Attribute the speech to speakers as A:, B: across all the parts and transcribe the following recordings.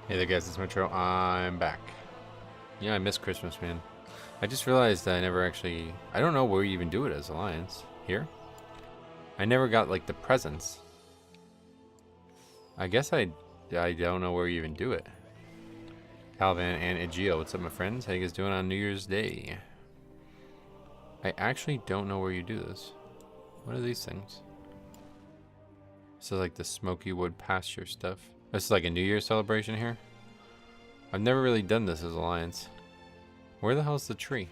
A: Hey there guys, it's Metro. I'm back. Yeah, I miss Christmas, man. I just realized that I don't know where you even do it as Alliance. Here? I never got like the presents. I guess I don't know where you even do it. Calvin and Egeo, what's up my friends? How you guys doing on New Year's Day? I actually don't know where you do this. What are these things? This is like the Smoky Wood pasture stuff. This is like a New Year's celebration here. I've never really done this as Alliance. Where the hell's the tree?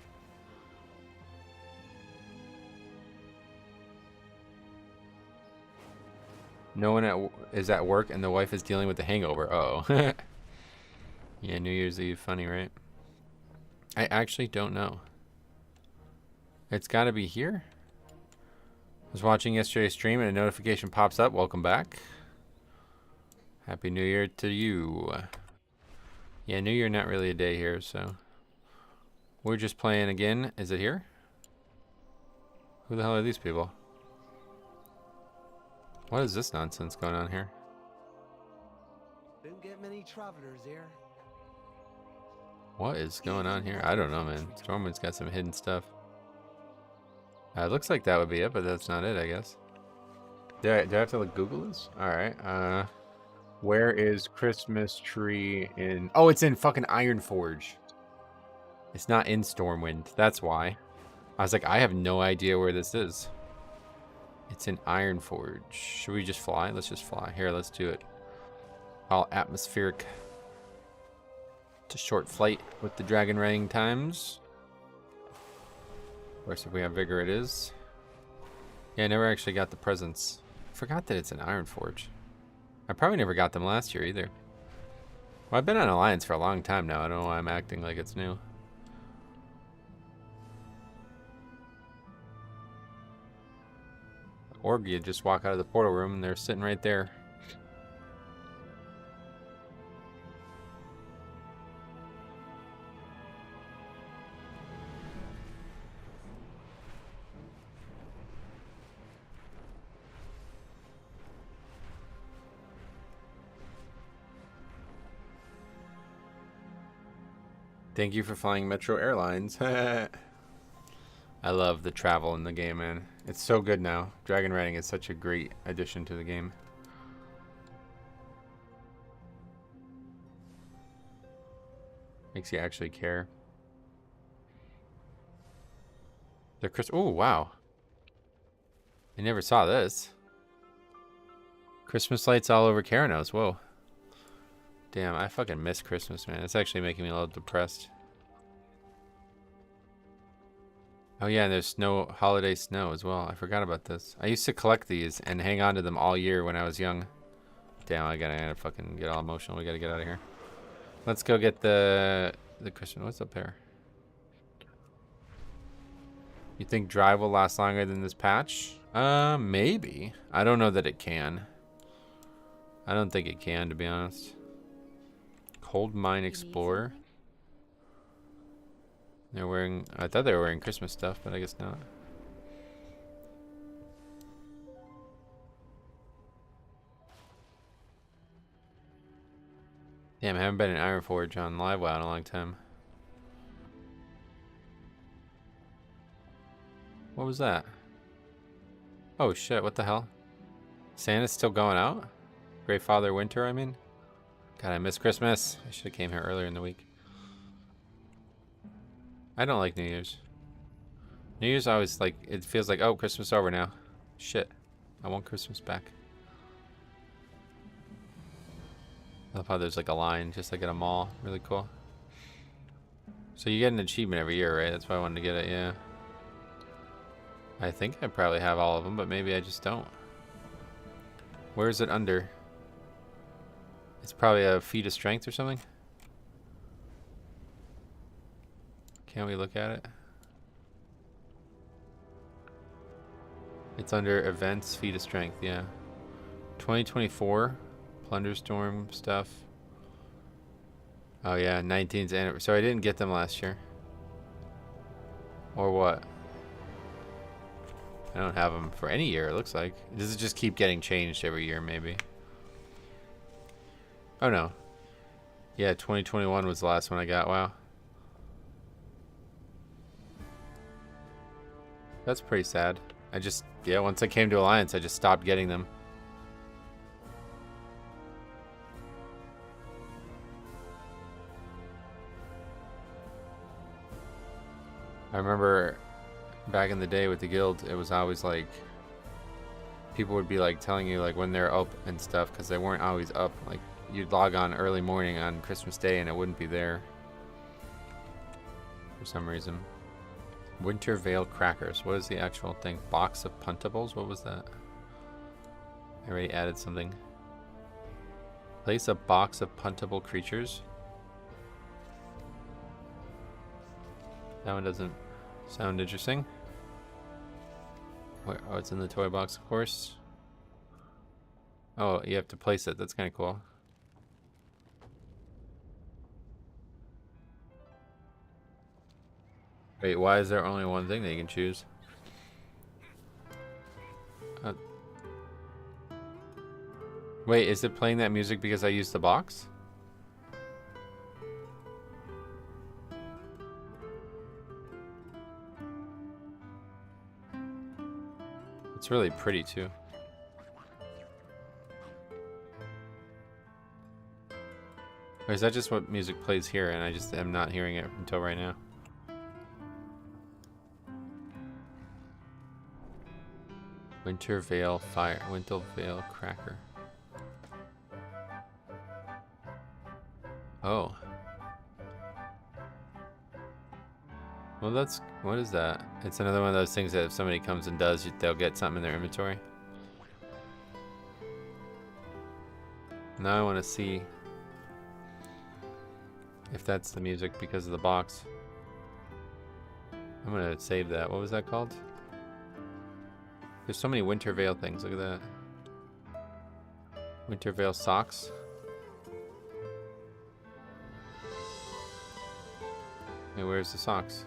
A: No one is at work and the wife is dealing with the hangover. Uh-oh. Yeah, New Year's Eve. Funny, right? I actually don't know. It's got to be here. I was watching yesterday's stream and a notification pops up. Welcome back. Happy New Year to you. Yeah, New Year not really a day here, so. We're just playing again. Is it here? Who the hell are these people? What is this nonsense going on here?
B: Don't get many travelers here.
A: What is going on here? I don't know, man. Stormwind's got some hidden stuff. It looks like that would be it, but that's not it, I guess. Do I have to like Google this? Alright, where is Christmas tree in... Oh, it's in fucking Ironforge. It's not in Stormwind. That's why. I was like, I have no idea where this is. It's in Ironforge. Should we just fly? Let's just fly. Here, let's do it. All atmospheric. It's a short flight with the dragon riding times. Of course, if we have vigor, it is. Yeah, I never actually got the presents. Forgot that it's an Ironforge. I probably never got them last year either. Well, I've been on Alliance for a long time now. I don't know why I'm acting like it's new. Or you just walk out of the portal room and they're sitting right there. Thank you for flying Metro Airlines. I love the travel in the game, man. It's so good now. Dragon riding is such a great addition to the game. Makes you actually care. The oh, wow. I never saw this. Christmas lights all over Karanos. Whoa. Damn, I fucking miss Christmas, man. It's actually making me a little depressed. Oh yeah, and there's snow, holiday snow as well. I forgot about this. I used to collect these and hang on to them all year when I was young. Damn, I gotta fucking get all emotional. We gotta get out of here. Let's go get the Christmas. What's up there? You think drive will last longer than this patch? Maybe. I don't know that it can. I don't think it can, to be honest. Cold Mine Explorer. They're wearing... I thought they were wearing Christmas stuff, but I guess not. Damn, I haven't been in Ironforge on LiveWow in a long time. What was that? Oh shit, what the hell? Santa's still going out? Great Father Winter, I mean? God, I miss Christmas. I should have came here earlier in the week. I don't like New Year's. New Year's always like, it feels like, oh, Christmas over now. Shit. I want Christmas back. I love how there's like a line, just like at a mall. Really cool. So you get an achievement every year, right? That's why I wanted to get it, yeah. I think I probably have all of them, but maybe I just don't. Where is it under? It's probably a feat of strength or something. Can't we look at it? It's under events, feat of strength, yeah. 2024, Plunderstorm stuff. Oh yeah, 19th anniversary. So I didn't get them last year. Or what? I don't have them for any year, it looks like. Does it just keep getting changed every year, maybe? Oh no. Yeah, 2021 was the last one I got. Wow. That's pretty sad. Yeah, once I came to Alliance, I just stopped getting them. I remember back in the day with the guild, it was always like people would be like telling you like when they're up and stuff because they weren't always up. Like you'd log on early morning on Christmas Day and it wouldn't be there for some reason. Winter Veil Crackers. What is the actual thing? Box of Puntables? What was that? I already added something. Place a box of puntable creatures. That one doesn't sound interesting. Where, oh, it's in the toy box, of course. Oh, you have to place it. That's kind of cool. Wait, why is there only one thing that you can choose? Wait, is it playing that music because I used the box? It's really pretty too. Or is that just what music plays here and I just am not hearing it until right now? Winter Veil Fire. Winter Veil Cracker. Oh. Well, that's... What is that? It's another one of those things that if somebody comes and does, they'll get something in their inventory. Now I want to see if that's the music because of the box. I'm going to save that. What was that called? There's so many Winter Veil things. Look at that. Winter Veil socks. Hey, where's the socks?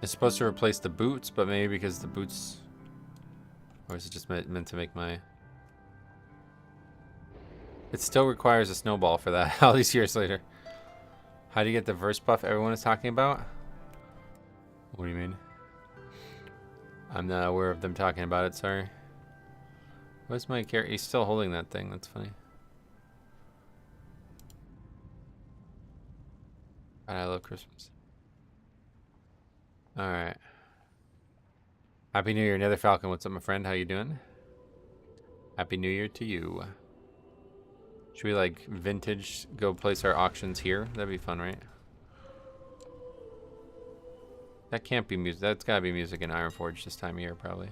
A: It's supposed to replace the boots, but maybe because the boots... Or is it just meant to make my... It still requires a snowball for that, all these years later. How do you get the verse buff everyone is talking about? What do you mean? I'm not aware of them talking about it, sorry. Where's my character? He's still holding that thing, that's funny. God, I love Christmas. Alright. Happy New Year, Nether Falcon. What's up, my friend? How you doing? Happy New Year to you. Should we, like, vintage go place our auctions here? That'd be fun, right? That can't be music. That's gotta be music in Ironforge this time of year, probably.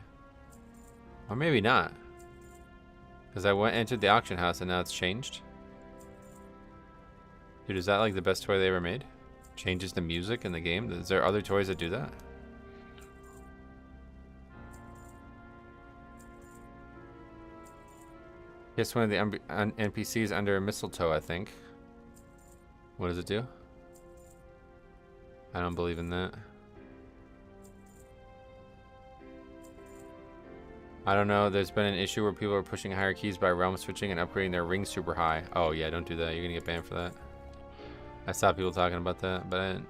A: Or maybe not. Because I entered the auction house and now it's changed. Dude, is that, like, the best toy they ever made? Changes the music in the game? Is there other toys that do that? Guess one of the NPCs under a mistletoe, I think. What does it do? I don't believe in that. I don't know. There's been an issue where people are pushing higher keys by realm switching and upgrading their ring super high. Oh, yeah, don't do that. You're going to get banned for that. I saw people talking about that, but I didn't.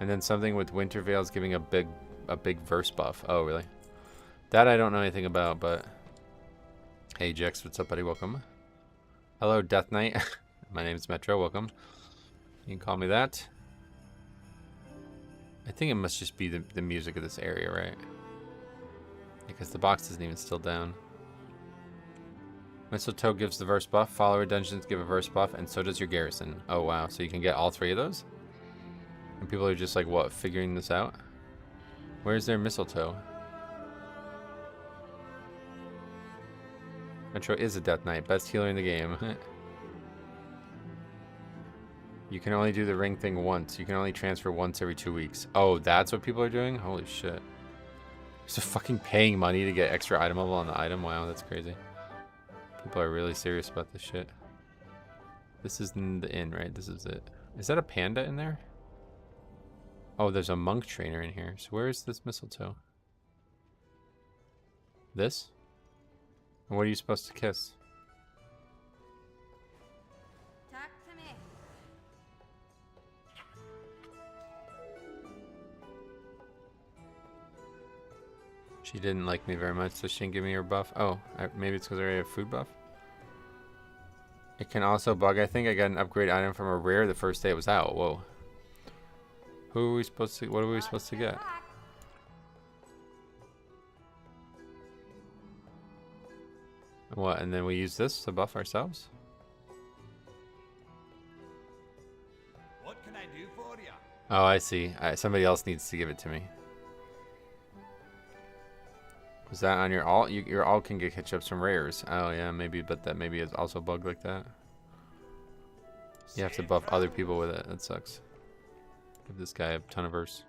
A: And then something with Winter Veils giving a big verse buff. Oh, really? That I don't know anything about, but... Hey, Jex, what's up, buddy? Welcome. Hello, Death Knight. My name's Metro. Welcome. You can call me that. I think it must just be the music of this area, right? Because the box isn't even still down. Mistletoe gives the verse buff. Follower dungeons give a verse buff, and so does your garrison. Oh, wow. So you can get all three of those? And people are just like, what, figuring this out? Where's their mistletoe? Metro is a Death Knight. Best healer in the game. You can only do the ring thing once. You can only transfer once every 2 weeks. Oh, that's what people are doing? Holy shit. So fucking paying money to get extra item level on the item? Wow, that's crazy. People are really serious about this shit. This is the inn, right? This is it. Is that a panda in there? Oh, there's a monk trainer in here. So where is this mistletoe? This? And what are you supposed to kiss? She didn't like me very much, so she didn't give me her buff. Oh, maybe it's because I already have food buff. It can also bug. I think I got an upgrade item from a rare the first day it was out. Whoa. Who are we supposed to? What are we supposed to get? What? And then we use this to buff ourselves?
B: What can I do for you?
A: Oh, I see. Somebody else needs to give it to me. Was that on your alt? Your alt can get catch-ups from rares. Oh yeah, maybe, but that maybe is also bugged like that. You have to buff other people with it. That sucks. Give this guy a ton of verse.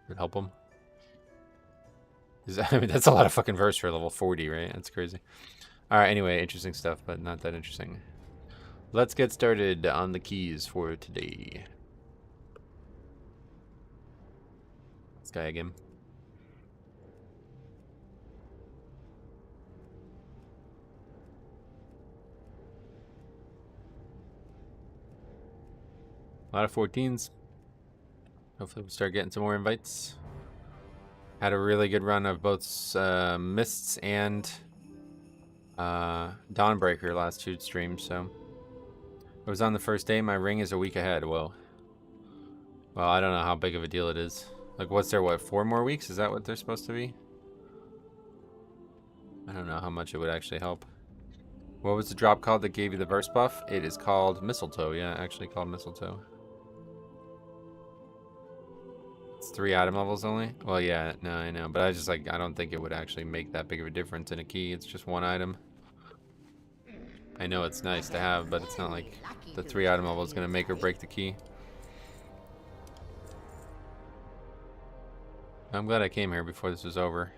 A: Could help him. I mean, that's a lot of fucking verse for level 40, right? That's crazy. Alright, anyway, interesting stuff, but not that interesting. Let's get started on the keys for today. This guy again. A lot of 14s. Hopefully we'll start getting some more invites. Had a really good run of both Mists and Dawnbreaker last 2 streams, so. It was on the first day. My ring is a week ahead. Whoa. Well, I don't know how big of a deal it is. Like, what's there, what, 4 more weeks? Is that what they're supposed to be? I don't know how much it would actually help. What was the drop called that gave you the verse buff? It is called Mistletoe. Yeah, actually called Mistletoe. It's 3 item levels only? Well, yeah, no, I know. But I just, like, I don't think it would actually make that big of a difference in a key. It's just 1 item. I know it's nice to have, but it's not like the 3 item level is going to make or break the key. I'm glad I came here before this was over.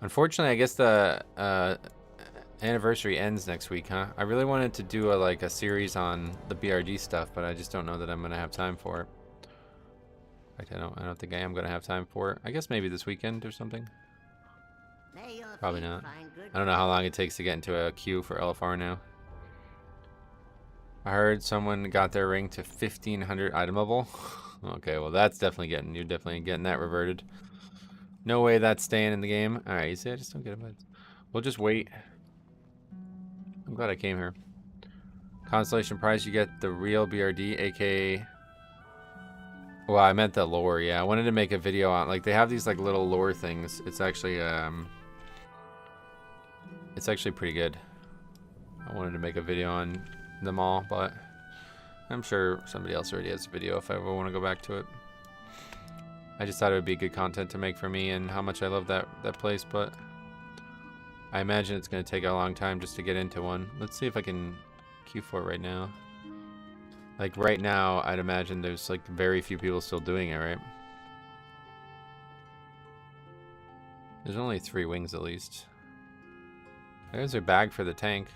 A: Unfortunately, I guess the anniversary ends next week, huh? I really wanted to do a series on the BRD stuff, but I just don't know that I'm going to have time for it. In fact, I don't think I am going to have time for it. I guess maybe this weekend or something. Probably not. I don't know how long it takes to get into a queue for LFR now. I heard someone got their ring to 1500 item level. Okay, well that's definitely you're definitely getting that reverted. No way that's staying in the game. Alright, you see, I just don't get it. We'll just wait. I'm glad I came here. Constellation prize, you get the real BRD, aka... Well, I meant the lore, yeah. I wanted to make a video on, like, they have these, like, little lore things. It's actually pretty good. I wanted to make a video on them all, but I'm sure somebody else already has a video if I ever want to go back to it. I just thought it would be good content to make for me and how much I love that place, but I imagine it's going to take a long time just to get into one. Let's see if I can queue for it right now. Like right now, I'd imagine there's like very few people still doing it, right? There's only 3 wings at least. There's a bag for the tank.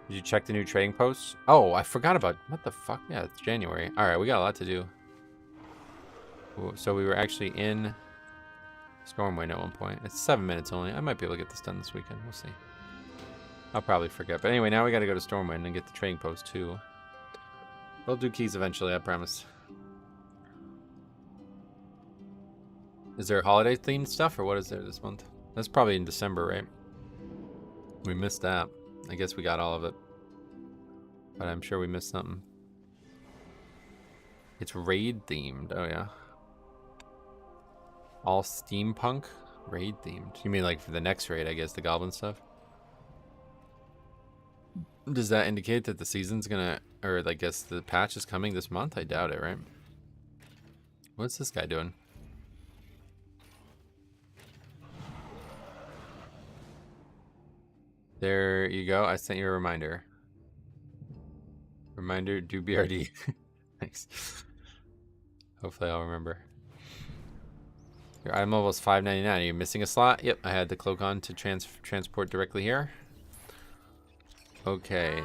A: Did you check the new trading posts? Oh, I forgot about... What the fuck? Yeah, it's January. Alright, we got a lot to do. So we were actually in Stormwind at one point. It's 7 minutes only. I might be able to get this done this weekend. We'll see. I'll probably forget. But anyway, now we got to go to Stormwind and get the trading post too. We'll do keys eventually, I promise. Is there holiday themed stuff or what is there this month? That's probably in December, right? We missed that. I guess we got all of it. But I'm sure we missed something. It's raid themed. Oh, yeah. All steampunk? Raid themed. You mean like for the next raid, I guess, the goblin stuff? Does that indicate that the season's gonna... Or I guess the patch is coming this month? I doubt it, right? What's this guy doing? There you go. I sent you a reminder. Reminder, do BRD. Thanks. Hopefully I'll remember. Your item level is $5.99. Are you missing a slot? Yep, I had the cloak on to transport directly here. Okay.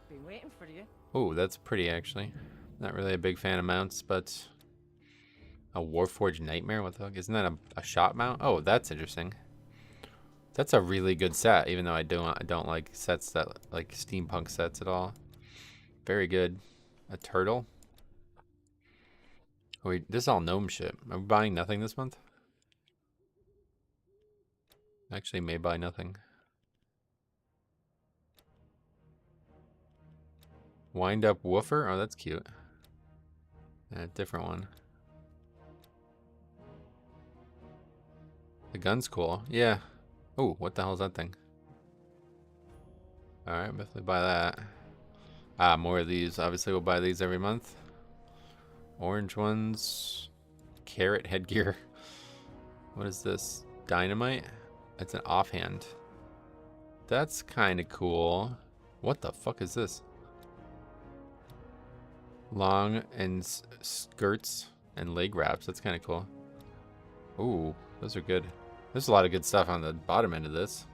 C: Been waiting for you.
A: Oh, that's pretty actually. Not really a big fan of mounts, but a Warforged Nightmare. What the fuck? Isn't that a shot mount? Oh, that's interesting. That's a really good set, even though I don't like sets that like steampunk sets at all. Very good. A turtle. Wait, this is all gnome shit. Are we buying nothing this month? Actually, may buy nothing. Wind up woofer? Oh, that's cute. Yeah, different one. The gun's cool. Yeah. Oh, what the hell is that thing? Alright, definitely buy that. Ah, more of these. Obviously, we'll buy these every month. Orange ones. Carrot headgear. What is this? Dynamite? It's an offhand. That's kind of cool. What the fuck is this? Long and skirts and leg wraps. That's kind of cool. Ooh, those are good. There's a lot of good stuff on the bottom end of this.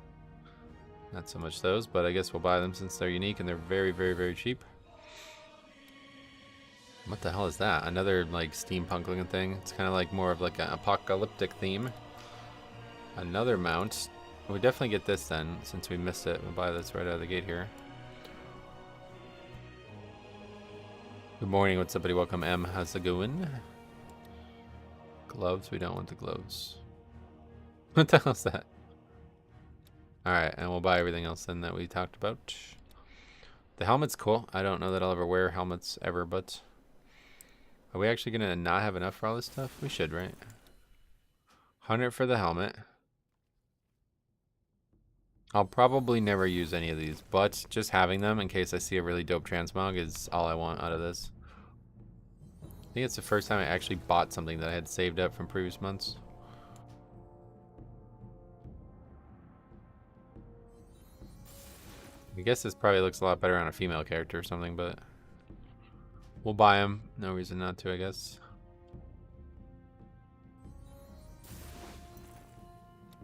A: Not so much those, but I guess we'll buy them since they're unique and they're very, very, very cheap. What the hell is that? Another like steampunk looking thing. It's kind of like more of like an apocalyptic theme. Another mount. We'll definitely get this then since we missed it. We'll buy this right out of the gate here. Good morning. What's up, buddy? Welcome, M. How's it going? Gloves. We don't want the gloves. What the hell's that? Alright, and we'll buy everything else then that we talked about. The helmet's cool. I don't know that I'll ever wear helmets ever, but... Are we actually going to not have enough for all this stuff? We should, right? 100 for the helmet. I'll probably never use any of these, but just having them in case I see a really dope transmog is all I want out of this. I think it's the first time I actually bought something that I had saved up from previous months. I guess this probably looks a lot better on a female character or something, but we'll buy them. No reason not to, I guess.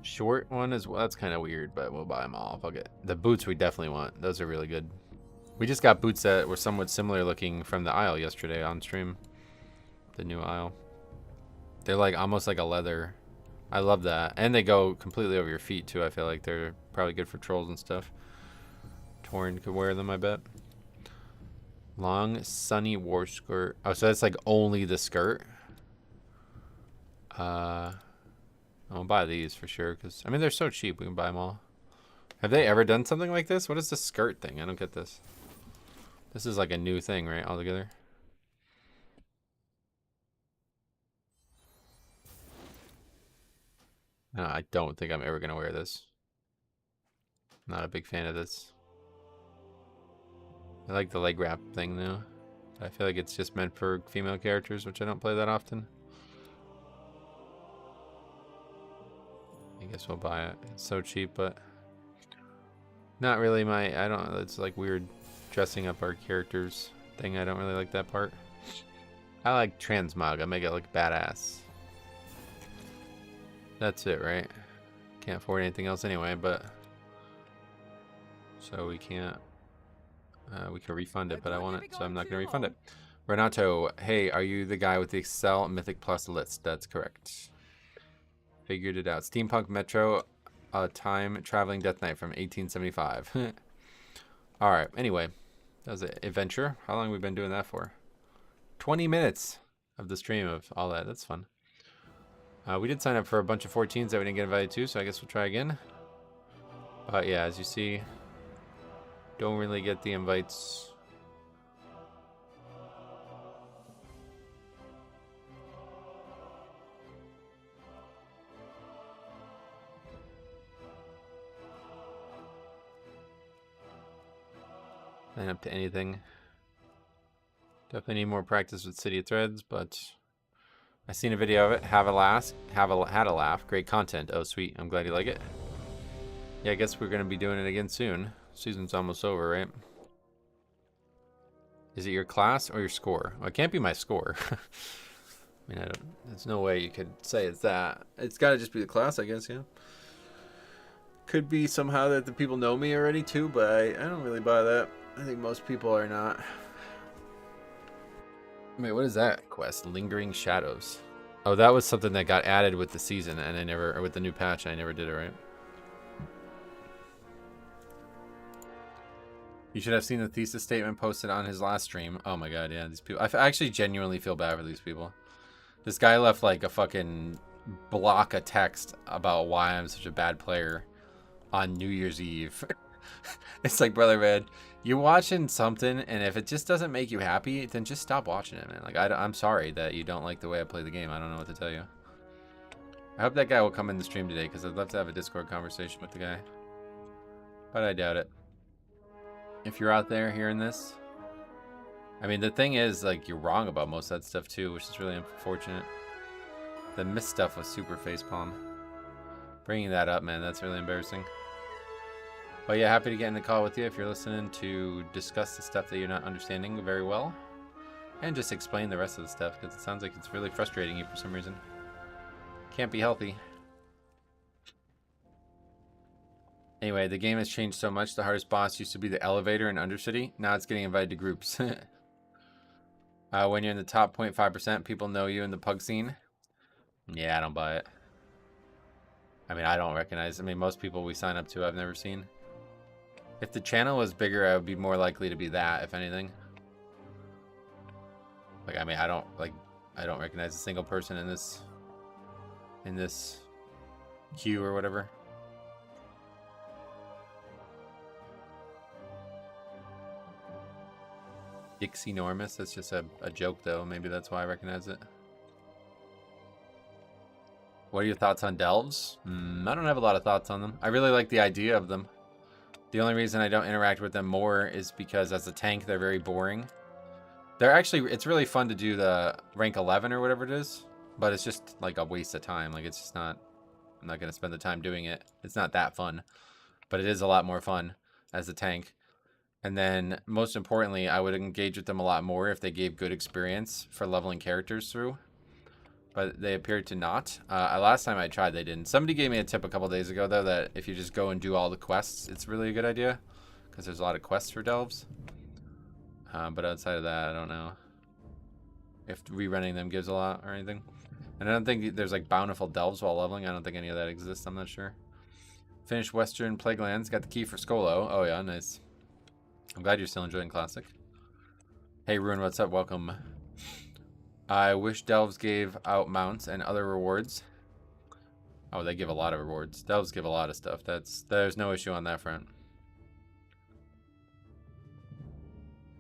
A: Short one as well. That's kind of weird, but we'll buy them all. Fuck it. The boots we definitely want. Those are really good. We just got boots that were somewhat similar looking from the aisle yesterday on stream. The new aisle. They're like almost like a leather. I love that. And they go completely over your feet too. I feel like they're probably good for trolls and stuff. Torn could wear them, I bet. Long sunny war skirt. Oh, so that's like only the skirt. I'll buy these for sure because I mean they're so cheap. We can buy them all. Have they ever done something like this? What is the skirt thing? I don't get this. This is like a new thing, right? Altogether. No, I don't think I'm ever gonna wear this. Not a big fan of this. I like the leg wrap thing though. I feel like it's just meant for female characters, which I don't play that often. I guess we'll buy it. It's so cheap, but not really my, I don't know, it's like weird dressing up our characters thing. I don't really like that part. I like Transmog. I make it look badass. That's it, right? Can't afford anything else anyway, but so we can't. We can refund it, but I want it, so I'm not going to refund it. Renato, hey, are you the guy with the Excel Mythic Plus list? That's correct. Figured it out. Steampunk Metro, time traveling Death Knight from 1875. All right. Anyway, that was an adventure. How long have we been doing that for? 20 minutes of the stream of all that. That's fun. We did sign up for a bunch of 14s that we didn't get invited to, so I guess we'll try again. But yeah, as you see, don't really get the invites. Sign up to anything. Definitely need more practice with City of Threads, but I seen a video of it. Had a laugh. Great content. Oh, sweet. I'm glad you like it. Yeah, I guess we're gonna be doing it again soon. Season's almost over, right? Is it your class or your score? Well, it can't be my score. I mean, I don't. There's no way you could say it's that. It's got to just be the class, I guess. Yeah. Could be somehow that the people know me already too, but I don't really buy that. I think most people are not. Wait, what is that quest? Lingering Shadows. Oh, that was something that got added with the season, and I never, or with the new patch, I never did it, right? You should have seen the thesis statement posted on his last stream. Oh my god, yeah, these people. I actually genuinely feel bad for these people. This guy left like a fucking block of text about why I'm such a bad player on New Year's Eve. It's like, brother, man, you're watching something, and if it just doesn't make you happy, then just stop watching it, man. Like, I'm sorry that you don't like the way I play the game. I don't know what to tell you. I hope that guy will come in the stream today, because I'd love to have a Discord conversation with the guy. But I doubt it. If you're out there hearing this, I mean, the thing is, like, you're wrong about most of that stuff, too, which is really unfortunate. The missed stuff was super facepalm. Bringing that up, man, that's really embarrassing. But yeah, happy to get in the call with you if you're listening to discuss the stuff that you're not understanding very well. And just explain the rest of the stuff, because it sounds like it's really frustrating you for some reason. Can't be healthy. Anyway, the game has changed so much. The hardest boss used to be the elevator in Undercity. Now it's getting invited to groups. When you're in the top 0.5%, people know you in the pug scene. Yeah, I don't buy it. I mean, I don't recognize. I mean, most people we sign up to I've never seen. If the channel was bigger, I would be more likely to be that, if anything. Like, I mean, I don't recognize a single person in this queue or whatever. Dixie-normous, that's just a joke, though. Maybe that's why I recognize it. What are your thoughts on delves? I don't have a lot of thoughts on them. I really like the idea of them. The only reason I don't interact with them more is because as a tank, they're very boring. They're actually, it's really fun to do the rank 11 or whatever it is, but it's just like a waste of time. Like, it's just not, I'm not going to spend the time doing it. It's not that fun, but it is a lot more fun as a tank. And then, most importantly, I would engage with them a lot more if they gave good experience for leveling characters through. But they appeared to not. Last time I tried, they didn't. Somebody gave me a tip a couple days ago, though, that if you just go and do all the quests, it's really a good idea. Because there's a lot of quests for delves. But outside of that, I don't know if rerunning them gives a lot or anything. And I don't think there's, like, bountiful delves while leveling. I don't think any of that exists. I'm not sure. Finished Western Plaguelands. Got the key for Skolo. Oh, yeah, nice. I'm glad you're still enjoying Classic. Hey, Ruin, what's up? Welcome. I wish delves gave out mounts and other rewards. Oh, they give a lot of rewards. Delves give a lot of stuff. There's no issue on that front.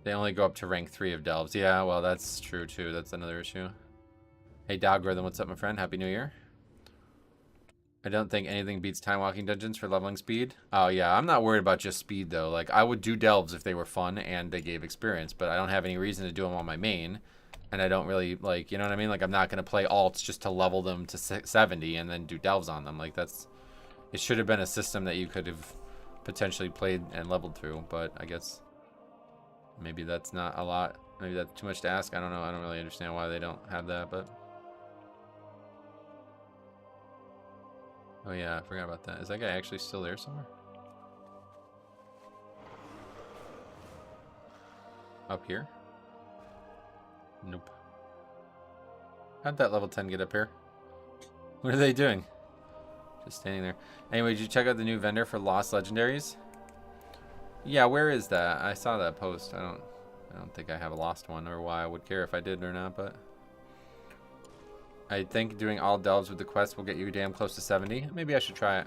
A: They only go up to rank 3 of delves. Yeah, well, that's true, too. That's another issue. Hey, Dogrhythm, what's up, my friend? Happy New Year. I don't think anything beats time walking dungeons for leveling speed. Oh, yeah, I'm not worried about just speed, though. Like, I would do delves if they were fun and they gave experience, but I don't have any reason to do them on my main. And I don't really, like, you know what I mean? Like, I'm not going to play alts just to level them to 70 and then do delves on them. Like, it should have been a system that you could have potentially played and leveled through. But I guess maybe that's not a lot. Maybe that's too much to ask. I don't know. I don't really understand why they don't have that, but. Oh, yeah, I forgot about that. Is that guy actually still there somewhere? Up here? Nope. How'd that level 10 get up here? What are they doing? Just standing there. Anyway, did you check out the new vendor for Lost Legendaries? Yeah, where is that? I saw that post. I don't think I have a lost one, or why I would care if I did or not, but I think doing all delves with the quest will get you damn close to 70. Maybe I should try it.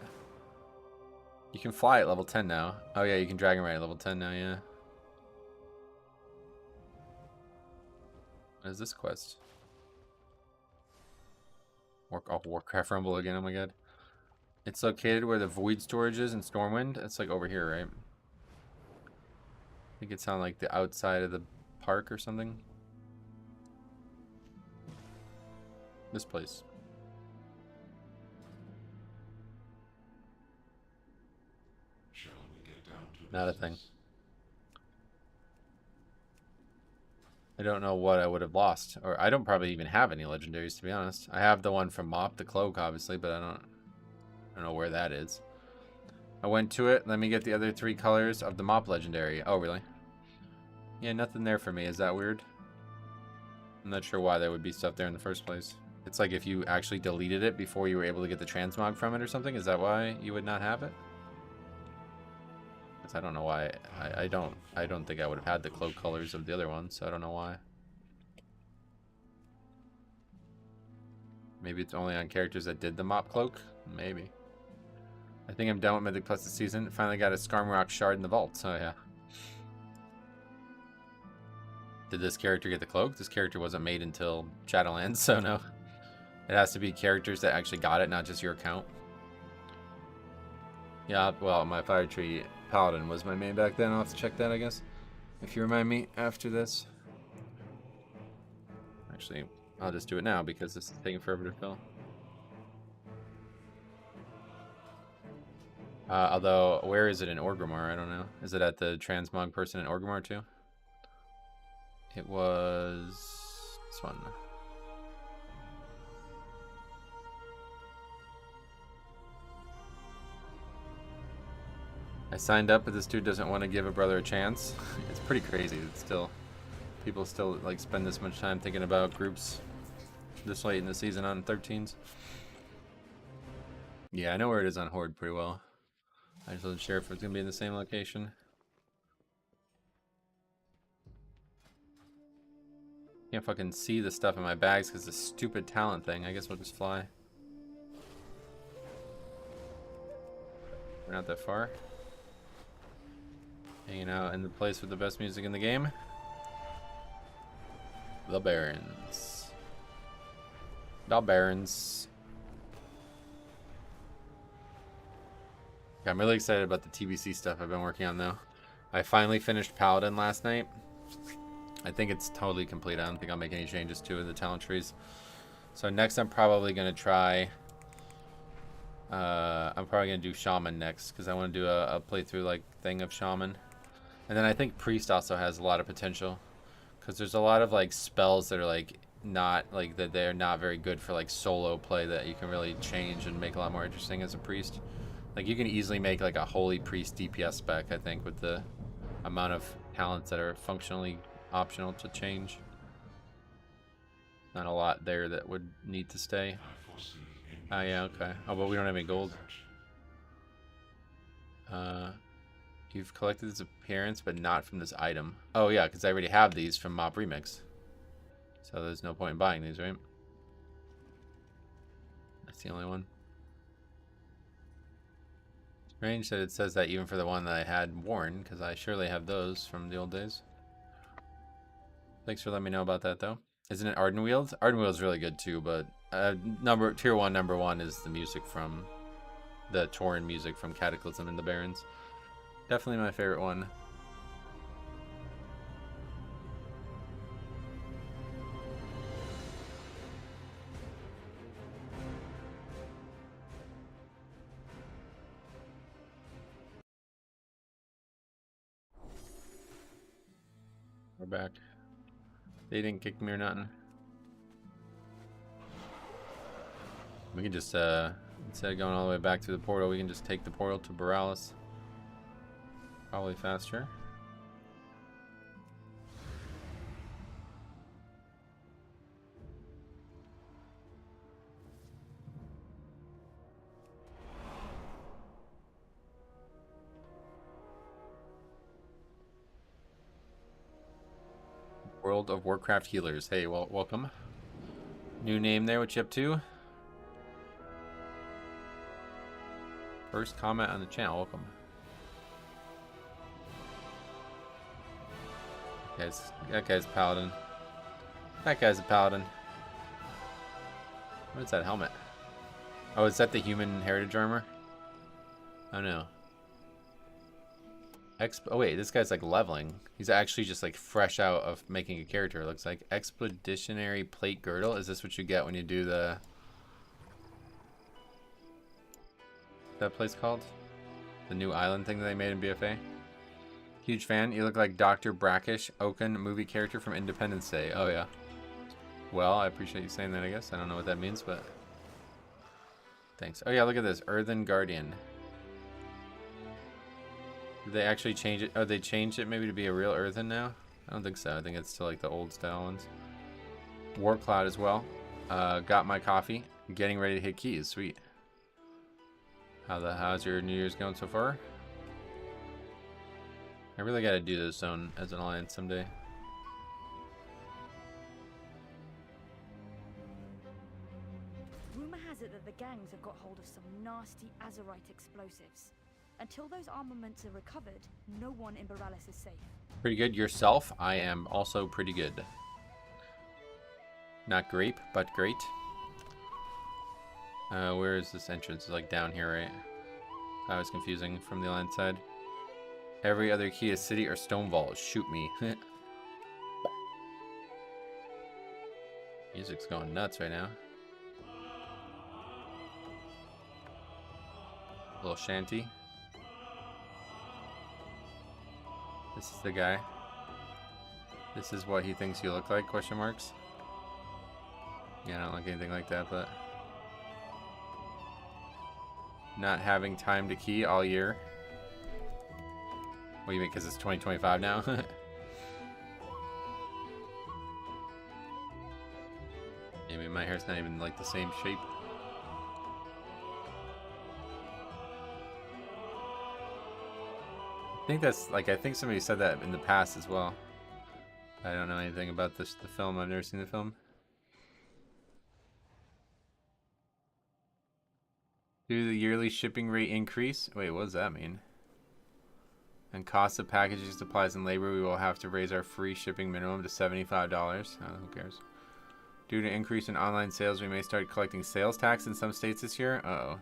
A: You can fly at level 10 now. Oh yeah, you can Dragon Ride at level 10 now, yeah. What is this quest? Warcraft Rumble again, oh my god. It's located where the Void storage is in Stormwind. It's like over here, right? I think it's on like the outside of the park or something. This place. Not a thing. I don't know what I would have lost. Or I don't probably even have any legendaries, to be honest. I have the one from Mop, the cloak, obviously, but I don't know where that is. I went to it. Let me get the other 3 colors of the Mop legendary. Oh, really? Yeah, nothing there for me. Is that weird? I'm not sure why there would be stuff there in the first place. It's like if you actually deleted it before you were able to get the transmog from it or something. Is that why you would not have it? Because I don't know why. I don't think I would have had the cloak colors of the other ones, so I don't know why. Maybe it's only on characters that did the mop cloak? Maybe. I think I'm done with Mythic Plus this season. Finally got a Skarmory shard in the vault, so yeah. Did this character get the cloak? This character wasn't made until Shadowlands, so no. It has to be characters that actually got it, not just your account. Yeah, well, my Fire Tree Paladin was my main back then. I'll have to check that, I guess. If you remind me after this. Actually, I'll just do it now because this is taking forever to fill. Although, where is it in Orgrimmar? I don't know. Is it at the Transmog person in Orgrimmar too? It was this one. I signed up, but this dude doesn't want to give a brother a chance. It's pretty crazy. It's still, people still like spend this much time thinking about groups this late in the season on 13s. Yeah, I know where it is on Horde pretty well. I just wasn't sure if it's gonna be in the same location. Can't fucking see the stuff in my bags because the stupid talent thing. I guess we'll just fly. We're not that far. Hanging out in the place with the best music in the game. The Barrens. The Barrens. Yeah, I'm really excited about the TBC stuff I've been working on though. I finally finished Paladin last night. I think it's totally complete. I don't think I'll make any changes to the talent trees. So next I'm probably going to try... I'm probably going to do Shaman next because I want to do a playthrough like thing of Shaman. And then I think Priest also has a lot of potential because there's a lot of like spells that are like not like that they're not very good for like solo play that you can really change and make a lot more interesting as a Priest. Like you can easily make like a Holy Priest DPS spec, I think, with the amount of talents that are functionally optional to change. Not a lot there that would need to stay. Oh yeah, okay. Oh, but we don't have any gold. You've collected this appearance, but not from this item. Oh yeah, because I already have these from Mop Remix. So there's no point in buying these, right? That's the only one. Strange that it says that even for the one that I had worn, because I surely have those from the old days. Thanks for letting me know about that, though. Isn't it Ardenweald? Ardenweald is really good too, but tier 1 number 1 is the music from the Tauren music from Cataclysm and the Barrens. Definitely my favorite one. We're back. They didn't kick me or nothing. We can just, instead of going all the way back to the portal, we can just take the portal to Borealis. Probably faster. World of Warcraft Healers. Hey, well, welcome. New name there, what you up to? First comment on the channel, welcome. That guy's Paladin. That guy's a Paladin. What is that helmet? Oh, is that the human heritage armor? Oh no. Oh wait, this guy's like leveling. He's actually just like fresh out of making a character, it looks like. Expeditionary Plate Girdle. Is this what you get when you do the... that place called? The new island thing that they made in BFA? Huge fan. You look like Dr. Brackish, Oaken movie character from Independence Day. Oh yeah. Well, I appreciate you saying that, I guess. I don't know what that means, but... thanks. Oh yeah, look at this. Earthen Guardian. Did they actually change it? Oh, they changed it maybe to be a real earthen now? I don't think so. I think it's still like the old style ones. War Cloud as well. Got my coffee. Getting ready to hit keys. Sweet. How's your New Year's going so far? I really gotta do this zone as an alliance someday.
D: Rumor has it that the gangs have got hold of some nasty Azerite explosives. Until those armaments are recovered, no one in Borealis is safe.
A: Pretty good yourself. I am also pretty good. Not grape, but great. Where is this entrance? It's like down here, right? That was confusing from the line side. Every other key is city or stone vault. Shoot me. Music's going nuts right now. Little shanty. This is the guy. This is what he thinks you look like, question marks. Yeah, I don't look anything like that, but... Not having time to key all year. What do you mean, because it's 2025 now? I mean, my hair's not even like the same shape. I think that's like, I think somebody said that in the past as well. I don't know anything about the film. I've never seen the film. Do the yearly shipping rate increase? Wait, what does that mean? And cost of packaging, supplies, and labor, we will have to raise our free shipping minimum to $75. Oh, who cares? Due to increase in online sales, we may start collecting sales tax in some states this year. Uh-oh.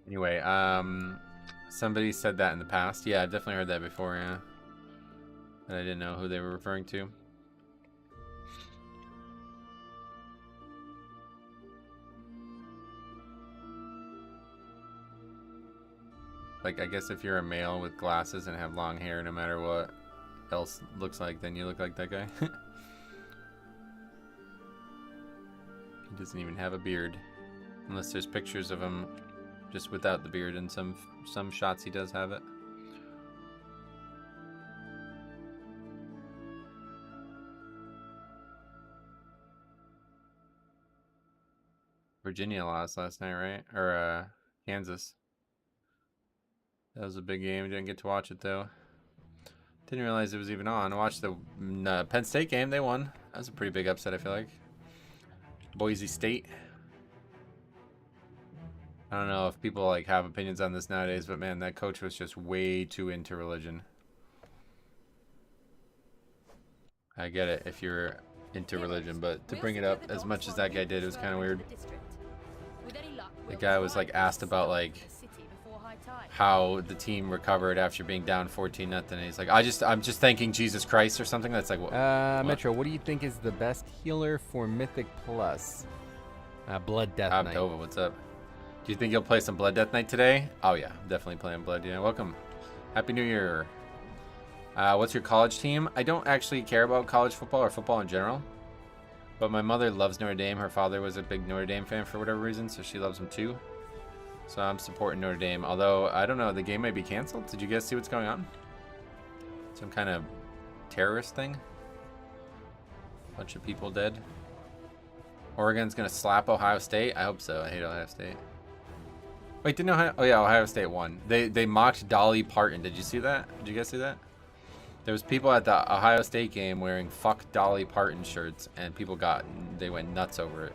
A: Anyway, somebody said that in the past. Yeah, I've definitely heard that before, yeah. But I didn't know who they were referring to. Like, I guess if you're a male with glasses and have long hair, no matter what else looks like, then you look like that guy. He doesn't even have a beard. Unless there's pictures of him just without the beard, and some shots he does have it. Virginia lost last night, right? Or Kansas. That was a big game. Didn't get to watch it though. Didn't realize it was even on. I watched the Penn State game. They won. That was a pretty big upset, I feel like. Boise State. I don't know if people like have opinions on this nowadays, but man, that coach was just way too into religion. I get it if you're into religion, but to bring it up as much as that guy did, it was kind of weird. The guy was like asked about like how the team recovered after being down 14-0, and he's like, I'm just thanking Jesus Christ or something. That's like what?
E: Metro, what do you think is the best healer for Mythic Plus? Blood Death Knight.
A: Tova, what's up? Do you think you'll play some Blood Death Knight today? Oh yeah, definitely playing Blood. Yeah, welcome. Happy New Year. What's your college team? I don't actually care about college football or football in general, but my mother loves Notre Dame. Her father was a big Notre Dame fan for whatever reason, so she loves them too. So I'm supporting Notre Dame. Although I don't know, the game might be canceled. Did you guys see what's going on? Some kind of terrorist thing. Bunch of people dead. Oregon's gonna slap Ohio State. I hope so. I hate Ohio State. Wait, didn't Ohio? Oh yeah, Ohio State won. They mocked Dolly Parton. Did you see that? Did you guys see that? There was people at the Ohio State game wearing "fuck Dolly Parton" shirts, and people they went nuts over it.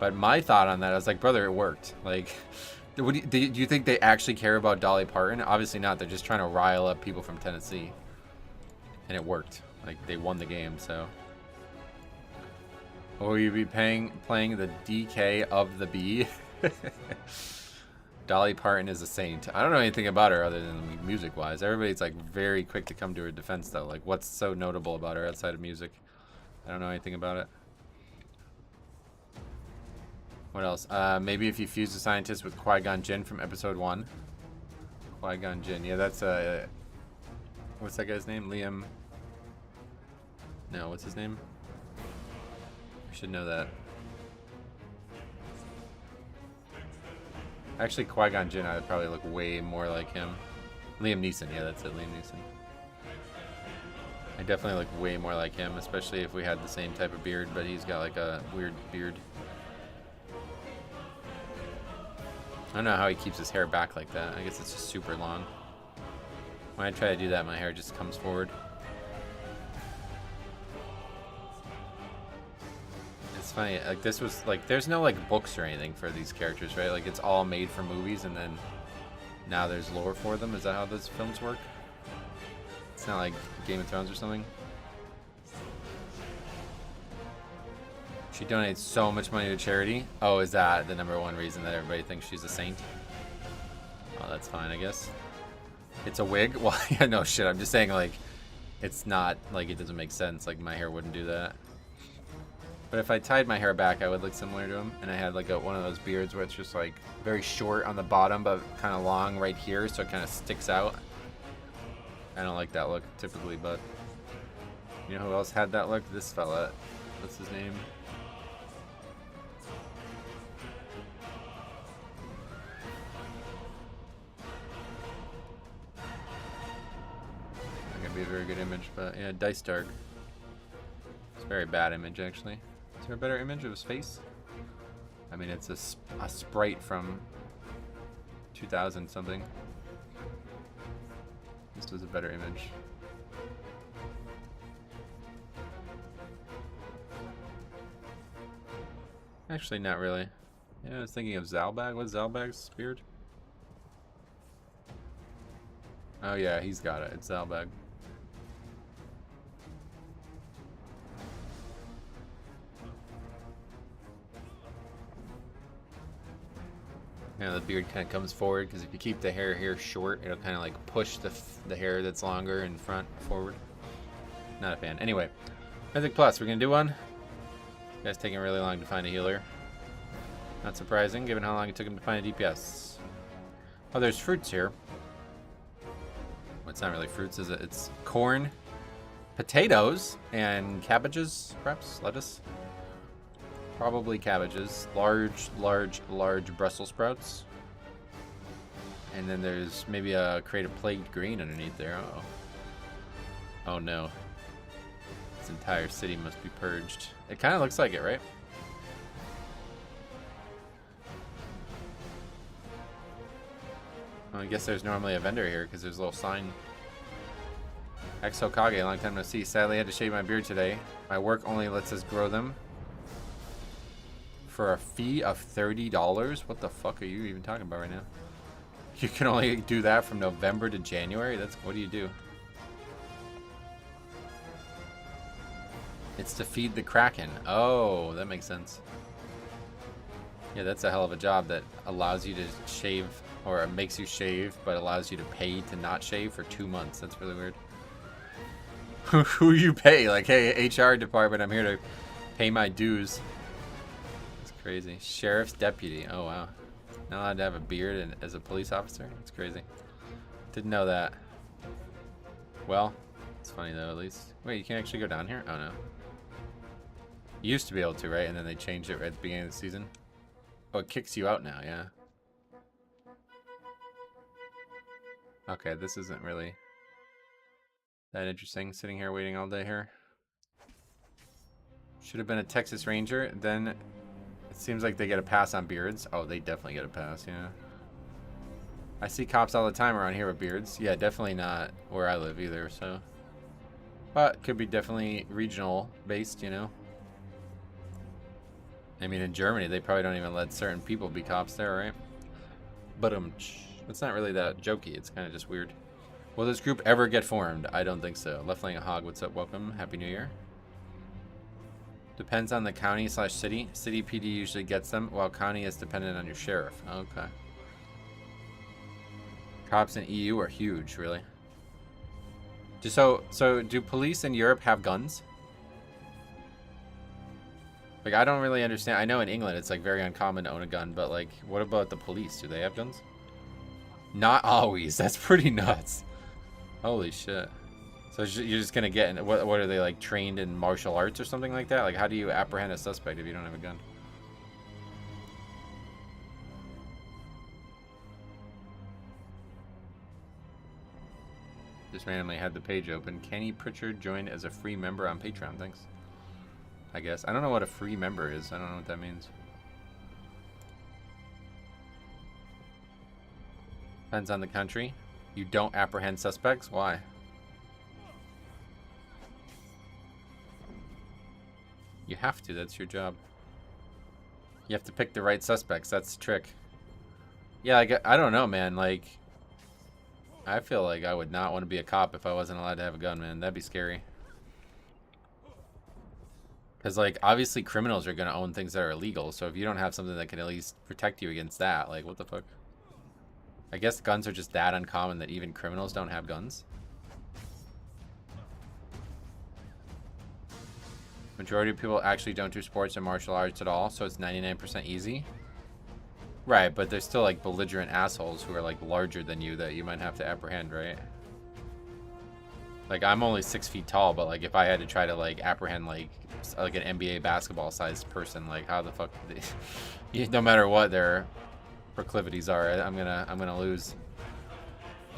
A: But my thought on that, I was like, brother, it worked. Like, do you think they actually care about Dolly Parton? Obviously not. They're just trying to rile up people from Tennessee, and it worked. Like, they won the game. So, will you be playing the DK of the B? Dolly Parton is a saint. I don't know anything about her other than music-wise. Everybody's like very quick to come to her defense, though. Like, what's so notable about her outside of music? I don't know anything about it. What else? Maybe if you fuse the scientist with Qui-Gon Jinn from episode 1. Qui-Gon Jinn. Yeah, that's what's that guy's name? Liam. No, what's his name? I should know that. Actually, Qui-Gon Jinn, I'd probably look way more like him. Liam Neeson, yeah, that's it, Liam Neeson. I definitely look way more like him, especially if we had the same type of beard, but he's got like a weird beard. I don't know how he keeps his hair back like that. I guess it's just super long. When I try to do that, my hair just comes forward. It's funny, like this was like, there's no like books or anything for these characters, right? Like it's all made for movies and then now there's lore for them. Is that how those films work? It's not like Game of Thrones or something. She donates so much money to charity. Oh, is that the #1 reason that everybody thinks she's a saint? Oh, that's fine, I guess. It's a wig? Well, yeah, no shit. I'm just saying, like, it's not, like, it doesn't make sense. Like, my hair wouldn't do that. But if I tied my hair back, I would look similar to him. And I had, like, one of those beards where it's just, like, very short on the bottom, but kind of long right here, so it kind of sticks out. I don't like that look, typically, but... You know who else had that look? This fella. What's his name? Be a very good image, but yeah, Dice Dark. It's a very bad image, actually. Is there a better image of his face? I mean, it's a sprite from 2000 something. This was a better image. Actually, not really. Yeah, I was thinking of Zalbag. What's Zalbag's beard? Oh yeah, he's got it. It's Zalbag. Yeah, the beard kind of comes forward because if you keep the hair here short, it'll kind of like push the hair that's longer in front forward. Not a fan. Anyway, Mythic Plus, we're gonna do one. This guy's taking really long to find a healer. Not surprising, given how long it took him to find a DPS. Oh, there's fruits here. Well, it's not really fruits, is it? It's corn, potatoes, and cabbages, perhaps lettuce. Probably cabbages, large Brussels sprouts. And then there's maybe a crate of plagued green underneath there. Uh-oh. Oh no. This entire city must be purged. It kind of looks like it, right? Well, I guess there's normally a vendor here because there's a little sign. Ex-Hokage, long time no see. Sadly, I had to shave my beard today. My work only lets us grow them for a fee of $30. What the fuck are you even talking about right now? You can only do that from November to January? That's, what do you do? It's to feed the Kraken. Oh, that makes sense. Yeah, that's a hell of a job that allows you to shave, or it makes you shave, but allows you to pay to not shave for 2 months. That's really weird. Who you pay? Like, hey, HR department, I'm here to pay my dues. That's crazy. Sheriff's deputy. Oh, wow. Not allowed to have a beard and, as a police officer? That's crazy. Didn't know that. Well, it's funny though, at least. Wait, you can actually go down here? Oh, no. You used to be able to, right? And then they changed it right at the beginning of the season. Oh, it kicks you out now, yeah. Okay, this isn't really that interesting, sitting here waiting all day here. Should have been a Texas Ranger. Then it seems like they get a pass on beards. Oh, they definitely get a pass, yeah. I see cops all the time around here with beards. Yeah, definitely not where I live either, so. But could be definitely regional based, you know. I mean, in Germany, they probably don't even let certain people be cops there, right? But it's not really that jokey. It's kind of just weird. Will this group ever get formed? I don't think so. Left Laying a Hog, what's up? Welcome. Happy New Year. Depends on the county / city. City PD usually gets them, while county is dependent on your sheriff. Okay. Cops in EU are huge, really. So do police in Europe have guns? Like, I don't really understand. I know in England it's like very uncommon to own a gun, but like, what about the police? Do they have guns? Not always. That's pretty nuts. Holy shit. So you're just gonna get in, what are they, like trained in martial arts or something like that? Like, how do you apprehend a suspect if you don't have a gun? Just randomly had the page open. Kenny Pritchard joined as a free member on Patreon. Thanks. I guess. I don't know what a free member is. I don't know what that means. Depends on the country. You don't apprehend suspects? Why? You have to. That's your job. You have to pick the right suspects. That's the trick. Yeah, like, I don't know, man. Like, I feel like I would not want to be a cop if I wasn't allowed to have a gun, man. That'd be scary. Because, like, obviously criminals are going to own things that are illegal. So if you don't have something that can at least protect you against that, like, what the fuck? I guess guns are just that uncommon that even criminals don't have guns. Majority of people actually don't do sports or martial arts at all, so it's 99% easy. Right, but there's still, like, belligerent assholes who are, like, larger than you that you might have to apprehend, right? Like, I'm only 6 feet tall, but, like, if I had to try to, like, apprehend, like an NBA basketball-sized person, like, how the fuck... no matter what their proclivities are, I'm gonna lose.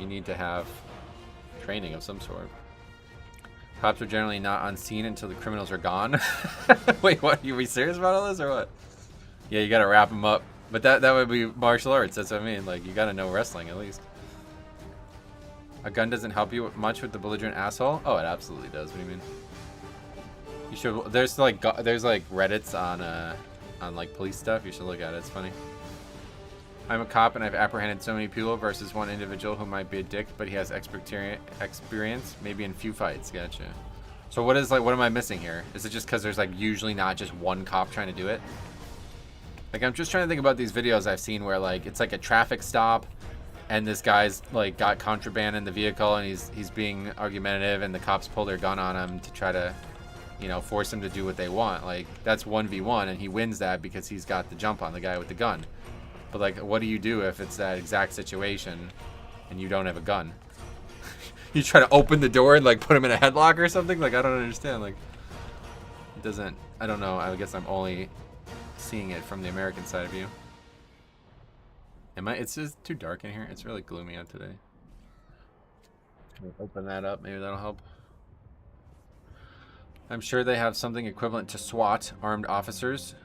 A: You need to have training of some sort. Cops are generally not on scene until the criminals are gone. Wait, what? Are we serious about all this or what? Yeah, you gotta wrap them up. But that would be martial arts. That's what I mean. Like, you gotta know wrestling at least. A gun doesn't help you much with the belligerent asshole? Oh, it absolutely does. What do you mean? You should. There's like Reddits on like police stuff. You should look at it. It's funny. I'm a cop and I've apprehended so many people versus one individual who might be a dick, but he has experience, maybe in few fights. Gotcha. So what am I missing here? Is it just because there's like usually not just one cop trying to do it? Like, I'm just trying to think about these videos I've seen where like it's like a traffic stop and this guy's like got contraband in the vehicle and he's being argumentative and the cops pull their gun on him to try to, you know, force him to do what they want. Like, that's 1v1 and he wins that because he's got the jump on the guy with the gun. But, like, what do you do if it's that exact situation and you don't have a gun? You try to open the door and, like, put him in a headlock or something? Like, I don't understand. Like, it doesn't... I don't know. I guess I'm only seeing it from the American side of you. It's just too dark in here. It's really gloomy out today. Open that up. Maybe that'll help. I'm sure they have something equivalent to SWAT, armed officers.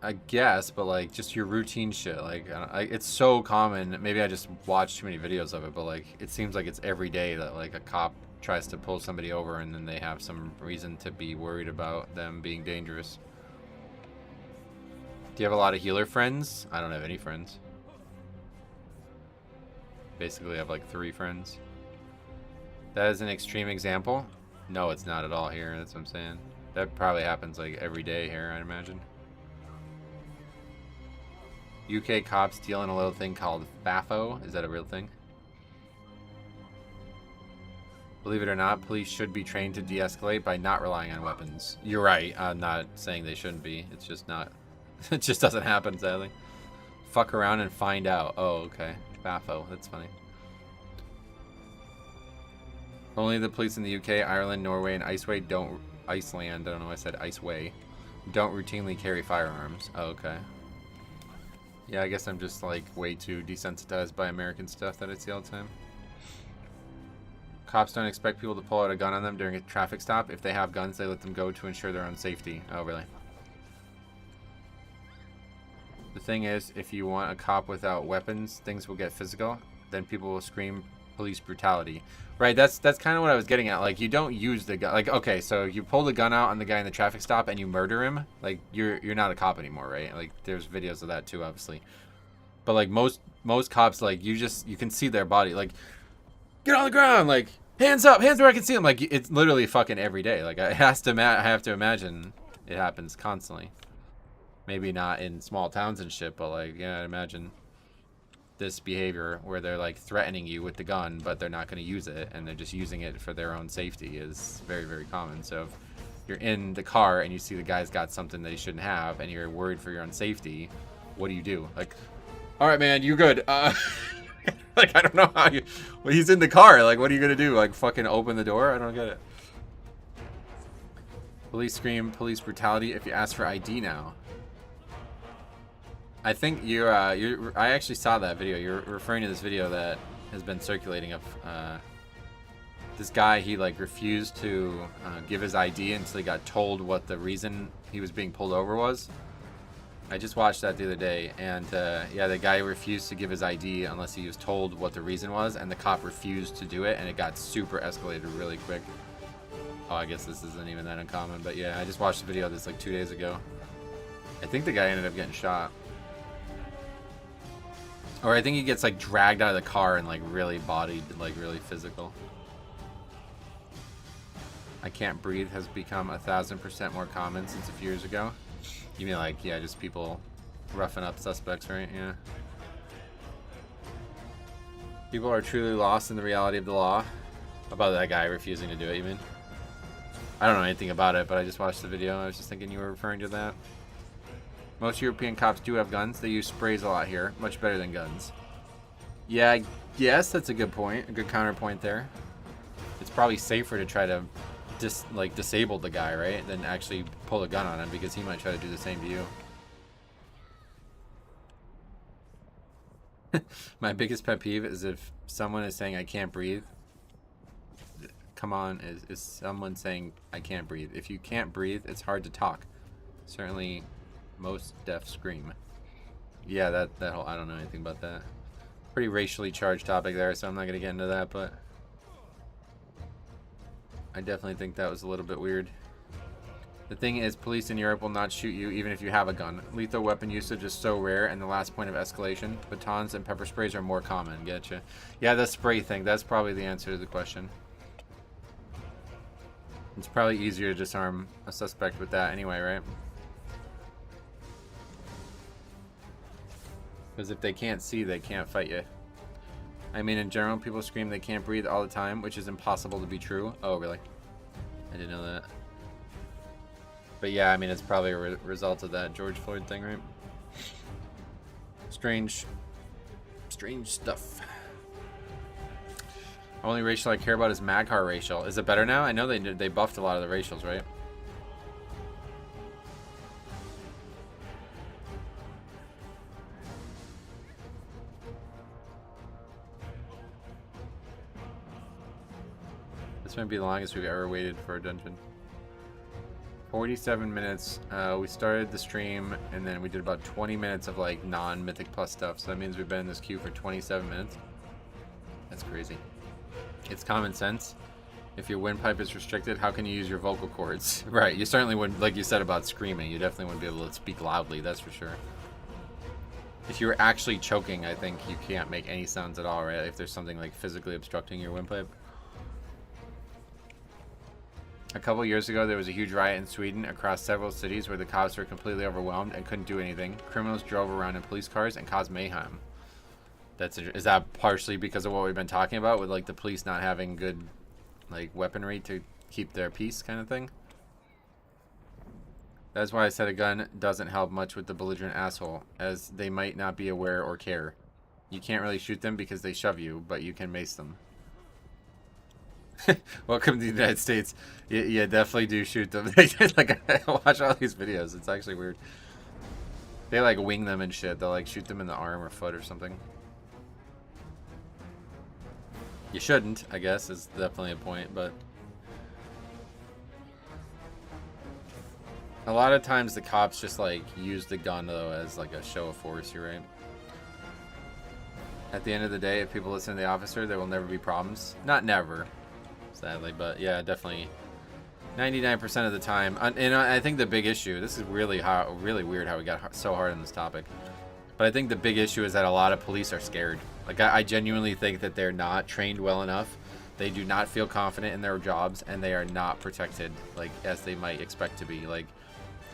A: I guess, but like just your routine shit. Like, it's so common. Maybe I just watch too many videos of it, but like it seems like it's every day that like a cop tries to pull somebody over and then they have some reason to be worried about them being dangerous. Do you have a lot of healer friends? I don't have any friends. Basically, I have like 3 friends. That is an extreme example. No, it's not at all here. That's what I'm saying. That probably happens like every day here, I'd imagine. UK cops deal in a little thing called FAFO. Is that a real thing? Believe it or not, police should be trained to de-escalate by not relying on weapons. You're right. I'm not saying they shouldn't be. It's just not... It just doesn't happen, sadly. Fuck around and find out. Oh, okay. FAFO. That's funny. Only the police in the UK, Ireland, Norway, and Iceland don't... Iceland. I don't know why I said Iceway. Don't routinely carry firearms. Oh, okay. Yeah, I guess I'm just like way too desensitized by American stuff that I see all the time. Cops don't expect people to pull out a gun on them during a traffic stop. If they have guns, they let them go to ensure their own safety. Oh, really? The thing is, if you want a cop without weapons, things will get physical. Then people will scream police brutality. Right, that's kind of what I was getting at. Like, you don't use the gun. Like, okay, so you pull the gun out on the guy in the traffic stop and you murder him. Like, you're not a cop anymore, right? Like, there's videos of that too, obviously. But like most cops, like you can see their body. Like, get on the ground. Like, hands up, hands where I can see them. Like, it's literally fucking every day. Like, I have to imagine it happens constantly. Maybe not in small towns and shit, but like, yeah, I imagine this behavior where they're like threatening you with the gun, but they're not going to use it and they're just using it for their own safety is very, very common. So if you're in the car and you see the guy's got something that he shouldn't have and you're worried for your own safety, what do? Like, all right, man, you good? Like, I don't know how you... Well, he's in the car. Like, what are you going to do? Like, fucking open the door? I don't get it. Police scream, police brutality if you ask for ID now. I think I actually saw that video. You're referring to this video that has been circulating of this guy, he like refused to give his ID until he got told what the reason he was being pulled over was. I just watched that the other day, and yeah, the guy refused to give his ID unless he was told what the reason was, and the cop refused to do it, and it got super escalated really quick. Oh, I guess this isn't even that uncommon, but yeah, I just watched the video of this like 2 days ago. I think the guy ended up getting shot. Or I think he gets like dragged out of the car and like really bodied, like really physical. I can't breathe has become 1,000% more common since a few years ago. You mean like, yeah, just people roughing up suspects, right? Yeah. People are truly lost in the reality of the law. About that guy refusing to do it, you mean? I don't know anything about it, but I just watched the video. I was just thinking you were referring to that. Most European cops do have guns. They use sprays a lot here. Much better than guns. Yeah, yes, that's a good point. A good counterpoint there. It's probably safer to try to disable the guy, right? Than actually pull a gun on him, because he might try to do the same to you. My biggest pet peeve is if someone is saying I can't breathe. Come on, is someone saying I can't breathe. If you can't breathe, it's hard to talk. Certainly most deaf scream. Yeah, that whole, I don't know anything about that. Pretty racially charged topic there, so I'm not gonna get into that, but I definitely think that was a little bit weird. The thing is, police in Europe will not shoot you even if you have a gun. Lethal weapon usage is so rare and the last point of escalation. Batons and pepper sprays are more common. Getcha. Yeah, the spray thing, that's probably the answer to the question. It's probably easier to disarm a suspect with that anyway, right? Because if they can't see, they can't fight you. I mean, in general, people scream they can't breathe all the time, which is impossible to be true. Oh, really? I didn't know that. But yeah, I mean, it's probably a result of that George Floyd thing, right? Strange stuff. Only racial I care about is Magcar racial. Is it better now? I know they buffed a lot of the racials, right? This might be the longest we've ever waited for a dungeon. 47 minutes. We started the stream and then we did about 20 minutes of like non-Mythic Plus stuff. So that means we've been in this queue for 27 minutes. That's crazy. It's common sense. If your windpipe is restricted, how can you use your vocal cords? Right, you certainly wouldn't, like you said about screaming, you definitely wouldn't be able to speak loudly, that's for sure. If you were actually choking, I think you can't make any sounds at all, right? If there's something like physically obstructing your windpipe. A couple years ago, there was a huge riot in Sweden across several cities where the cops were completely overwhelmed and couldn't do anything. Criminals drove around in police cars and caused mayhem. Is that partially because of what we've been talking about with like the police not having good like weaponry to keep their peace kind of thing? That's why I said a gun doesn't help much with the belligerent asshole, as they might not be aware or care. You can't really shoot them because they shove you, but you can mace them. Welcome to the United States. Yeah, definitely do shoot them. Like, I watch all these videos. It's actually weird. They like wing them and shit. They'll like shoot them in the arm or foot or something. You shouldn't, I guess, is definitely a point, but a lot of times the cops just like use the gun though as like a show of force, you're right? At the end of the day, if people listen to the officer, there will never be problems. Not never, sadly, but yeah, definitely 99% of the time. And I think the big issue, this is really weird how we got so hard on this topic, but I think the big issue is that a lot of police are scared. Like, I genuinely think that they're not trained well enough. They do not feel confident in their jobs, and they are not protected, like, as they might expect to be. Like,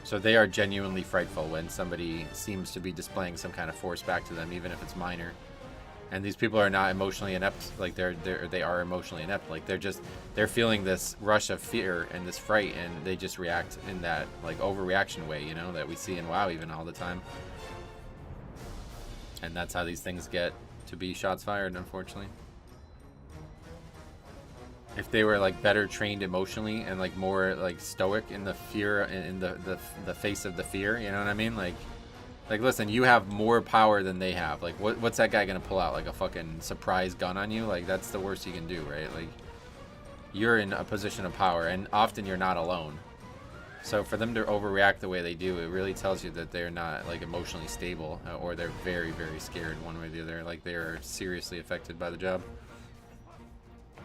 A: so they are genuinely frightful when somebody seems to be displaying some kind of force back to them, even if it's minor. And these people are not emotionally inept. Like, they are emotionally inept. Like, they're feeling this rush of fear and this fright, and they just react in that, like, overreaction way, you know, that we see in WoW even all the time. And that's how these things get to be shots fired, unfortunately. If they were like better trained emotionally and like more like stoic in the fear, in the face of the fear, you know what I mean? Like listen, you have more power than they have. Like what's that guy gonna pull out? Like a fucking surprise gun on you? Like that's the worst you can do, right? Like you're in a position of power, and often you're not alone. So for them to overreact the way they do, it really tells you that they're not like emotionally stable, or they're very, very scared one way or the other. Like they're seriously affected by the job.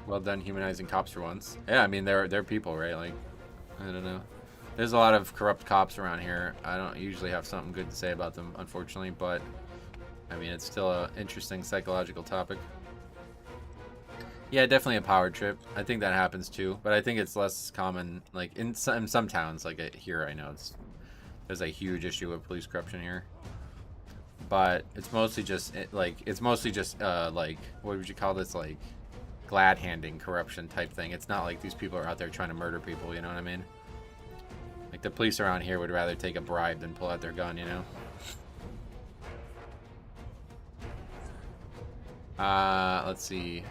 A: Well done humanizing cops for once. Yeah, I mean they're people, right? Like, I don't know. There's a lot of corrupt cops around here. I don't usually have something good to say about them, unfortunately, but I mean it's still an interesting psychological topic. Yeah, definitely a power trip. I think that happens too, but I think it's less common. Like in some towns, like here, I know there's a huge issue with police corruption here, but it's mostly just like what would you call this, like glad handing corruption type thing. It's not like these people are out there trying to murder people. You know what I mean? Like the police around here would rather take a bribe than pull out their gun. You know? Let's see.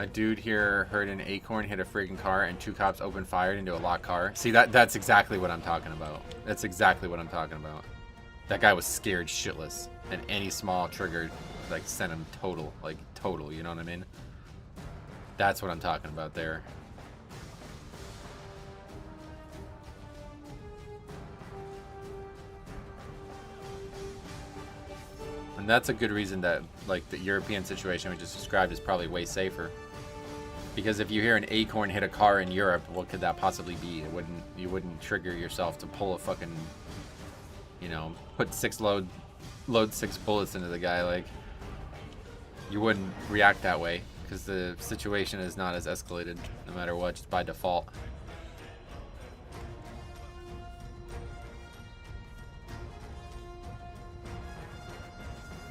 A: A dude here heard an acorn hit a freaking car and 2 cops opened fire into a locked car. See, that's exactly what I'm talking about. That's exactly what I'm talking about. That guy was scared shitless, and any small trigger like sent him total, you know what I mean? That's what I'm talking about there. And that's a good reason that like the European situation we just described is probably way safer. Because if you hear an acorn hit a car in Europe, what could that possibly be? You wouldn't trigger yourself to pull a fucking, you know, load 6 bullets into the guy. Like, you wouldn't react that way because the situation is not as escalated no matter what, just by default.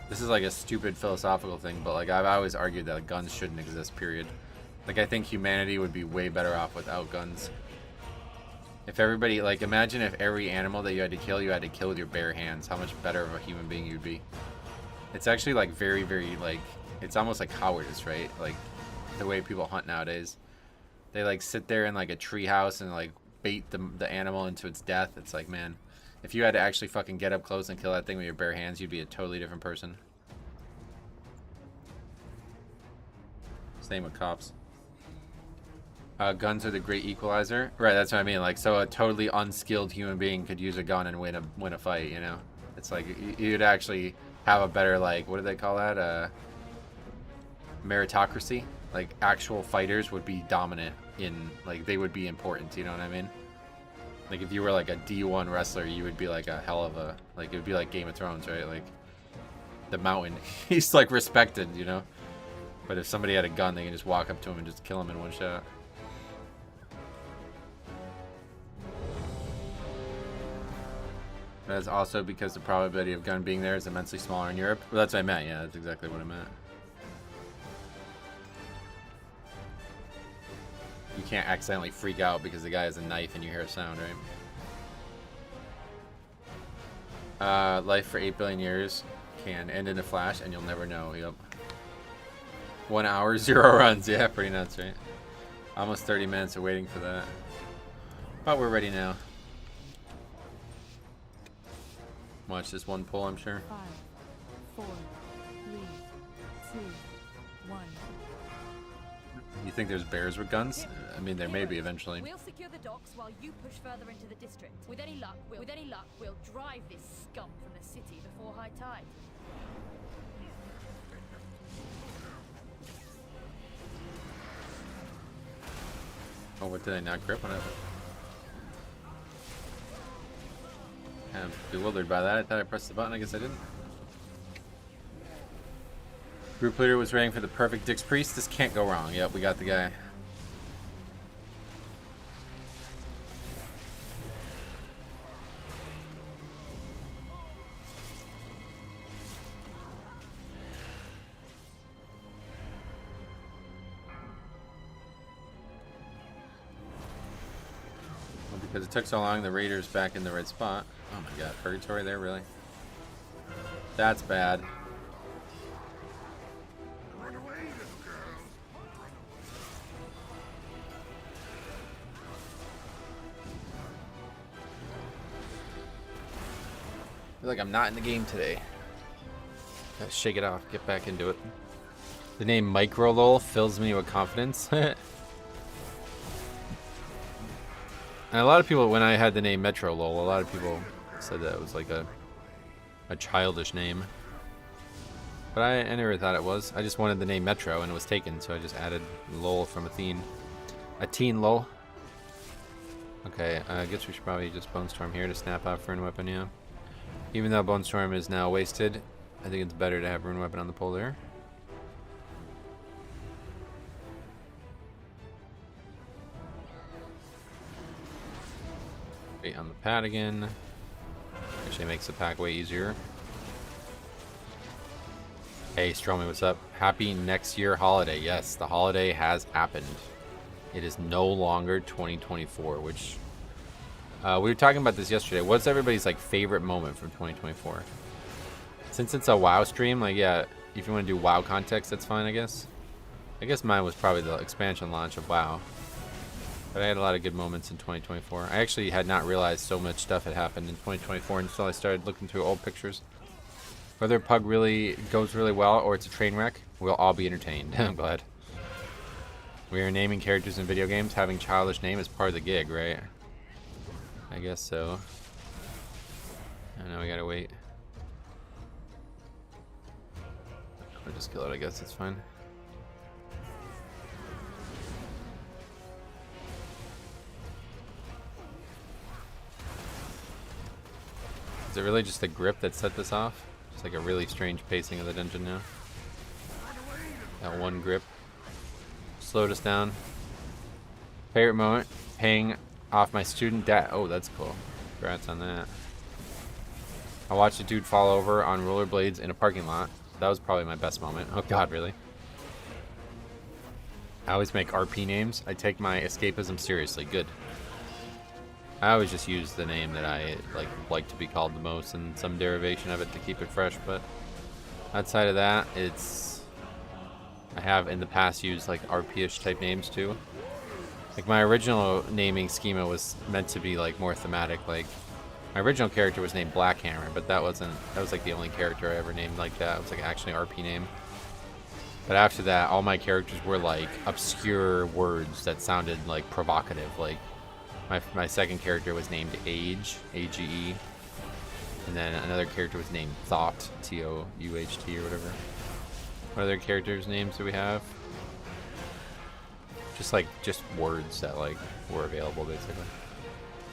A: This is like a stupid philosophical thing, but like I've always argued that guns shouldn't exist, period. Like I think humanity would be way better off without guns. If everybody, like imagine if every animal that you had to kill with your bare hands, how much better of a human being you'd be. It's actually like very, very like, it's almost like cowardice, right? Like the way people hunt nowadays. They like sit there in like a tree house and like bait the animal into its death. It's like, man, if you had to actually fucking get up close and kill that thing with your bare hands, you'd be a totally different person. Same with cops. Guns are the great equalizer. Right, that's what I mean. Like, so a totally unskilled human being could use a gun and win a fight, you know? It's like, you'd actually have a better, like, what do they call that? Meritocracy. Like, actual fighters would be dominant in, like, they would be important, you know what I mean? Like, if you were, like, a D1 wrestler, you would be, like, a hell of a, like, it would be like Game of Thrones, right? Like, the Mountain. He's, like, respected, you know? But if somebody had a gun, they can just walk up to him and just kill him in one shot. That's also because the probability of gun being there is immensely smaller in Europe. Well, that's what I meant. Yeah, that's exactly what I meant. You can't accidentally freak out because the guy has a knife and you hear a sound, right? Life for 8 billion years can end in a flash and you'll never know. Yep. 1 hour, 0 runs. Yeah, pretty nuts, right? Almost 30 minutes of waiting for that. But we're ready now. Watch this one pull, I'm sure.
F: 5, 4, 3, 2, 1.
C: You think there's bears with guns? I mean, there may be eventually.
D: We'll secure the docks while you push further into the district. With any luck, we'll drive this scum from the city before high tide.
C: Oh, what did I not grip on it? Kind of bewildered by that. I thought I pressed the button. I guess I didn't. Group leader was waiting for the perfect Dix Priest. This can't go wrong. Yep, we got the guy. Well, because it took so long, the Raider's back in the right spot. Oh my god, Purgatory there, really? That's bad. I feel like I'm not in the game today. Gotta shake it off, get back into it. The name Microlol fills me with confidence.
A: And a lot of people, when I had the name Metro Lol, a lot of people said that it was like a childish name. But I never thought it was. I just wanted the name Metro and it was taken, so I just added Lol from a teen. A teen Lol. Okay, I guess we should probably just Bone Storm here to snap out for Rune Weapon, yeah. Even though Bone Storm is now wasted, I think it's better to have Rune Weapon on the pole there. Wait on the pad again. Actually makes the pack way easier. Hey Stromy, what's up? Happy next year holiday. Yes, the holiday has happened. It is no longer 2024, which we were talking about this yesterday. What's everybody's like favorite moment from 2024? Since it's a WoW stream, like yeah, if you want to do WoW context, that's fine, I guess. I guess mine was probably the expansion launch of WoW. But I had a lot of good moments in 2024. I actually had not realized so much stuff had happened in 2024 until I started looking through old pictures. Whether Pug really goes really well or it's a train wreck, we'll all be entertained. I'm glad. We are naming characters in video games. Having childish name is part of the gig, right? I guess so. I know we gotta wait. I'll just kill it, I guess it's fine. Is it really just the grip that set this off? It's like a really strange pacing of the dungeon now. That one grip slowed us down. Favorite moment, paying off my student debt. Oh, that's cool. Congrats on that. I watched a dude fall over on rollerblades in a parking lot. That was probably my best moment. Oh god, really? I always make RP names. I take my escapism seriously. Good. I always just use the name that I like to be called the most and some derivation of it to keep it fresh, but outside of that, I have in the past used like RP-ish type names too. Like my original naming schema was meant to be like more thematic. Like my original character was named Blackhammer, but that was like the only character I ever named like that. It was like actually an RP name. But after that, all my characters were like obscure words that sounded like provocative. Like my second character was named Age, A-G-E. And then another character was named Thought, T-O-U-H-T or whatever. What other characters' names do we have? Just words that like were available basically.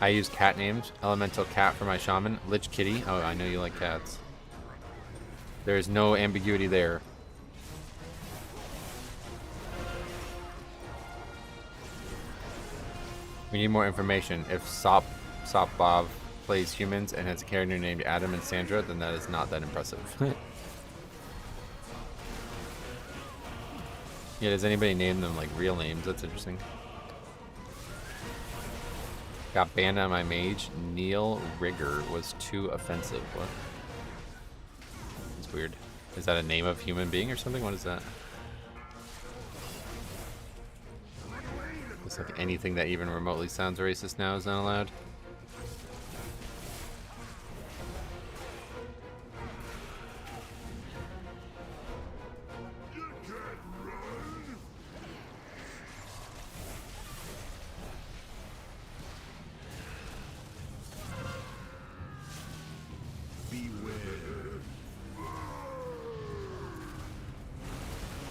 A: I use cat names. Elemental Cat for my shaman. Lich Kitty. Oh, I know you like cats. There is no ambiguity there. We need more information. If Sop Bob plays humans and has a character named Adam and Sandra, then that is not that impressive. Yeah, does anybody name them like real names? That's interesting. Got banned on my mage. Neil Rigger was too offensive. What? It's weird. Is that a name of human being or something? What is that? It's like anything that even remotely sounds racist now is not allowed.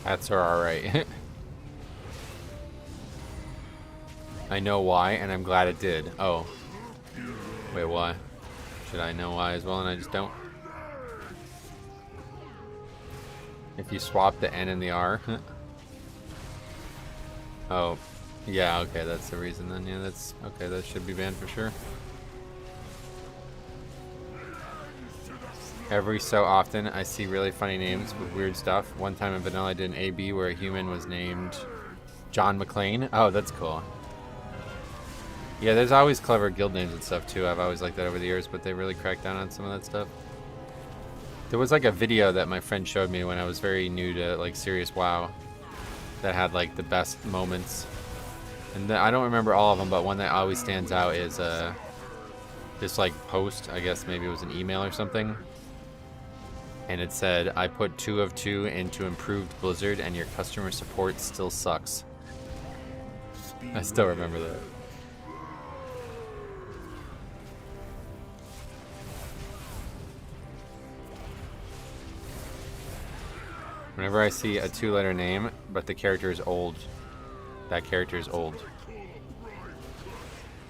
A: Cats are alright. I know why, and I'm glad it did. Oh. Wait, why? Should I know why as well, and I just don't? If you swap the N and the R. Oh. Yeah, okay, that's the reason then. Yeah, that's... Okay, that should be banned for sure. Every so often, I see really funny names with weird stuff. One time in Vanilla, I did an AB where a human was named John McClane. Oh, that's cool. Yeah, there's always clever guild names and stuff too. I've always liked that over the years, but they really cracked down on some of that stuff. There was like a video that my friend showed me when I was very new to like serious WoW that had like the best moments. And I don't remember all of them, but one that always stands out is this like post. I guess maybe it was an email or something. And it said, I put 2 of 2 into improved Blizzard and your customer support still sucks. I still remember that. Whenever I see a 2-letter name, but the character is old, that character is old.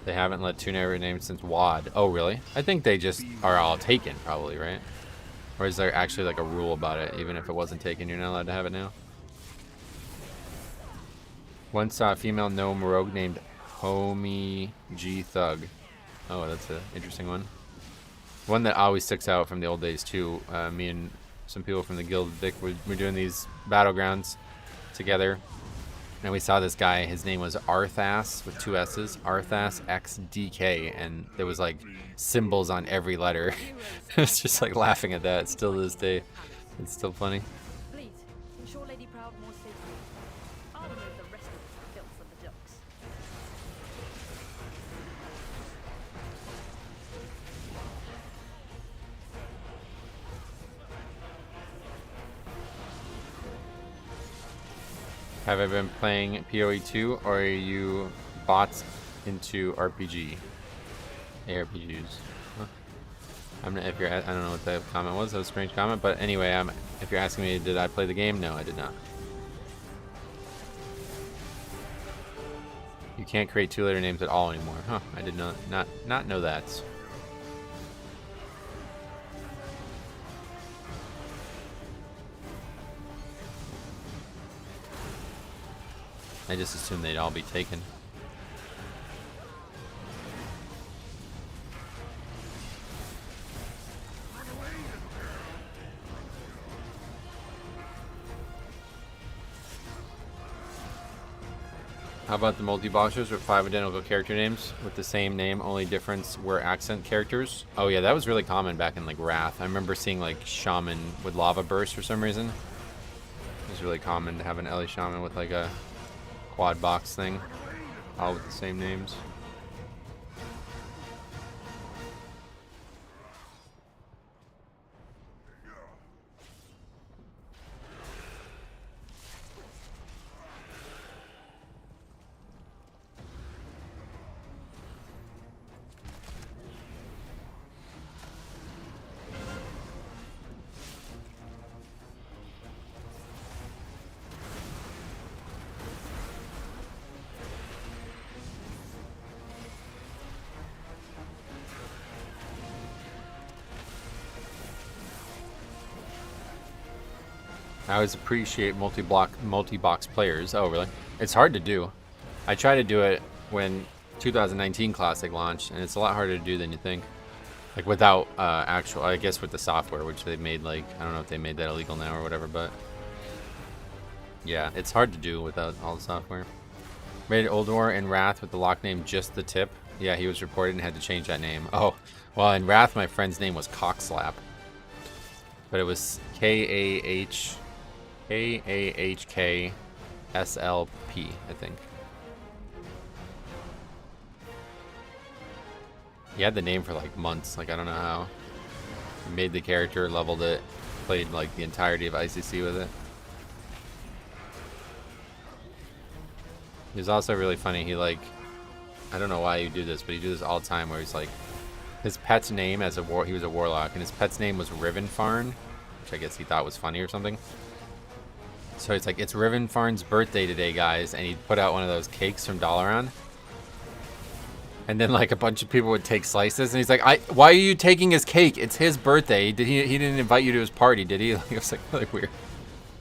A: They haven't let 2-letter names since WAD. Oh, really? I think they just are all taken, probably, right? Or is there actually like a rule about it? Even if it wasn't taken, you're not allowed to have it now? Once saw a female gnome rogue named Homie G Thug. Oh, that's an interesting one. One that always sticks out from the old days, too. Me and some people from the guild, Vic, were doing these battlegrounds together. And we saw this guy, his name was Arthas with 2 S's, Arthas XDK, and there was like symbols on every letter. It's just like laughing at that still to this day. It's still funny.
D: Please, ensure Lady Proud more safely. I'll remove the rest of the filth from the docks.
A: Have I been playing PoE 2 or are you bots into RPG? ARPGs. Huh. I'm not, if you're, I don't know what the comment was. That was a strange comment, but anyway, if you're asking me, did I play the game? No, I did not. You can't create 2-letter names at all anymore. Huh? I did not know that. I just assumed they'd all be taken. How about the multi-boxers with 5 identical character names with the same name, only difference were accent characters? Oh yeah, that was really common back in like Wrath. I remember seeing like Shaman with Lava Burst for some reason. It was really common to have an Ellie Shaman with like a quad box thing, all with the same names. I always appreciate multi-box players. Oh, really? It's hard to do. I tried to do it when 2019 Classic launched, and it's a lot harder to do than you think. Like without actual, I guess with the software, which they made like, I don't know if they made that illegal now or whatever, but yeah, it's hard to do without all the software. Rated Old War in Wrath with the lock name Just the Tip. Yeah, he was reported and had to change that name. Oh, well, in Wrath, my friend's name was Cockslap, but it was KAHKSLP, I think. He had the name for like months. Like, I don't know how. He made the character, leveled it, played like the entirety of ICC with it. He was also really funny. He like, I don't know why you do this, but he do this all the time where he's like, his pet's name as a he was a warlock, and his pet's name was Rivenfarn, which I guess he thought was funny or something. So it's like, it's Rivenfarn's birthday today, guys, and he put out one of those cakes from Dalaran. And then like a bunch of people would take slices, and he's like, why are you taking his cake? It's his birthday. He didn't invite you to his party, did he? Like, it was like really weird.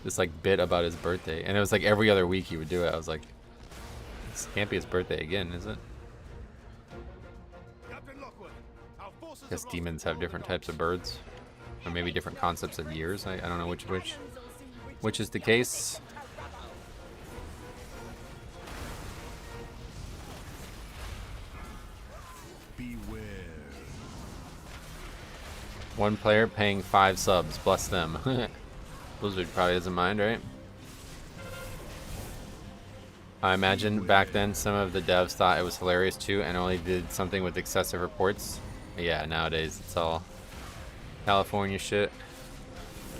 A: This like bit about his birthday, and it was like every other week he would do it. I was like, this can't be his birthday again, is it? I guess demons have different types of birds, or maybe different concepts of years. I don't know which is the case.
G: Beware.
A: One player paying 5 subs. Bless them. Blizzard probably doesn't mind, right? I imagine back then some of the devs thought it was hilarious too and only did something with excessive reports. Yeah, nowadays it's all California shit.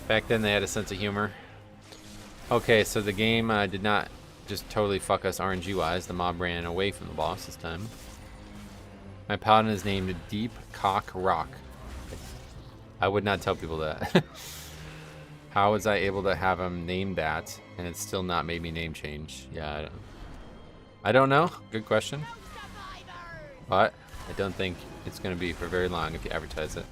A: Back then they had a sense of humor. Okay, so the game did not just totally fuck us RNG wise. The mob ran away from the boss this time. My paladin is named Deep Cock Rock. I would not tell people that. How was I able to have him name that and it's still not made me name change? Yeah, I don't know. Good question. But I don't think it's going to be for very long if you advertise it.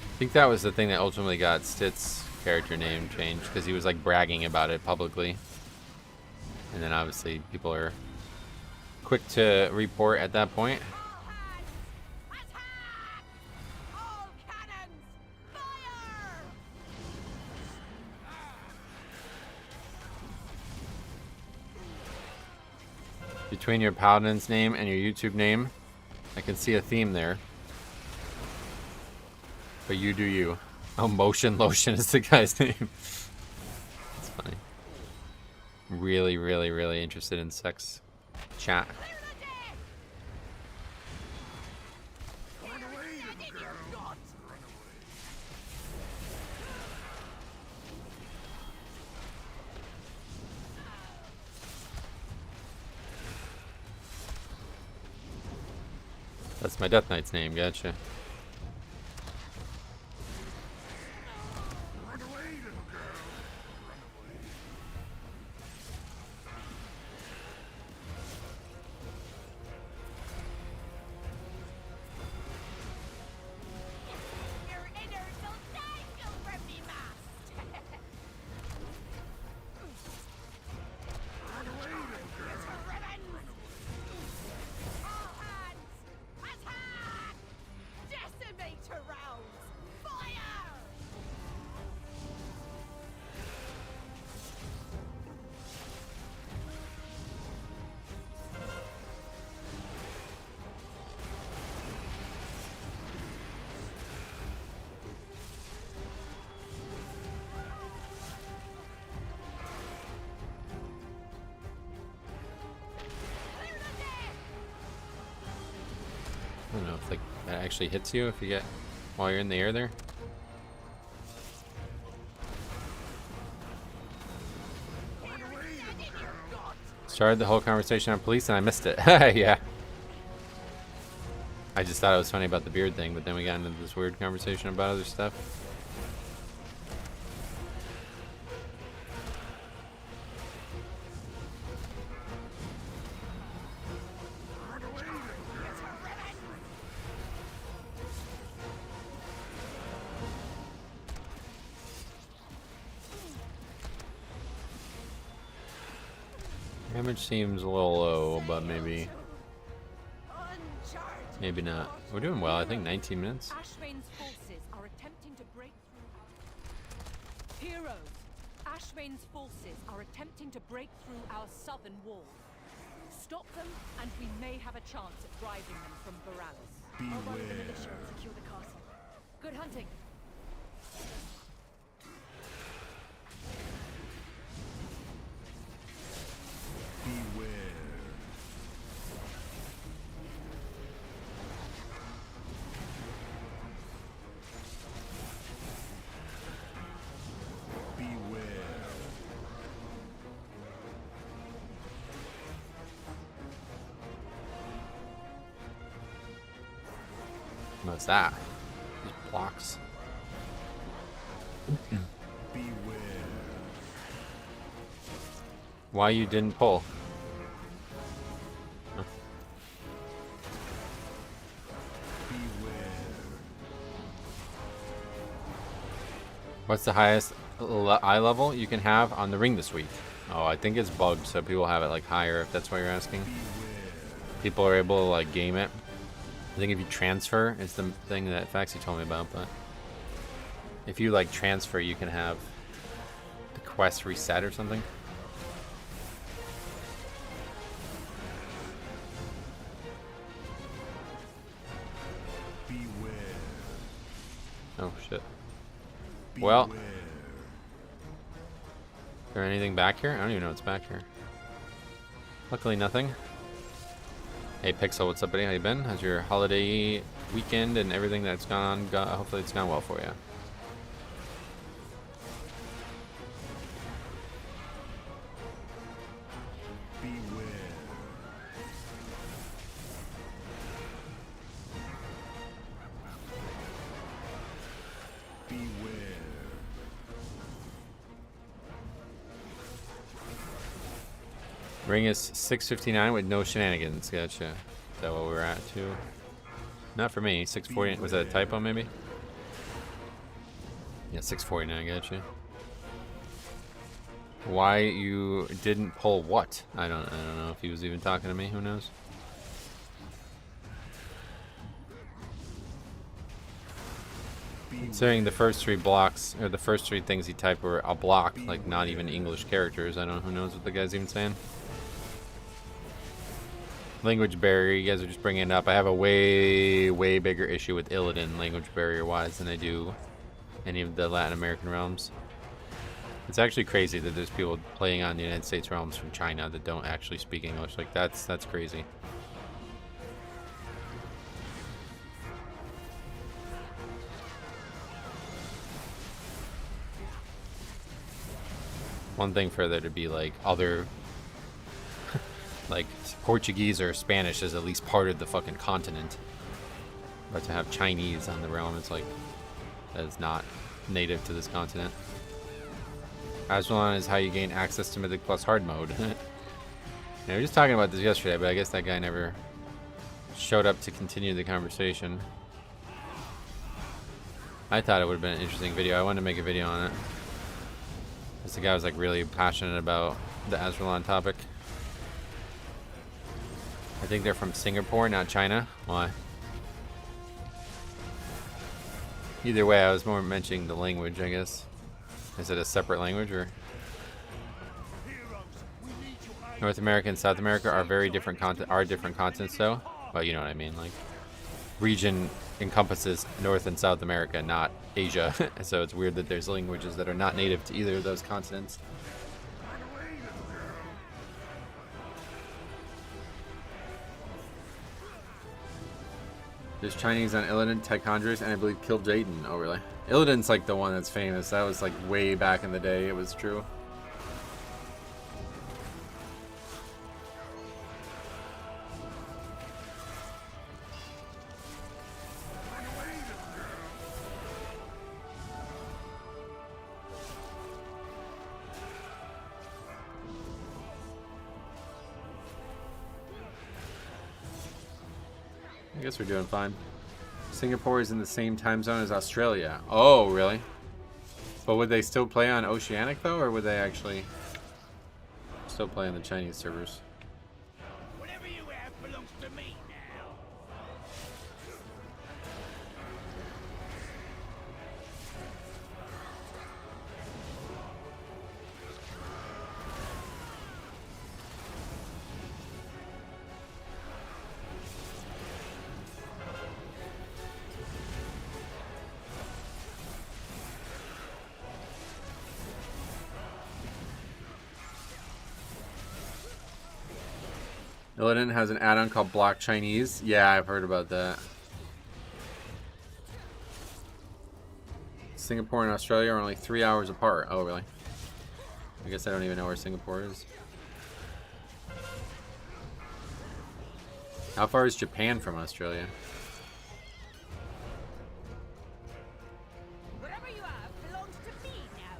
A: I think that was the thing that ultimately got Stit's character name changed, because he was like bragging about it publicly. And then obviously people are quick to report at that point. Between your Paladin's name and your YouTube name, I can see a theme there. But you do you. Oh, Motion Lotion is the guy's name. That's funny. Really, really, really interested in sex chat. That's my Death Knight's name, gotcha. I don't know if like that actually hits you if you get while you're in the air there. Started the whole conversation on police and I missed it. Yeah. I just thought it was funny about the beard thing, but then we got into this weird conversation about other stuff. Damage seems a little low, but maybe not. We're doing well. I think 19 minutes.
F: Ashvane's forces are attempting to break through. Heroes, Ashvane's forces are attempting to break through our southern wall. Stop them, and we may have a chance at driving them from Boralis.
D: I'll rally the militia and secure the castle. Good hunting.
A: What's that? These blocks. Why you didn't pull? Huh. What's the highest eye level you can have on the ring this week? Oh, I think it's bugged, so people have it like higher, if that's what you're asking. People are able to like game it. I think if you transfer, it's the thing that Faxi told me about, but if you like transfer, you can have the quest reset or something. Oh shit. Well, is there anything back here? I don't even know what's back here. Luckily nothing. Hey Pixel, what's up buddy? How you been? How's your holiday weekend and everything that's gone on? Hopefully it's gone well for you. Ring is 659 with no shenanigans. Gotcha. Is that what we're at too? Not for me. 640. Was that a typo maybe? Yeah, 649. Gotcha. Why you didn't pull what? I don't know if he was even talking to me. Who knows? Considering the first 3 blocks, or the first 3 things he typed were a block, like not even English characters. I don't know. Who knows what the guy's even saying? Language barrier, you guys are just bringing it up. I have a way bigger issue with Illidan language barrier wise than I do any of the Latin American realms. It's actually crazy that there's people playing on the United States realms from China that don't actually speak English. Like that's crazy. One thing for there to be like other like Portuguese or Spanish is at least part of the fucking continent. But to have Chinese on the realm, it's like that is not native to this continent. Aslan is how you gain access to Mythic Plus hard mode. Yeah, we were just talking about this yesterday, but I guess that guy never showed up to continue the conversation. I thought it would have been an interesting video. I wanted to make a video on it. Because the guy was like really passionate about the Azralan topic. I think they're from Singapore, not China. Why? Either way, I was more mentioning the language, I guess. Is it a separate language or? North America and South America are very different different continents though. Well, you know what I mean. Like region encompasses North and South America, not Asia. So it's weird that there's languages that are not native to either of those continents. There's Chinese on Illidan, Tychondrius, and I believe killed Jaden. Oh, really? Illidan's like the one that's famous. That was like way back in the day. It was true. I guess we're doing fine. Singapore is in the same time zone as Australia. Oh, really? But would they still play on Oceanic, though? Or would they actually still play on the Chinese servers?
G: Whatever you have belongs to me now.
C: Illidan has an add-on called Block Chinese. Yeah, I've heard about that. Singapore and Australia are only 3 hours apart. Oh, really? I guess I don't even know where Singapore is. How far is Japan from Australia?
G: Whatever you have belongs to me now.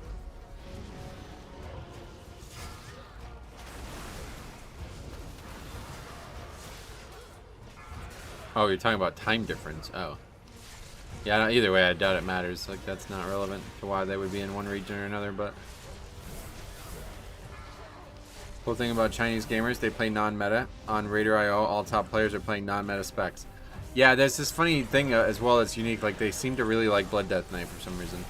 C: Oh, you're talking about time difference. Oh. Yeah, no, either way, I doubt it matters. Like, that's not relevant to why they would be in one region or another, but... Cool thing about Chinese gamers, they play non-meta. On Raider.io, all top players are playing non-meta specs. Yeah, there's this funny thing as well that's unique. Like, they seem to really like Blood Death Knight for some reason.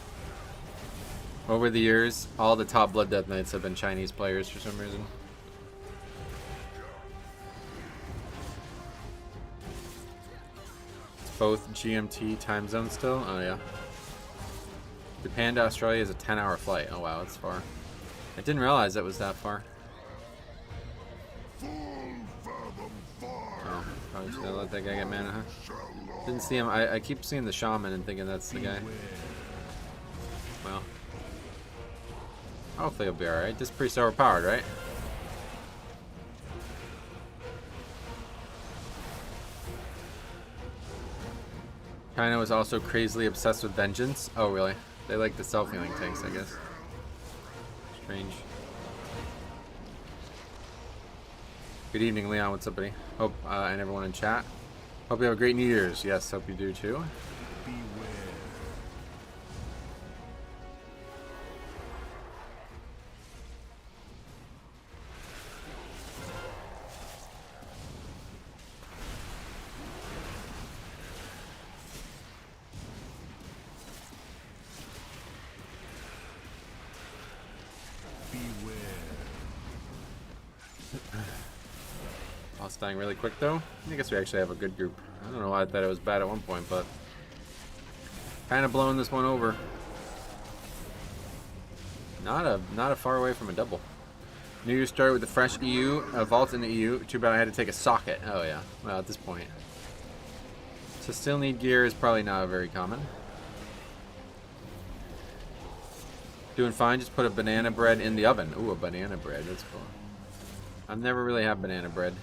C: Over the years, all the top Blood Death Knights have been Chinese players for some reason. Both GMT time zones still? Oh, yeah. Japan to Australia is a 10-hour flight. Oh, wow, that's far. I didn't realize it was that far. Oh, probably should have let that guy get mana, huh? Didn't see him. I keep seeing the shaman and thinking that's the guy. Well. Hopefully he'll be alright. Just pretty overpowered, right? China was also crazily obsessed with vengeance. Oh, really? They like the self-healing tanks, I guess. Strange. Good evening, Leon. What's up, buddy? Hope and everyone in chat. Hope you have a great New Year's. Yes, hope you do too. Lost dying really quick though. I guess we actually have a good group. I don't know why I thought it was bad at one point, but kind of blowing this one over. Not a far away from a double. New Year started with the fresh EU, a vault in the EU. Too bad I had to take a socket. Oh yeah. Well, at this point. So still need gear is probably not very common. Doing fine. Just put a banana bread in the oven. Ooh, a banana bread. That's cool. I've never really had banana bread.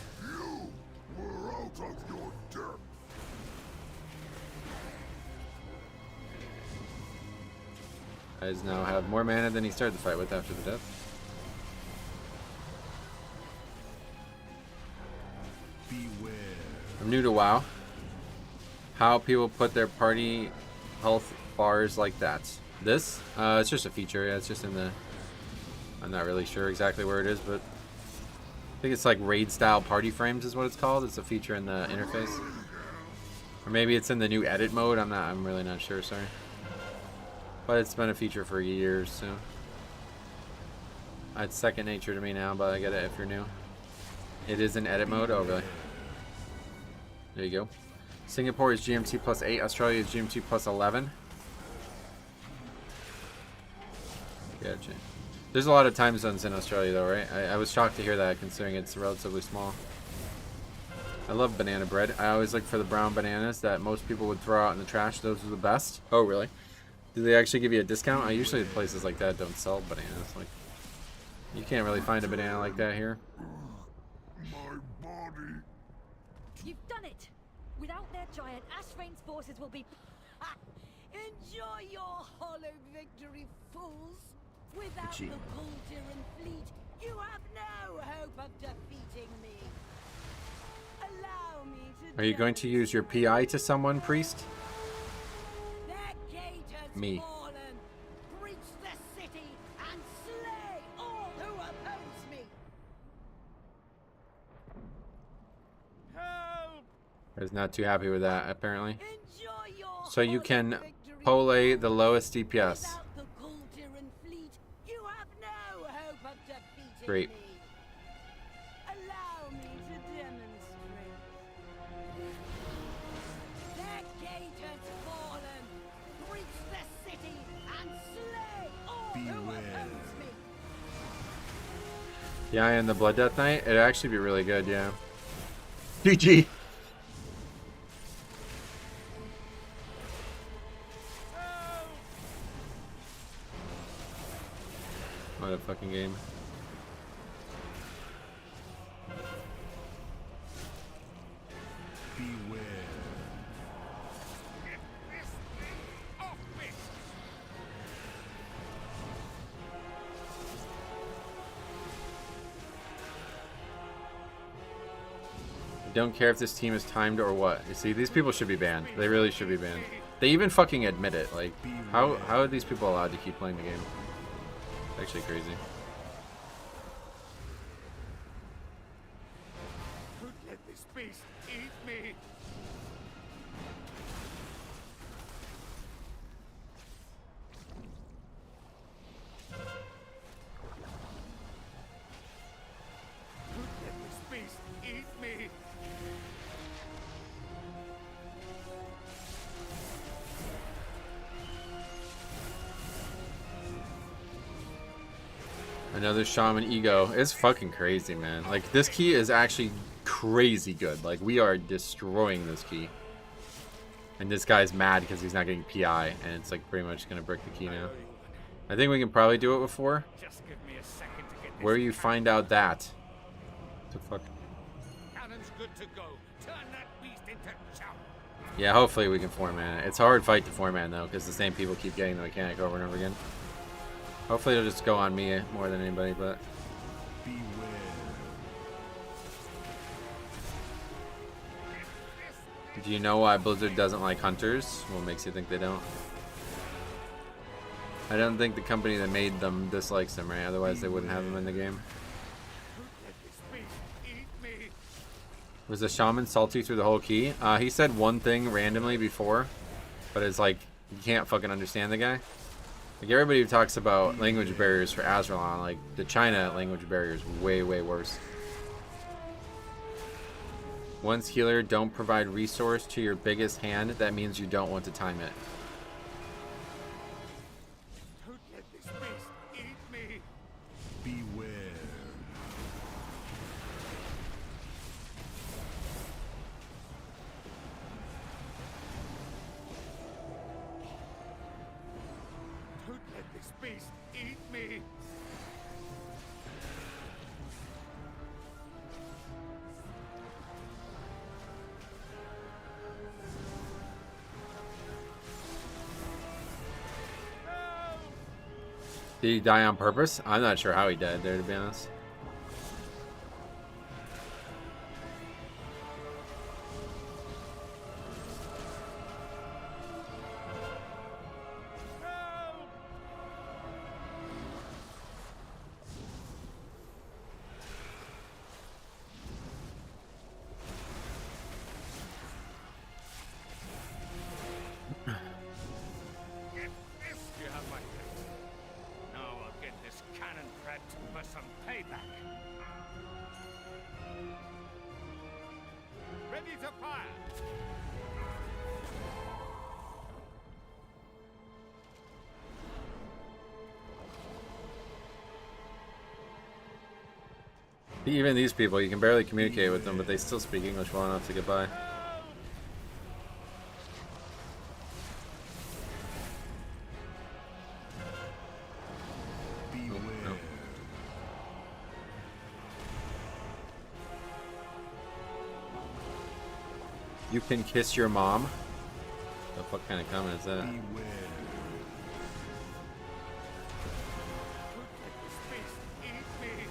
C: Guys now have more mana than he started the fight with after the death. Beware. I'm new to WoW. How people put their party health bars like that. This? It's just a feature. Yeah, it's just in the... I'm not really sure exactly where it is, but... I think it's like raid style party frames is what it's called. It's a feature in the interface. Or maybe it's in the new edit mode. I'm really not sure, sorry. But it's been a feature for years, so it's second nature to me now, but I get it if you're new. It is in edit mode. Oh, really? There you go. Singapore is GMT plus 8. Australia is GMT plus 11. Gotcha. There's a lot of time zones in Australia, though, right? I was shocked to hear that, considering it's relatively small. I love banana bread. I always look for the brown bananas that most people would throw out in the trash. Those are the best. Oh, really? Do they actually give you a discount? Usually places like that don't sell bananas. Like, you can't really find a banana like that here.
B: My body.
D: You've done it! Without their giant, Ashrane's forces will be...
F: Enjoy your hollow victory, fools! Without the Kultiran fleet, you have no hope of defeating me. Allow me to...
C: Are you going to use your PI to someone, priest? Me.
F: Fallen. Breach the city and slay all who oppose me.
G: Help!
C: I was not too happy with that, apparently.
F: Enjoy your
C: So you can
F: victory.
C: pole the lowest DPS.
F: Without the Kultiran fleet, you have no hope of defeating
C: Great.
F: me. Allow me to demonstrate. Their gate has fallen. Breach the city and slay all who oppose me.
C: Yeah, and the Blood Death Knight, it'd actually be really good, yeah. GG! What a fucking game.
B: Beware.
G: Off this!
C: Don't care if this team is timed or what. You see, these people should be banned. They really should be banned. They even fucking admit it. Like, how are these people allowed to keep playing the game? It's actually crazy.
G: Don't let this beast eat me! Don't let this beast eat me!
C: Another shaman ego. It's fucking crazy, man. Like, this key is actually crazy good. Like, we are destroying this key. And this guy's mad because he's not getting PI, and it's like pretty much gonna break the key now. I think we can probably do it before.
G: Just give me a second to get this.
C: Where you find out that? The fuck?
G: Cannon's good to go. Turn that beast into chum.
C: Yeah, hopefully we can 4-man. It's a hard fight to 4-man though, because the same people keep getting the mechanic over and over again. Hopefully it'll just go on me more than anybody, but...
B: Beware.
C: Do you know why Blizzard doesn't like hunters? What makes you think they don't? I don't think the company that made them dislikes them, right? Otherwise they wouldn't have them in the game. Was the shaman salty through the whole key? He said one thing randomly before, but it's like, you can't fucking understand the guy. Like, everybody who talks about language barriers for Azralan, like, the China language barrier is way, way worse. Once healer, don't provide resource to your biggest hand. That means you don't want to time it.
G: Don't let this beast eat me.
B: Beware.
G: Don't let this beast eat me.
C: Did he die on purpose? I'm not sure how he died there, to be honest.
G: Get this, you have my gift. Now I'll get this cannon prepped for some payback. Ready to fire.
C: Even these people, you can barely communicate with them, but they still speak English well enough to get by.
B: Beware.
C: no. You can kiss your mom? What kind of comment is that?
B: Beware.
G: Don't let this beast eat me.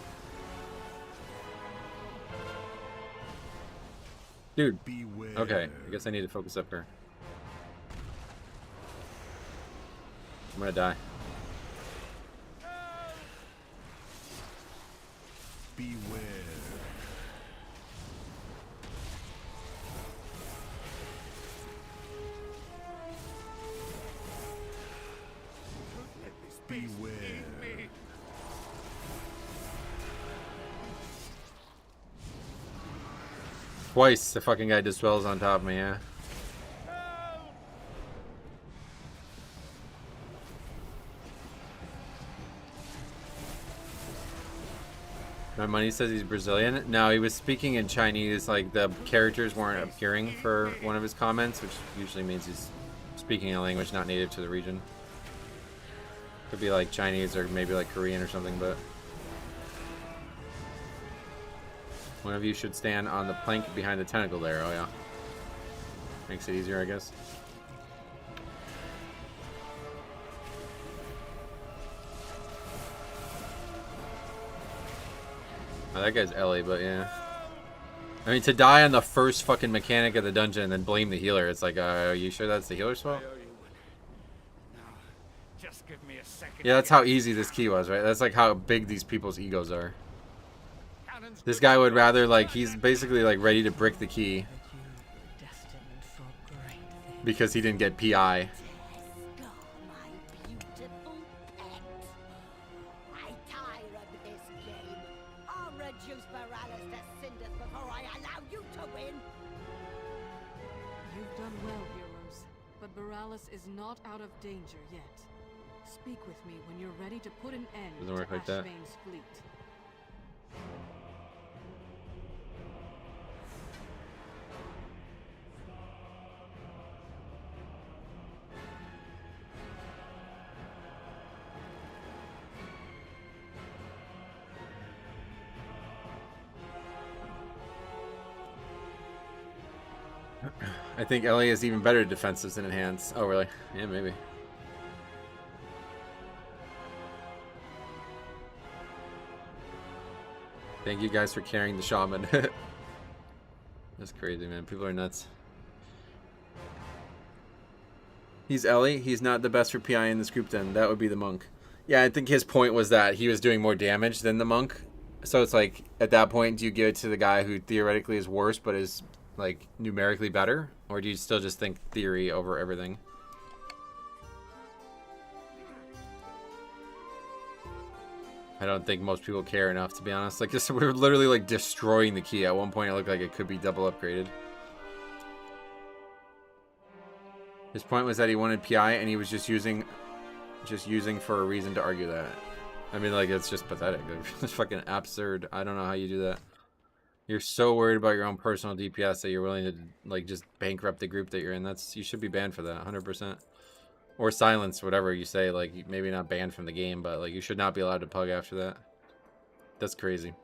C: Dude,
B: Beware.
C: okay, I guess I need to focus up here. I'm gonna die.
B: Beware.
G: Don't let this beast
B: Beware.
G: eat me.
C: Twice the fucking guy just swells on top of me, yeah. My money says he's Brazilian. No, he was speaking in Chinese, like the characters weren't appearing for one of his comments, which usually means he's speaking a language not native to the region. Could be like Chinese or maybe like Korean or something, but one of you should stand on the plank behind the tentacle there. Oh yeah. Makes it easier, I guess. Oh, that guy's Ellie, but yeah. I mean, to die on the first fucking mechanic of the dungeon and then blame the healer, it's like, are you sure that's the healer's fault?
G: I owe you one. Now, just give me a second.
C: Yeah, that's how easy this key was, right? That's like how big these people's egos are.
G: Cannons
C: This
G: good
C: guy
G: to
C: would
G: go.
C: rather, like, he's basically, like, ready to brick the key because he didn't get PI.
H: Go, my beautiful pet. I tire of this game. I'll reduce Morales to cinders before I allow you to win.
F: You've done well, heroes, but Borealis is not out of danger yet. Speak with me when you're ready to put an end
C: Doesn't work
F: to
C: like that.
F: Ashvane's fleet.
C: I think Ellie has even better defenses than enhanced. Oh, really? Yeah, maybe. Thank you guys for carrying the shaman. That's crazy, man. People are nuts. He's Ellie. He's not the best for PI in this group then. That would be the monk. Yeah, I think his point was that he was doing more damage than the monk. So it's like, at that point, do you give it to the guy who theoretically is worse but is, like, numerically better? Or do you still just think theory over everything? I don't think most people care enough, to be honest. Like, this, we were literally, like, destroying the key. At one point, it looked like it could be double upgraded. His point was that he wanted PI, and he was just using for a reason to argue that. I mean, like, it's just pathetic. Like, it's fucking absurd. I don't know how you do that. You're so worried about your own personal DPS that you're willing to, like, just bankrupt the group that you're in. You should be banned for that, 100%. Or silenced, whatever you say. Like, maybe not banned from the game, but, like, you should not be allowed to pug after that. That's crazy.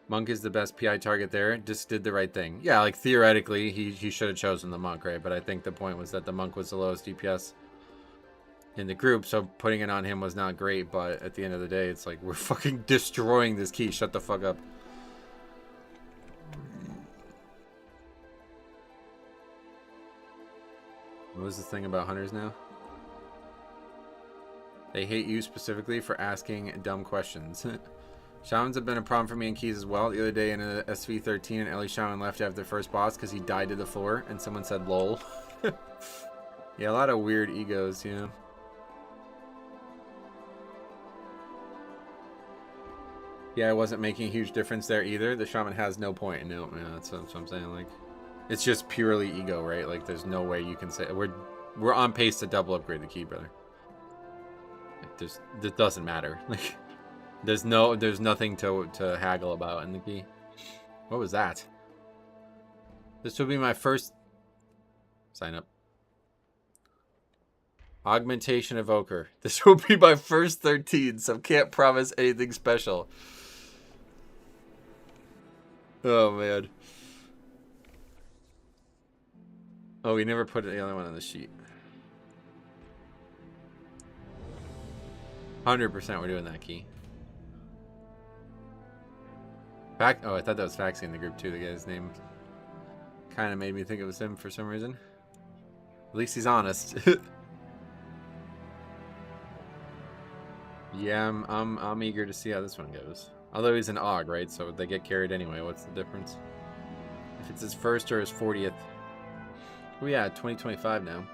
C: Monk is the best PI target there. Just did the right thing. Yeah, like, theoretically, he should have chosen the monk, right? But I think the point was that the monk was the lowest DPS in the group, so putting it on him was not great. But at the end of the day, it's like, we're fucking destroying this key. Shut the fuck up. What was the thing about hunters now? They hate you specifically for asking dumb questions. Shamans have been a problem for me in keys as well. The other day in a SV13, an Ellie Shaman left after the first boss because he died to the floor, and someone said lol. Yeah, a lot of weird egos, you know. Yeah, I wasn't making a huge difference there either. The Shaman has no point. No, yeah, that's what I'm saying. Like, it's just purely ego, right? Like, there's no way you can say we're on pace to double upgrade the key, brother. Like, this doesn't matter. Like, there's nothing to haggle about in the key. What was that? This will be my first sign up. Augmentation Evoker. This will be my first 13, so can't promise anything special. Oh man. Oh, we never put the other one on the sheet. 100% we're doing that key. Oh, I thought that was Faxi in the group too. The guy's name kind of made me think it was him for some reason. At least he's honest. Yeah, I'm eager to see how this one goes. Although he's an AUG, right? So they get carried anyway. What's the difference? If it's his first or his 40th. Oh yeah, 2025 now.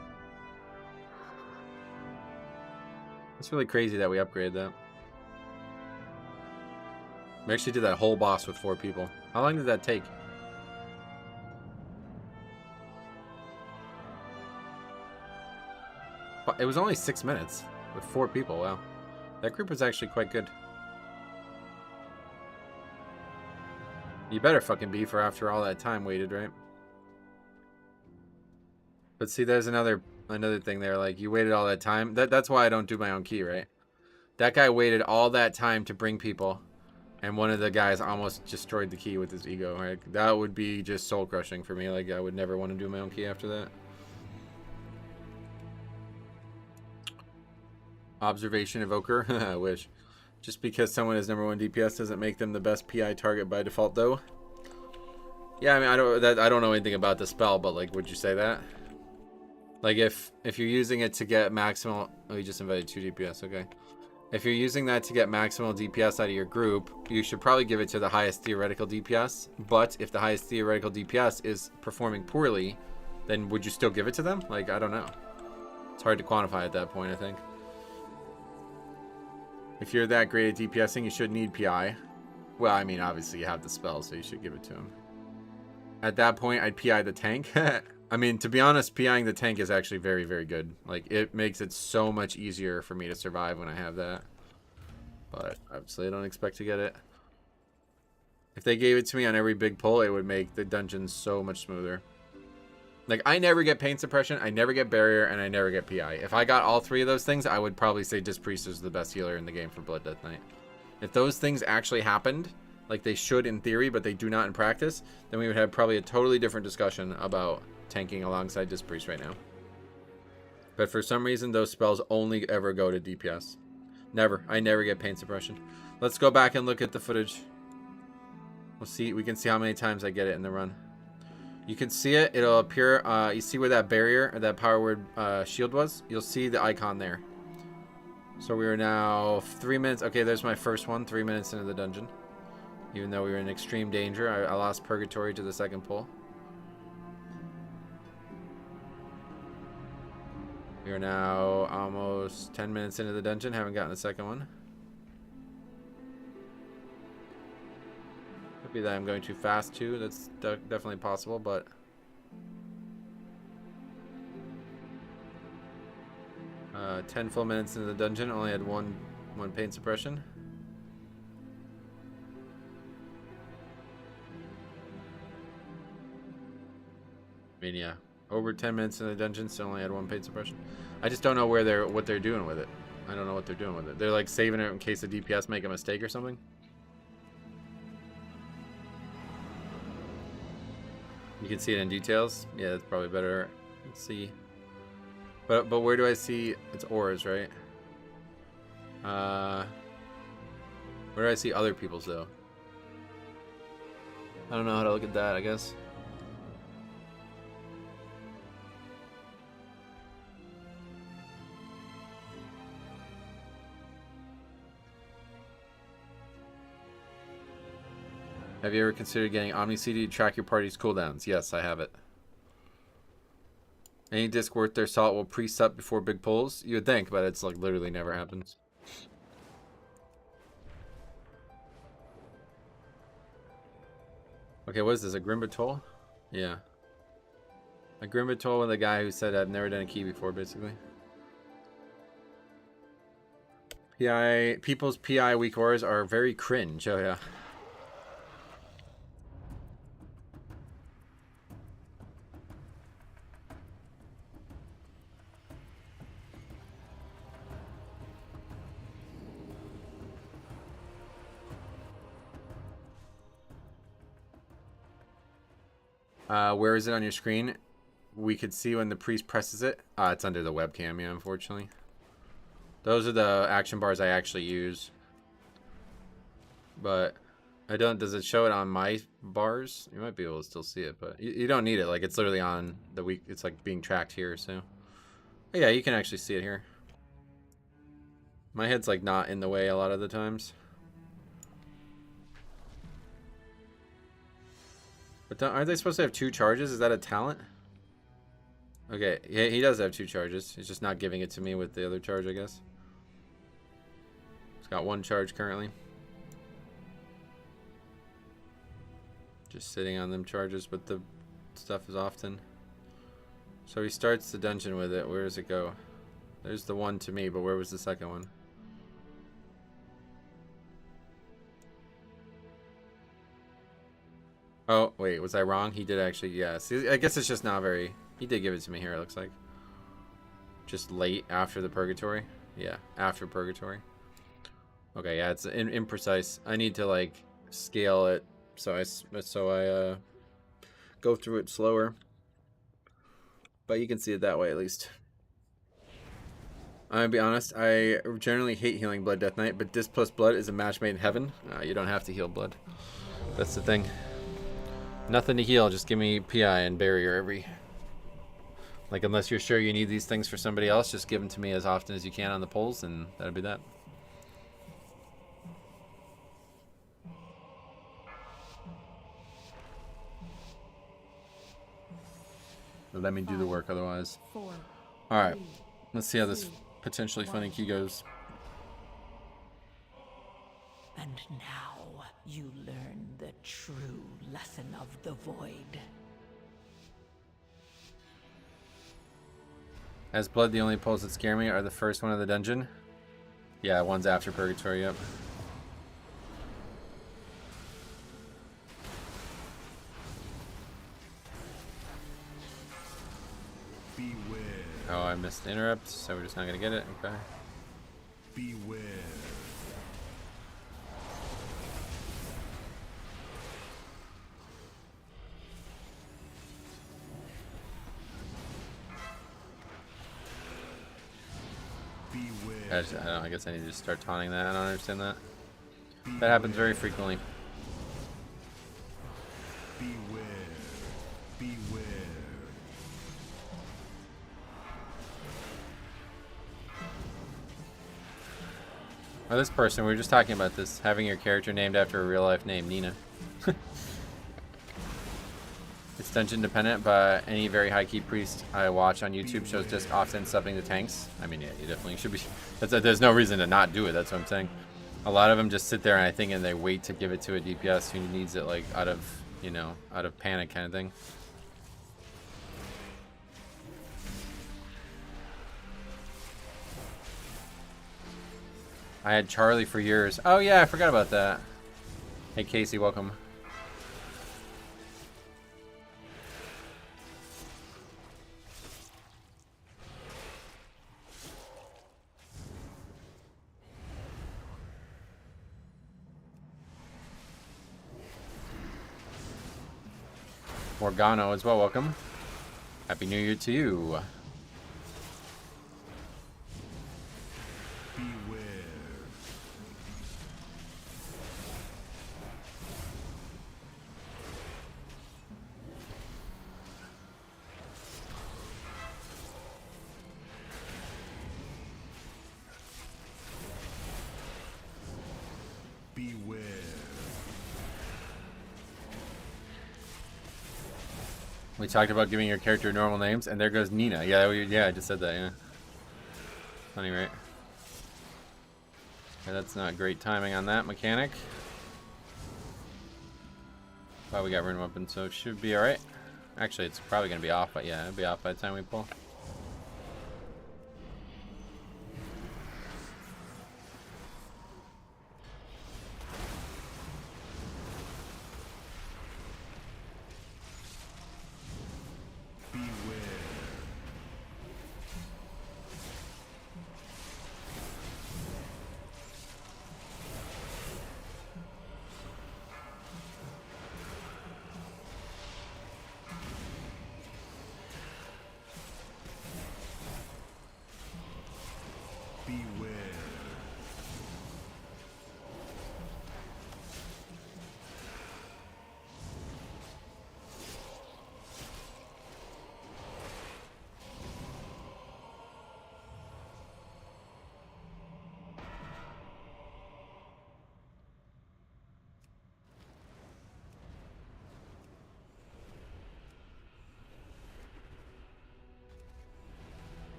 C: It's really crazy that we upgraded that. We actually did that whole boss with 4 people. How long did that take? It was only 6 minutes with 4 people. Wow. That group was actually quite good. You better fucking be for after all that time waited, right? But see, there's another thing there. Like, you waited all that time. That's why I don't do my own key, right? That guy waited all that time to bring people, and one of the guys almost destroyed the key with his ego. Right? That would be just soul crushing for me. Like, I would never want to do my own key after that. Observation Evoker. I wish. Just because someone is #1 DPS doesn't make them the best PI target by default, though. Yeah, I mean, I don't know anything about the spell, but like, would you say that? Like, if you're using it to get maximal... Oh, you just invited 2 DPS, okay. If you're using that to get maximal DPS out of your group, you should probably give it to the highest theoretical DPS. But if the highest theoretical DPS is performing poorly, then would you still give it to them? Like, I don't know. It's hard to quantify at that point, I think. If you're that great at DPSing, you should need PI. Well, I mean, obviously you have the spell, so you should give it to him. At that point, I'd PI the tank. I mean, to be honest, PIing the tank is actually very, very good. Like, it makes it so much easier for me to survive when I have that. But obviously, I don't expect to get it. If they gave it to me on every big pull, it would make the dungeon so much smoother. Like, I never get pain suppression, I never get barrier, and I never get PI. If I got all 3 of those things, I would probably say Disc Priest is the best healer in the game for Blood Death Knight. If those things actually happened, like they should in theory, but they do not in practice, then we would have probably a totally different discussion about tanking alongside Disc Priest right now. But for some reason, those spells only ever go to DPS. Never. I never get pain suppression. Let's go back and look at the footage. We'll see. We can see how many times I get it in the run. You can see it. It'll appear. You see where that barrier or that power word shield was? You'll see the icon there. So we are now 3 minutes. Okay, there's my first one. 3 minutes into the dungeon. Even though we were in extreme danger, I lost Purgatory to the second pull. We are now almost 10 minutes into the dungeon. Haven't gotten the second one. Could be that I'm going too fast too. That's definitely possible, but... 10 full minutes into the dungeon. Only had one pain suppression. I mean, yeah. Over 10 minutes in the dungeon, still only had one pain suppression. I just don't know what they're doing with it. I don't know what they're doing with it. They're like saving it in case the DPS make a mistake or something. You can see it in details. Yeah, that's probably better. Let's see. But where do I see it's auras, right? Where do I see other people's though? I don't know how to look at that, I guess. Have you ever considered getting Omni CD to track your party's cooldowns? Yes, I have it. Any disc worth their salt will pre-sup before big pulls? You would think, but it's like literally never happens. Okay, what is this? A Grimbatol? Yeah. A Grimbatol with a guy who said I've never done a key before, basically. People's PI weak auras are very cringe. Oh, yeah. Where is it on your screen? We could see when the priest presses it. It's under the webcam, yeah, unfortunately. Those are the action bars I actually use. But I don't. Does it show it on my bars? You might be able to still see it, but you don't need it. Like it's literally on the week. It's like being tracked here. So, but yeah, you can actually see it here. My head's like not in the way a lot of the times. But aren't they supposed to have 2 charges? Is that a talent? Okay, yeah, he does have 2 charges. He's just not giving it to me with the other charge, I guess. He's got 1 charge currently. Just sitting on them charges, but the stuff is often. So he starts the dungeon with it. Where does it go? There's the one to me, but where was the second one? Oh, wait, was I wrong? He did actually, yeah. See, I guess it's just not very... He did give it to me here, it looks like. Just late after the Purgatory. Yeah, after Purgatory. Okay, yeah, it's imprecise. I need to, like, scale it so I go through it slower. But you can see it that way, at least. I'm gonna be honest, I generally hate healing Blood Death Knight, but Disc plus Blood is a match made in heaven. You don't have to heal blood. That's the thing. Nothing to heal, just give me PI and barrier every... Like, unless you're sure you need these things for somebody else, just give them to me as often as you can on the polls, and that'll be that. But let me do the work otherwise. Alright, let's see how this potentially funny key goes.
H: And now you learn the true lesson of the void.
C: As blood, the only pulls that scare me are the first one of the dungeon. Yeah, one's after Purgatory, yep.
I: Beware.
C: Oh, I missed the interrupt, so we're just not gonna get it. Okay.
I: Beware.
C: I guess I need to just start taunting that. I don't understand that. That happens very frequently.
I: Beware. Beware.
C: Oh, this person, we were just talking about this. Having your character named after a real life name, Nina. It's dungeon dependent, but any very high key priest I watch on YouTube shows just often subbing the tanks. I mean, yeah, you definitely should be. There's no reason to not do it. That's what I'm saying. A lot of them just sit there and I think and they wait to give it to a DPS who needs it, like out of, you know, out of panic kind of thing. I had Charlie for years. Oh yeah, I forgot about that. Hey Casey, welcome. Morgano as well, welcome. Happy New Year to you.
I: Beware. Beware.
C: We talked about giving your character normal names, and there goes Nina. Yeah, yeah, I just said that, yeah. Funny, right? Okay, that's not great timing on that mechanic. But we got rune weapon, so it should be alright. Actually, it's probably going to be off, but yeah, it'll be off by the time we pull.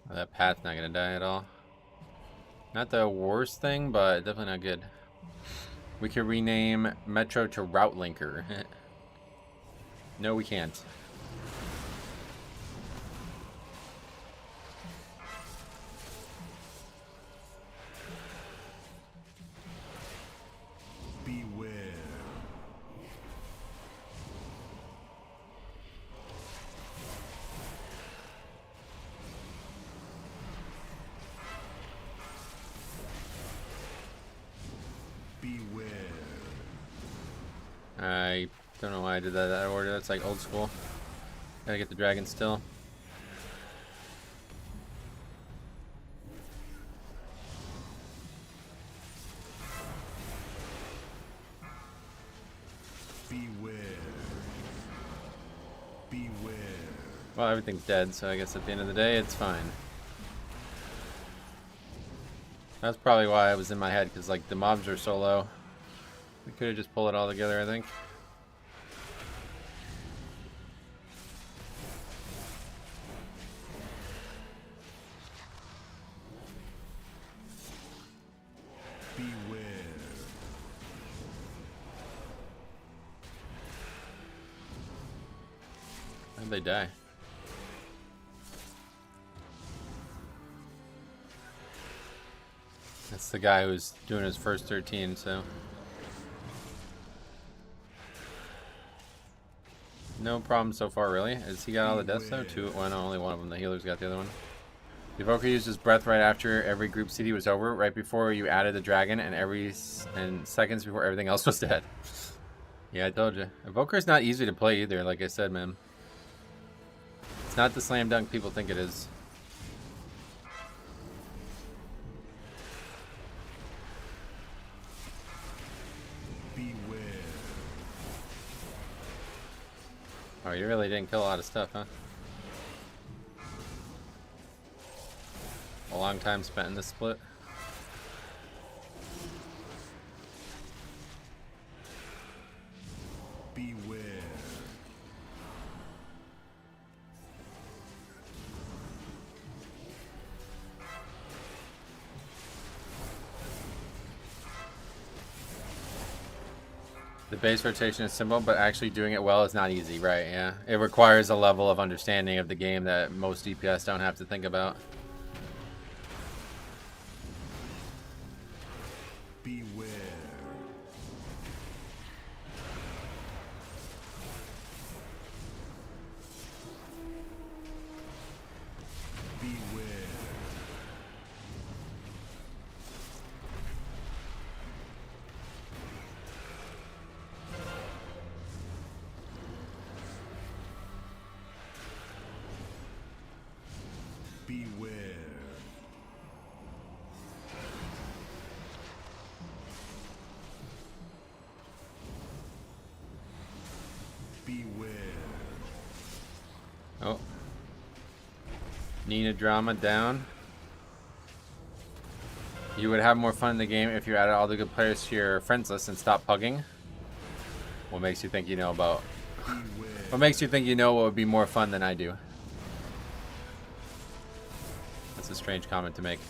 C: That path's not gonna die at all. Not the worst thing, but definitely not good. We could rename Metro to Route Linker. No, we can't.
I: Beware. Beware.
C: I don't know why I did that out of order. That's like old school. Gotta get the dragon still.
I: Beware. Beware.
C: Well, everything's dead, so I guess at the end of the day, it's fine. That's probably why I was in my head, because like the mobs are so low. We could have just pulled it all together, I think.
I: Beware.
C: How'd they die? That's the guy who's doing his first 13, so. No problem so far, really. Has he got all the deaths though? Two. Well, no, only one of them. The healer's got the other one. The evoker used his breath right after every group CD was over, right before you added the dragon, and seconds before everything else was dead.
A: Yeah, I told you. Evoker's not easy to play either, like I said, man. It's not the slam dunk people think it is.
I: Beware.
A: Oh, you really didn't kill a lot of stuff, huh? A long time spent in this split.
I: Beware.
A: The base rotation is simple, but actually doing it well is not easy, right? Yeah. It requires a level of understanding of the game that most DPS don't have to think about.
I: Beware. Beware. Beware. Beware.
A: Oh. Nina drama down. You would have more fun in the game if you added all the good players to your friends list and stopped pugging. What makes you think you know about... What makes you think you know what would be more fun than I do? That's a strange comment to make.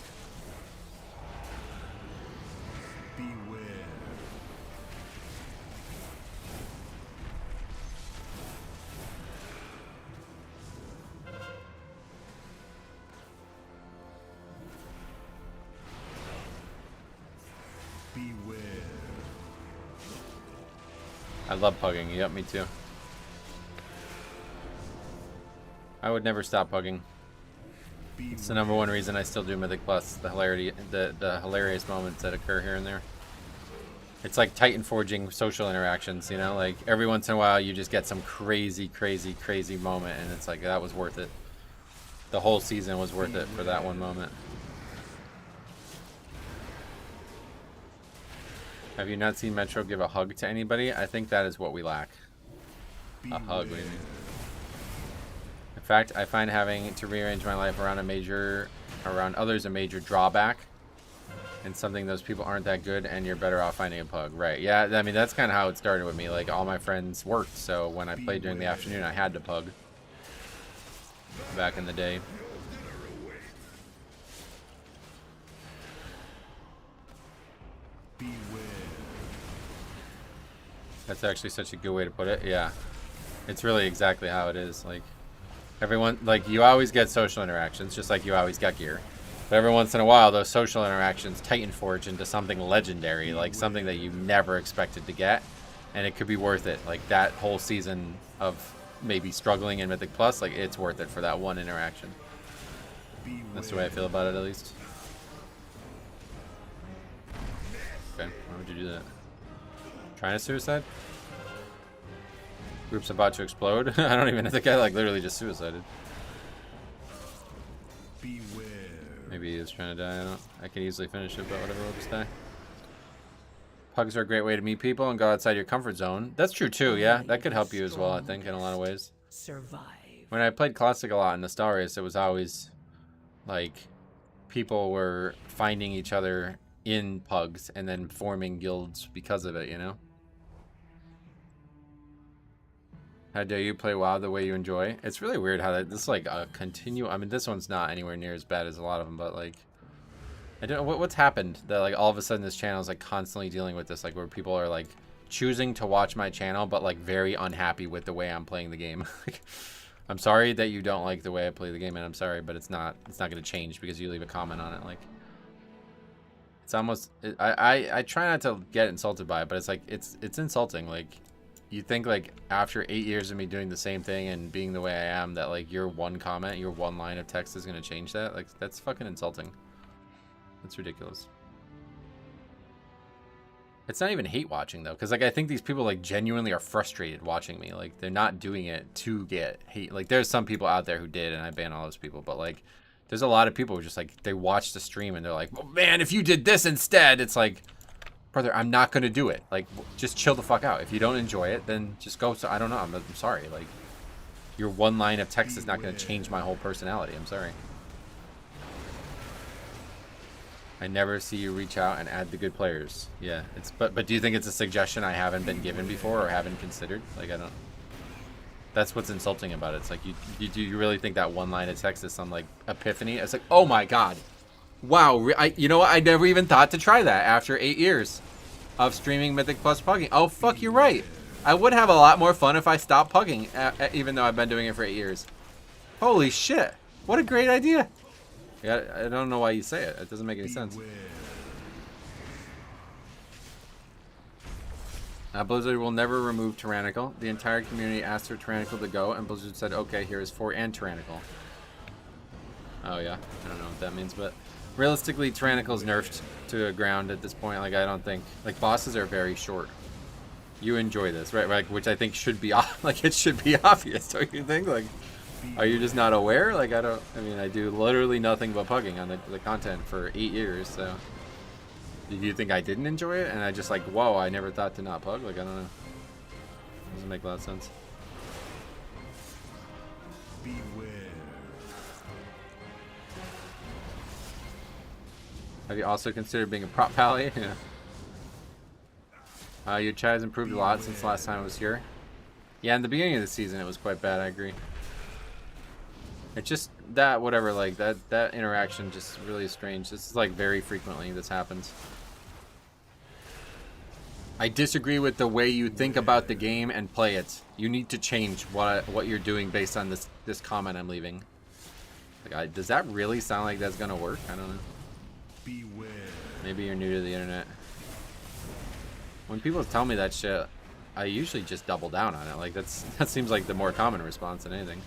I: Beware. Beware.
A: I love pugging. Yep, me too. I would never stop pugging. It's the #1 reason I still do Mythic Plus. The hilarity, the hilarious moments that occur here and there. It's like Titan forging social interactions, you know? Like every once in a while you just get some crazy, crazy, crazy moment and it's like that was worth it. The whole season was worth it for that one moment. Have you not seen Metro give a hug to anybody? I think that is what we lack. A hug, what do you mean? In fact, I find having to rearrange my life around others a major drawback, and something those people aren't that good, and you're better off finding a pug. Right? Yeah. I mean, that's kind of how it started with me. Like all my friends worked, so when I played during the afternoon, I had to pug. Back in the day.
I: Beware.
A: That's actually such a good way to put it. Yeah. It's really exactly how it is. Like everyone, like you always get social interactions, just like you always get gear. But every once in a while, those social interactions Titan forge into something legendary, like something that you never expected to get, and it could be worth it. Like that whole season of maybe struggling in Mythic Plus, like it's worth it for that one interaction. That's the way I feel about it, at least. Okay, why would you do that? Trying to suicide? Group's about to explode. I don't even think I like literally just suicided.
I: Beware.
A: Maybe he is trying to die. I can easily finish it, but whatever, we'll just die. Pugs are a great way to meet people and go outside your comfort zone. That's true too, yeah. That could help you as well, I think, in a lot of ways.
F: Survive.
A: When I played Classic a lot in Nostalrius, it was always like people were finding each other in pugs and then forming guilds because of it, you know? How dare you play WoW the way you enjoy? It's really weird how this is like a continue. I mean, this one's not anywhere near as bad as a lot of them, but like, I don't know what's happened that like all of a sudden this channel is like constantly dealing with this, like where people are like choosing to watch my channel, but like very unhappy with the way I'm playing the game. I'm sorry that you don't like the way I play the game, and I'm sorry, but it's not going to change because you leave a comment on it. Like, it's almost I try not to get insulted by it, but it's like it's insulting. Like, you think like after 8 years of me doing the same thing and being the way I am, that like your one comment, your one line of text is going to change that? Like, that's fucking insulting. That's ridiculous.
C: It's not even hate watching though, because like I think these people like genuinely are frustrated watching me. Like they're not doing it to get hate. Like there's some people out there who did, and I ban all those people. But like, there's a lot of people who just like they watch the stream and they're like, oh, man, if you did this instead, it's like, brother, I'm not gonna do it. Like, just chill the fuck out. If you don't enjoy it, then just go. So I don't know. I'm sorry. Like, your one line of text is not gonna change my whole personality. I'm sorry. I never see you reach out and add the good players. Yeah, it's but do you think it's a suggestion I haven't been given before or haven't considered? Like I don't. That's what's insulting about it. It's like do you really think that one line of text is some like epiphany? It's like, oh my god, wow. You know what? I never even thought to try that after 8 years of streaming Mythic plus Pugging. Oh fuck, you're right. I would have a lot more fun if I stopped Pugging, even though I've been doing it for 8 years. Holy shit! What a great idea. Yeah, I don't know why you say it. It doesn't make any sense. Blizzard will never remove Tyrannical. The entire community asked for Tyrannical to go, and Blizzard said, okay, here is 4 and Tyrannical. Oh, yeah. I don't know what that means, but realistically, Tyrannical's nerfed to the ground at this point. Like, I don't think... Like, bosses are very short. You enjoy this, right? Like, which I think should be... Like, it should be obvious, don't you think? Like... Are you just not aware? Like, I mean, I do literally nothing but Pugging on the content for 8 years, so... Did you think I didn't enjoy it? And I just like, whoa, I never thought to not Pug? Like, I don't know. Doesn't make a lot of sense.
I: Beware.
C: Have you also considered being a prop pally? Yeah. Your chat has improved a lot since the last time I was here. Yeah, in the beginning of the season, it was quite bad, I agree. It's just that, whatever, like, that interaction just really is strange. This is, like, very frequently this happens. I disagree with the way you think about the game and play it. You need to change what you're doing based on this comment I'm leaving. Like, does that really sound like that's gonna work? I don't know.
I: Beware.
C: Maybe you're new to the internet. When people tell me that shit, I usually just double down on it. Like, that seems like the more common response than anything.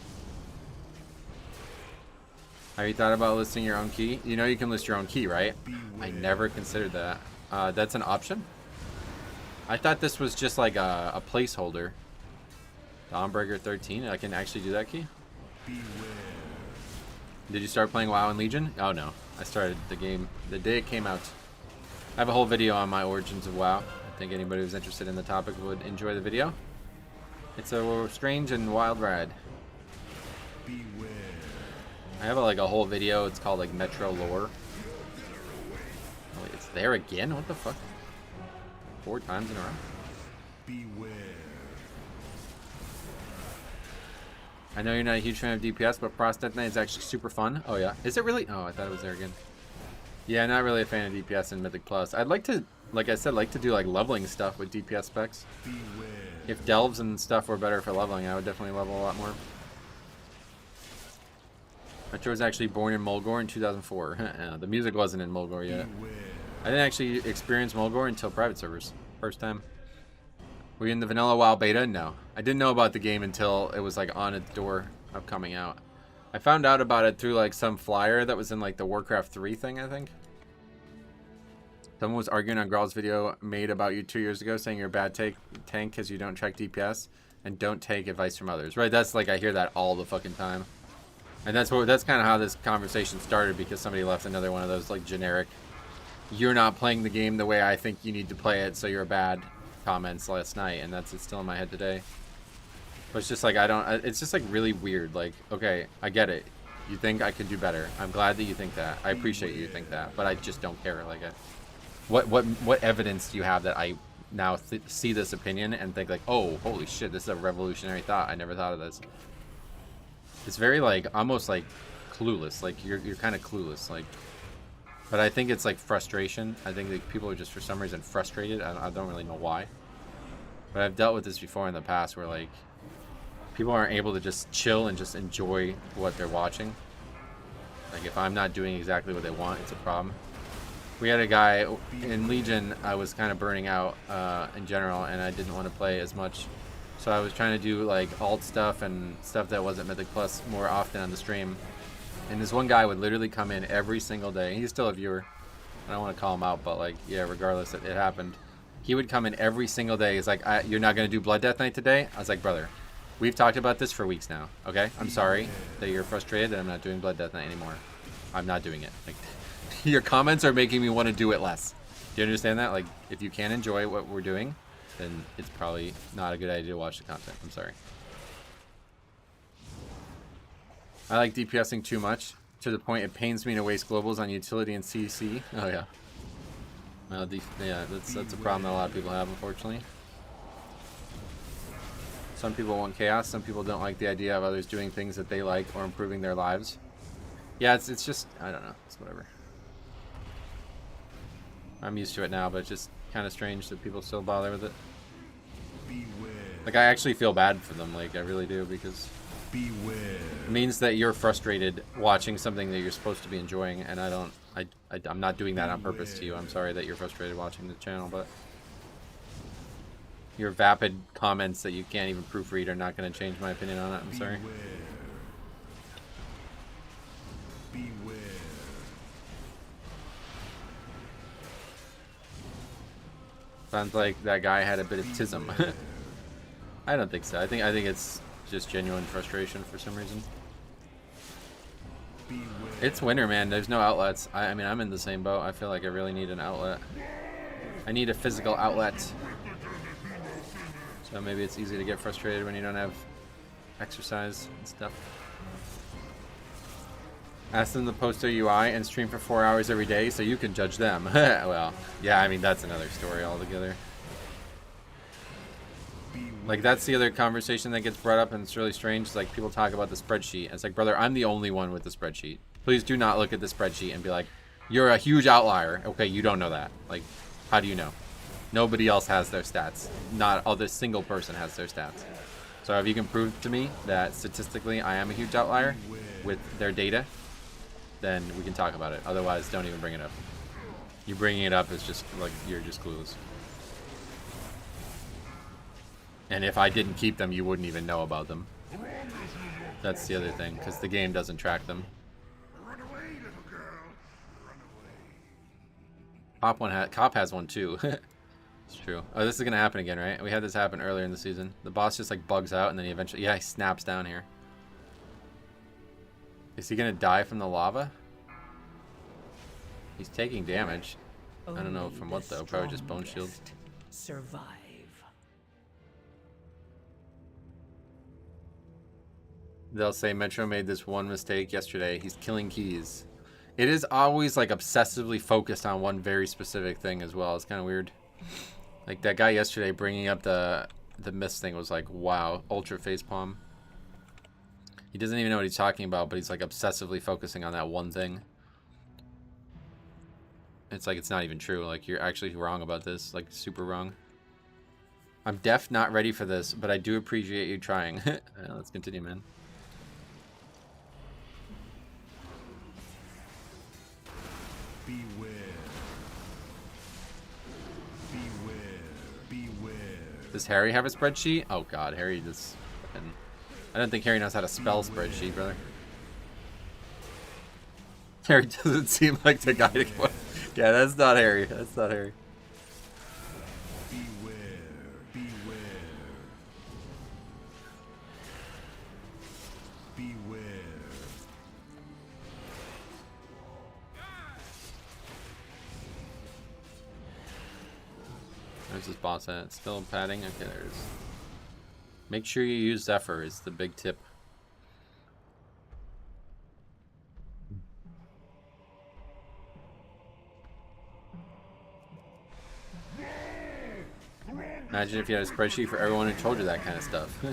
C: Have you thought about listing your own key? You know you can list your own key, right? I never considered that. That's an option? I thought this was just like a placeholder. Dawnbreaker 13, I can actually do that key?
I: Beware.
C: Did you start playing WoW in Legion? Oh no, I started the game the day it came out. I have a whole video on my origins of WoW. I think anybody who's interested in the topic would enjoy the video. It's a strange and wild ride.
I: Beware.
C: I have like a whole video. It's called like Metro Lore. Oh, wait, it's there again? What the fuck? 4 times in a row.
I: Beware.
C: I know you're not a huge fan of DPS, but Frost Death Knight is actually super fun. Oh yeah, is it really? Oh, I thought it was there again. Yeah, not really a fan of DPS in Mythic Plus. I'd like to, like I said, like to do like leveling stuff with DPS specs.
I: Beware.
C: If delves and stuff were better for leveling, I would definitely level a lot more. Metro was actually born in Mulgore in 2004. Yeah, the music wasn't in Mulgore yet.
I: Beware.
C: I didn't actually experience Mulgore until private servers. First time. Were you in the vanilla WoW beta? No. I didn't know about the game until it was like on its door of coming out. I found out about it through like some flyer that was in like the Warcraft 3 thing, I think. Someone was arguing on Gral's video made about you 2 years ago, saying you're a bad tank because you don't track DPS and don't take advice from others. Right? That's like, I hear that all the fucking time. And that's kind of how this conversation started, because somebody left another one of those like generic, you're not playing the game the way I think you need to play it, so you're bad comments last night, and it's still in my head today. But it's just like, it's just like really weird. Like, okay, I get it. You think I could do better. I'm glad that you think that. I appreciate you think that, but I just don't care. Like, what evidence do you have that I now see this opinion and think like, oh, holy shit, this is a revolutionary thought. I never thought of this. It's very like, almost like clueless. Like you're kind of clueless. Like, but I think it's like frustration. I think that people are just for some reason frustrated. I don't really know why. But I've dealt with this before in the past where like people aren't able to just chill and just enjoy what they're watching. Like if I'm not doing exactly what they want, it's a problem. We had a guy in Legion, I was kind of burning out in general, and I didn't want to play as much. So I was trying to do like alt stuff and stuff that wasn't Mythic Plus more often on the stream. And this one guy would literally come in every single day. He's still a viewer. I don't want to call him out, but like, yeah, regardless, it happened. He would come in every single day. He's like, you're not going to do Blood Death Night today? I was like, brother, we've talked about this for weeks now, okay? I'm sorry that you're frustrated that I'm not doing Blood Death Night anymore. I'm not doing it. Like, your comments are making me want to do it less. Do you understand that? Like, if you can't enjoy what we're doing, then it's probably not a good idea to watch the content. I'm sorry. I like DPSing too much, to the point it pains me to waste globals on utility and CC. Oh, yeah. Well, yeah, that's a problem that a lot of people have, unfortunately. Some people want chaos. Some people don't like the idea of others doing things that they like or improving their lives. Yeah, it's just, I don't know. It's whatever. I'm used to it now, but it's just kind of strange that people still bother with it. Like, I actually feel bad for them. Like, I really do, because it means that you're frustrated watching something that you're supposed to be enjoying, and I'm not doing that on purpose to you. I'm sorry that you're frustrated watching the channel, but your vapid comments that you can't even proofread are not going to change my opinion on it. I'm sorry. Sounds like that guy had a bit of tism. I don't think so. I think it's just genuine frustration for some reason. It's winter, man. There's no outlets. I mean, I'm in the same boat. I feel like I really need an outlet. I need a physical outlet. So maybe it's easy to get frustrated when you don't have exercise and stuff. Ask them to post their UI and stream for 4 hours every day so you can judge them. Well, yeah, I mean, that's another story altogether. Like, that's the other conversation that gets brought up, and it's really strange. It's like, people talk about the spreadsheet. And it's like, brother, I'm the only one with the spreadsheet. Please do not look at the spreadsheet and be like, you're a huge outlier. Okay, you don't know that. Like, how do you know? Nobody else has their stats. Not other single person has their stats. So if you can prove to me that statistically I am a huge outlier with their data, then we can talk about it. Otherwise, don't even bring it up. You bringing it up is just like, you're just clueless. And if I didn't keep them, you wouldn't even know about them. That's the other thing, because the game doesn't track them. Cop has one too. It's true. Oh, this is gonna happen again, right? We had this happen earlier in the season. The boss just like bugs out, and then he eventually, yeah, he snaps down here. Is he gonna die from the lava? He's taking damage. I don't know from what though. Probably just bone shield.
F: Survive.
C: They'll say Metro made this one mistake yesterday. He's killing keys. It is always like obsessively focused on one very specific thing as well. It's kind of weird. Like that guy yesterday bringing up the mist thing was like, wow, ultra facepalm. He doesn't even know what he's talking about, but he's like obsessively focusing on that one thing. It's like, it's not even true. Like, you're actually wrong about this. Like, super wrong. I'm deaf, not ready for this, but I do appreciate you trying. Let's continue, man.
I: Beware. Beware. Beware.
C: Does Harry have a spreadsheet? Oh god, Harry just... I don't think Harry knows how to spell spreadsheet, brother. Harry doesn't seem like the guy to go... Yeah, that's not Harry. That's not Harry.
I: Beware. Beware. Beware.
C: There's this boss at. Still padding? Okay, there it is. Make sure you use Zephyr is the big tip. Imagine if you had a spreadsheet for everyone who told you that kind of stuff.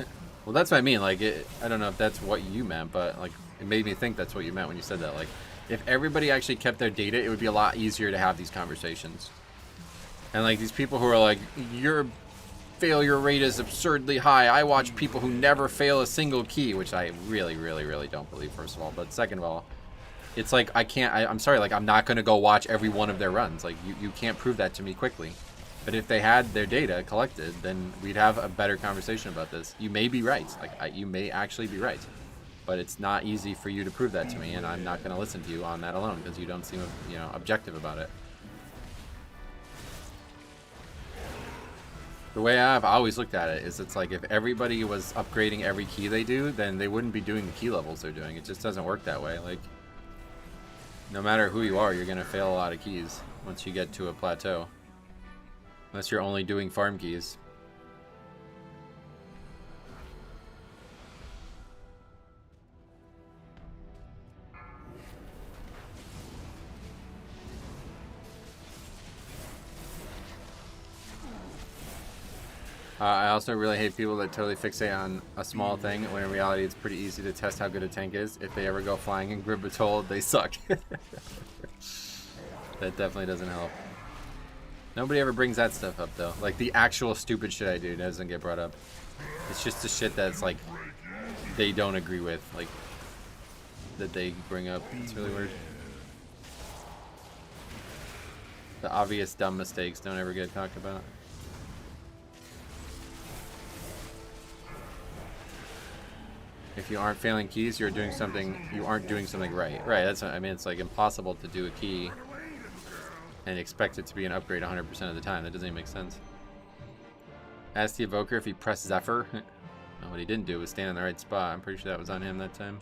C: Well, that's what I mean. Like, I don't know if that's what you meant, but like, it made me think that's what you meant when you said that. Like, if everybody actually kept their data, it would be a lot easier to have these conversations. And like, these people who are like, your failure rate is absurdly high. I watch people who never fail a single key, which I really, really, really don't believe, first of all. But second of all, it's like, I'm sorry, like, I'm not going to go watch every one of their runs. Like, you can't prove that to me quickly. But if they had their data collected, then we'd have a better conversation about this. You may be right. Like, you may actually be right. But it's not easy for you to prove that to me, and I'm not going to listen to you on that alone because you don't seem, objective about it. The way I've always looked at it is it's like if everybody was upgrading every key they do, then they wouldn't be doing the key levels they're doing. It just doesn't work that way. Like, no matter who you are, you're going to fail a lot of keys once you get to a plateau. Unless you're only doing farm keys. I also really hate people that totally fixate on a small thing when in reality it's pretty easy to test how good a tank is. If they ever go flying in Gribbatol, they suck. That definitely doesn't help. Nobody ever brings that stuff up though. Like the actual stupid shit I do doesn't get brought up. It's just the shit that's like they don't agree with, like that they bring up. It's really weird. The obvious dumb mistakes don't ever get talked about. If you aren't failing keys, you're doing something. You aren't doing something right. Right. That's. I mean, it's like impossible to do a key and expect it to be an upgrade 100% of the time. That doesn't even make sense. Ask the evoker if he pressed Zephyr. No, what he didn't do was stand in the right spot. I'm pretty sure that was on him that time.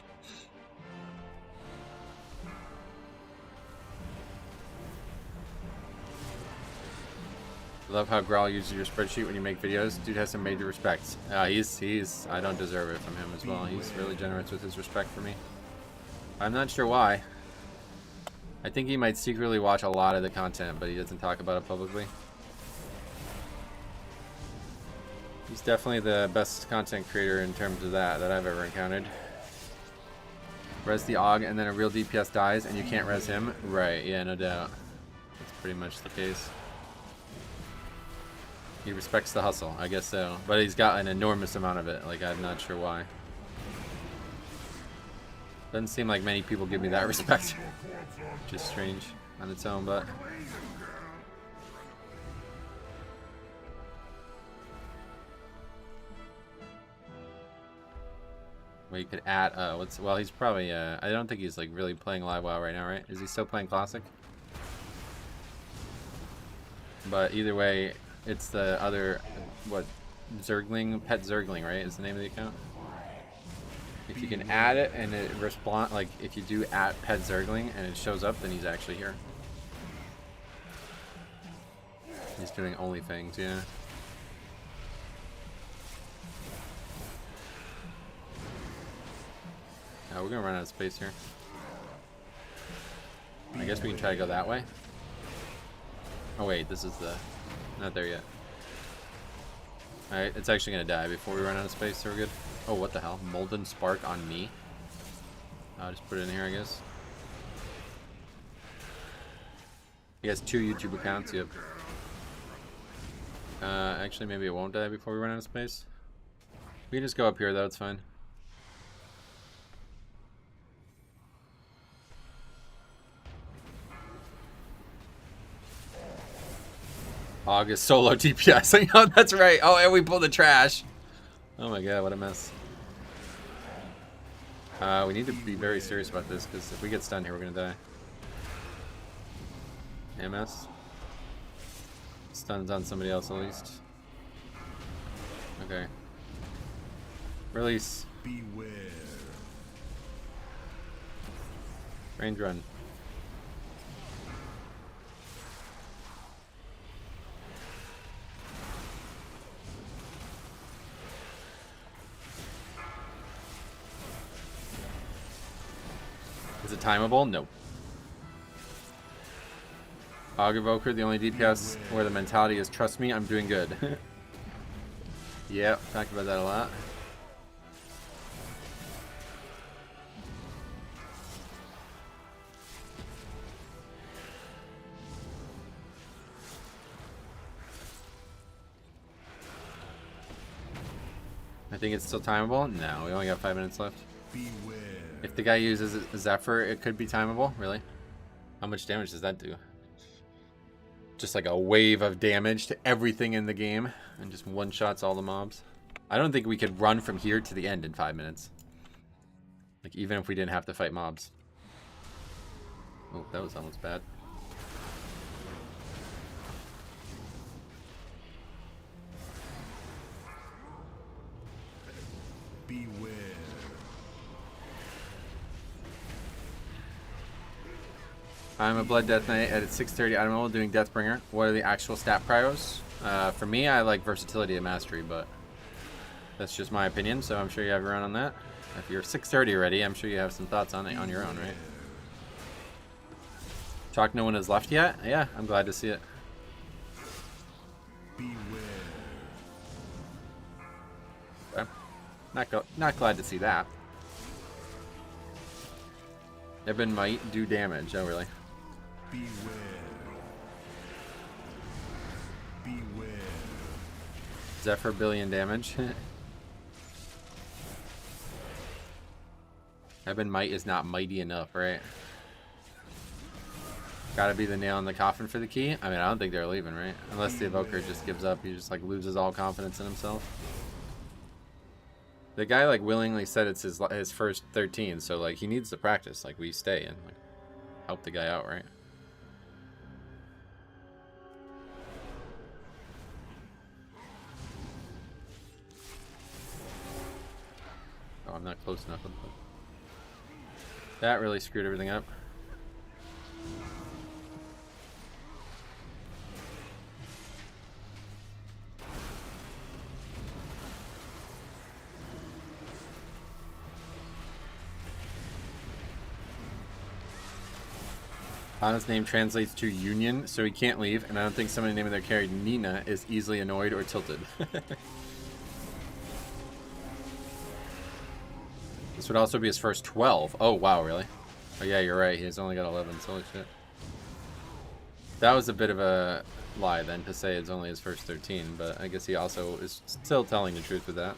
C: Love how Growl uses your spreadsheet when you make videos. Dude has some major respects. He's I don't deserve it from him as well. He's really generous with his respect for me. I'm not sure why. I think he might secretly watch a lot of the content, but he doesn't talk about it publicly. He's definitely the best content creator in terms of that I've ever encountered. Res the AUG and then a real DPS dies and you can't res him? Right, yeah, no doubt. That's pretty much the case. He respects the hustle, I guess so. But he's got an enormous amount of it. Like, I'm not sure why. Doesn't seem like many people give me that respect. Which is strange on its own, but... Well, you could add, well, he's probably, I don't think he's, like, really playing Live WoW right now, right? Is he still playing Classic? But either way... It's the other, what, Zergling, Pet Zergling, right, is the name of the account? If you can add it and it respond, like, if you do at Pet Zergling and it shows up, then he's actually here. He's doing only things, yeah. We're gonna run out of space here. I guess we can try to go that way. Oh wait, this is the... Not there yet. Alright, it's actually gonna die before we run out of space, so we're good. Oh, what the hell? Molten Spark on me? I'll just put it in here, I guess. He has 2 YouTube accounts, yep. Actually, maybe it won't die before we run out of space. We can just go up here, though, it's fine. August solo DPS. Oh, that's right. Oh, and we pulled the trash. Oh my god, what a mess. We need to be very serious about this, because if we get stunned here, we're gonna die. MS. Stuns on somebody else at least. Okay. Release.
I: Beware.
C: Range run. Is it timeable? Nope. AUG Evoker, the only DPS where the mentality is, trust me, I'm doing good. Yep, talked about that a lot. I think it's still timeable. No, we only got 5 minutes left.
I: Beware.
C: If the guy uses a Zephyr, it could be timeable. Really? How much damage does that do? Just like a wave of damage to everything in the game, and just one-shots all the mobs. I don't think we could run from here to the end in 5 minutes. Like, even if we didn't have to fight mobs. Oh, that was almost bad. I'm a Blood Death Knight at 630 item level doing Deathbringer. What are the actual stat prios? For me, I like versatility and mastery, but that's just my opinion, so I'm sure you have your own on that. If you're 630 already, I'm sure you have some thoughts on it on your own, right? Chalk no one has left yet? Yeah, I'm glad to see it. Okay. Not glad to see that. Eben might do damage. Oh, really? Zephyr billion damage. Eben might is not mighty enough, right? Gotta be the nail in the coffin for the key. I mean, I don't think they're leaving, right? Unless the evoker just gives up. He just like loses all confidence in himself. The guy like willingly said it's his first 13, so like he needs to practice. Like we stay and like, help the guy out, right? Oh, I'm not close enough. That really screwed everything up. Hana's name translates to union, so he can't leave, and I don't think somebody naming their carry Nina is easily annoyed or tilted. This would also be his first 12. Oh, wow, really? Oh, yeah, you're right. He's only got 11, so holy shit. That was a bit of a lie, then, to say it's only his first 13, but I guess he also is still telling the truth with that.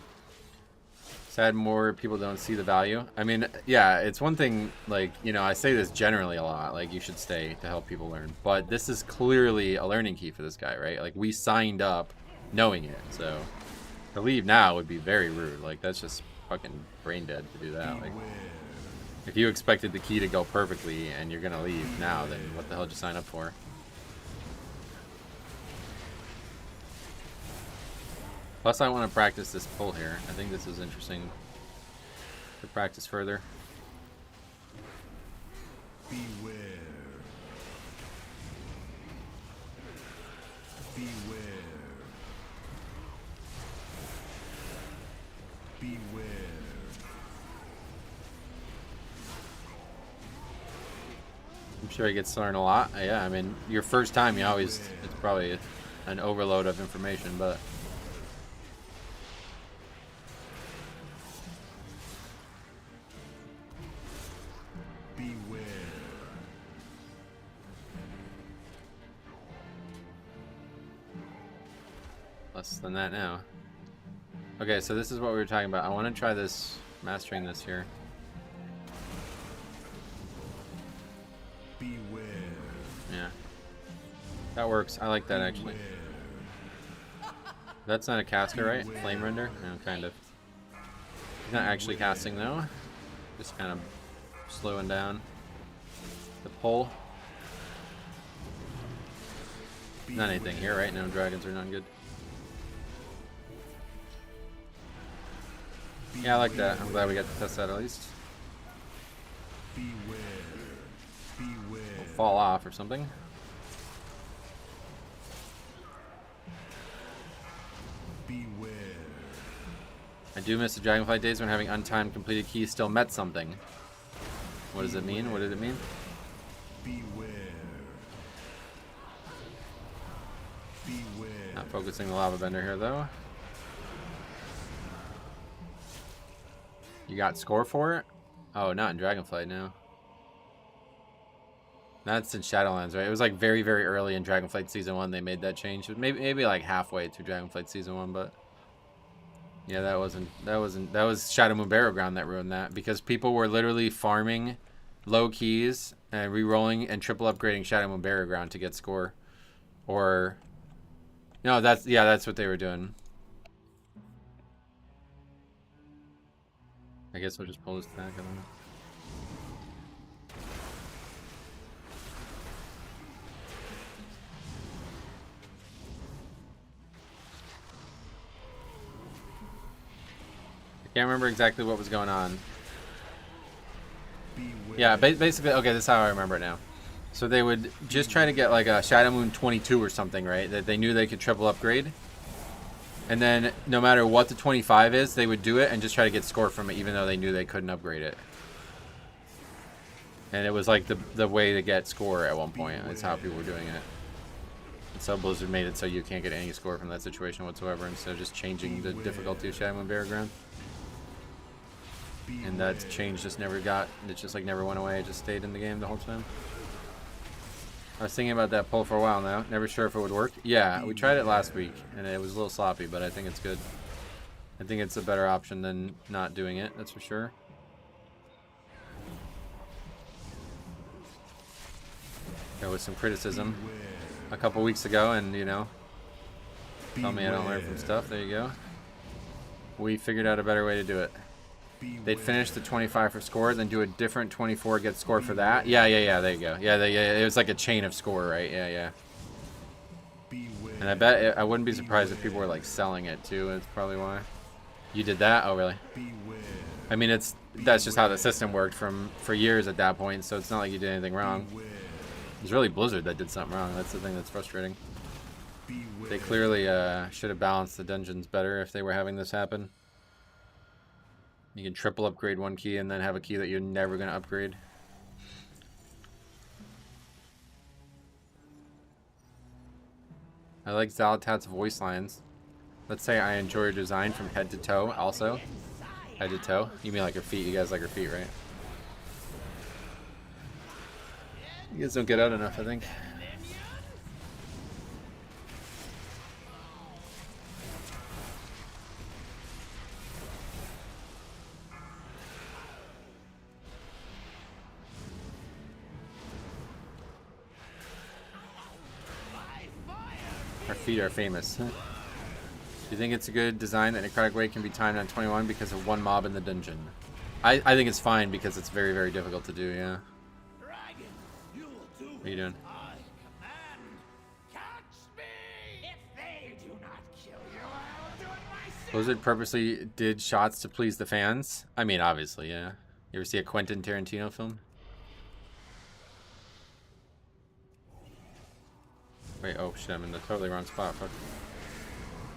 C: Sad more people don't see the value. I mean, yeah, it's one thing, like, you know, I say this generally a lot, like, you should stay to help people learn. But this is clearly a learning key for this guy, right? Like, we signed up knowing it, so to leave now would be very rude. Like, that's just fucking brain dead to do that. Like, if you expected the key to go perfectly and you're gonna leave now, then what the hell did you sign up for? Plus, I want to practice this pull here. I think this is interesting to practice further.
I: Beware. Beware. Beware.
C: I'm sure he gets to learn a lot. Yeah, I mean, your first time, you always, it's probably an overload of information, but less than that now. Okay, so this is what we were talking about. I want to try this, mastering this here.
I: Beware.
C: Yeah. That works. I like that, actually. That's not a caster, right? Flame render? No, kind of. He's not actually casting, though. Just kind of slowing down the pull. Not anything here, right? No, dragons are not good. Yeah, I like that. I'm glad we got to test that at least.
I: Beware. Beware.
C: It'll fall off or something.
I: Beware.
C: I do miss the Dragonflight days when having untimed completed keys still meant something. What does it mean? What did it mean?
I: Beware. Beware.
C: Not focusing the lava bender here though. You got score for it? Oh, not in Dragonflight now. That's in Shadowlands, right? It was like very, very early in Dragonflight Season 1 they made that change. Maybe like halfway through Dragonflight Season 1, but yeah, that was Shadow Moon Battleground that ruined that, because people were literally farming low keys and re-rolling and triple upgrading Shadow Moon Battleground to get score. Or no, that's what they were doing. I guess we'll just pull this back. I don't know. I can't remember exactly what was going on.
I: Beware.
C: Yeah, basically, okay, this is how I remember it now. So they would just try to get like a Shadow Moon 22 or something, right? That they knew they could triple upgrade. And then no matter what the 25 is, they would do it and just try to get score from it, even though they knew they couldn't upgrade it. And it was like the way to get score at one point. That's how people were doing it. And so Blizzard made it so you can't get any score from that situation whatsoever, instead of just changing the difficulty of Shadow Moon Battleground. And that change just never got, it just like never went away, it just stayed in the game the whole time. I was thinking about that poll for a while now, never sure if it would work. Yeah, we tried it last week, and it was a little sloppy, but I think it's good. I think it's a better option than not doing it, that's for sure. There was some criticism a couple weeks ago, and you know, tell me I don't learn from stuff, there you go. We figured out a better way to do it. They'd finish the 25 for score, then do a different 24, get score for that. Yeah, there you go. Yeah, it was like a chain of score, right? Yeah. And I bet I wouldn't be surprised if people were like selling it too. That's probably why. You did that? Oh, really? I mean, that's just how the system worked for years at that point. So it's not like you did anything wrong. It's really Blizzard that did something wrong. That's the thing that's frustrating. They clearly should have balanced the dungeons better if they were having this happen. You can triple upgrade one key and then have a key that you're never going to upgrade. I like Zalatat's voice lines. Let's say I enjoy her design from head to toe also. Head to toe? You mean like her feet? You guys like her feet, right? You guys don't get out enough, I think. Our feet are famous. Do you think it's a good design that Necrotic Way can be timed on 21 because of one mob in the dungeon? I think it's fine because it's very, very difficult to do, yeah. What are you doing? Blizzard purposely did shots to please the fans? I mean, obviously, yeah. You ever see a Quentin Tarantino film? Wait, oh shit, I'm in the totally wrong spot. Fuck.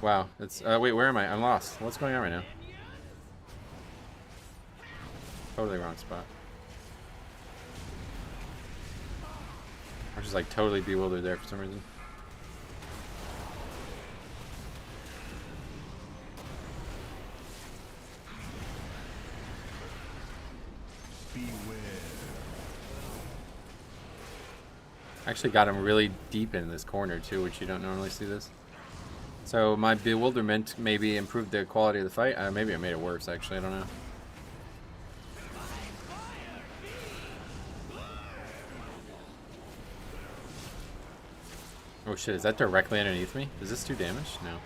C: Wow, it's, wait, where am I? I'm lost. What's going on right now? Totally wrong spot. I'm just like totally bewildered there for some reason. Actually got him really deep in this corner too, which you don't normally see this. So my bewilderment maybe improved the quality of the fight. Maybe it made it worse actually, I don't know. Oh shit, is that directly underneath me? Does this do damage? No.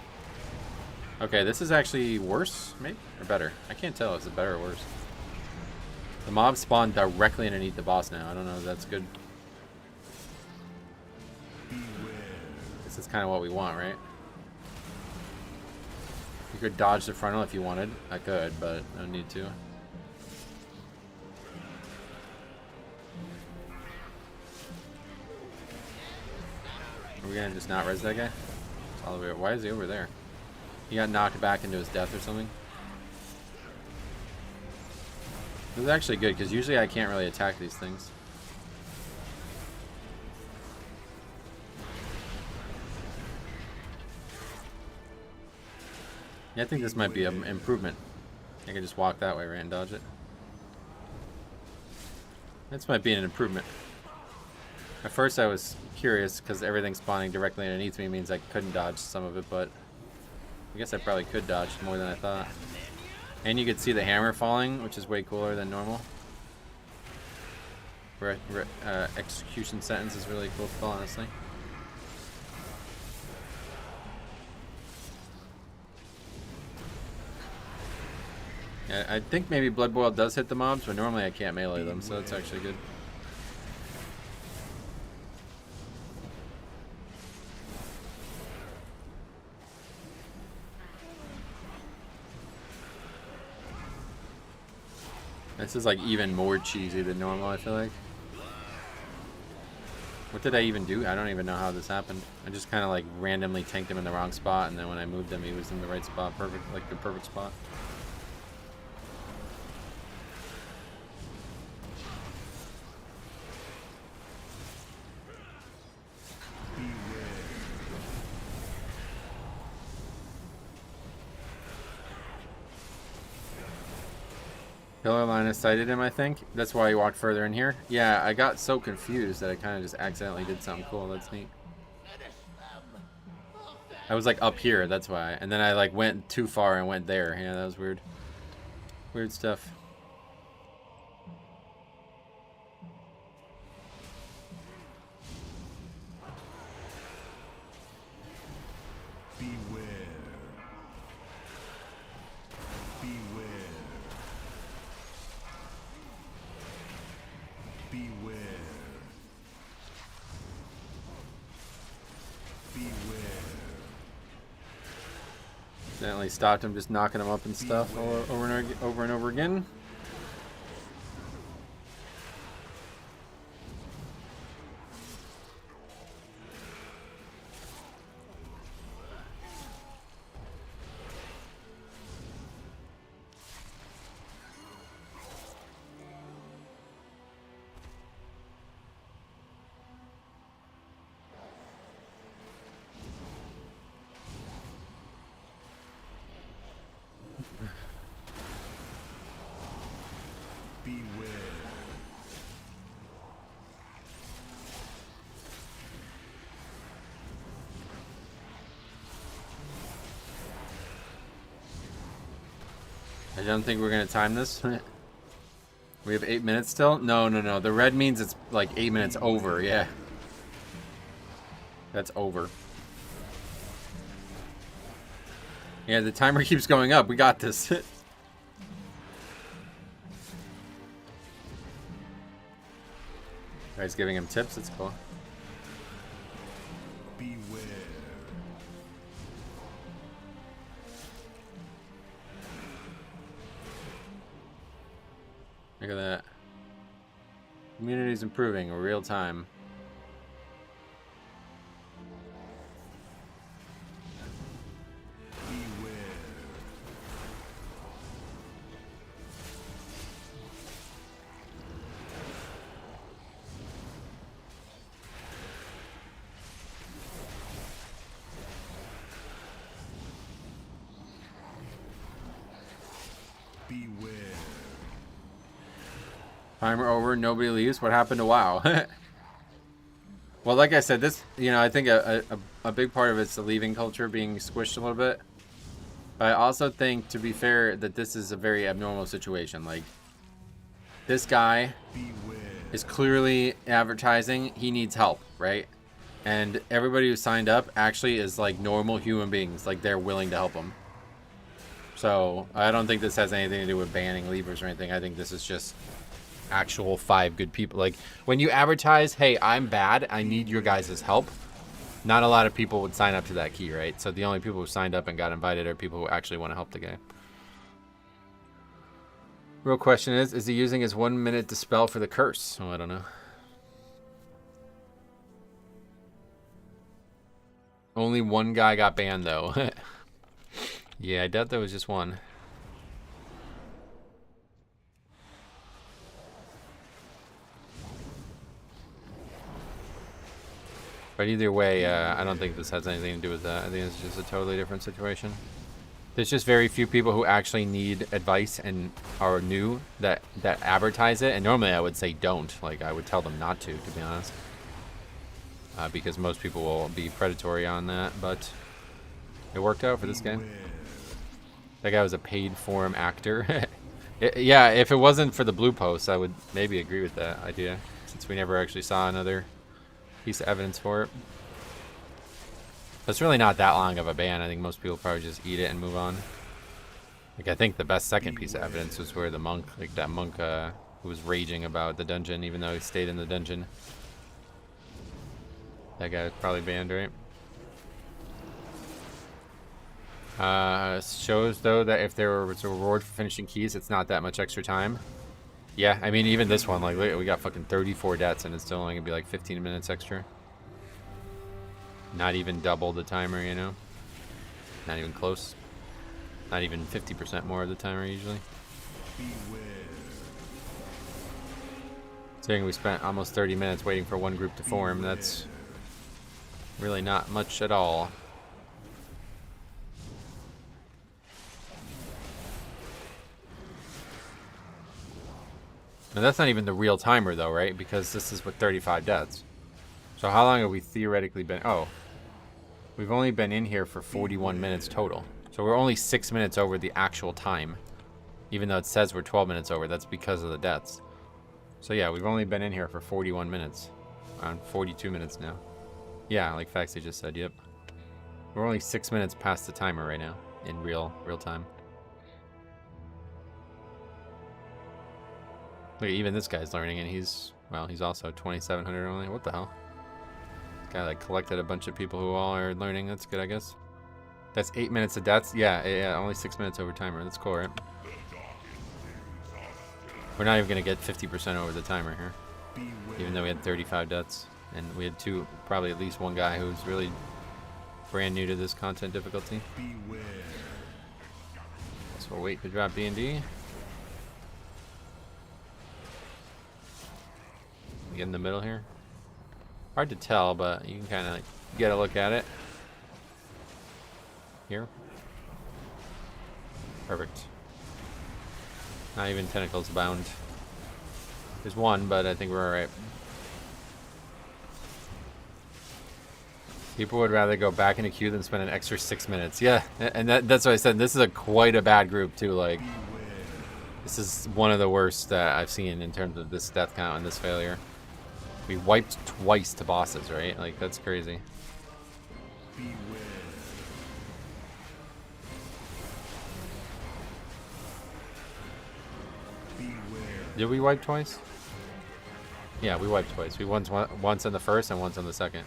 C: Okay, this is actually worse, maybe? Or better? I can't tell, is it better or worse? The mob spawned directly underneath the boss now. I don't know if that's good. This is kind of what we want, right? You could dodge the frontal if you wanted. I could, but I don't need to. Are we gonna just not res that guy? It's all the way. Why is he over there? He got knocked back into his death or something? This is actually good, because usually I can't really attack these things. Yeah, I think this might be an improvement. I can just walk that way, right, and dodge it. This might be an improvement. At first I was curious, because everything spawning directly underneath me means I couldn't dodge some of it, but I guess I probably could dodge more than I thought. And you could see the hammer falling, which is way cooler than normal. Execution sentence is really cool, honestly. Yeah, I think maybe Blood Boil does hit the mobs, but normally I can't melee them, so that's actually good. This is like even more cheesy than normal, I feel like. What did I even do? I don't even know how this happened. I just kind of like randomly tanked him in the wrong spot, and then when I moved him, he was in the right spot. Perfect, like the perfect spot. Killer line of sighted him, I think. That's why he walked further in here. Yeah, I got so confused that I kind of just accidentally did something cool. That's neat. I was like up here, that's why. And then I like went too far and went there. Yeah, that was weird. Weird stuff.
I: Beware. Beware. Beware. Beware.
C: Accidentally stopped him just knocking him up and stuff over and over again.
I: Beware.
C: I don't think we're gonna time this. We have 8 minutes still? No, no, no. The red means it's like 8 minutes over, yeah. That's over. Yeah, the timer keeps going up. We got this. Guys giving him tips, that's cool.
I: Beware.
C: Look at that. Community's improving in real time.
I: Beware. Beware.
C: Timer over, nobody leaves. What happened to WoW? Well, like I said, this, you know, I think a big part of it's the leaving culture being squished a little bit. But I also think, to be fair, that this is a very abnormal situation. Like, this guy
I: Beware.
C: is clearly advertising he needs help, right? And everybody who signed up actually is like normal human beings. Like, they're willing to help him. So, I don't think this has anything to do with banning leavers or anything. I think this is just actual 5 good people. Like, when you advertise, hey, I'm bad, I need your guys' help, not a lot of people would sign up to that key, right? So the only people who signed up and got invited are people who actually want to help the guy. Real question is he using his 1 minute dispel for the curse? Oh, I don't know. Only one guy got banned, though. Yeah, I doubt there was just one. But either way, I don't think this has anything to do with that. I think it's just a totally different situation. There's just very few people who actually need advice and are new that advertise it. And normally I would say don't. Like, I would tell them not to be honest. Because most people will be predatory on that. But it worked out for this guy. That guy was a paid forum actor. Yeah, if it wasn't for the blue posts, I would maybe agree with that idea. Since we never actually saw another piece of evidence for it. But it's really not that long of a ban. I think most people probably just eat it and move on. Like, I think the best second piece of evidence was where the monk, like that monk who was raging about the dungeon even though he stayed in the dungeon. That guy was probably banned, right? Shows though that if there was a reward for finishing keys, it's not that much extra time.
A: Yeah, I mean, even this one, like, look, we got fucking 34 deaths, and it's still only gonna be like 15 minutes extra. Not even double the timer, you know? Not even close. Not even 50% more of the timer usually. Considering we spent almost 30 minutes waiting for one group to form, that's really not much at all. Now that's not even the real timer though, right? Because this is with 35 deaths. So how long have we theoretically been? Oh, we've only been in here for 41 minutes total. So we're only 6 minutes over the actual time. Even though it says we're 12 minutes over, that's because of the deaths. So yeah, we've only been in here for 41 minutes. Around 42 minutes now. Yeah, like Faxi just said, yep. We're only 6 minutes past the timer right now, in real time. Look, even this guy's learning, and he's also 2,700 only. What the hell? This guy like collected a bunch of people who all are learning. That's good, I guess. That's 8 minutes of deaths. Yeah, only 6 minutes over timer. That's cool, right? We're not even gonna get 50% over the timer here, even though we had 35 deaths, and we had probably at least one guy who's really brand new to this content difficulty. So we'll wait to drop B&D. Get in the middle here. Hard to tell, but you can kind of get a look at it. Here. Perfect. Not even tentacles bound. There's one, but I think we're alright. People would rather go back in a queue than spend an extra 6 minutes. Yeah, and that's what I said. This is quite a bad group too. Like, this is one of the worst that I've seen in terms of this death count and this failure. We wiped twice to bosses, right? Like, that's crazy. Did we wipe twice? Yeah, we wiped twice. We once on the first and once on the second.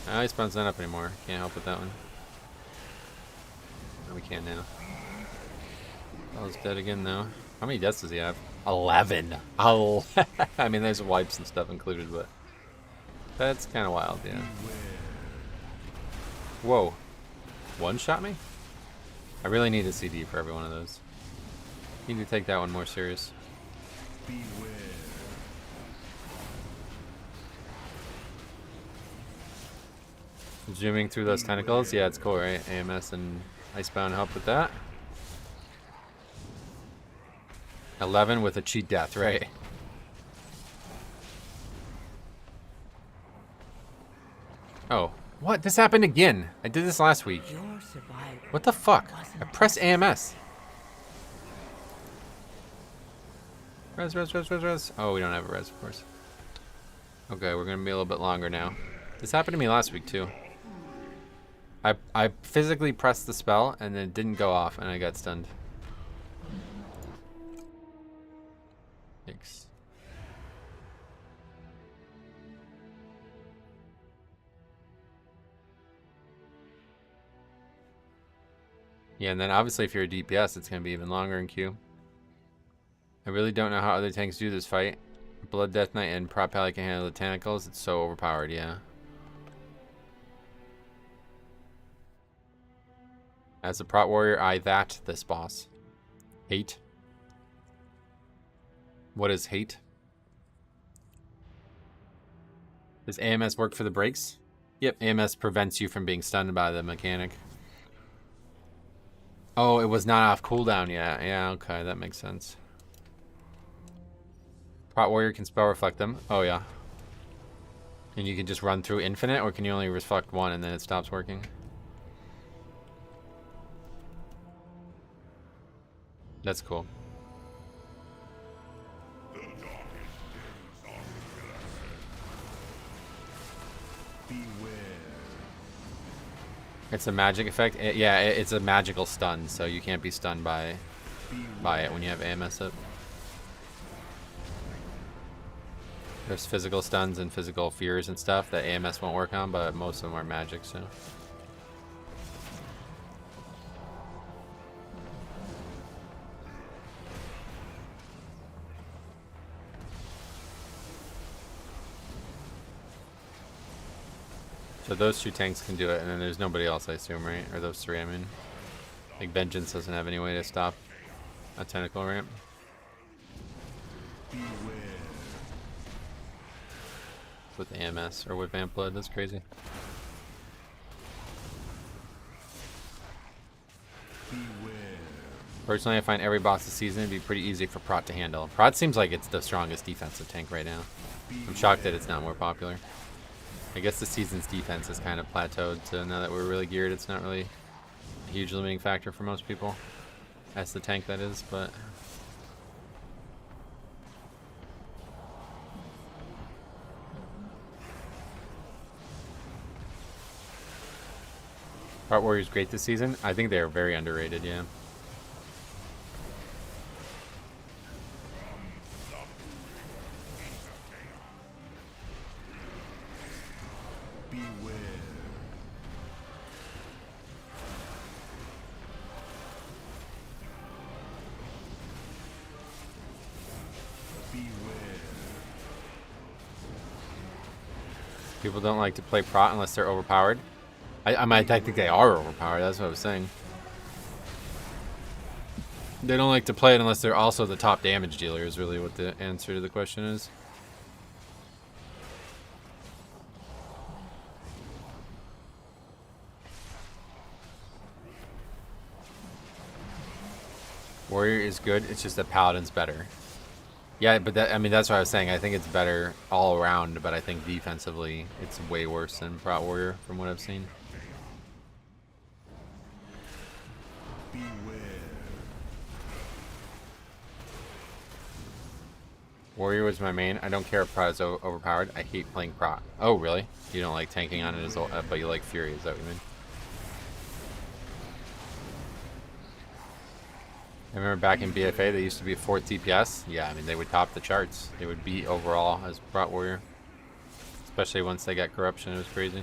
A: Ice bound's not up anymore. Can't help with that one. No, we can now. Oh, he's dead again though. How many deaths does he have? 11. Oh, I mean, there's wipes and stuff included, but that's kind of wild, yeah. Whoa. One shot me? I really need a CD for every one of those. Need to take that one more serious. Zooming through those tentacles, yeah, it's cool, right? AMS and Icebound help with that. 11 with a cheat death, right? Oh, what? This happened again. I did this last week. What the fuck? I pressed AMS. Res. Oh, we don't have a res, of course. Okay, we're gonna be a little bit longer now. This happened to me last week too. I physically pressed the spell and then it didn't go off and I got stunned. Thanks. Yeah, and then obviously if you're a DPS, it's going to be even longer in queue. I really don't know how other tanks do this fight. Blood Death Knight and Prop Pally can handle the tentacles. It's so overpowered, yeah. As a Prot Warrior, this boss. Hate. What is hate? Does AMS work for the breaks? Yep, AMS prevents you from being stunned by the mechanic. Oh, it was not off cooldown yet. Yeah, okay, that makes sense. Prot Warrior can spell reflect them. Oh, yeah. And you can just run through infinite, or can you only reflect one and then it stops working? That's cool. It's a magic effect. Yeah, it's a magical stun, so you can't be stunned by it when you have AMS up. There's physical stuns and physical fears and stuff that AMS won't work on, but most of them are magic, so. So those 2 tanks can do it, and then there's nobody else, I assume, right? Or those 3, I mean. Like, Vengeance doesn't have any way to stop a tentacle ramp. With AMS or with Vamp Blood, that's crazy. Personally, I find every boss this season to be pretty easy for Prot to handle. Prot seems like it's the strongest defensive tank right now. I'm shocked that it's not more popular. I guess the season's defense is kind of plateaued, so now that we're really geared, it's not really a huge limiting factor for most people. As the tank, that is, but... Prot Warrior's great this season. I think they're very underrated, yeah. People don't like to play Prot unless they're overpowered. I think they are overpowered, that's what I was saying. They don't like to play it unless they're also the top damage dealer, is really what the answer to the question is. Warrior is good, it's just that Paladin's better. Yeah, but that, I mean, that's what I was saying. I think it's better all around, but I think defensively it's way worse than Prot Warrior from what I've seen. Warrior was my main. I don't care if Prot is overpowered. I hate playing Prot. Oh, really? You don't like tanking on it, but you like Fury, is that what you mean? I remember back in BFA, they used to be 4th DPS. Yeah, I mean, they would top the charts. They would beat overall as Prot Warrior. Especially once they got corruption, it was crazy.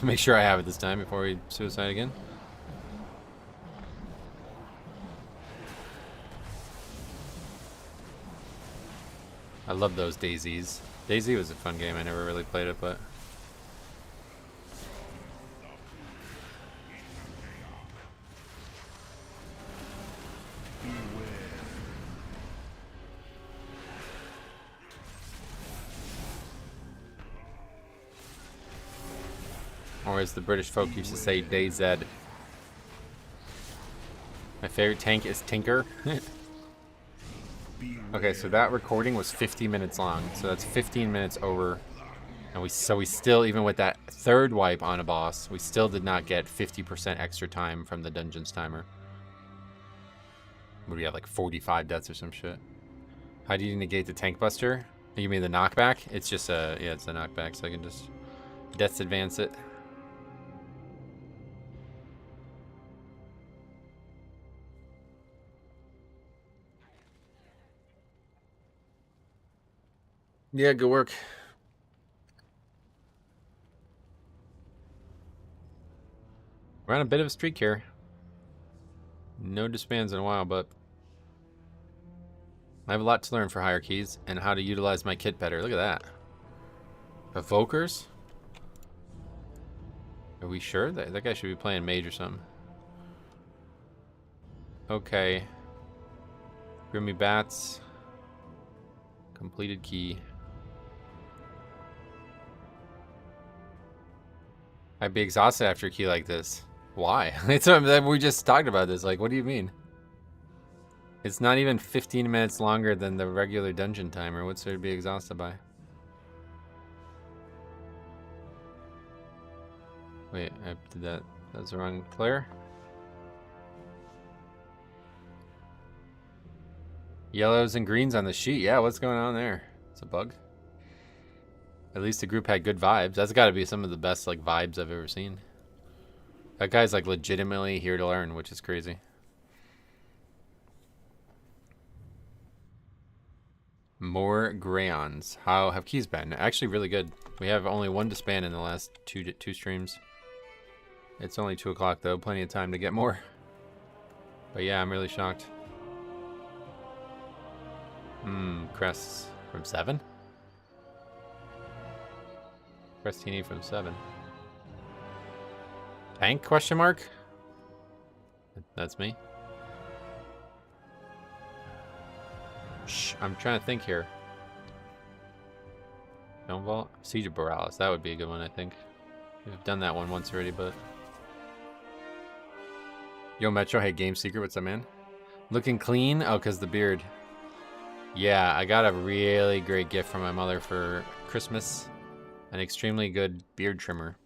A: Make sure I have it this time before we suicide again. I love those Daisies. Daisy was a fun game. I never really played it, but... Or as the British folk used to say, DayZ. My favorite tank is Tinker. Okay, so that recording was 50 minutes long, so that's 15 minutes over. And we still, even with that 3rd wipe on a boss, we still did not get 50% extra time from the dungeons timer. Would we have like 45 deaths or some shit? How do you negate the tank buster? You mean the knockback? It's just a, yeah, it's a knockback, so I can just deaths advance it. Yeah, good work. We're on a bit of a streak here. No disbands in a while, but I have a lot to learn for higher keys and how to utilize my kit better. Look at that. Evokers? Are we sure? That guy should be playing mage or something. Okay. Grimy Bats. Completed key. I'd be exhausted after a key like this. Why? We just talked about this. Like, what do you mean? It's not even 15 minutes longer than the regular dungeon timer. What's there to be exhausted by? Wait, I did that. That's the wrong player. Yellows and greens on the sheet. Yeah, what's going on there? It's a bug. At least the group had good vibes. That's got to be some of the best like vibes I've ever seen. That guy's like legitimately here to learn, which is crazy. More Grayons. How have keys been? Actually really good. We have only one disband in the last two streams. It's only 2 o'clock though, plenty of time to get more. But yeah, I'm really shocked. Crests from 7? Crestini from 7. Tank question mark? That's me. Shh, I'm trying to think here. Stone Vault? Siege of Borealis. That would be a good one, I think. We've done that one once already, but... Yo, Metro. Hey, Game Secret. What's up, man? Looking clean? Oh, because the beard. Yeah, I got a really great gift from my mother for Christmas. An extremely good beard trimmer.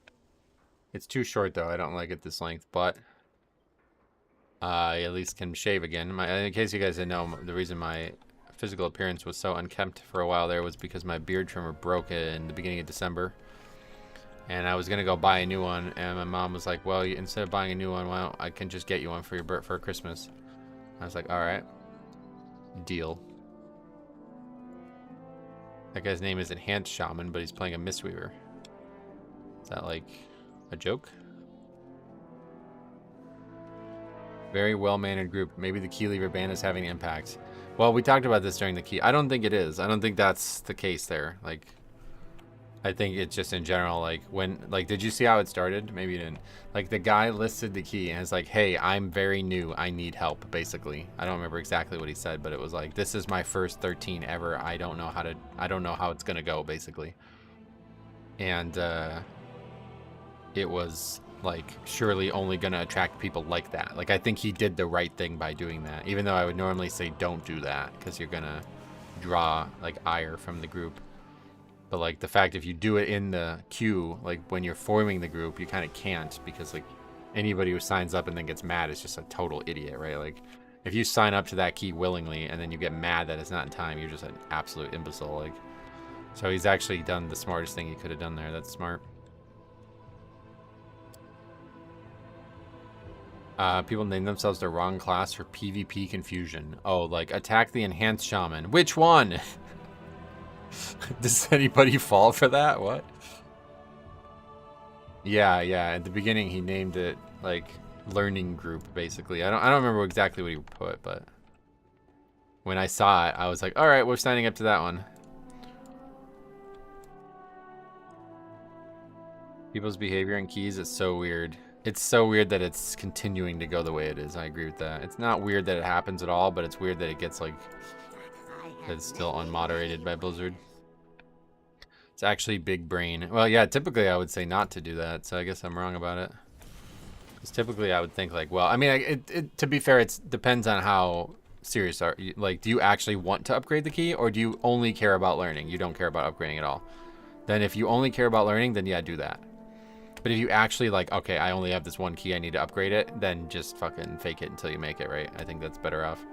A: It's too short, though. I don't like it this length, but... I at least can shave again. In case you guys didn't know, the reason my physical appearance was so unkempt for a while there was because my beard trimmer broke in the beginning of December. And I was gonna go buy a new one, and my mom was like, well, instead of buying a new one, well, I can just get you one for for Christmas. I was like, alright. Deal. That guy's name is Enhanced Shaman, but he's playing a Mistweaver. Is that like a joke? Very well-mannered group. Maybe the key lever ban is having impact. Well, we talked about this during the key. I don't think it is. I don't think that's the case there. Like, I think it's just in general, like, when, like, did you see how it started? Maybe you didn't. Like, the guy listed the key and it's like, hey, I'm very new. I need help, basically. I don't remember exactly what he said, but it was like, this is my first 13 ever. I don't know how it's gonna go, basically. And, it was... like surely only gonna attract people like that. Like I think he did the right thing by doing that, even though I would normally say don't do that because you're gonna draw like ire from the group. But like the fact if you do it in the queue, like when you're forming the group, you kind of can't, because like anybody who signs up and then gets mad is just a total idiot, right? Like if you sign up to that key willingly and then you get mad that it's not in time, you're just an absolute imbecile. Like, so he's actually done the smartest thing he could have done there. That's smart. People name themselves the wrong class for PvP confusion. Oh, like attack the Enhanced Shaman. Which one? Does anybody fall for that? What? Yeah, at the beginning he named it like learning group, basically. I don't remember exactly what he put, but when I saw it, I was like, all right, we're signing up to that one. People's behavior in keys is so weird. It's so weird that it's continuing to go the way it is. I agree with that. It's not weird that it happens at all, but it's weird that it gets like, it's still unmoderated by Blizzard. It's actually big brain. Well, yeah, typically I would say not to do that, so I guess I'm wrong about it. Because typically I would think like, well, I mean, to be fair, it depends on how serious are you. Like, do you actually want to upgrade the key, or do you only care about learning? You don't care about upgrading at all. Then if you only care about learning, then yeah, do that. But if you actually like, okay, I only have this one key, I need to upgrade it, then just fucking fake it until you make it, right? I think that's better off.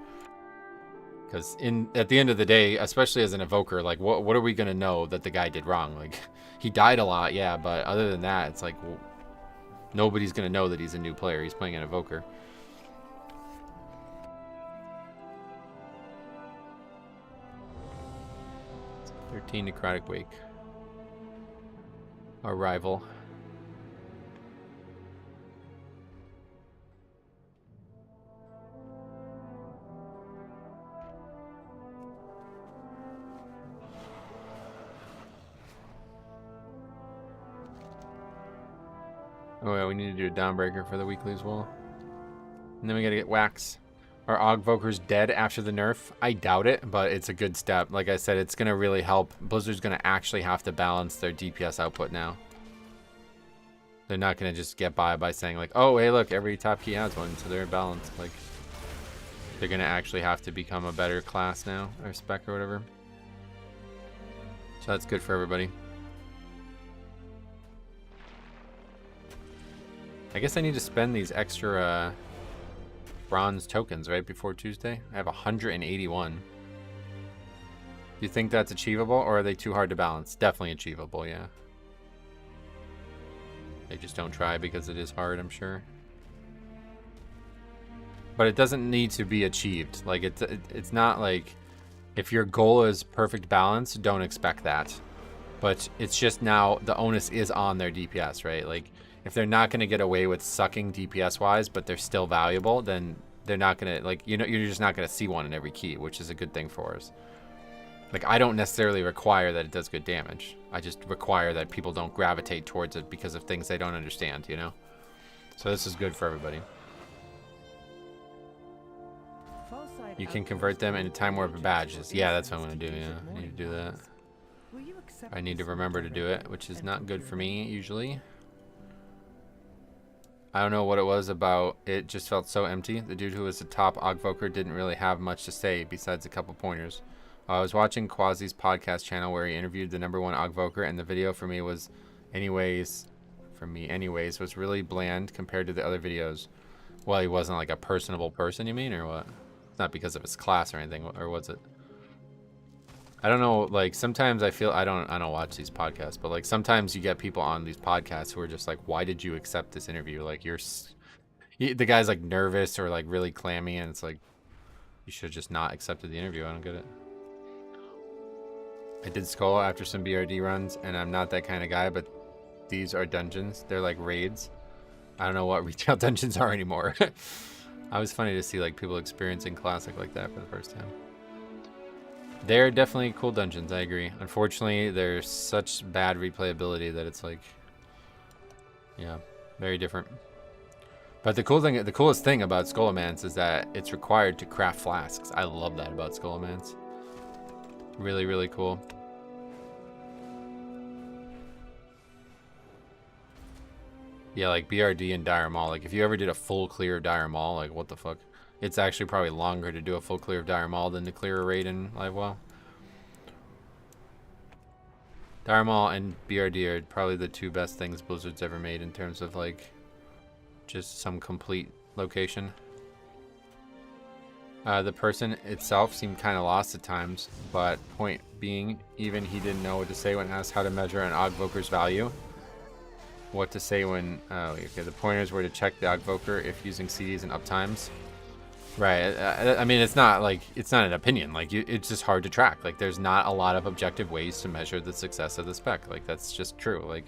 A: Because at the end of the day, especially as an evoker, like what are we gonna know that the guy did wrong? Like, he died a lot, yeah, but other than that, it's like, well, nobody's gonna know that he's a new player. He's playing an evoker. "13 Necrotic Wake. Our rival. Oh yeah, we need to do a Dawnbreaker for the weekly as well. And then we gotta get Wax. Are Ogvokers dead after the nerf? I doubt it, but it's a good step. Like I said, it's gonna really help. Blizzard's gonna actually have to balance their DPS output now. They're not gonna just get by saying like, oh hey look, every top key has one, so they're balanced. Like, they're gonna actually have to become a better class now, or spec or whatever. So that's good for everybody. I guess I need to spend these extra bronze tokens right before Tuesday. I have 181. Do you think that's achievable, or are they too hard to balance? Definitely achievable, yeah. They just don't try because it is hard, I'm sure. But it doesn't need to be achieved. Like, it's not like If your goal is perfect balance, don't expect that. But it's just now the onus is on their DPS, right? Like, if they're not going to get away with sucking DPS-wise, but they're still valuable, then they're not going to, like, you know, you're just not going to see one in every key, which is a good thing for us. Like, I don't necessarily require that it does good damage. I just require that people don't gravitate towards it because of things they don't understand, you know? So this is good for everybody. You can convert them into Time Warp badges. Yeah, that's what I'm going to do, yeah. I need to do that. I need to remember to do it, which is not good for me, usually. I don't know what it was about. It just felt so empty. The dude who was the top Ogvoker didn't really have much to say besides a couple pointers. I was watching Quasi's podcast channel where he interviewed the #1 Ogvoker, and the video for me was was really bland compared to the other videos. Well, he wasn't like a personable person, you mean, or what? It's not because of his class or anything, or was it? I don't know, like, sometimes I feel, I don't watch these podcasts, but, like, sometimes you get people on these podcasts who are just like, why did you accept this interview? Like, the guy's, like, nervous or, like, really clammy, and it's like, you should have just not accepted the interview. I don't get it. I did Skull after some BRD runs, and I'm not that kind of guy, but these are dungeons. They're like raids. I don't know what retail dungeons are anymore. It was funny to see, like, people experiencing Classic like that for the first time. They're definitely cool dungeons, I agree. Unfortunately, there's such bad replayability that it's like, yeah, very different. But the coolest thing about Skullomance is that it's required to craft flasks. I love that about Skullomance. Really, really cool. Yeah, like BRD and Dire Maul. Like, if you ever did a full clear of Dire Maul, like, what the fuck? It's actually probably longer to do a full clear of Dire Maul than to clear a raid in Live WoW. Dire Maul and BRD are probably the two best things Blizzard's ever made in terms of, like, just some complete location. The person itself seemed kind of lost at times, but point being, even he didn't know what to say when asked how to measure an Ogvoker's value. What to say when, okay, the pointers were to check the Ogvoker if using CDs and uptimes. Right, I mean, it's not like, it's not an opinion, like, it's just hard to track. Like, there's not a lot of objective ways to measure the success of the spec. Like, that's just true. Like,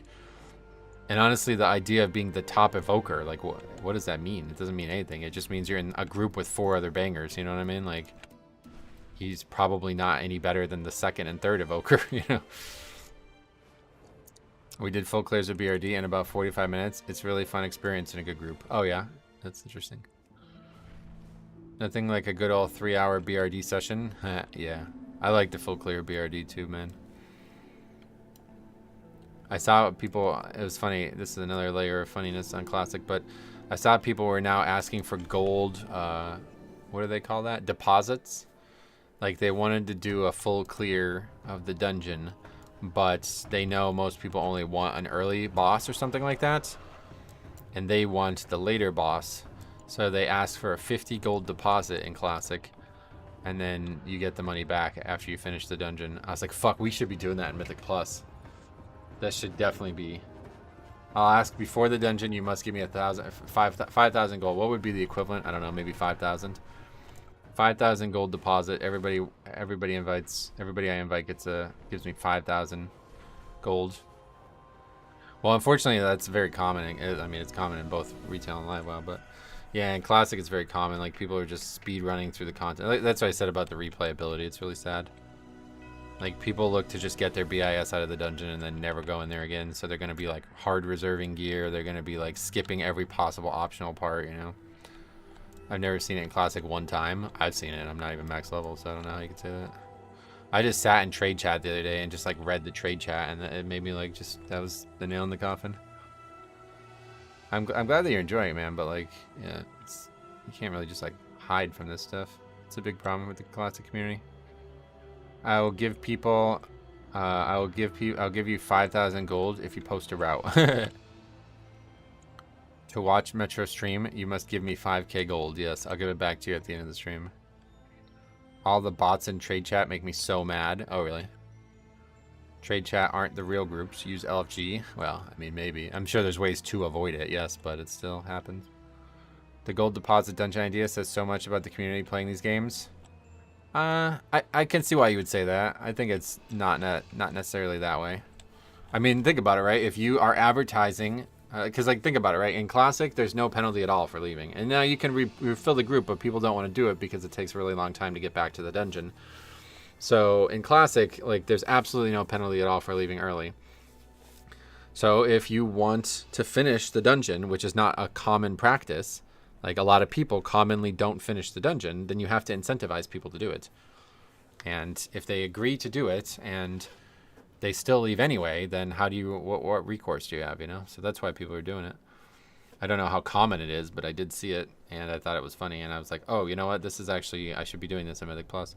A: and honestly, the idea of being the top evoker, like, what does that mean? It doesn't mean anything. It just means you're in a group with 4 other bangers, you know what I mean? Like, he's probably not any better than the 2nd and 3rd evoker, you know? We did full clears of BRD in about 45 minutes. It's a really fun experience in a good group. Oh, yeah? That's interesting. Nothing like a good old 3-hour BRD session. Yeah, I like the full clear BRD too, man. I saw people, it was funny, this is another layer of funniness on Classic, but I saw people were now asking for gold, what do they call that? Deposits. Like, they wanted to do a full clear of the dungeon, but they know most people only want an early boss or something like that, and they want the later boss. So they asked for a 50 gold deposit in Classic, and then you get the money back after you finish the dungeon. I was like, fuck, we should be doing that in Mythic Plus. That should definitely be. I'll ask before the dungeon, you must give me 5,000 gold. What would be the equivalent? I don't know, maybe 5,000. 5,000 gold deposit. Everybody I invite gives me 5,000 gold. Well, unfortunately, that's very common. I mean, it's common in both retail and live WoW, but yeah, in Classic, it's very common. Like, people are just speed running through the content. Like, that's what I said about the replayability. It's really sad. Like, people look to just get their BIS out of the dungeon and then never go in there again. So they're going to be, like, hard reserving gear. They're going to be, like, skipping every possible optional part, you know? I've never seen it in Classic one time. I've seen it. I'm not even max level, so I don't know how you could say that. I just sat in trade chat the other day and just, like, read the trade chat, and it made me, like, just, that was the nail in the coffin. I'm glad that you're enjoying it, man, but, like, yeah, you can't really just, like, hide from this stuff. It's a big problem with the Classic community. I will give people, I'll give you 5,000 gold if you post a route. To watch Metro stream, you must give me 5k gold. Yes, I'll give it back to you at the end of the stream. All the bots in trade chat make me so mad. Oh, really? Trade chat aren't the real groups. Use LFG. Well, I mean, maybe. I'm sure there's ways to avoid it, yes, but it still happens. The gold deposit dungeon idea says so much about the community playing these games. I can see why you would say that. I think it's not necessarily that way. I mean, think about it, right? If you are advertising, because like think about it, right? In Classic, there's no penalty at all for leaving, and now you can refill the group, but people don't want to do it because it takes a really long time to get back to the dungeon. So in Classic, like there's absolutely no penalty at all for leaving early. So if you want to finish the dungeon, which is not a common practice, like a lot of people commonly don't finish the dungeon, then you have to incentivize people to do it. And if they agree to do it and they still leave anyway, then how do you, what recourse do you have, you know? So that's why people are doing it. I don't know how common it is, but I did see it and I thought it was funny. And I was like, oh, you know what? This is actually, I should be doing this in Mythic Plus.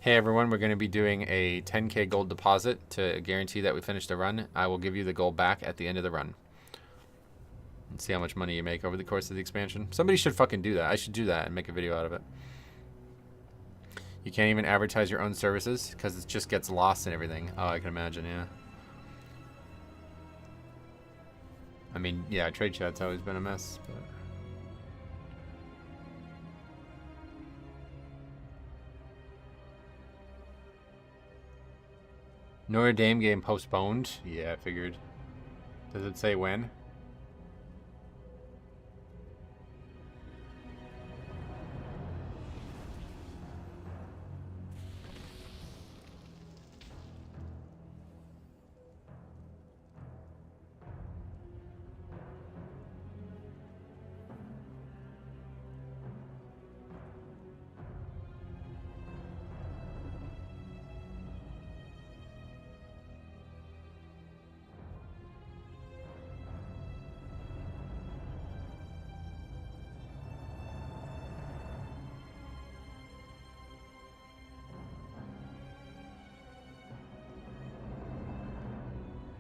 A: Hey everyone, we're going to be doing a 10k gold deposit to guarantee that we finish the run. I will give you the gold back at the end of the run. And see how much money you make over the course of the expansion. Somebody should fucking do that. I should do that and make a video out of it. You can't even advertise your own services because it just gets lost and everything. Oh, I can imagine, yeah. I mean, yeah, trade chat's always been a mess. But... Notre Dame game postponed? Yeah, I figured. Does it say when?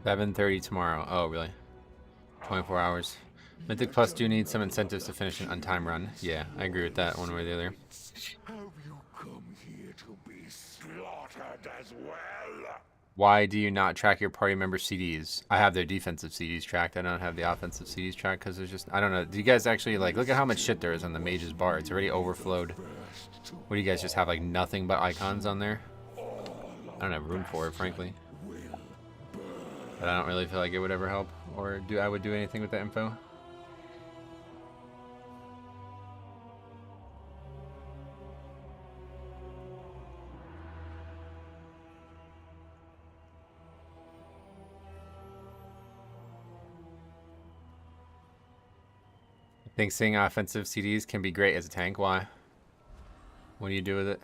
A: $7:30 tomorrow. Oh, really? 24 hours. Mythic Plus do need some incentives to finish an untimed run. Yeah, I agree with that one way or the other.
I: Have you come here to be slaughtered as well?
A: Why do you not track your party member CDs? I have their defensive CDs tracked. I don't have the offensive CDs tracked because there's just, I don't know. Do you guys actually, like, look at how much shit there is on the mage's bar. It's already overflowed. What do you guys just have, like, nothing but icons on there? I don't have room for it, frankly. But I don't really feel like it would ever help, or I would do anything with that info. I think seeing offensive CDs can be great as a tank. Why? What do you do with it?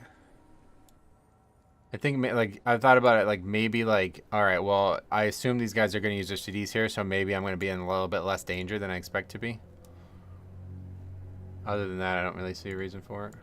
A: I think, like, I've thought about it, like, maybe, like, all right, well, I assume these guys are going to use their CDs here, so maybe I'm going to be in a little bit less danger than I expect to be. Other than that, I don't really see a reason for it.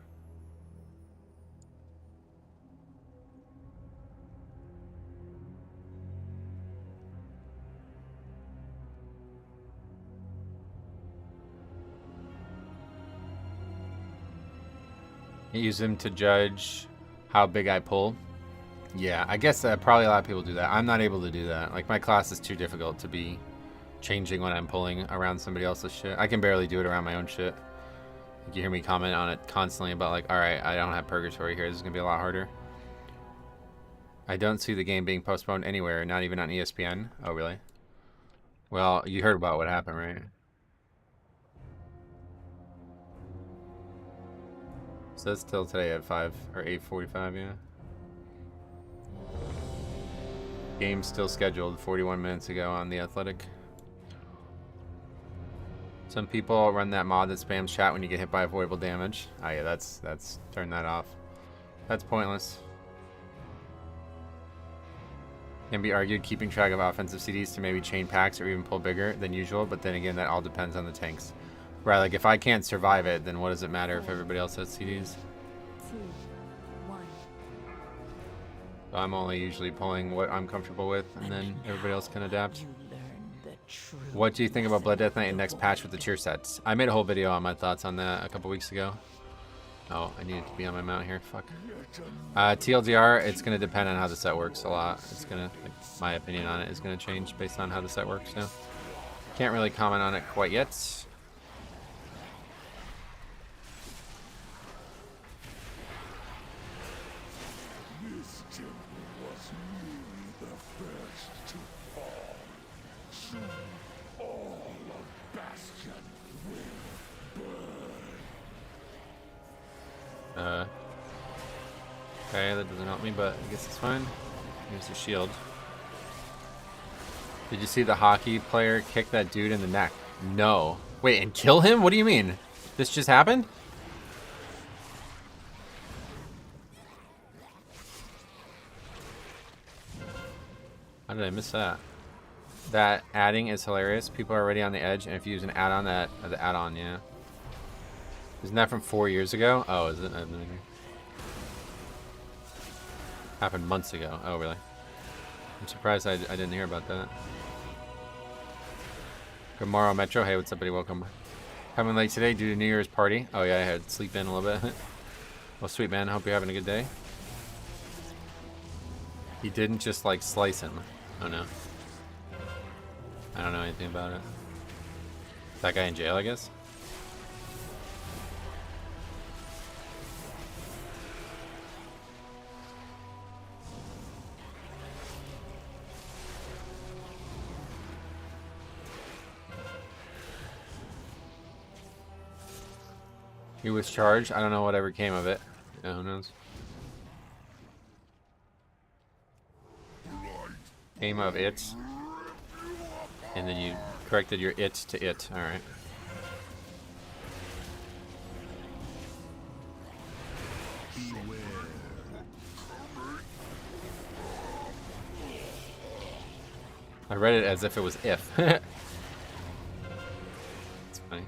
A: I use them to judge how big I pull. Yeah, I guess probably a lot of people do that. I'm not able to do that. Like, my class is too difficult to be changing when I'm pulling around somebody else's shit. I can barely do it around my own shit. Like, you hear me comment on it constantly about, like, alright, I don't have Purgatory here. This is going to be a lot harder. I don't see the game being postponed anywhere, not even on ESPN. Oh, really? Well, you heard about what happened, right? So it's still today at 5 or 8:45, yeah. Game still scheduled 41 minutes ago on The Athletic. Some people run that mod that spams chat when you get hit by avoidable damage. Oh yeah, that's turn that off. That's pointless. Can be argued keeping track of offensive CDs to maybe chain packs or even pull bigger than usual, but then again, that all depends on the tanks. Right, like if I can't survive it, then what does it matter if everybody else has CDs?
D: 2, 1.
A: So I'm only usually pulling what I'm comfortable with, and then everybody else can adapt. What do you think about Blood Death Knight and next patch with the tier sets? I made a whole video on my thoughts on that a couple weeks ago. Oh, I needed to be on my mount here. Fuck. TLDR, it's going to depend on how the set works a lot. It's going to, like, my opinion on it is going to change based on how the set works now. Can't really comment on it quite yet. Okay, that doesn't help me, but I guess it's fine. Here's the shield. Did you see the hockey player kick that dude in the neck? No. Wait, and kill him? What do you mean? This just happened? How did I miss that? That adding is hilarious. People are already on the edge, and if you use an add-on, the add-on, yeah. Isn't that from 4 years ago? Oh, is it? I have no idea. Happened months ago. Oh, really? I'm surprised I didn't hear about that. Good morrow, Metro. Hey, what's up, buddy? Welcome. Coming late today due to New Year's party. Oh, yeah, I had to sleep in a little bit. Well, sweet, man. Hope you're having a good day. He didn't just, like, slice him. Oh, no. I don't know anything about it. That guy in jail, I guess? He was charged. I don't know whatever came of it. Yeah, who knows? Came of it. And then you corrected your it to it. Alright. I read it as if it was if. It's funny.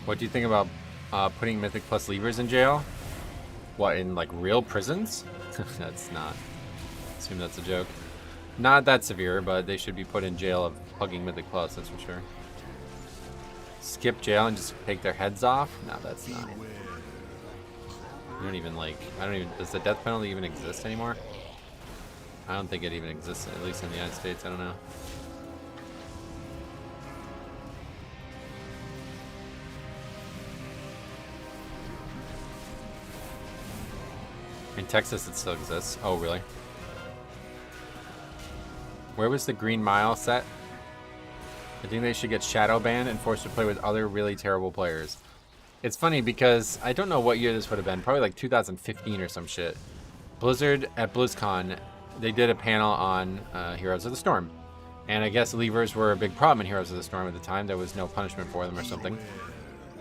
A: What do you think about putting Mythic Plus levers in jail? What, in like real prisons? That's not. I assume that's a joke. Not that severe, but they should be put in jail of hugging Mythic Plus, that's for sure. Skip jail and just take their heads off? No, that's not. You don't even like, does the death penalty even exist anymore? I don't think it even exists, at least in the United States, I don't know. In Texas, it still exists. Oh, really? Where was the Green Mile set? I think they should get shadow banned and forced to play with other really terrible players. It's funny because I don't know what year this would have been. Probably like 2015 or some shit. Blizzard at BlizzCon, they did a panel on Heroes of the Storm. And I guess levers were a big problem in Heroes of the Storm at the time. There was no punishment for them or something.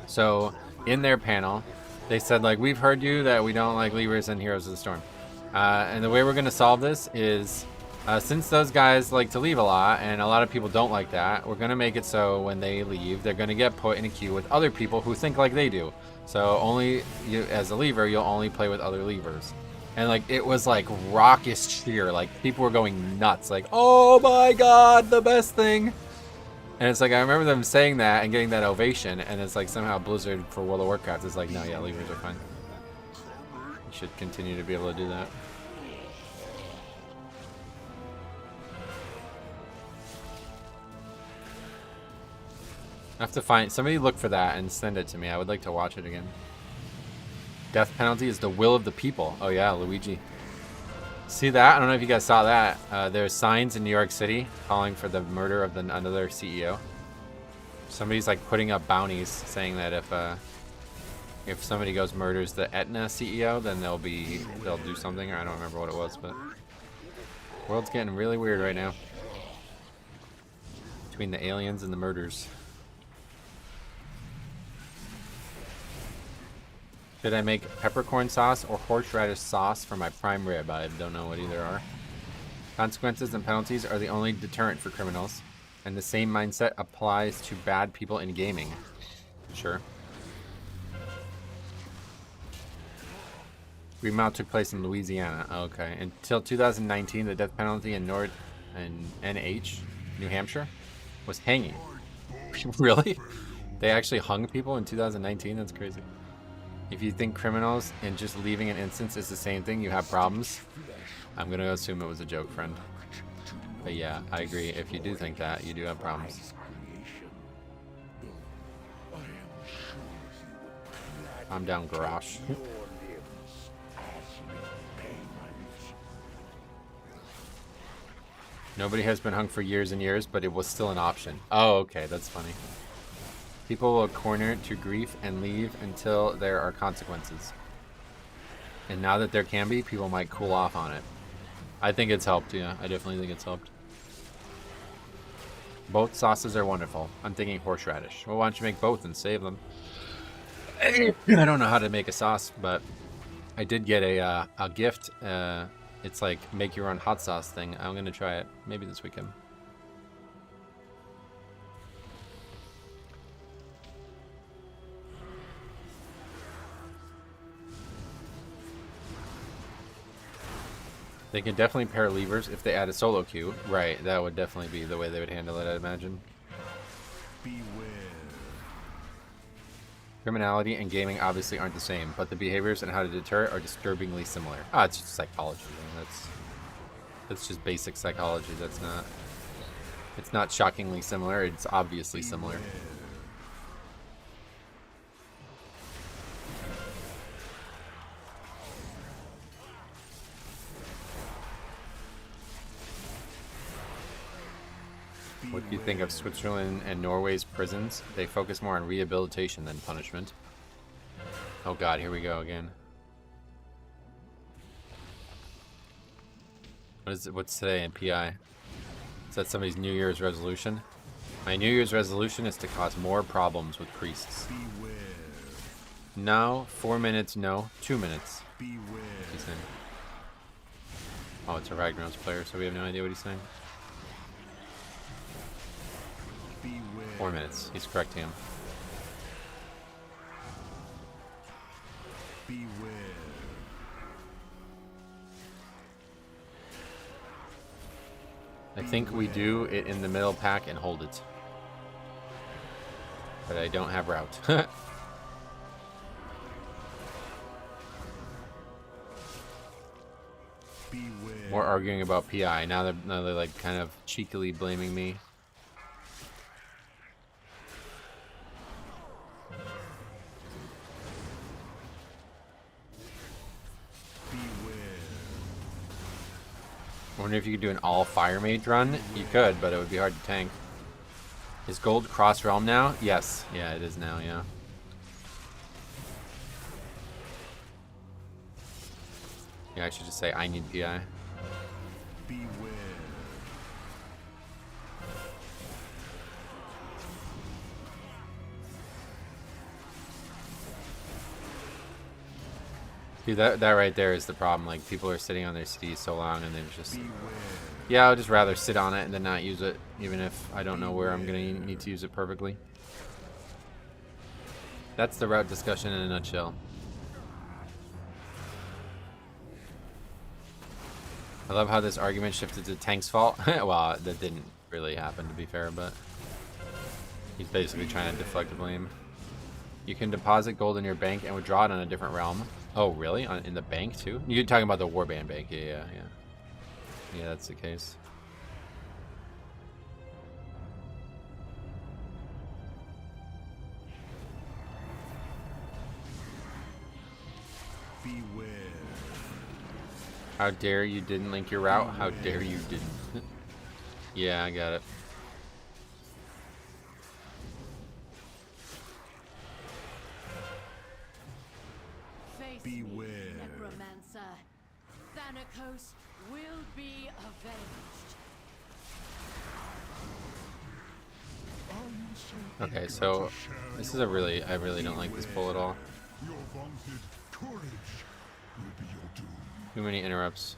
A: So in their panel, they said, like, we've heard you that we don't like levers in Heroes of the Storm. And the way we're going to solve this is, since those guys like to leave a lot, and a lot of people don't like that, we're going to make it so when they leave, they're going to get put in a queue with other people who think like they do. So only you, as a lever, you'll only play with other levers. And, like, it was, like, raucous cheer. Like, people were going nuts. Like, oh, my God, the best thing. And it's like, I remember them saying that and getting that ovation, and it's like somehow Blizzard for World of Warcraft is like, no, yeah, levers are fine. You should continue to be able to do that. I have to find, somebody look for that and send it to me. I would like to watch it again. Death penalty is the will of the people. Oh yeah, Luigi. See that? I don't know if you guys saw that. There's signs in New York City calling for the murder of another CEO. Somebody's like putting up bounties saying that if somebody goes murders the Aetna CEO, then they'll do something. Or I don't remember what it was, but the world's getting really weird right now between the aliens and the murders. Should I make peppercorn sauce or horseradish sauce for my prime rib? I don't know what either are. Consequences and penalties are the only deterrent for criminals, and the same mindset applies to bad people in gaming. Sure. Remount took place in Louisiana. Okay. Until 2019, the death penalty in NH, New Hampshire, was hanging. Really? They actually hung people in 2019? That's crazy. If you think criminals and just leaving an instance is the same thing, you have problems. I'm going to assume it was a joke, friend. But yeah, I agree. If you do think that, you do have problems. I'm down garage. Nobody has been hung for years and years, but it was still an option. Oh, okay. That's funny. People will corner to grief and leave until there are consequences. And now that there can be, people might cool off on it. I think it's helped, yeah. I definitely think it's helped. Both sauces are wonderful. I'm thinking horseradish. Well, why don't you make both and save them? I don't know how to make a sauce, but I did get a gift. It's like make your own hot sauce thing. I'm gonna try it maybe this weekend. They can definitely pair levers if they add a solo queue. Right, that would definitely be the way they would handle it, I'd imagine.
I: Beware.
A: Criminality and gaming obviously aren't the same, but the behaviors and how to deter it are disturbingly similar. Ah, it's just psychology. That's just basic psychology. It's not shockingly similar. It's obviously similar. What do you think of Switzerland and Norway's prisons? They focus more on rehabilitation than punishment. Oh god, here we go again. What's today in PI? Is that somebody's New Year's resolution? My New Year's resolution is to cause more problems with priests.
I: Beware.
A: No, 4 minutes, no, 2 minutes.
I: Beware.
A: He's saying. Oh, it's a Ragnaros player, so we have no idea what he's saying.
I: Beware.
A: 4 minutes. He's correcting him.
I: Beware.
A: I think we do it in the middle pack and hold it. But I don't have route.
I: Beware.
A: More arguing about PI. Now they're like kind of cheekily blaming me. I wonder if you could do an all fire mage run. You could, but it would be hard to tank. Is gold cross realm now? Yes. Yeah, it is now, yeah. Yeah, I should just say I need PI.
I: Beware.
A: See, that right there is the problem. Like, people are sitting on their CD so long and they're just...
I: Beware.
A: Yeah, I'll just rather sit on it and then not use it, even if I don't know where I'm going to need to use it perfectly. That's the route discussion in a nutshell. I love how this argument shifted to Tank's fault. Well, that didn't really happen, to be fair, but he's basically trying to deflect the blame. You can deposit gold in your bank and withdraw it on a different realm. Oh, really? In the bank, too? You're talking about the Warband bank. Yeah. Yeah, that's the case.
I: Beware.
A: How dare you didn't link your route? How dare you didn't? Yeah, I got it.
F: Face
I: Beware.
F: me, necromancer. Thanatos will be avenged.
A: Okay, so this is I really don't like this pull at all.
I: Your vaunted courage will be your doom.
A: Too many interrupts.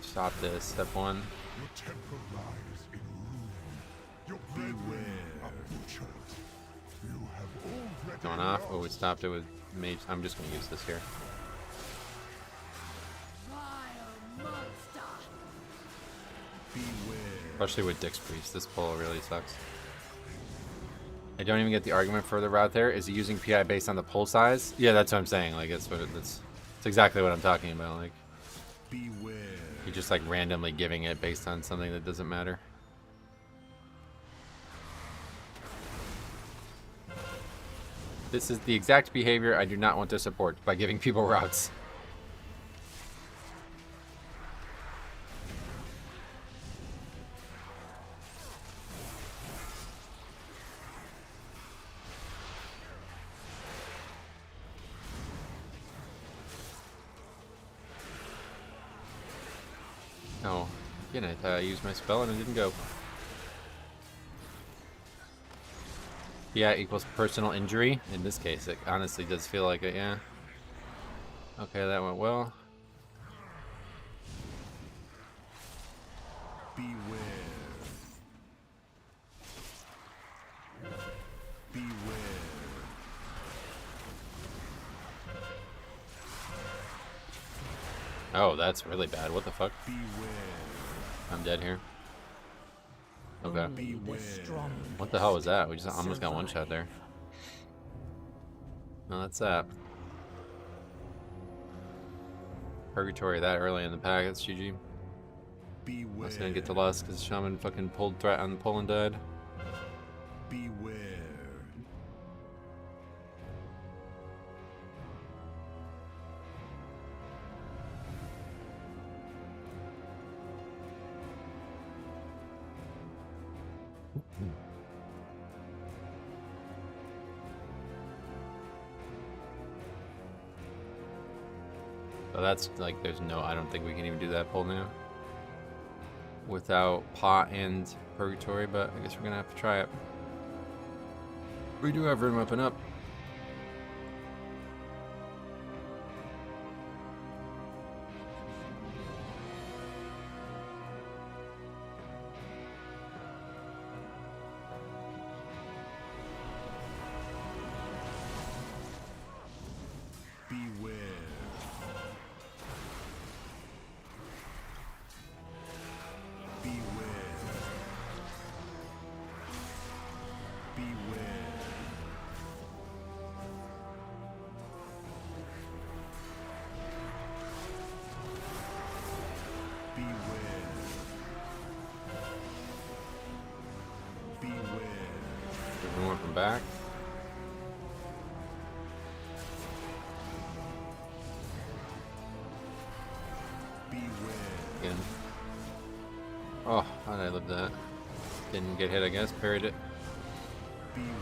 A: Stop this. Step one.
I: Your temple lies in ruin. Your brethren are butchered. You have already
A: Going off. Oh, we
I: lost.
A: stopped it with mage. I'm just gonna use this here.
F: Vile monster.
I: Beware.
A: Especially with Dick's Priest. This pull really sucks. I don't even get the argument for the route there. Is he using PI based on the pull size? Yeah, that's what I'm saying. Like, that's exactly what I'm talking about. Like,
I: Beware.
A: you're just like randomly giving it based on something that doesn't matter. This is the exact behavior I do not want to support by giving people routes. Again, I used my spell and it didn't go. Yeah, equals personal injury. In this case, it honestly does feel like it, yeah. Okay, that went well.
I: Beware. Beware.
A: Oh, that's really bad. What the fuck?
I: Beware.
A: I'm dead here. Okay.
F: Only the strong
A: What the hell was that? We just almost got one shot there. No, that's that. Purgatory that early in the pack. That's GG. I was gonna get to Lust because Shaman fucking pulled threat on the pull and died.
I: Beware.
A: So that's like, there's no, I don't think we can even do that pull now. Without Pot and Purgatory, but I guess we're gonna have to try it. We do have room up and up.
I: Beware. Beware. Beware. Beware. Beware.
A: Give me one from back. Again. Oh, how did I live that? Didn't get hit, I guess. Parried it.
I: Beware.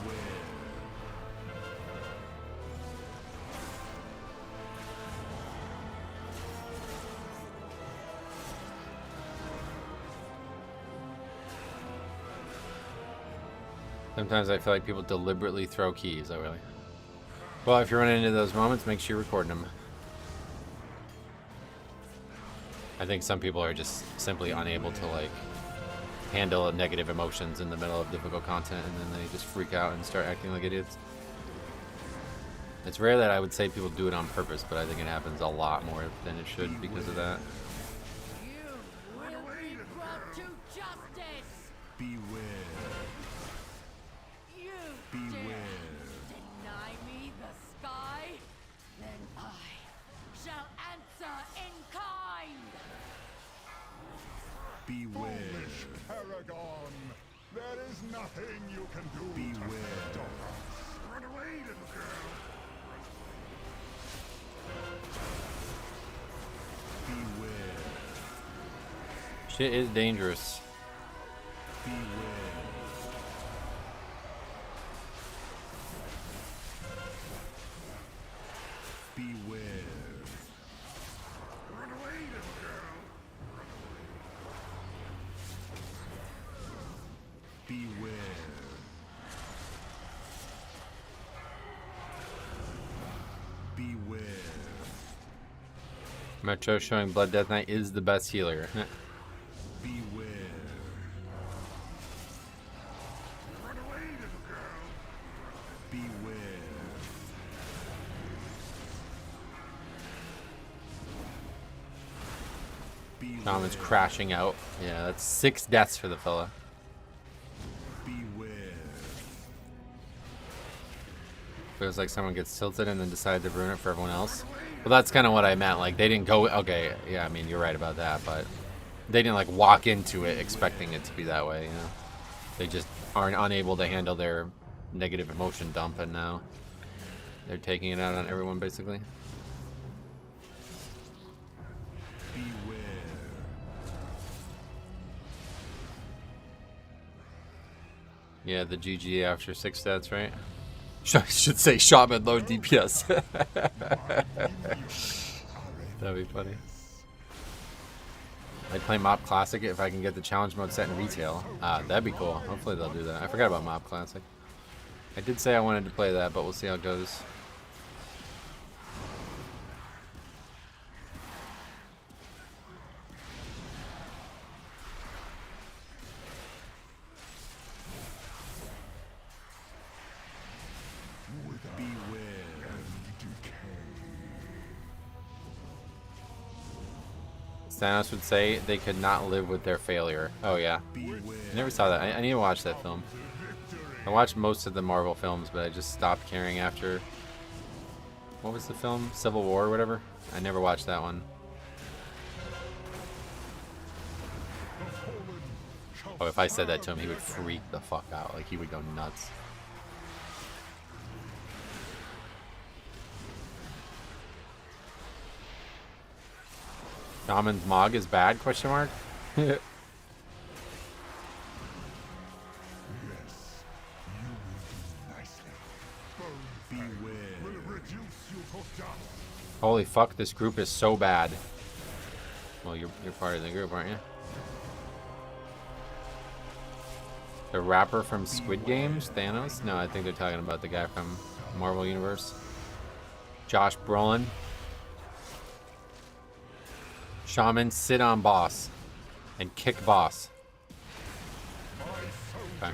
A: Sometimes I feel like people deliberately throw keys. Oh, really? Well, if you're running into those moments, make sure you're recording them. I think some people are just simply unable to, like, handle negative emotions in the middle of difficult content, and then they just freak out and start acting like idiots. It's rare that I would say people do it on purpose, but I think it happens a lot more than it should because of that.
F: You will be brought to justice.
I: Beware.
F: You
I: Beware.
F: dare deny me the sky, then I shall answer in kind.
I: Beware. Foolish Paragon. There is nothing you can do. Beware. Run away, little girl. Beware.
A: Shit is dangerous.
I: Beware. Beware. Run away, little girl. Beware. Beware.
A: Metro showing Blood Death Knight is the best healer.
I: Beware. Run away, little girl. Beware.
A: Shaman's crashing out. Yeah, that's 6 deaths for the fella.
I: Beware.
A: Feels like someone gets tilted and then decide to ruin it for everyone else. Well, that's kind of what I meant. Like, they didn't go... Okay, yeah, I mean, you're right about that, but... They didn't, like, walk into it expecting it to be that way, you know? They just aren't unable to handle their negative emotion dump, and now they're taking it out on everyone, basically.
I: Beware.
A: Yeah, the GG after 6 stats, right? I should say Shaman low DPS. That'd be funny. I'd play Mop Classic if I can get the challenge mode set in retail. That'd be cool. Hopefully they'll do that. I forgot about Mop Classic. I did say I wanted to play that, but we'll see how it goes. Thanos would say they could not live with their failure. Oh yeah. I never saw that. I need to watch that film. I watched most of the Marvel films, but I just stopped caring after... What was the film? Civil War or whatever? I never watched that one. Oh, if I said that to him, he would freak the fuck out. Like, he would go nuts. Shaman's Mog is bad? Question mark. Holy fuck! This group is so bad. Well, you're part of the group, aren't you? The rapper from Squid Games, Thanos? No, I think they're talking about the guy from Marvel Universe. Josh Brolin. Shaman, sit on boss and kick boss. Okay.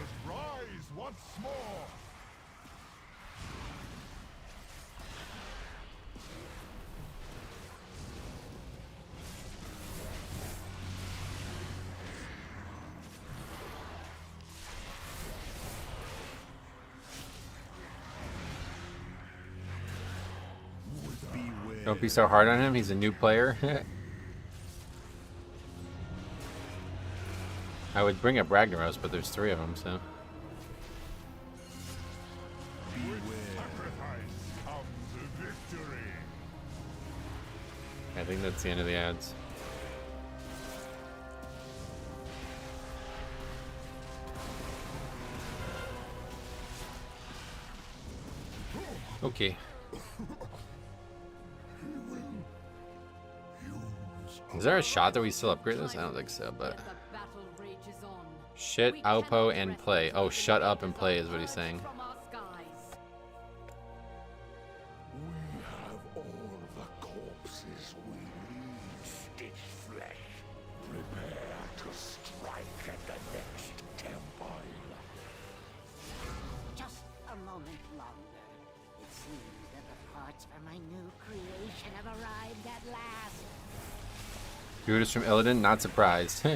A: Don't be so hard on him. He's a new player. I would bring up Ragnaros, but there's 3 of them, so. I think that's the end of the ads. Okay. Is there a shot that we still upgrade this? I don't think so, but... Shit, Aupo, and play. Oh, shut up and play is what he's saying.
I: We have all the corpses we need, Stitch Flesh. Prepare to strike at the next temple.
H: Just a moment longer. It seems that the parts for my new creation have arrived at last.
A: Judas from Illidan, not surprised.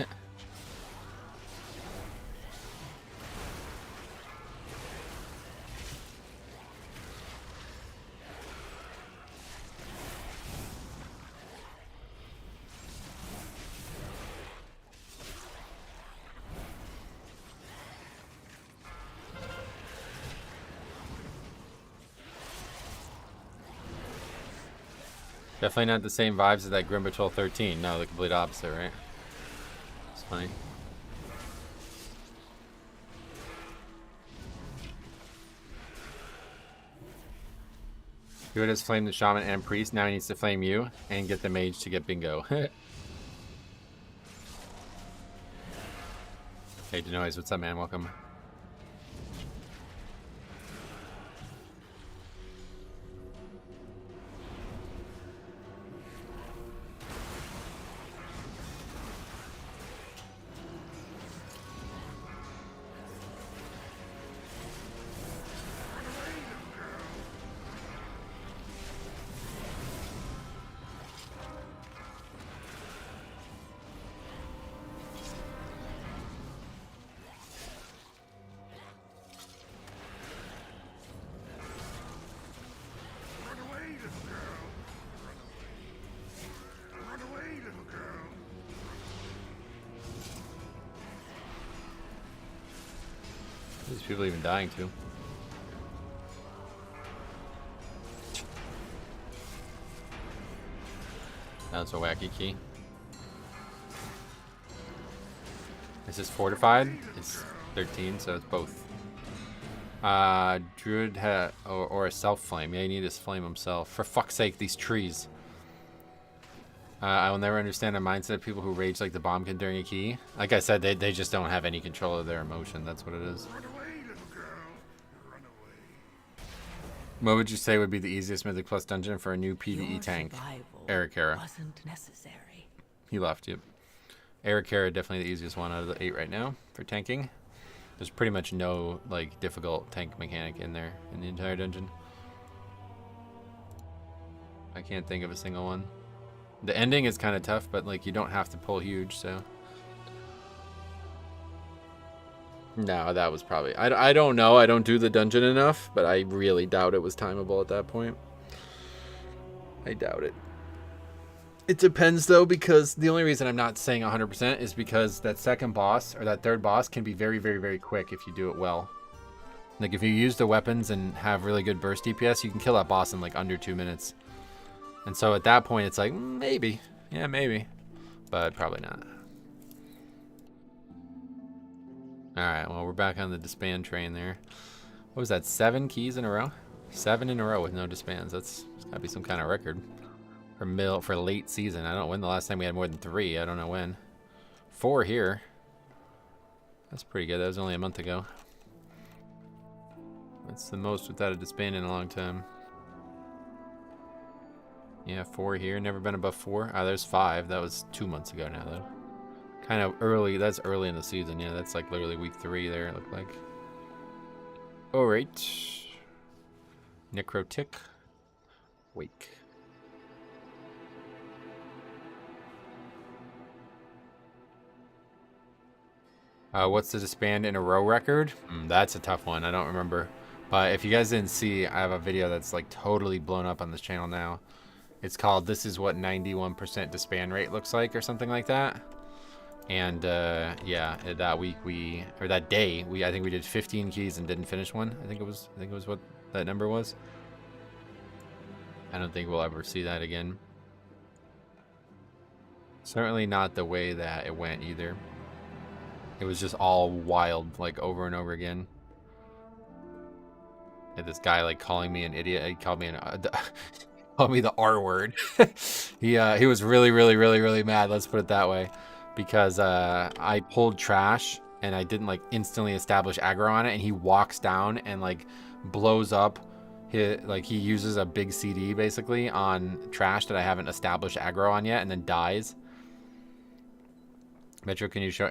A: Definitely not the same vibes as that Grim Patrol 13. No, the complete opposite, right? It's funny. Good has flamed the Shaman and Priest. Now he needs to flame you and get the Mage to get bingo. Hey, Denoise, what's up, man? Welcome. These people even dying too. That's a wacky key. This is fortified. It's 13, so it's both. Druid or a self flame. Yeah, you need this flame himself. For fuck's sake, these trees. I will never understand the mindset of people who rage like the bombkin during a key. Like I said, they just don't have any control of their emotion. That's what it is.
I: Run away, little girl. Run away.
A: What would you say would be the easiest Mythic Plus dungeon for a new PvE tank? Eric Hera.
F: Wasn't necessary.
A: He left, yep. Eric Hera, definitely the easiest one out of the 8 right now for tanking. There's pretty much no like difficult tank mechanic in there in the entire dungeon. I can't think of a single one. The ending is kind of tough, but like you don't have to pull huge, so. No, that was probably... I don't know. I don't do the dungeon enough, but I really doubt it was timeable at that point. I doubt it. It depends, though, because the only reason I'm not saying 100% is because that second boss, or that third boss, can be very, very, very quick if you do it well. Like, if you use the weapons and have really good burst DPS, you can kill that boss in, like, under 2 minutes. And so at that point, it's like, maybe. Yeah, maybe. But probably not. Alright, well, we're back on the disband train there. What was that, 7 keys in a row? 7 in a row with no disbands. That's gotta be some kind of record. For late season. I don't know when the last time we had more than 3. I don't know when. 4 here. That's pretty good. That was only a month ago. That's the most without a disband in a long time. Yeah, 4 here. Never been above 4. Ah, there's 5. That was 2 months ago now, though. Kind of early. That's early in the season. Yeah, that's like literally week 3 there, it looked like. Alright. Necrotic. Wake. What's the disband in a row record? That's a tough one. I don't remember. But if you guys didn't see, I have a video that's like totally blown up on this channel now. It's called "This is what 91% disband rate looks like," or something like that. And yeah, that week or that day I think we did 15 keys and didn't finish one. I think it was what that number was. I don't think we'll ever see that again. Certainly not the way that it went either. It was just all wild, like over and over again. And this guy like calling me an idiot. He called me called me the R word. He was really mad. Let's put it that way, because I pulled trash and I didn't like instantly establish aggro on it, and he walks down and like blows up. He uses a big CD basically on trash that I haven't established aggro on yet, and then dies. Metro, can you show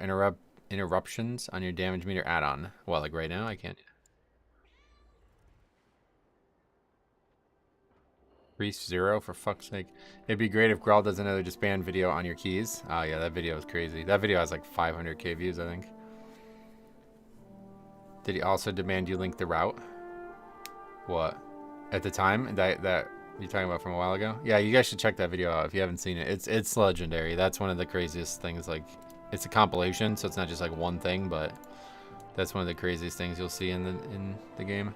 A: interruptions on your damage meter add-on? Well, like right now, I can't. Priest 0, for fuck's sake. It'd be great if Grawl does another disband video on your keys. Oh yeah, that video is crazy. That video has like 500k views, I think. Did he also demand you link the route? What? At the time? That you're talking about from a while ago? Yeah, you guys should check that video out if you haven't seen it. It's legendary. That's one of the craziest things. Like, it's a compilation, so it's not just like one thing, but that's one of the craziest things you'll see in the game.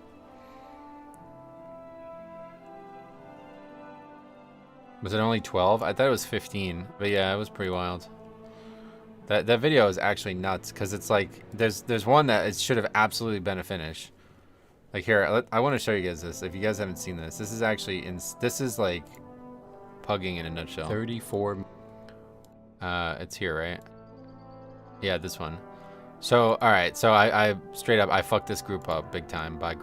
A: Was it only 12? I thought it was 15, but yeah, it was pretty wild. That video is actually nuts, because it's like there's one that it should have absolutely been a finish. Like here, I want to show you guys this. If you guys haven't seen this, this is actually this is like Pugging in a nutshell. 34. It's here, right? Yeah, this one. So, all right. So I straight up, I fucked this group up big time by I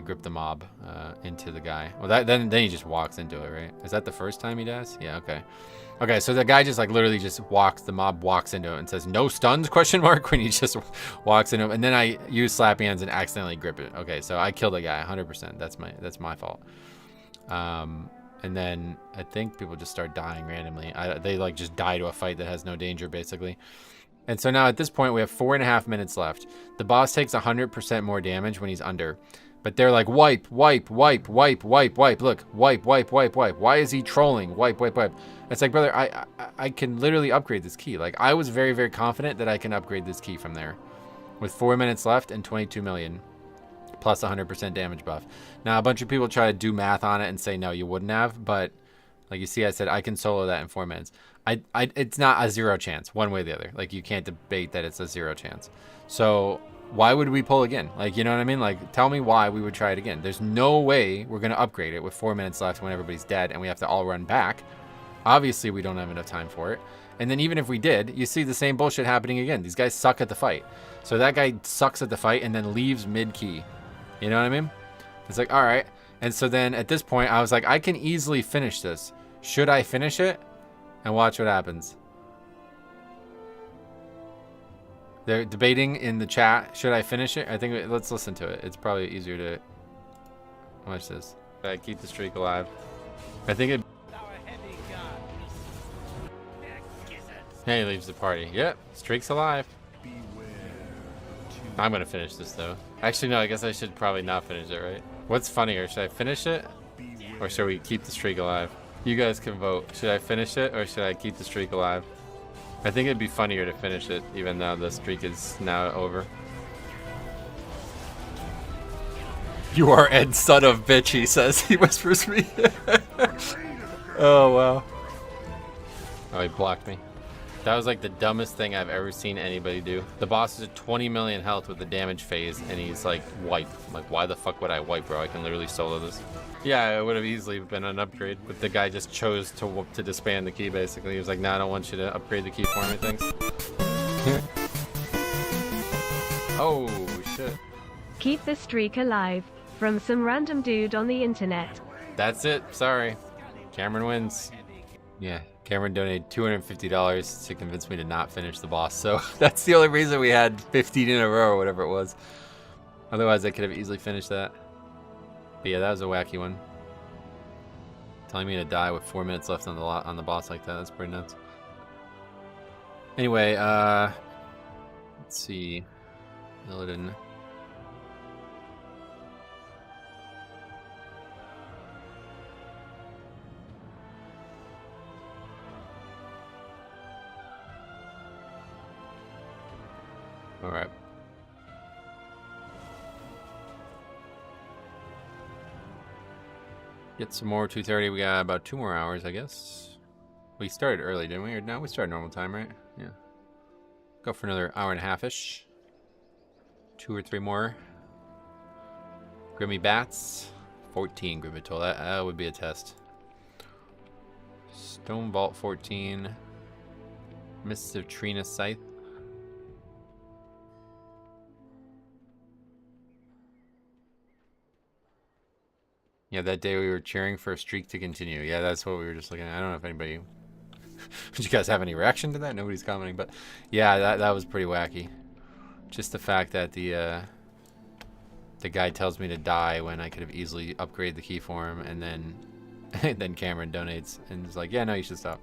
A: gripped the mob into the guy. Well, then he just walks into it, right? Is that the first time he does? Yeah, okay. Okay, so the guy just like literally just the mob walks into it and says, "No stuns?" ? When he just walks into him. And then I use slap hands and accidentally grip it. Okay, so I killed a guy 100%. That's my fault. And then I think people just start dying randomly. They like just die to a fight that has no danger, basically. And so now at this point, we have 4.5 minutes left. The boss takes 100% more damage when he's under. But they're like, wipe, wipe, wipe, wipe, wipe, wipe. Look, wipe, wipe, wipe, wipe. Why is he trolling? Wipe, wipe, wipe. It's like, brother, I can literally upgrade this key. Like, I was very, very confident that I can upgrade this key from there. With 4 minutes left and 22 million. Plus 100% damage buff. Now, a bunch of people try to do math on it and say, no, you wouldn't have. But, like you see, I said I can solo that in 4 minutes. It's not a 0 chance, one way or the other. Like, you can't debate that it's a 0 chance. So, why would we pull again? Like, you know what I mean? Like, tell me why we would try it again. There's no way we're going to upgrade it with 4 minutes left when everybody's dead and we have to all run back. Obviously, we don't have enough time for it. And then even if we did, you see the same bullshit happening again. These guys suck at the fight. So that guy sucks at the fight and then leaves mid-key. You know what I mean? It's like, all right. And so then at this point, I was like, I can easily finish this. Should I finish it? And watch what happens. They're debating in the chat. Should I finish it? I think let's listen to it. It's probably easier to watch this. I keep the streak alive. I think it. Hey, he leaves the party. Yep, streak's alive. I'm gonna finish this though. Actually, no. I guess I should probably not finish it, right? What's funnier? Should I finish it, or should we keep the streak alive? You guys can vote. Should I finish it, or should I keep the streak alive? I think it'd be funnier to finish it, even though the streak is now over. You are Ed, son of bitch, he says. He whispers me. Oh, wow. Oh, he blocked me. That was like the dumbest thing I've ever seen anybody do. The boss is at 20 million health with the damage phase, and he's like, wipe. I'm like, why the fuck would I wipe, bro? I can literally solo this. Yeah, it would have easily been an upgrade, but the guy just chose to disband the key, basically. He was like, nah, I don't want you to upgrade the key for me, thanks. Oh, shit.
J: Keep the streak alive. From some random dude on the internet.
A: That's it. Sorry. Cameron wins. Yeah, Cameron donated $250 to convince me to not finish the boss, so that's the only reason we had 15 in a row or whatever it was. Otherwise, I could have easily finished that. But yeah, that was a wacky one. Telling me to die with 4 minutes left on the boss like that, that's pretty nuts. Anyway, let's see. Illidan. All right. Get some more 2:30. We got about 2 more hours, I guess. We started early, didn't we? Or no, we started normal time, right? Yeah. Go for another hour and a half-ish. 2 or 3 more. Grimmy Bats. 14 Grivital. That would be a test. Stone Vault 14. Mists of Trina Scythe. Yeah, that day we were cheering for a streak to continue. Yeah, that's what we were just looking at. I don't know if anybody... Did you guys have any reaction to that? Nobody's commenting, but... Yeah, that was pretty wacky. Just the fact that the guy tells me to die when I could have easily upgraded the key for him, and then... then Cameron donates, and is like, yeah, no, you should stop.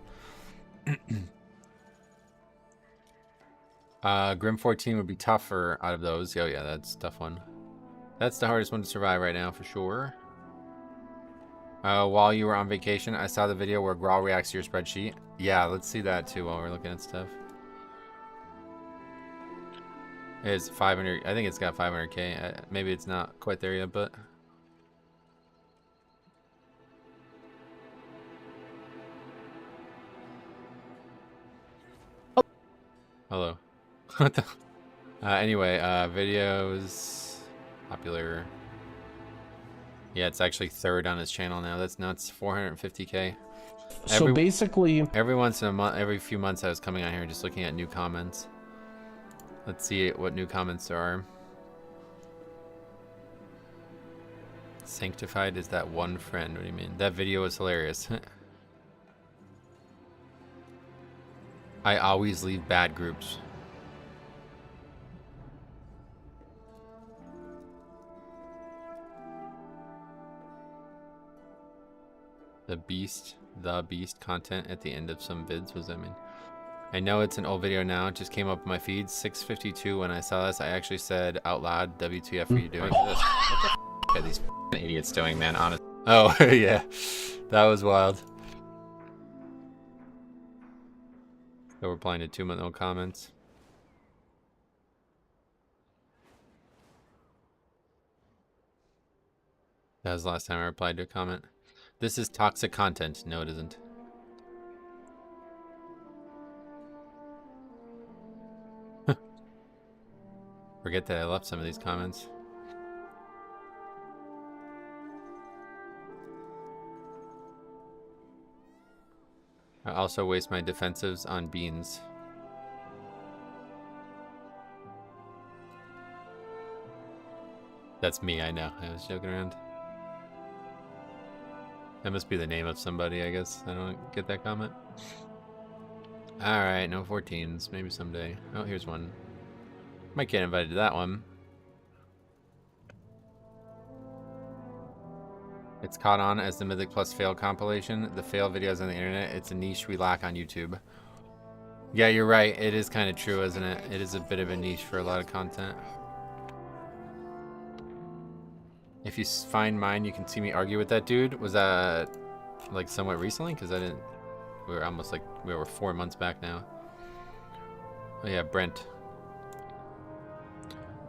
A: Grim 14 would be tougher out of those. Oh yeah, that's a tough one. That's the hardest one to survive right now, for sure. While you were on vacation, I saw the video where Grawl reacts to your spreadsheet. Yeah, let's see that too while we're looking at stuff. It's 500. I think it's got 500k. Maybe it's not quite there yet, but... Hello. What the... anyway, videos... Popular... Yeah, it's actually 3rd on his channel now. That's nuts. 450k.
K: So basically,
A: every once in a month, every few months, I was coming out here and just looking at new comments. Let's see what new comments there are. Sanctified is that one friend. What do you mean? That video was hilarious. I always leave bad groups. The beast content at the end of some vids. What does that mean? I know it's an old video now. It just came up in my feed. 6:52 when I saw this. I actually said out loud, WTF are you doing? What the f are these idiots doing, man? Honest. Oh, yeah. That was wild. So we're replying to 2-month-old comments. That was the last time I replied to a comment. This is toxic content. No, it isn't. Forget that I left some of these comments. I also waste my defensives on beans. That's me, I know. I was joking around. That must be the name of somebody, I guess. I don't get that comment. Alright, no 14s. Maybe someday. Oh, here's one. Might get invited to that one. It's caught on as the Mythic Plus fail compilation. The fail videos on the internet, it's a niche we lack on YouTube. Yeah, you're right. It is kind of true, isn't it? It is a bit of a niche for a lot of content. If you find mine, you can see me argue with that dude. Was that like somewhat recently? Because I didn't. We were almost like we were 4 months back now. Oh yeah, Brent.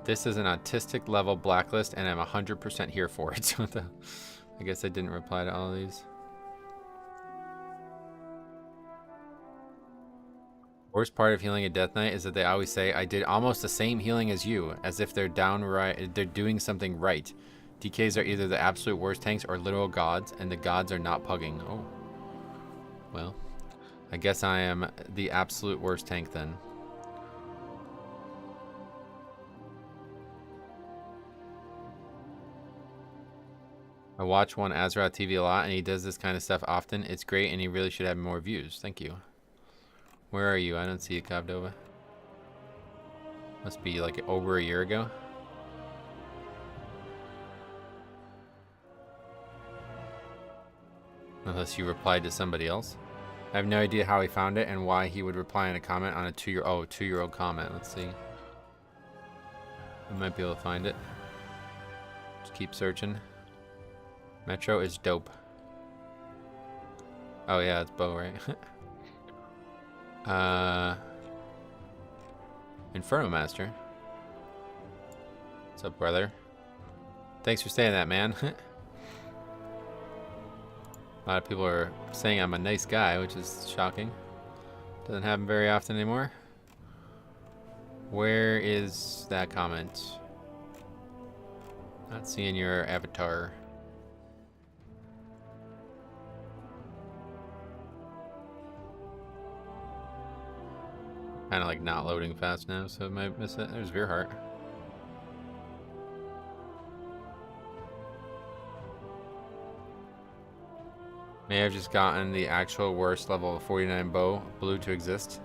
A: This is an autistic level blacklist, and I'm 100% here for it. So I guess I didn't reply to all of these. Worst part of healing a Death Knight is that they always say, I did almost the same healing as you, as if they're doing something right. DKs are either the absolute worst tanks or literal gods, and the gods are not pugging. Oh. Well, I guess I am the absolute worst tank then. I watch one Azeroth TV a lot, and he does this kind of stuff often. It's great, and he really should have more views. Thank you. Where are you? I don't see you, Cobdova. Must be like over a year ago. Unless you replied to somebody else. I have no idea how he found it and why he would reply in a comment on a two-year-old comment. Let's see. I might be able to find it. Just keep searching. Metro is dope. Oh yeah, it's Bo, right? Inferno Master. What's up, brother? Thanks for saying that, man. A lot of people are saying I'm a nice guy, which is shocking. Doesn't happen very often anymore. Where is that comment? Not seeing your avatar. Kind of like not loading fast now, so I might miss it. There's Veerheart. May have just gotten the actual worst level of 49 bow blue to exist.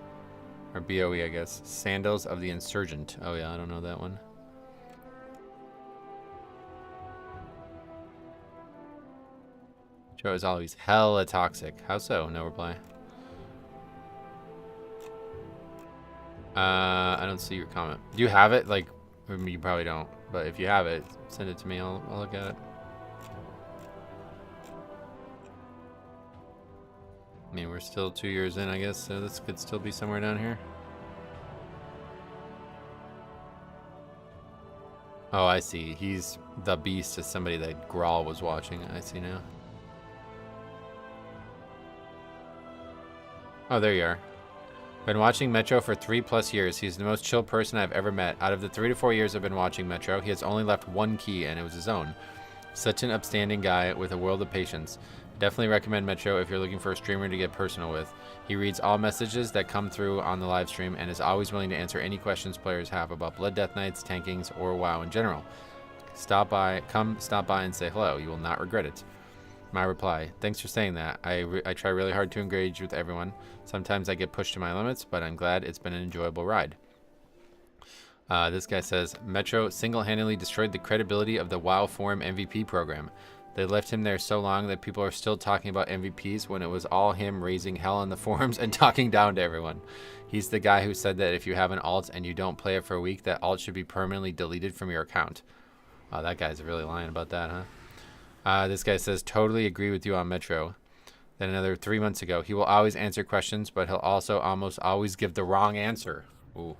A: Or BOE, I guess. Sandals of the Insurgent. Oh yeah, I don't know that one. Joe is always hella toxic. How so? No reply. I don't see your comment. Do you have it? Like, you probably don't. But if you have it, send it to me. I'll look at it. I mean, we're still 2 years in, I guess, so this could still be somewhere down here. Oh, I see. He's the beast as somebody that Grawl was watching. I see now. Oh, there you are. Been watching Metro for 3+ years. He's the most chill person I've ever met. Out of the 3 to 4 years I've been watching Metro, he has only left one key, and it was his own. Such an upstanding guy with a world of patience. Definitely recommend Metro if you're looking for a streamer to get personal with. He reads all messages that come through on the live stream and is always willing to answer any questions players have about Blood Death Knights, tankings, or WoW in general. Come stop by and say hello. You will not regret it. My reply: thanks for saying that. I try really hard to engage with everyone. Sometimes I get pushed to my limits, but I'm glad it's been an enjoyable ride. This guy says, Metro single-handedly destroyed the credibility of the WoW Forum MVP program. They left him there so long that people are still talking about MVPs when it was all him raising hell on the forums and talking down to everyone. He's the guy who said that if you have an alt and you don't play it for a week, that alt should be permanently deleted from your account. Oh, that guy's really lying about that, huh? This guy says, totally agree with you on Metro. Then another 3 months ago, he will always answer questions, but he'll also almost always give the wrong answer. Ooh.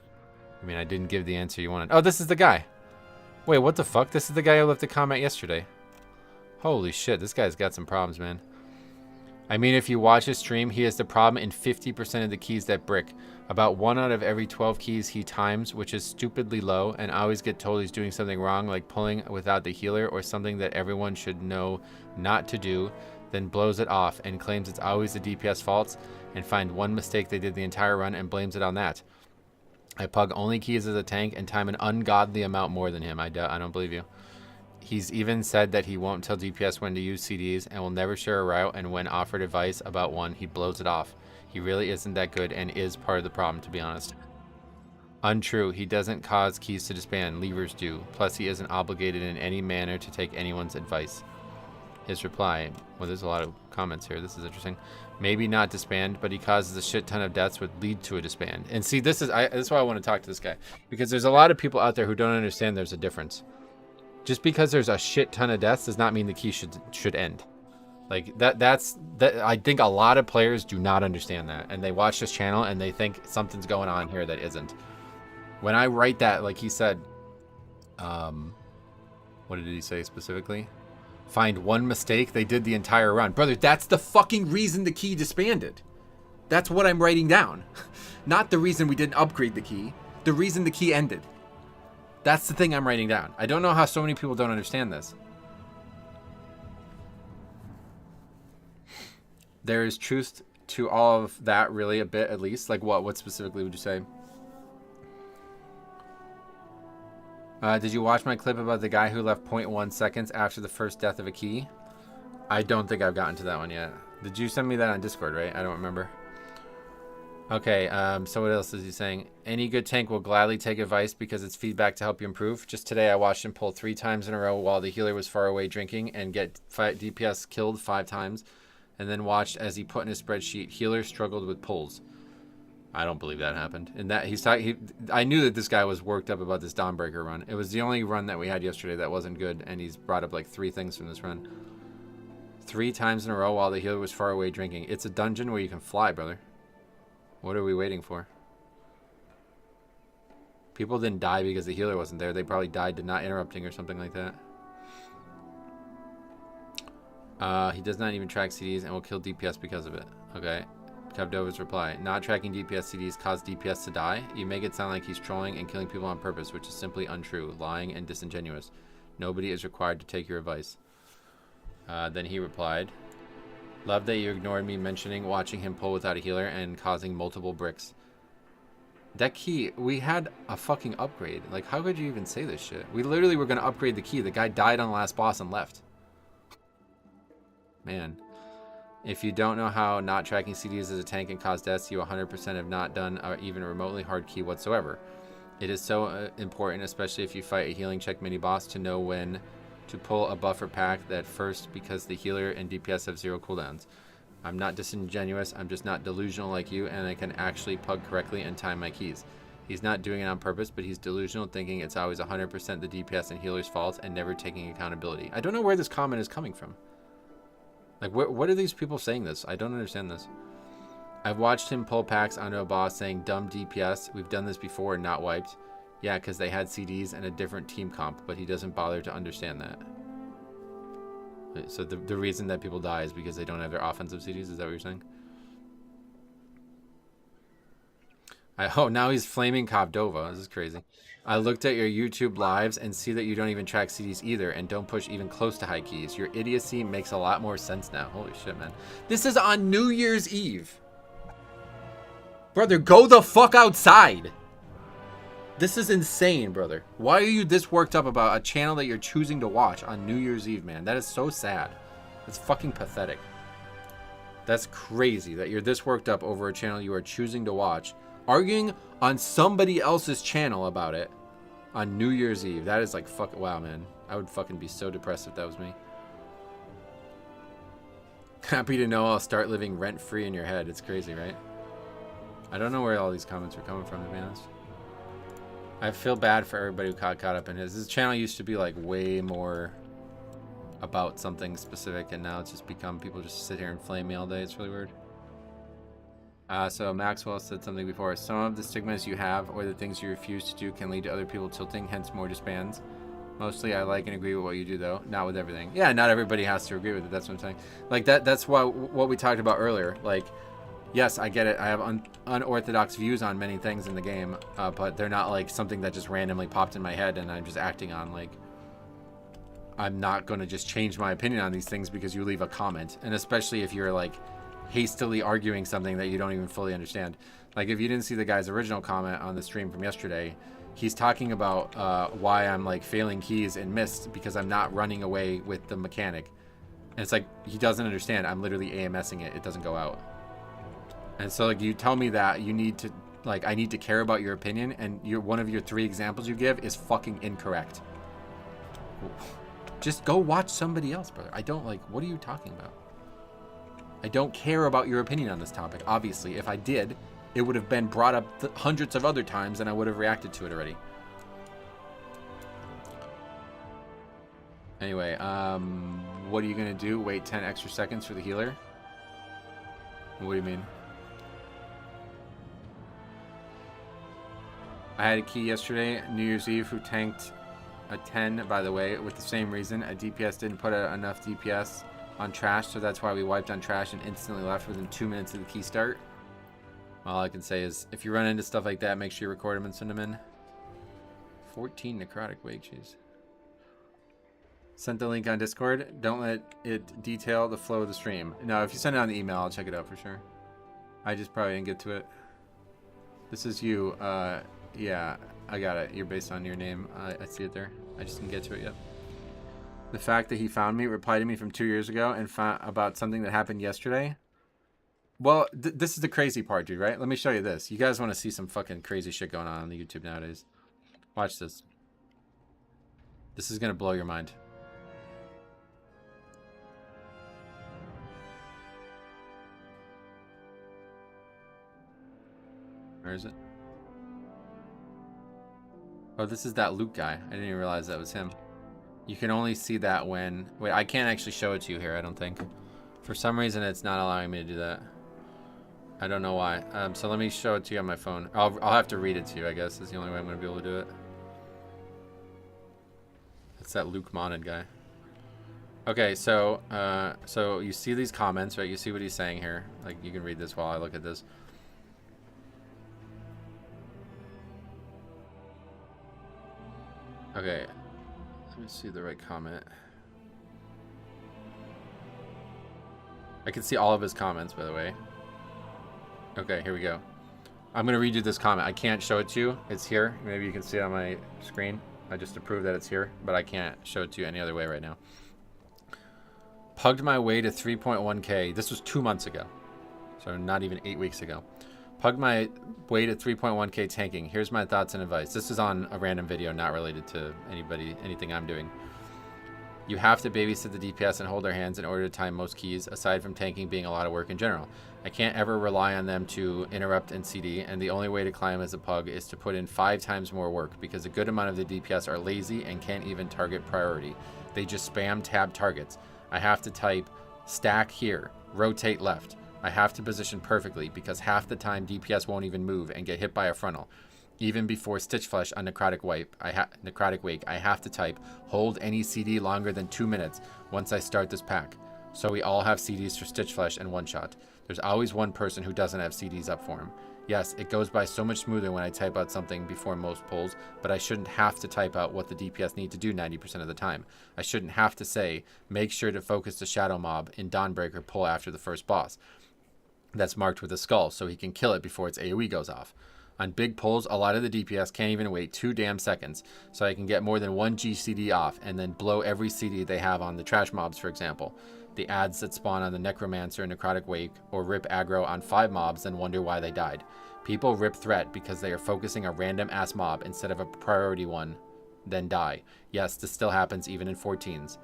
A: I mean, I didn't give the answer you wanted. Oh, this is the guy. Wait, what the fuck? This is the guy who left a comment yesterday. Holy shit, this guy's got some problems, man. I mean, if you watch his stream, he has the problem in 50% of the keys that brick. About 1 out of every 12 keys he times, which is stupidly low, and I always get told he's doing something wrong, like pulling without the healer, or something that everyone should know not to do. then blows it off and claims it's always the DPS faults and find one mistake they did the entire run and blames it on that. I pug only keys as a tank and time an ungodly amount more than him. I don't believe you. He's even said that he won't tell DPS when to use CDs and will never share a route, and when offered advice about one, he blows it off. He really isn't that good and is part of the problem, to be honest. Untrue. He doesn't cause keys to disband. Levers do. Plus, he isn't obligated in any manner to take anyone's advice. His reply. Well, there's a lot of comments here. This is interesting. Maybe not disband, but he causes a shit ton of deaths would lead to a disband. And see, this is why I want to talk to this guy. Because there's a lot of people out there who don't understand there's a difference. Just because there's a shit ton of deaths does not mean the key should end. Like that's I think a lot of players do not understand that, and they watch this channel and they think something's going on here that isn't. When I write that, like he said, what did he say specifically? Find one mistake, they did the entire run. Brother, that's the fucking reason the key disbanded. That's what I'm writing down. Not the reason we didn't upgrade the key. The reason the key ended. That's the thing I'm writing down. I don't know how so many people don't understand this. There is truth to all of that, really, a bit at least. Like what? What specifically would you say? Did you watch my clip about the guy who left 0.1 seconds after the first death of a key? I don't think I've gotten to that one yet. Did you send me that on Discord, right? I don't remember. Okay, so what else is he saying? Any good tank will gladly take advice because it's feedback to help you improve. Just today I watched him pull 3 times in a row while the healer was far away drinking and get DPS killed 5 times, and then watched as he put in his spreadsheet, healer struggled with pulls. I don't believe that happened. And that I knew that this guy was worked up about this Dawnbreaker run. It was the only run that we had yesterday that wasn't good, and he's brought up like 3 things from this run. 3 times in a row while the healer was far away drinking. It's a dungeon where you can fly, brother. What are we waiting for? People didn't die because the healer wasn't there. They probably died to not interrupting or something like that. He does not even track CDs and will kill DPS because of it. Okay. Kavdova's reply. Not tracking DPS CDs cause DPS to die. You make it sound like he's trolling and killing people on purpose, which is simply untrue, lying, and disingenuous. Nobody is required to take your advice. Then he replied. Love that you ignored me mentioning watching him pull without a healer and causing multiple bricks. That key, we had a fucking upgrade. Like, how could you even say this shit? We literally were going to upgrade the key. The guy died on the last boss and left. Man. If you don't know how not tracking CDs as a tank can cause deaths, you 100% have not done even a remotely hard key whatsoever. It is so important, especially if you fight a healing check mini-boss, to know when to pull a buffer pack that first, because the healer and DPS have 0 cooldowns. I'm not disingenuous, I'm just not delusional like you, and I can actually pug correctly and time my keys. He's not doing it on purpose, but he's delusional, thinking it's always 100% the DPS and healer's fault and never taking accountability. I don't know where this comment is coming from. Like, what are these people saying this? I don't understand this. I've watched him pull packs onto a boss saying, dumb DPS, we've done this before and not wiped. Yeah, because they had CDs and a different team comp, but he doesn't bother to understand that. So the reason that people die is because they don't have their offensive CDs? Is that what you're saying? Oh, now he's flaming Kavdova. This is crazy. I looked at your YouTube lives and see that you don't even track CDs either and don't push even close to high keys. Your idiocy makes a lot more sense now. Holy shit, man. This is on New Year's Eve. Brother, go the fuck outside. This is insane, brother. Why are you this worked up about a channel that you're choosing to watch on New Year's Eve, man? That is so sad. It's fucking pathetic. That's crazy that you're this worked up over a channel you are choosing to watch, arguing on somebody else's channel about it on New Year's Eve. That is like, fuck, wow, man. I would fucking be so depressed if that was me. Happy to know I'll start living rent-free in your head. It's crazy, right? I don't know where all these comments are coming from, to be honest. I feel bad for everybody who got caught up in his channel used to be like way more about something specific, and now it's just become people just sit here and flame me all day. It's really weird. So Maxwell said something before. Some of the stigmas you have or the things you refuse to do can lead to other people tilting, hence more disbands. Mostly I like and agree with what you do, though. Not with everything. Yeah, not everybody has to agree with it. That's what I'm saying. Like, that's what we talked about earlier. Like, yes, I get it. I have unorthodox views on many things in the game, but they're not like something that just randomly popped in my head and I'm just acting on. Like,
C: I'm not going to just change my opinion on these things because you leave a comment. And especially if you're like hastily arguing something that you don't even fully understand. Like if you didn't see the guy's original comment on the stream from yesterday, he's talking about why I'm like failing keys in Mist because I'm not running away with the mechanic. And it's like, he doesn't understand. I'm literally AMSing it. It doesn't go out. And so like you tell me that you need to, like, I need to care about your opinion, and one of your 3 examples you give is fucking incorrect. Just go watch somebody else, brother. I don't like, what are you talking about? I don't care about your opinion on this topic. Obviously, if I did, it would have been brought up hundreds of other times and I would have reacted to it already. Anyway, what are you going to do? Wait 10 extra seconds for the healer? What do you mean? I had a key yesterday, New Year's Eve, who tanked a 10, by the way, with the same reason. A DPS didn't put enough DPS on trash, so that's why we wiped on trash and instantly left within 2 minutes of the key start. All I can say is, if you run into stuff like that, make sure you record them and send them in. 14 necrotic wake, jeez. Sent the link on Discord. Don't let it detail the flow of the stream. No, if you send it on the email, I'll check it out for sure. I just probably didn't get to it. This is you. Yeah, I got it. You're based on your name. I see it there. I just didn't get to it yet. The fact that he found me, replied to me from 2 years ago, and found about something that happened yesterday. Well, this is the crazy part, dude, right? Let me show you this. You guys want to see some fucking crazy shit going on the YouTube nowadays. Watch this. This is going to blow your mind. Where is it? Oh, this is that Luke guy. I didn't even realize that was him. You can only see that when... Wait, I can't actually show it to you here, I don't think. For some reason, it's not allowing me to do that. I don't know why. So let me show it to you on my phone. I'll have to read it to you, I guess. Is the only way I'm going to be able to do it. It's that Luke Modded guy. Okay, so you see these comments, right? You see what he's saying here. Like, you can read this while I look at this. Okay, let me see the right comment. I can see all of his comments, by the way. Okay, here we go. I'm going to read you this comment. I can't show it to you. It's here. Maybe you can see it on my screen. I just to prove that it's here, but I can't show it to you any other way right now. Pugged my way to 3.1k. This was 2 months ago. So not even 8 weeks ago. Pugged my way to 3.1k tanking. Here's my thoughts and advice. This is on a random video, not related to anything I'm doing. You have to babysit the DPS and hold their hands in order to time most keys, aside from tanking being a lot of work in general. I can't ever rely on them to interrupt and CD, and the only way to climb as a pug is to put in 5 times more work, because a good amount of the DPS are lazy and can't even target priority. They just spam tab targets. I have to type stack here, rotate left. I have to position perfectly because half the time DPS won't even move and get hit by a frontal. Even before Stitch Flesh on Necrotic Wake, I have to type hold any CD longer than 2 minutes once I start this pack. So we all have CDs for Stitch Flesh and one shot. There's always one person who doesn't have CDs up for him. Yes, it goes by so much smoother when I type out something before most pulls, but I shouldn't have to type out what the DPS need to do 90% of the time. I shouldn't have to say, make sure to focus the Shadow Mob in Dawnbreaker pull after the first boss. That's marked with a skull, so he can kill it before its AoE goes off. On big pulls, a lot of the DPS can't even wait 2 damn seconds, so I can get more than 1 GCD off and then blow every CD they have on the trash mobs, for example. The ads that spawn on the Necromancer and Necrotic Wake, or rip aggro on 5 mobs then wonder why they died. People rip threat because they are focusing a random ass mob instead of a priority one, then die. Yes, this still happens even in 14s.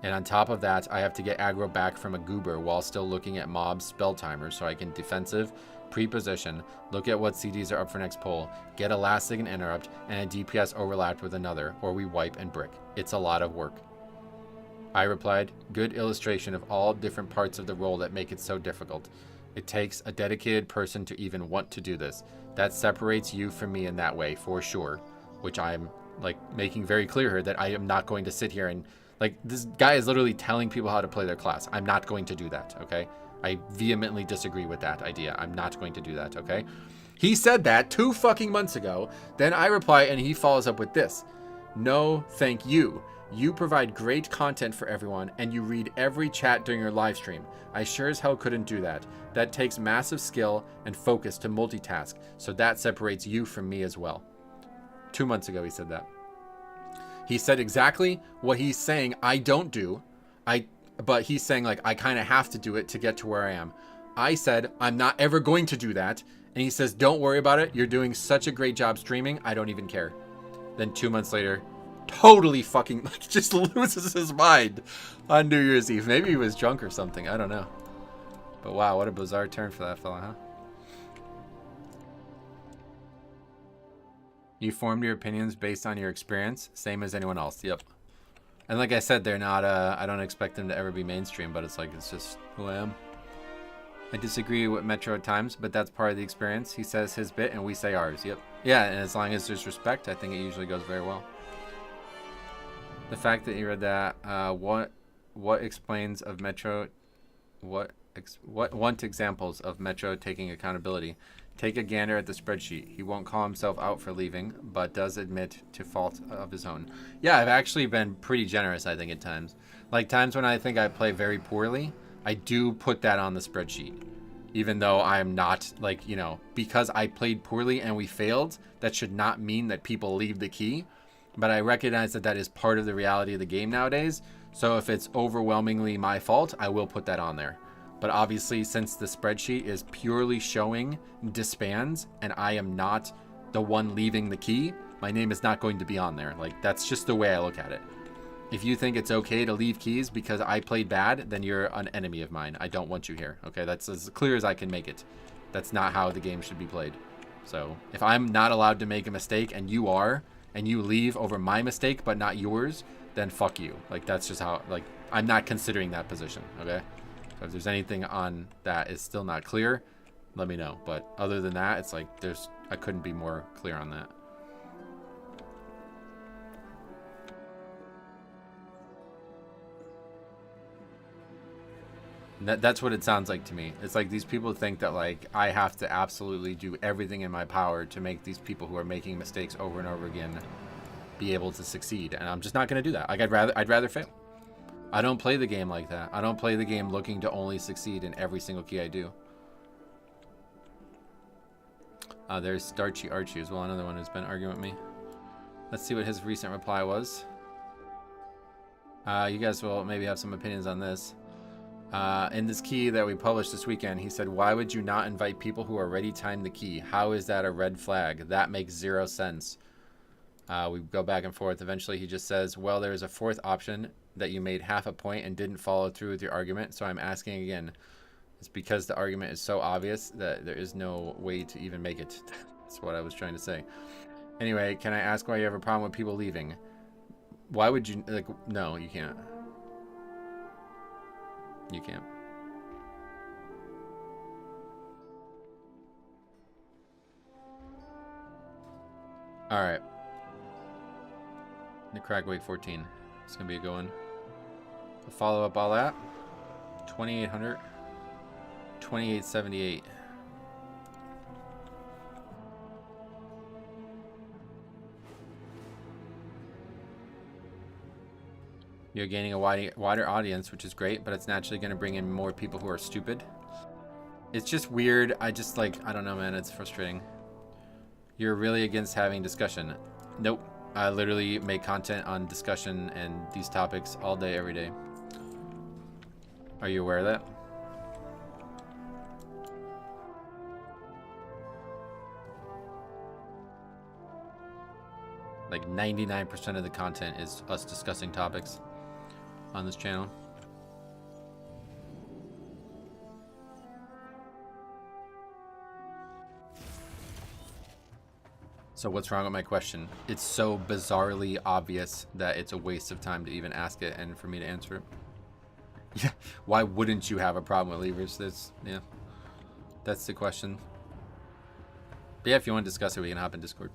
C: And on top of that, I have to get aggro back from a goober while still looking at mobs spell timers so I can defensive, pre-position, look at what CDs are up for next pull, get a last second interrupt, and a DPS overlapped with another, or we wipe and brick. It's a lot of work. I replied, good illustration of all different parts of the role that make it so difficult. It takes a dedicated person to even want to do this. That separates you from me in that way, for sure. Which I'm like making very clear here that I am not going to sit here and like this guy is literally telling people how to play their class. I'm not going to do that, okay? I vehemently disagree with that idea. I'm not going to do that, okay? He said that 2 fucking months ago. Then I reply and he follows up with this. No, thank you. You provide great content for everyone, and you read every chat during your live stream. I sure as hell couldn't do that. That takes massive skill and focus to multitask, so that separates you from me as well. 2 months ago, he said that. He said exactly what he's saying I don't do, but he's saying, like, I kind of have to do it to get to where I am. I said, I'm not ever going to do that, and he says, don't worry about it. You're doing such a great job streaming. I don't even care. Then 2 months later, totally fucking like just loses his mind on New Year's Eve. Maybe he was drunk or something. I don't know. But wow, what a bizarre turn for that fella, huh? You formed your opinions based on your experience, same as anyone else. Yep. And like I said, they're not, I don't expect them to ever be mainstream, but it's like, it's just who I am. I disagree with Metro at times, but that's part of the experience. He says his bit and we say ours. Yep. Yeah, and as long as there's respect, I think it usually goes very well. The fact that you read that, what explains of Metro, what want examples of Metro taking accountability? Take a gander at the spreadsheet. He won't call himself out for leaving, but does admit to fault of his own. Yeah, I've actually been pretty generous, I think, at times. Like times when I think I play very poorly, I do put that on the spreadsheet. Even though I'm not, like, you know, because I played poorly and we failed, that should not mean that people leave the key. But I recognize that that is part of the reality of the game nowadays. So if it's overwhelmingly my fault, I will put that on there. But obviously, since the spreadsheet is purely showing disbands and I am not the one leaving the key, my name is not going to be on there. Like, that's just the way I look at it. If you think it's okay to leave keys because I played bad, then you're an enemy of mine. I don't want you here. Okay, that's as clear as I can make it. That's not how the game should be played. So if I'm not allowed to make a mistake and you are, and you leave over my mistake but not yours, then fuck you. Like, that's just how, like, I'm not considering that position. Okay. So if there's anything on that is still not clear, let me know. But other than that, it's like I couldn't be more clear on that. That's what it sounds like to me. It's like these people think that, like, I have to absolutely do everything in my power to make these people who are making mistakes over and over again be able to succeed, and I'm just not going to do that. Like, I'd rather fail. I don't play the game like that. I don't play the game looking to only succeed in every single key I do. There's Starchy Archie as well, another one who's been arguing with me. Let's see what his recent reply was. You guys will maybe have some opinions on this. In this key that we published this weekend, he said, why would you not invite people who already timed the key? How is that a red flag? That makes zero sense. We go back and forth. Eventually he just says, well, there's a fourth option that you made half a point and didn't follow through with your argument, so I'm asking again. It's because the argument is so obvious that there is no way to even make it. That's what I was trying to say. Anyway, can I ask why you have a problem with people leaving? Why would you, like, no, you can't. You can't. All right. The crack week 14. It's gonna be a good one. To follow up all that, 2,800, 2,878. You're gaining a wider audience, which is great, but it's naturally going to bring in more people who are stupid. It's just weird. I don't know, man. It's frustrating. You're really against having discussion. Nope. I literally make content on discussion and these topics all day, every day. Are you aware of that? Like 99% of the content is us discussing topics on this channel. So what's wrong with my question? It's so bizarrely obvious that it's a waste of time to even ask it and for me to answer it. Yeah, why wouldn't you have a problem with levers? Yeah, that's the question. But yeah, if you want to discuss it, we can hop in Discord.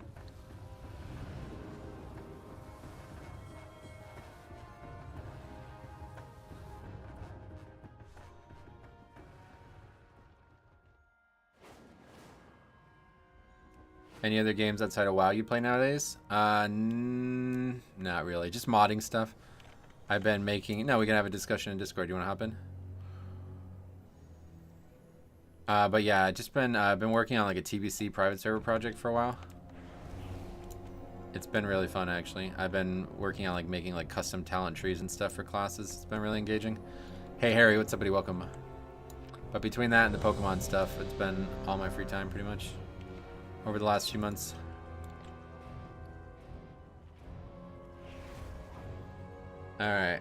C: Any other games outside of WoW you play nowadays? Not really. Just modding stuff. I've been making... No, we can have a discussion in Discord. You want to hop in? But yeah, just been working on like a TBC private server project for a while. It's been really fun, actually. I've been working on like making like custom talent trees and stuff for classes. It's been really engaging. Hey Harry, what's up, buddy? Welcome. But between that and the Pokemon stuff, it's been all my free time pretty much over the last few months. All right.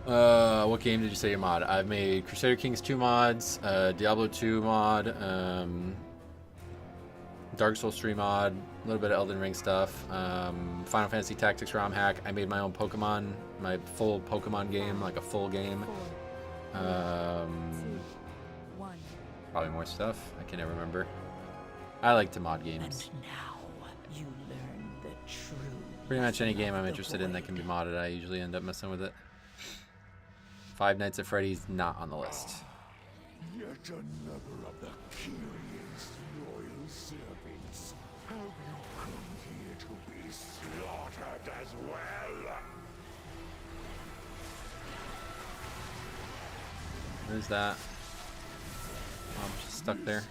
C: What game did you say you mod? I've made Crusader Kings 2 mods, Diablo 2 mod, Dark Souls 3 mod, a little bit of Elden Ring stuff, Final Fantasy Tactics ROM hack. I made my own Pokemon, my full Pokemon game, like a full game. Probably more stuff. I can never remember. I like to mod games.
H: And now you learn the truth.
C: Pretty much any game I'm interested in that can be modded, I usually end up messing with it. Five Nights at Freddy's not on the list.
I: Yet another of the Kyrion's loyal servants. Have you come here to be slaughtered as well?
C: Where's that? Oh, I'm just stuck there.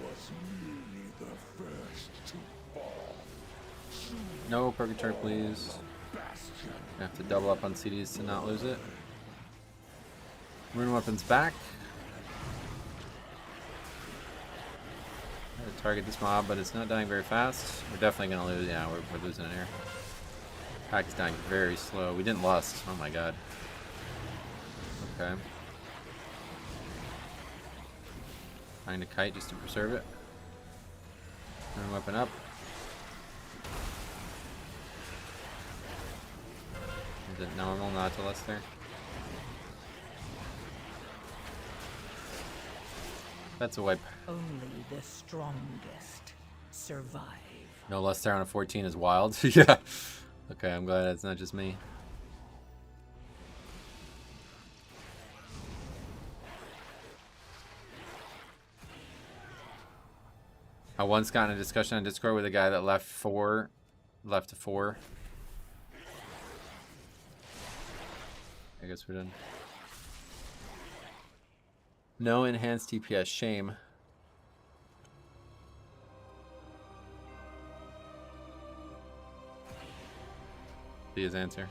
I: Was really the first to fall.
C: No Purgatory, please. I have to double up on CDs to not lose it. Rune weapons back. I gotta target this mob, but it's not dying very fast. We're definitely gonna lose. Yeah, we're losing it here. Pack is dying very slow. We didn't lust. Oh my god. Okay. Find a kite just to preserve it. Rune weapon up. Is it normal not to lust there? That's a wipe.
H: Only the strongest survive.
C: No lust there on a 14 is wild. Yeah. Okay, I'm glad it's not just me. I once got in a discussion on Discord with a guy that left to 4. I guess we're done. No enhanced DPS, shame. See his answer.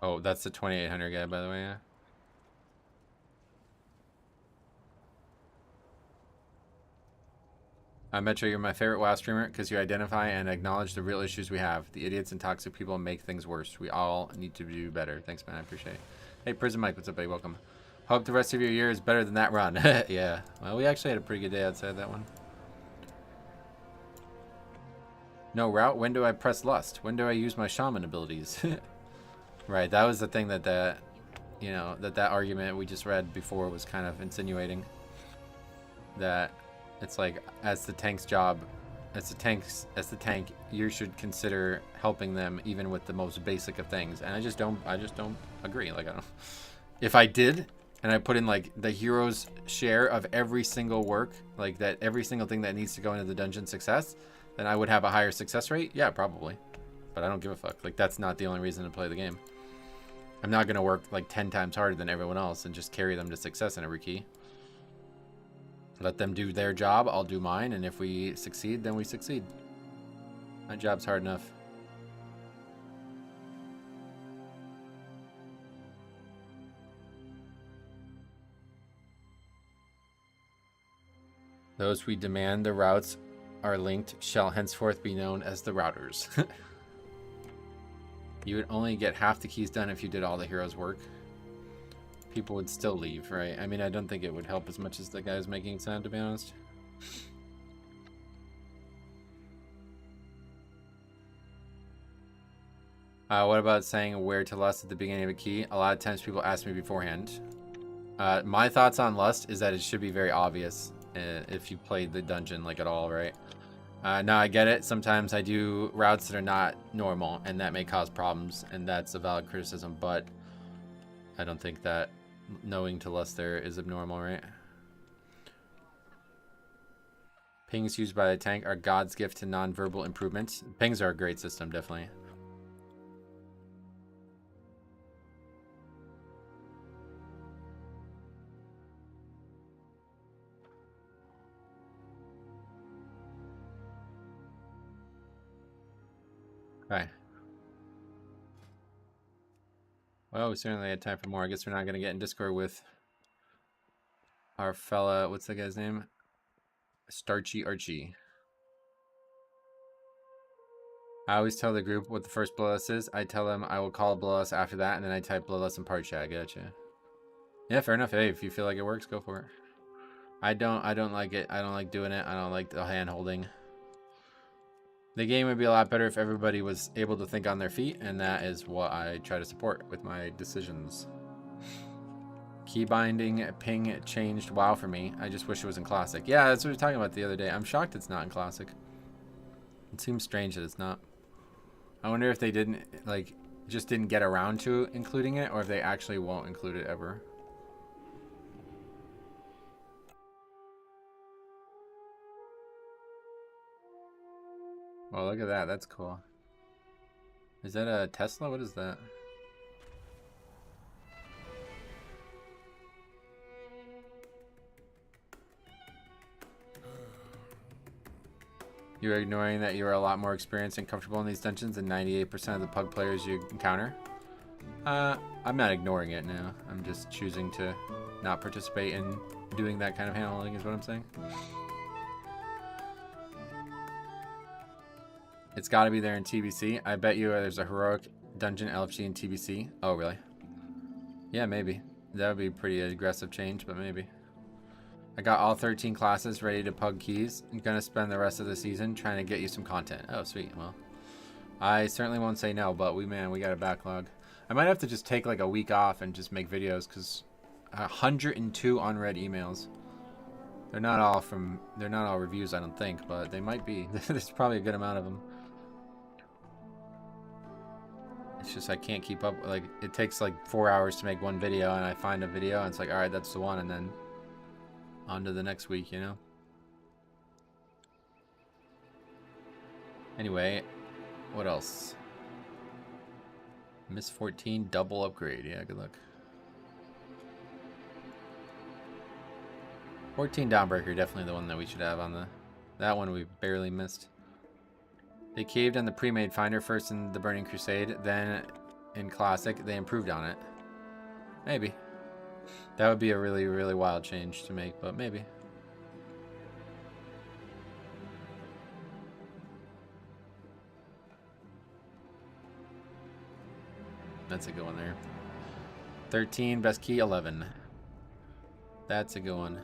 C: Oh, that's the 2800 guy, by the way, yeah. Metro, you're my favorite WoW streamer because you identify and acknowledge the real issues we have. The idiots and toxic people make things worse. We all need to do better. Thanks, man. I appreciate it. Hey, Prison Mike, what's up, buddy? Welcome. Hope the rest of your year is better than that run. Yeah. Well, we actually had a pretty good day outside that one. No route. When do I press lust? When do I use my shaman abilities? Right. That was the thing that you know, that argument we just read before was kind of insinuating. That it's like, as the tank's job, as the tank, you should consider helping them even with the most basic of things. And I just don't agree. Like, if I did, and I put in like the hero's share of every single work, like that every single thing that needs to go into the dungeon success, then I would have a higher success rate. Yeah, probably. But I don't give a fuck. Like, that's not the only reason to play the game. I'm not gonna work like 10 times harder than everyone else and just carry them to success in every key. Let them do their job, I'll do mine, and if we succeed, then we succeed. My job's hard enough. Those we demand the routes are linked shall henceforth be known as the routers. You would only get half the keys done if you did all the heroes' work. People would still leave, right? I mean, I don't think it would help as much as the guy's making it sound, to be honest. What about saying where to lust at the beginning of a key? A lot of times people ask me beforehand. My thoughts on lust is that it should be very obvious if you played the dungeon like at all, right? Now I get it. Sometimes I do routes that are not normal, and that may cause problems, and that's a valid criticism. But I don't think that knowing to less there is abnormal, right? Pings used by the tank are God's gift to non-verbal improvements. Pings are a great system, definitely. Okay. Well, we certainly had time for more. I guess we're not going to get in Discord with our fella, what's that guy's name? Starchy Archie. I always tell the group what the first bloodlust is. I tell them I will call bloodlust after that, and then I type bloodlust in part chat. Gotcha. Yeah, fair enough. Hey, if you feel like it works, go for it. I don't like it. I don't like doing it. I don't like the hand holding. The game would be a lot better if everybody was able to think on their feet, and that is what I try to support with my decisions. Key binding ping changed WoW for me. I just wish it was in Classic. Yeah, that's what we were talking about the other day. I'm shocked it's not in Classic. It seems strange that it's not. I wonder if they didn't, like, just didn't get around to including it, or if they actually won't include it ever. Oh, look at that. That's cool. Is that a Tesla? What is that? You're ignoring that you're a lot more experienced and comfortable in these dungeons than 98% of the Pug players you encounter? I'm not ignoring it now. I'm just choosing to not participate in doing that kind of handling is what I'm saying. It's got to be there in TBC. I bet you there's a heroic dungeon LFG in TBC. Oh, really? Yeah, maybe. That would be a pretty aggressive change, but maybe. I got all 13 classes ready to pug keys. I'm going to spend the rest of the season trying to get you some content. Oh, sweet. Well, I certainly won't say no, but we got a backlog. I might have to just take like a week off and just make videos because 102 unread emails. They're not all reviews, I don't think, but they might be. There's probably a good amount of them. It's just I can't keep up. Like, it takes like 4 hours to make one video, and I find a video, and it's like, all right, that's the one, and then on to the next week, you know? Anyway, what else? Miss 14 double upgrade. Yeah, good luck. 14 Dawnbreaker, definitely the one that we should have on the... That one we barely missed. They caved on the pre-made finder first in the Burning Crusade, then in Classic they improved on it. Maybe. That would be a really, really wild change to make, but maybe. That's a good one there. 13, best key, 11. That's a good one.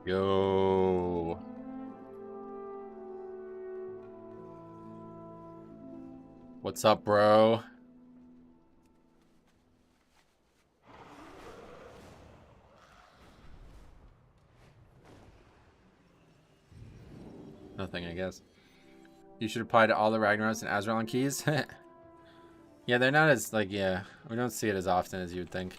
C: Yo. What's up, bro? Nothing, I guess. You should apply to all the Ragnaros and Azrael keys. Yeah, they're not as, like, yeah. We don't see it as often as you would think.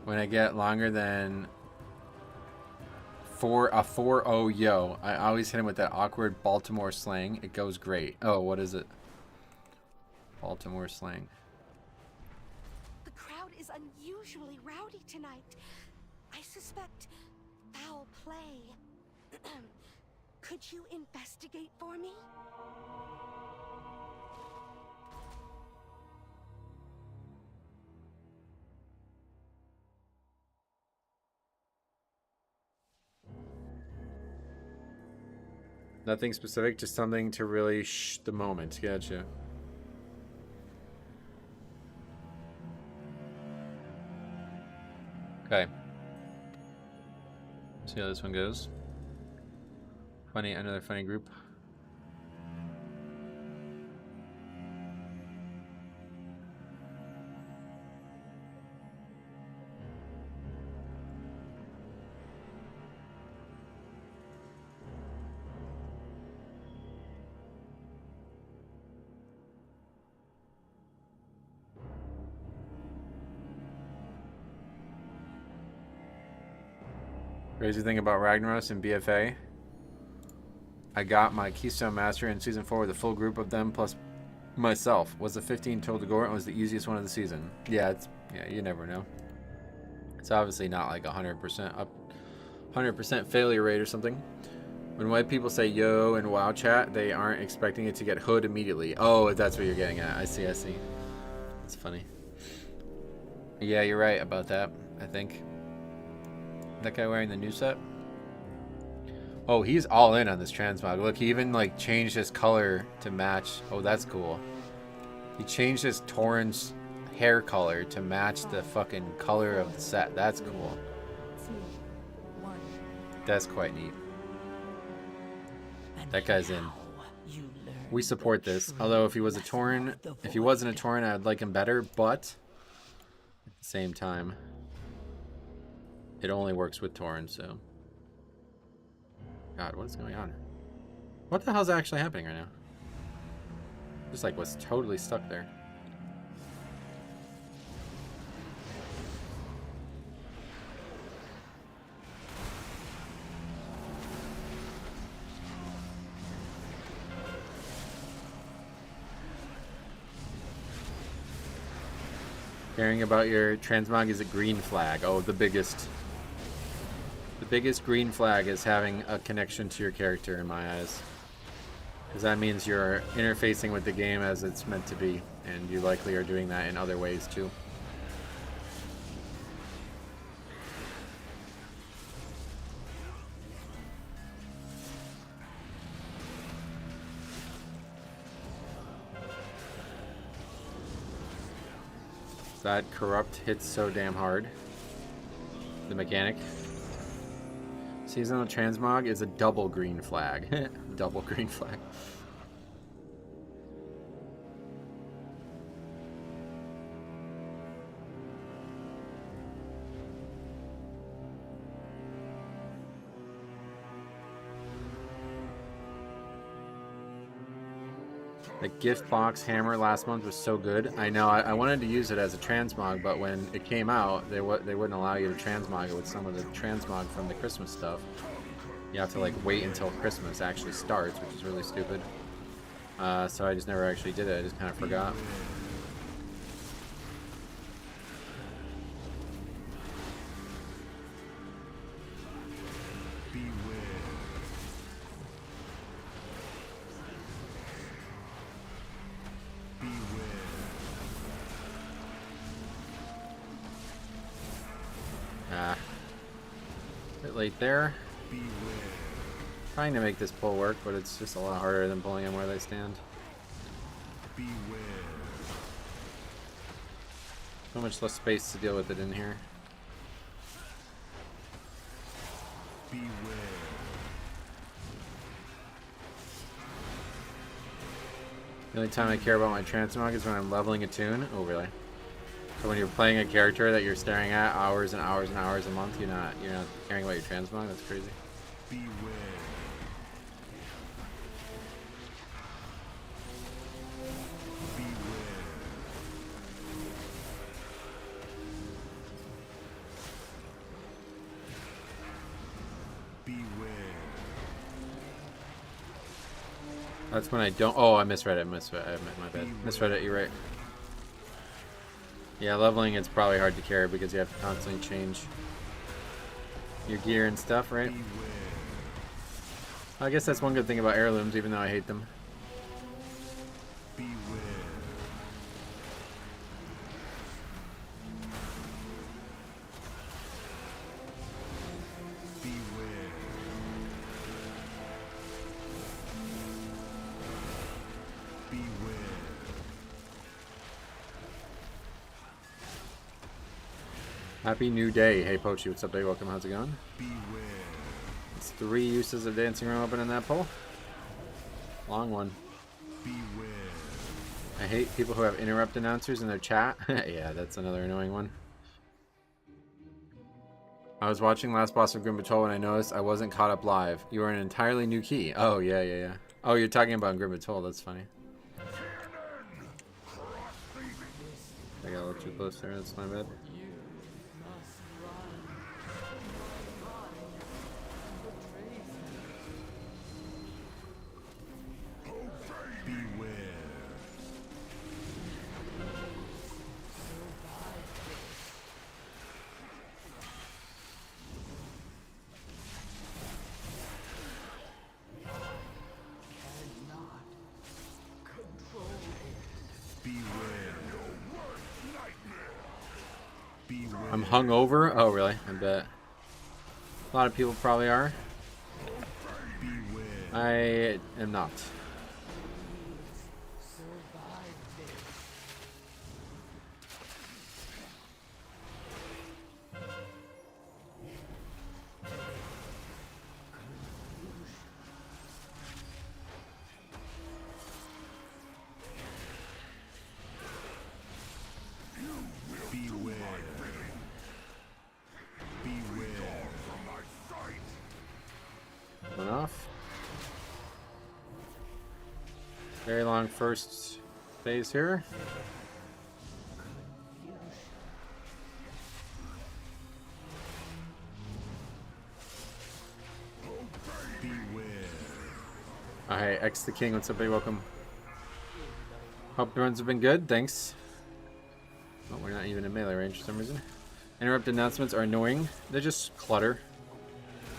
C: When I get longer than 4-0 yo, I always hit him with that awkward Baltimore slang. It goes great. Oh, what is it? Baltimore slang.
H: The crowd is unusually rowdy tonight. I suspect foul play. Could you investigate for me?
C: Nothing specific, just something to really shh the moment. Gotcha. Okay.
A: See how this one goes. Funny, another funny group.
C: Crazy thing about Ragnaros and BFA, I got my Keystone Master in Season 4 with a full group of them plus myself. Was the 15 total to go and was the easiest one of the season. Yeah, you never know. It's obviously not like 100% up, 100% failure rate or something. When white people say yo in WoW chat, they aren't expecting it to get hood immediately. Oh, that's what you're getting at. I see. It's funny. Yeah, you're right about that, I think. That guy wearing the new set? Oh, he's all in on this transmog. Look, he even like changed his color to match. Oh, that's cool. He changed his Torrent's hair color to match the fucking color of the set. That's cool. That's quite neat. That guy's in. We support this. Although if he was a Torrent, if he wasn't a Torrent, I'd like him better, but at the same time, it only works with Torrent, so. God, what is going on? What the hell's actually happening right now? Just like was totally stuck there. Caring about your transmog is a green flag. Oh, the biggest green flag is having a connection to your character in my eyes. Because that means you're interfacing with the game as it's meant to be, and you likely are doing that in other ways too. That corrupt hits so damn hard. The mechanic. Seasonal transmog is a double green flag. Double green flag. The gift box hammer last month was so good. I know, I wanted to use it as a transmog, but when it came out, they wouldn't allow you to transmog it with some of the transmog from the Christmas stuff. You have to like wait until Christmas actually starts, which is really stupid. So I just never actually did it. I just kind of forgot. Bit late there. Trying to make this pull work, but it's just a lot harder than pulling them where they stand. So much less space to deal with it in here. The only time I care about my transmog is when I'm leveling a tune. Oh, really? So when you're playing a character that you're staring at hours and hours and hours a month, you're not caring about your transmog? That's crazy. Beware. That's when I don't. Oh, I misread it. My bad. Misread it. You're right. Yeah, leveling it's probably hard to carry because you have to constantly change your gear and stuff, right? I guess that's one good thing about heirlooms, even though I hate them. Happy new day. Hey Pochi, what's up, babe? Welcome. How's it going? Beware. 3 uses of Dancing Room open in that poll. Long one. I hate people who have interrupt announcers in their chat. Yeah, that's another annoying one. I was watching Last Boss of Grim Patrol when I noticed I wasn't caught up live. You are an entirely new key. Oh, yeah. Oh, you're talking about Grim Patrol. That's funny. I got a little too close there. That's my bad. I'm hungover. Oh, really? I bet. A lot of people probably are. I am not. One off. Very long first phase here. Alright, X the King, what's up, buddy? Welcome. Hope the runs have been good, thanks. Oh, we're not even in melee range for some reason. Interrupt announcements are annoying. They're just clutter.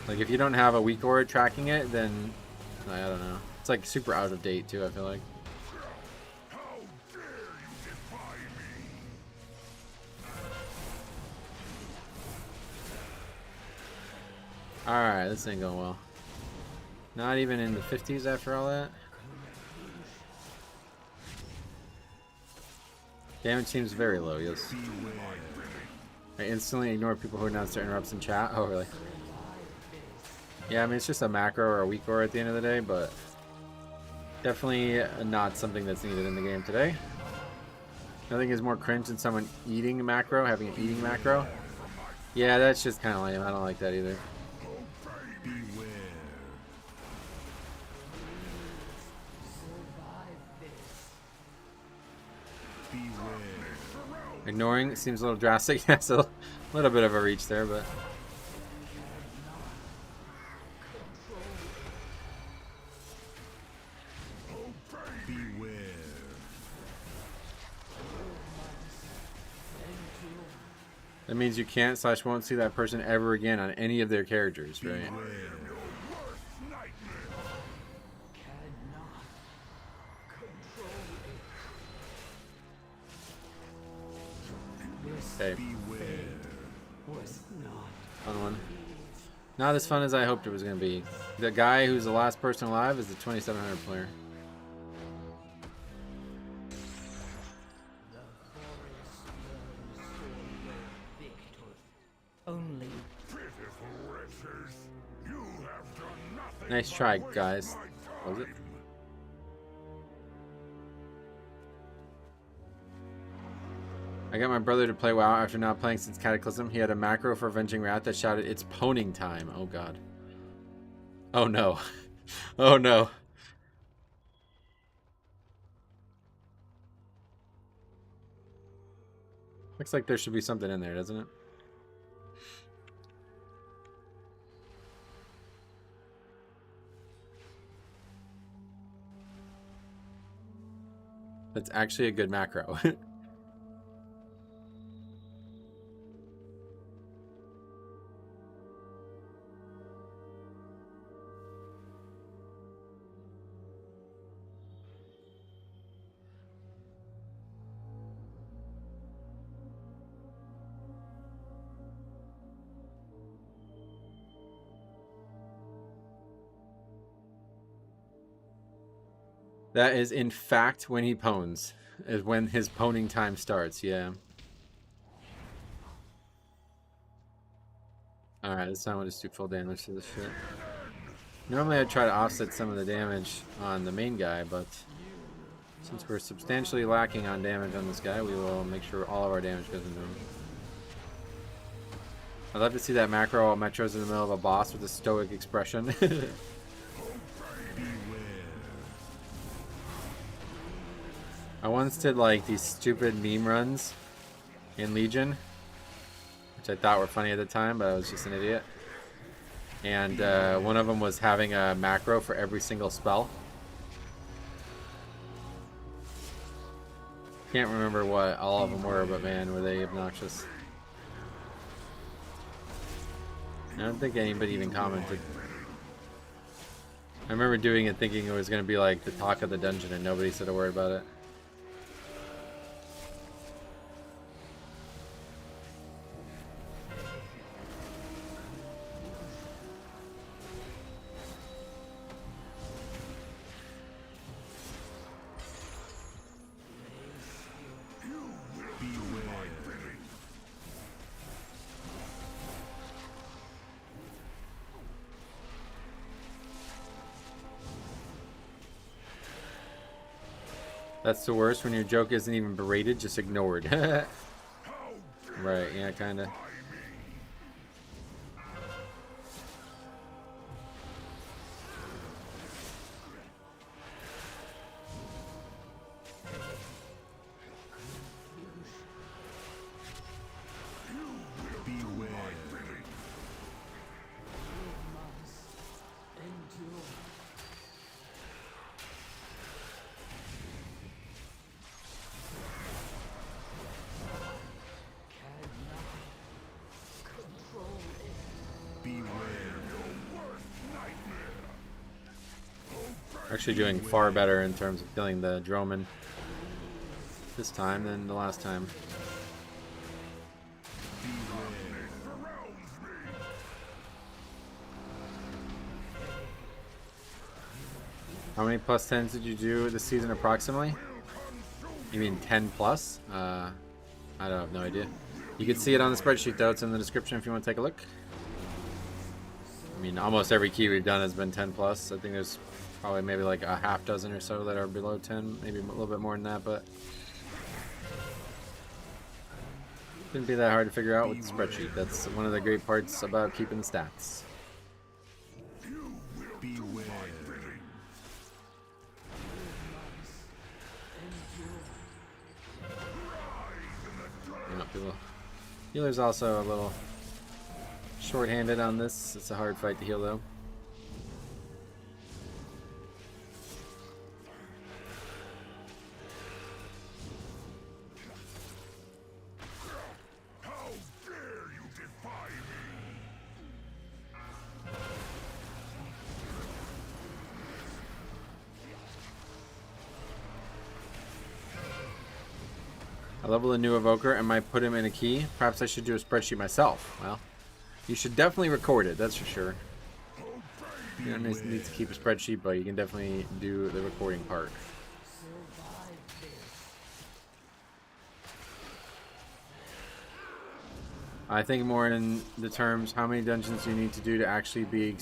C: Like, if you don't have a weak aura tracking it, then I don't know. It's like super out of date too, I feel like. Alright, this ain't going well. Not even in the 50s after all that. Damage seems very low, yes. I instantly ignore people who announce their interrupts in chat. Oh, really? Yeah, I mean, it's just a macro or a weak aura at the end of the day, but definitely not something that's needed in the game today. Nothing is more cringe than someone eating macro, having an eating macro. Yeah, that's just kind of lame. I don't like that either. Ignoring seems a little drastic. That's a little bit of a reach there, but that means you can't / won't see that person ever again on any of their characters, right? Okay. Fun one. Not as fun as I hoped it was going to be. The guy who's the last person alive is the 2700 player. Nice try, guys. Was it? I got my brother to play WoW after not playing since Cataclysm. He had a macro for Avenging Wrath that shouted, "It's poning time." Oh god. Oh no. Oh no. Looks like there should be something in there, doesn't it? That's actually a good macro. That is, in fact, when he pones. Is when his poning time starts, yeah. Alright, this time we'll just do full damage to this shit. Normally I'd try to offset some of the damage on the main guy, but since we're substantially lacking on damage on this guy, we will make sure all of our damage goes into him. I'd love to see that macro while Metro's in the middle of a boss with a stoic expression. I once did like these stupid meme runs in Legion, which I thought were funny at the time, but I was just an idiot. And one of them was having a macro for every single spell. Can't remember what all of them were, but man, were they obnoxious. I don't think anybody even commented. I remember doing it thinking it was going to be like the talk of the dungeon and nobody said a word about it. That's the worst, when your joke isn't even berated, just ignored. Right, yeah, kinda. Actually doing far better in terms of killing the Droman this time than the last time. How many plus 10s did you do this season approximately? You mean 10 plus? I don't have no idea. You can see it on the spreadsheet though, it's in the description if you want to take a look. I mean, almost every key we've done has been 10 plus. I think there's probably maybe like a half dozen or so that are below 10, maybe a little bit more than that, but shouldn't be that hard to figure out with the spreadsheet. That's one of the great parts about keeping the stats. Healer's also a little short-handed on this. It's a hard fight to heal though. I level a new evoker and might put him in a key. Perhaps I should do a spreadsheet myself. Well, you should definitely record it, that's for sure. You don't need to keep a spreadsheet, but you can definitely do the recording part. I think more in the terms how many dungeons you need to do to actually be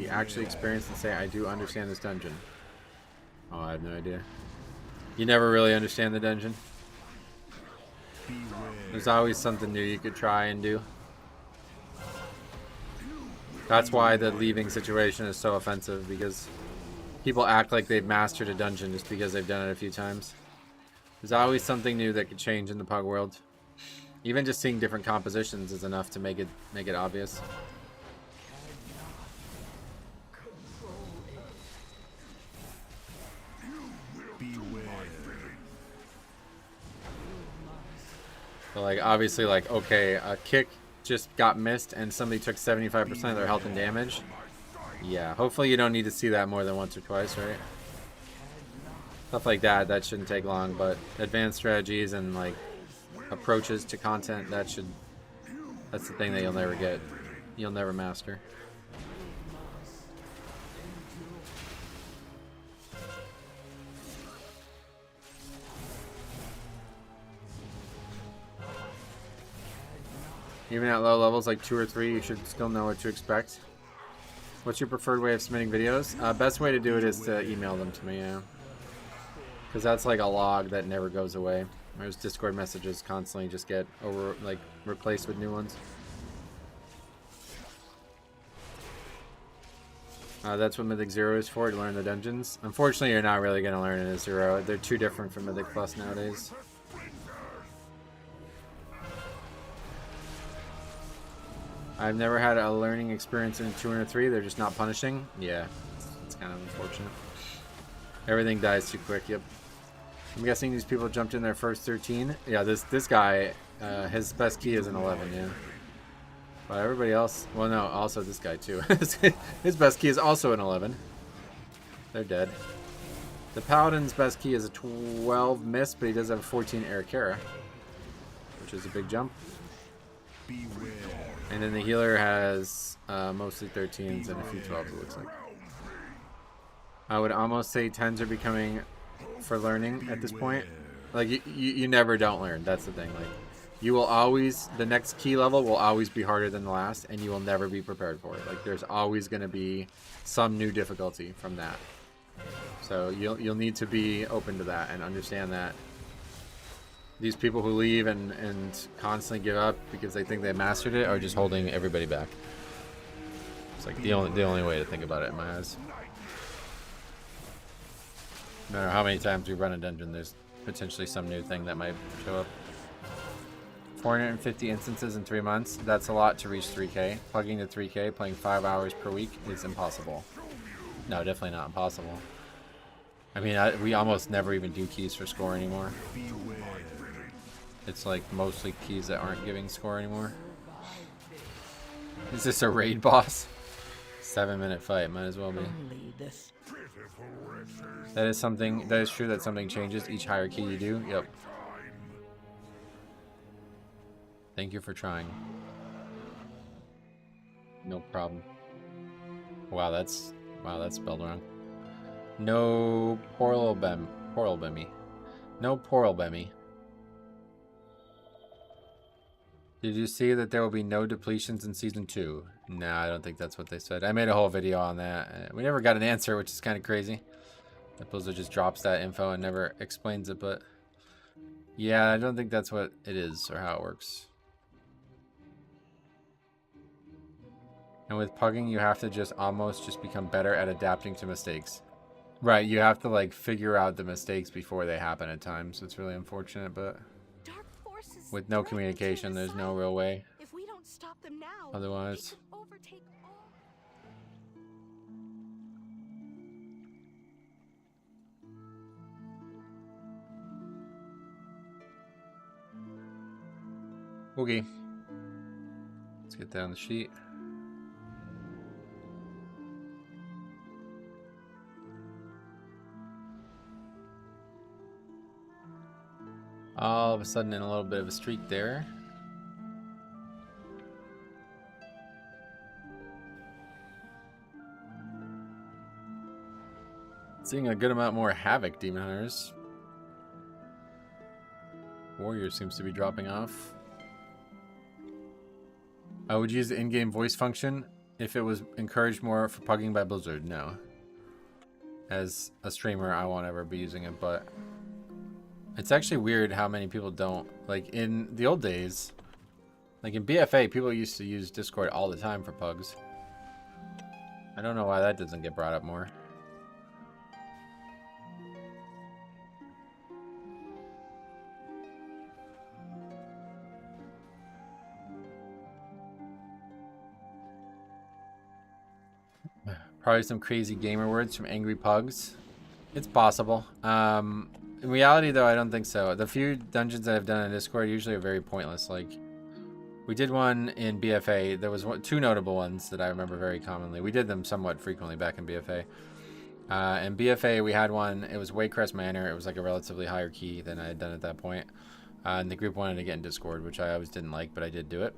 C: actually experienced and say I do understand this dungeon. Oh, I have no idea. You never really understand the dungeon. There's always something new you could try and do. That's why the leaving situation is so offensive, because people act like they've mastered a dungeon just because they've done it a few times. There's always something new that could change in the Pug world. Even just seeing different compositions is enough to make it obvious. So like obviously like okay, a kick just got missed and somebody took 75% of their health and damage. Yeah, hopefully you don't need to see that more than once or twice, right? Stuff like that shouldn't take long, but advanced strategies and like approaches to content, that's the thing that you'll never get. You'll never master. Even at low levels like 2 or 3, you should still know what to expect. What's your preferred way of submitting videos? Best way to do it is to email them to me, yeah. Because that's like a log that never goes away. Whereas Discord messages constantly just get replaced with new ones. That's what Mythic Zero is for, to learn the dungeons. Unfortunately, you're not really going to learn it in Zero. They're too different from Mythic Plus nowadays. I've never had a learning experience in 203. They're just not punishing. Yeah, it's kind of unfortunate. Everything dies too quick, yep. I'm guessing these people jumped in their first 13. Yeah, this guy, his best key is an 11, yeah. But everybody else, well no, also this guy too. His best key is also an 11. They're dead. The Paladin's best key is a 12 miss, but he does have a 14 Arakara, which is a big jump.
I: Beware.
C: And then the healer has mostly 13s and a few 12s, it looks like. I would almost say 10s are becoming for learning at this point. Like, you never don't learn. That's the thing. Like, you will always, the next key level will always be harder than the last, and you will never be prepared for it. Like, there's always going to be some new difficulty from that. So you'll need to be open to that and understand that these people who leave and constantly give up because they think they mastered it are just holding everybody back. It's like the only way to think about it in my eyes. No matter how many times we run a dungeon, there's potentially some new thing that might show up. 450 instances in 3 months. That's a lot to reach 3K. Plugging to 3K, playing 5 hours per week is impossible. No, definitely not impossible. I mean, we almost never even do keys for score anymore. It's like mostly keys that aren't giving score anymore. Is this a raid boss? 7-minute fight, might as well be. That is something, that is true that something changes each higher key you do. Yep. Thank you for trying. No problem. Wow, that's spelled wrong. No Poralbemi. No Poralbemi. Did you see that there will be no depletions in Season 2? No, I don't think that's what they said. I made a whole video on that. We never got an answer, which is kind of crazy. That Blizzard just drops that info and never explains it, but... yeah, I don't think that's what it is or how it works. And with pugging, you have to just almost just become better at adapting to mistakes. Right, you have to like figure out the mistakes before they happen at times. It's really unfortunate, but with no communication, there's no real way.
F: If we don't stop them now,
C: otherwise.
F: Overtake all.
C: Okay. Let's get down the sheet. All of a sudden in a little bit of a streak there. Seeing a good amount more Havoc Demon Hunters. Warrior seems to be dropping off. I would use the in-game voice function if it was encouraged more for pugging by Blizzard. No. As a streamer, I won't ever be using it, but... it's actually weird how many people don't. Like, in the old days, like in BFA, people used to use Discord all the time for pugs. I don't know why that doesn't get brought up more. Probably some crazy gamer words from angry pugs. It's possible. In reality, though, I don't think so. The few dungeons that I've done in Discord usually are very pointless. Like, we did one in BFA. There was two notable ones that I remember very commonly. We did them somewhat frequently back in BFA. In BFA, we had one. It was Waycrest Manor. It was like a relatively higher key than I had done at that point. And the group wanted to get in Discord, which I always didn't like, but I did do it.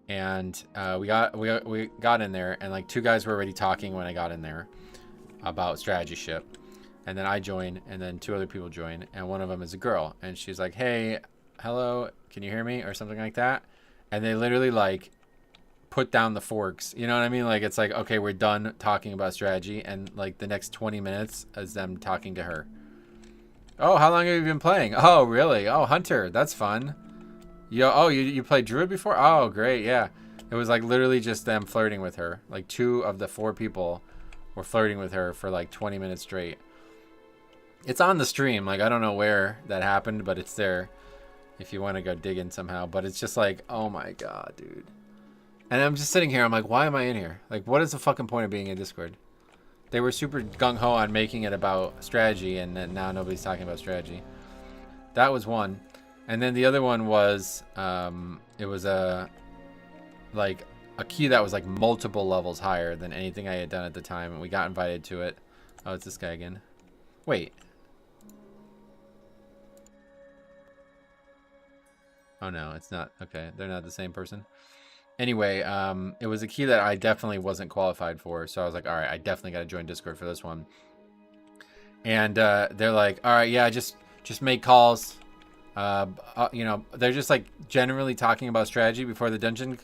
C: And we got in there, and like 2 guys were already talking when I got in there about strategy ship. And then I join, and then 2 other people join, and one of them is a girl, and she's like, "Hey, hello, can you hear me?" or something like that. And they literally like put down the forks. You know what I mean? Like, it's like, okay, we're done talking about strategy, and like the next 20 minutes is them talking to her. Oh, how long have you been playing? Oh, really? Oh, Hunter, that's fun. You played Druid before? Oh, great, yeah. It was like literally just them flirting with her. Like 2 of the 4 people were flirting with her for like 20 minutes straight. It's on the stream. Like, I don't know where that happened, but it's there if you want to go dig in somehow. But it's just like, oh my god, dude. And I'm just sitting here. I'm like, why am I in here? Like, what is the fucking point of being in Discord? They were super gung-ho on making it about strategy, and then now nobody's talking about strategy. That was one. And then the other one was, it was a key that was like multiple levels higher than anything I had done at the time, and we got invited to it. Oh, it's this guy again. Wait. Oh no, it's not. Okay, they're not the same person. Anyway, it was a key that I definitely wasn't qualified for, so I was like, all right, I definitely got to join Discord for this one. And they're like, all right, yeah, just make calls. You know, they're just like generally talking about strategy before the dungeon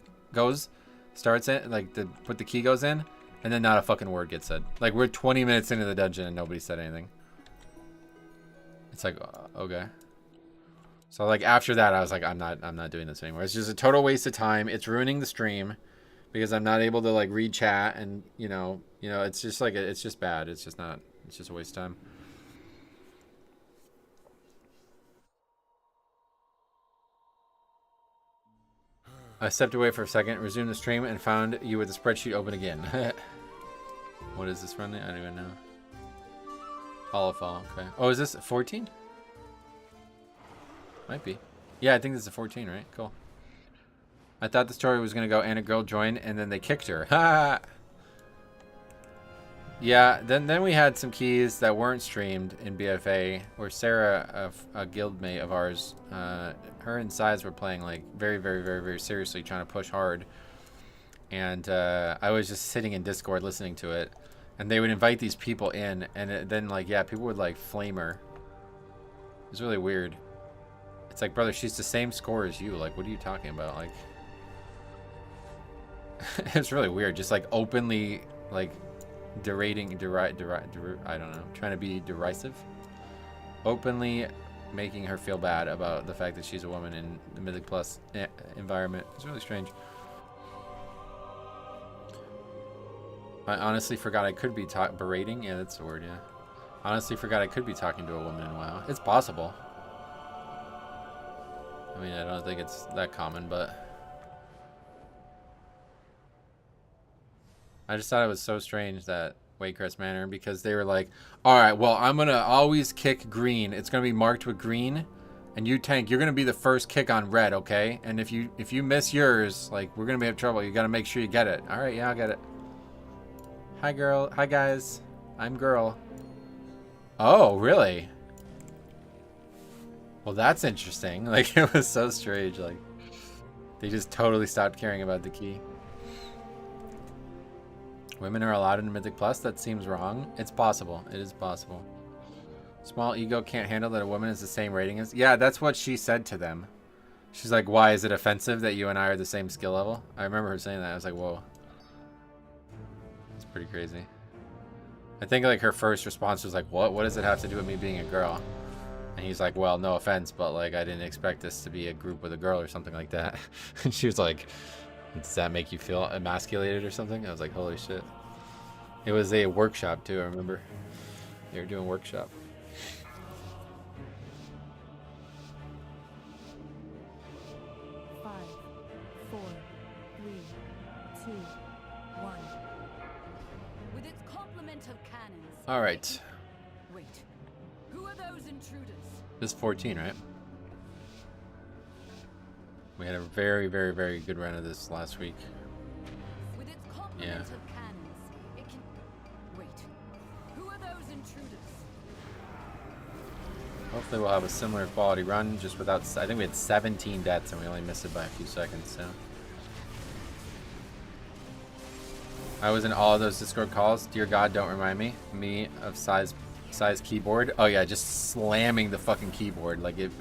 C: starts in, like the key goes in, and then not a fucking word gets said. Like, we're 20 minutes into the dungeon and nobody said anything. It's like, okay. So like after that, I was like, I'm not doing this anymore. It's just a total waste of time. It's ruining the stream because I'm not able to like read chat, and you know, it's just like it's just bad. It's just a waste of time. I stepped away for a second, resumed the stream, and found you with the spreadsheet open again. What is this running? I don't even know. Holofall, okay. Oh, is this 14? Might be. Yeah, I think this is a 14, right? Cool. I thought the story was going to go and a girl joined, and then they kicked her. Ha! Yeah, then we had some keys that weren't streamed in BFA, where Sarah, a guildmate of ours, her and Size were playing like very, very, very, very seriously, trying to push hard. And I was just sitting in Discord listening to it, and they would invite these people in, and then like, yeah, people would like flame her. It was really weird. It's like, brother, she's the same score as you. Like, what are you talking about? Like, it's really weird. Just like openly, like, I don't know, trying to be derisive. Openly making her feel bad about the fact that she's a woman in the Mythic Plus environment. It's really strange. I honestly forgot I could be berating. Yeah, that's the word, yeah. Honestly forgot I could be talking to a woman in WoW. It's possible. I mean, I don't think it's that common, but I just thought it was so strange that Waycrest Manor, because they were like, all right, well, I'm going to always kick green. It's going to be marked with green, and you tank, you're going to be the first kick on red, okay? And if you miss yours, like, we're going to be in trouble. You got to make sure you get it. All right, yeah, I'll get it. Hi, girl. Hi, guys. I'm girl. Oh, really? Well, that's interesting. Like, it was so strange. Like, they just totally stopped caring about the key. Women are allowed in Mythic Plus? That seems wrong. It's possible. It is possible. Small ego can't handle that a woman is the same rating as... Yeah, that's what she said to them. She's like, why is it offensive that you and I are the same skill level? I remember her saying that. I was like, whoa. It's pretty crazy. I think like her first response was like, what? What does it have to do with me being a girl? And he's like, well, no offense, but like I didn't expect this to be a group with a girl or something like that. And she was like, does that make you feel emasculated or something? I was like, holy shit. It was a workshop too, I remember. They were doing workshop. All right.
F: Wait. Who are those intruders?
C: This is 14, right? We had a very, very, very good run of this last week.
F: With its complement of cannons, it can... Wait. Who are those intruders?
C: Hopefully we'll have a similar quality run, just without... I think we had 17 deaths and we only missed it by a few seconds, so... I was in all of those Discord calls. Dear God, don't remind me. Me of size keyboard. Oh yeah, just slamming the fucking keyboard. Like it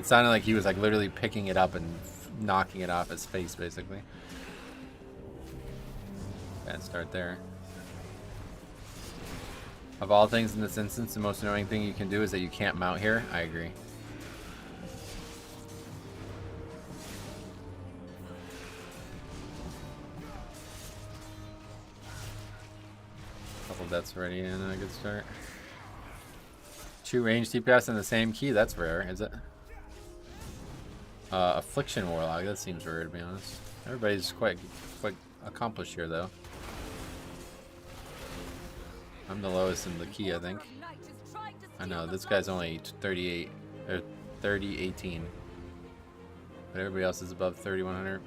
C: sounded like he was like literally picking it up and knocking it off his face, basically. Bad start there. Of all things in this instance, the most annoying thing you can do is that you can't mount here. I agree. Couple deaths already in, a good start. 2 range DPS in the same key, that's rare, is it? Affliction Warlock, that seems rare to be honest. Everybody's quite accomplished here though. I'm the lowest in the key, I think. I know, this guy's only 38, or 3018. But everybody else is above 3100.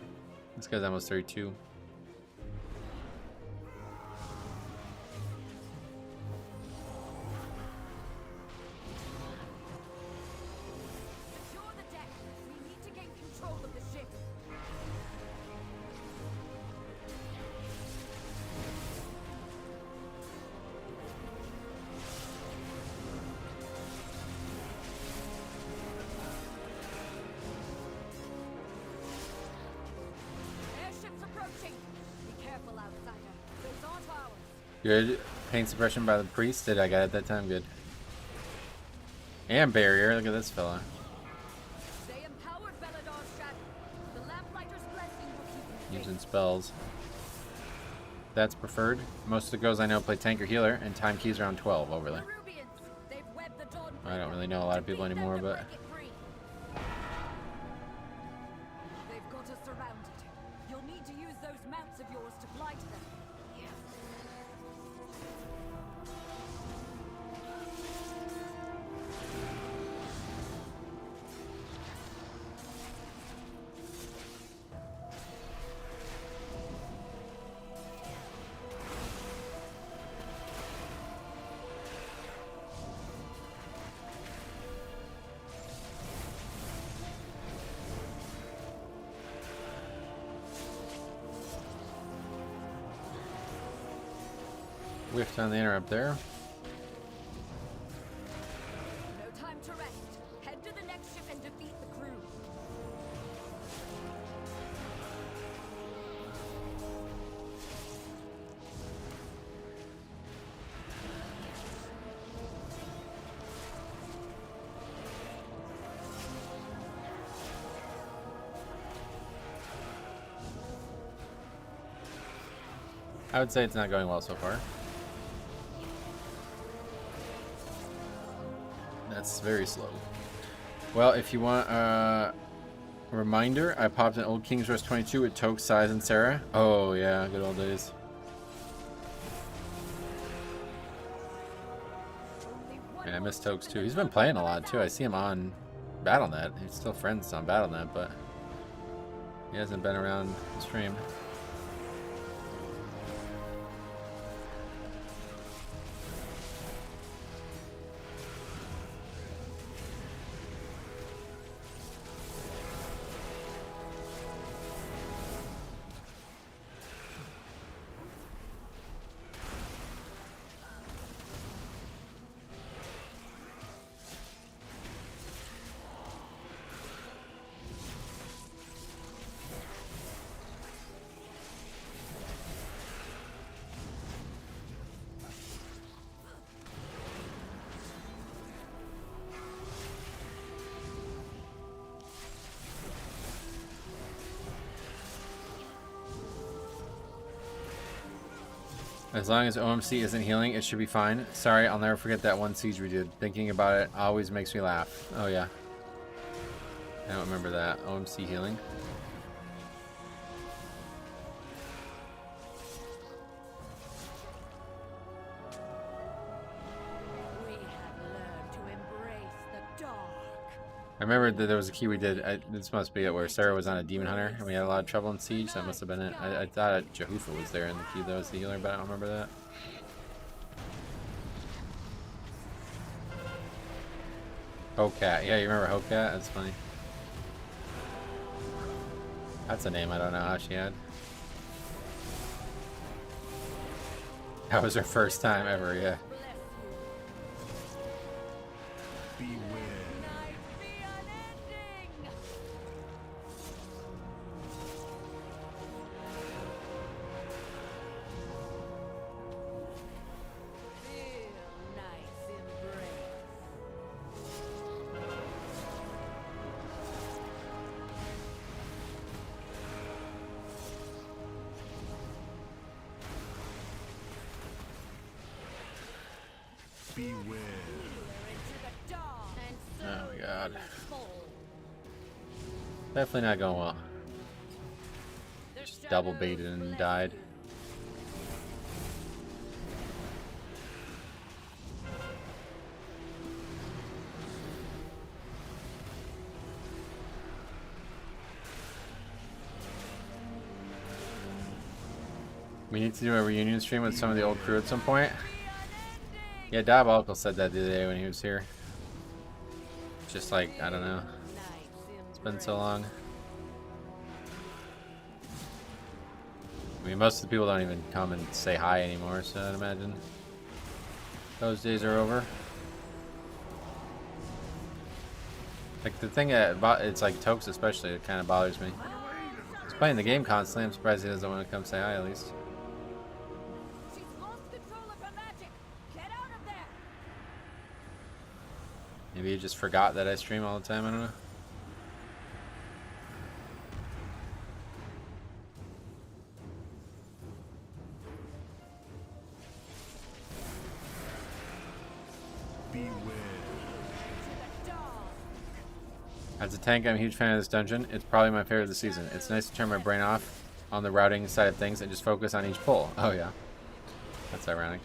C: This guy's almost 32. Good. Pain suppression by the priest. Did I got it that time? Good. And barrier. Look at this fella. Using spells. That's preferred. Most of the girls I know play tank or healer, and time keys around 12 overlay. I don't really know a lot of people anymore, but.
D: They've got us surrounded. You'll need to use those mounts of yours to fly to them.
C: Whiffed on the interrupt there.
D: No time to rest. Head to the next ship and defeat the crew.
C: I would say it's not going well so far. That's very slow. Well, if you want a reminder, I popped an old King's Rush 22 with Toke, Size, and Sarah. Oh yeah, good old days. And I miss Tokes too. He's been playing a lot too. I see him on Battle.net. He's still friends on Battle.net, but he hasn't been around the stream. As long as OMC isn't healing, it should be fine. Sorry, I'll never forget that one siege we did. Thinking about it always makes me laugh. Oh yeah. I don't remember that. OMC healing.
D: We have learned to embrace the dark.
C: I remember that there was a key we did. This must be it where Sarah was on a demon hunter and we had a lot of trouble in siege. That must have been it. I thought Jehufa was there in the key that was the healer, but I don't remember that. Hocat. Yeah, you remember Hocat? That's funny. That's a name I don't know how she had. That was her first time ever, yeah. Oh my god. Definitely not going well. Just double baited and died. We need to do a reunion stream with some of the old crew at some point. Yeah, Diabolical said that the other day when he was here. Just like, I don't know. It's been so long. I mean, most of the people don't even come and say hi anymore, so I'd imagine those days are over. Like, the thing about it's like Tokes especially, it kind of bothers me. He's playing the game constantly. I'm surprised he doesn't want to come say hi at least. Maybe he just forgot that I stream all the time, I don't know. As a tank, I'm a huge fan of this dungeon. It's probably my favorite of the season. It's nice to turn my brain off on the routing side of things and just focus on each pull. Oh yeah. That's ironic.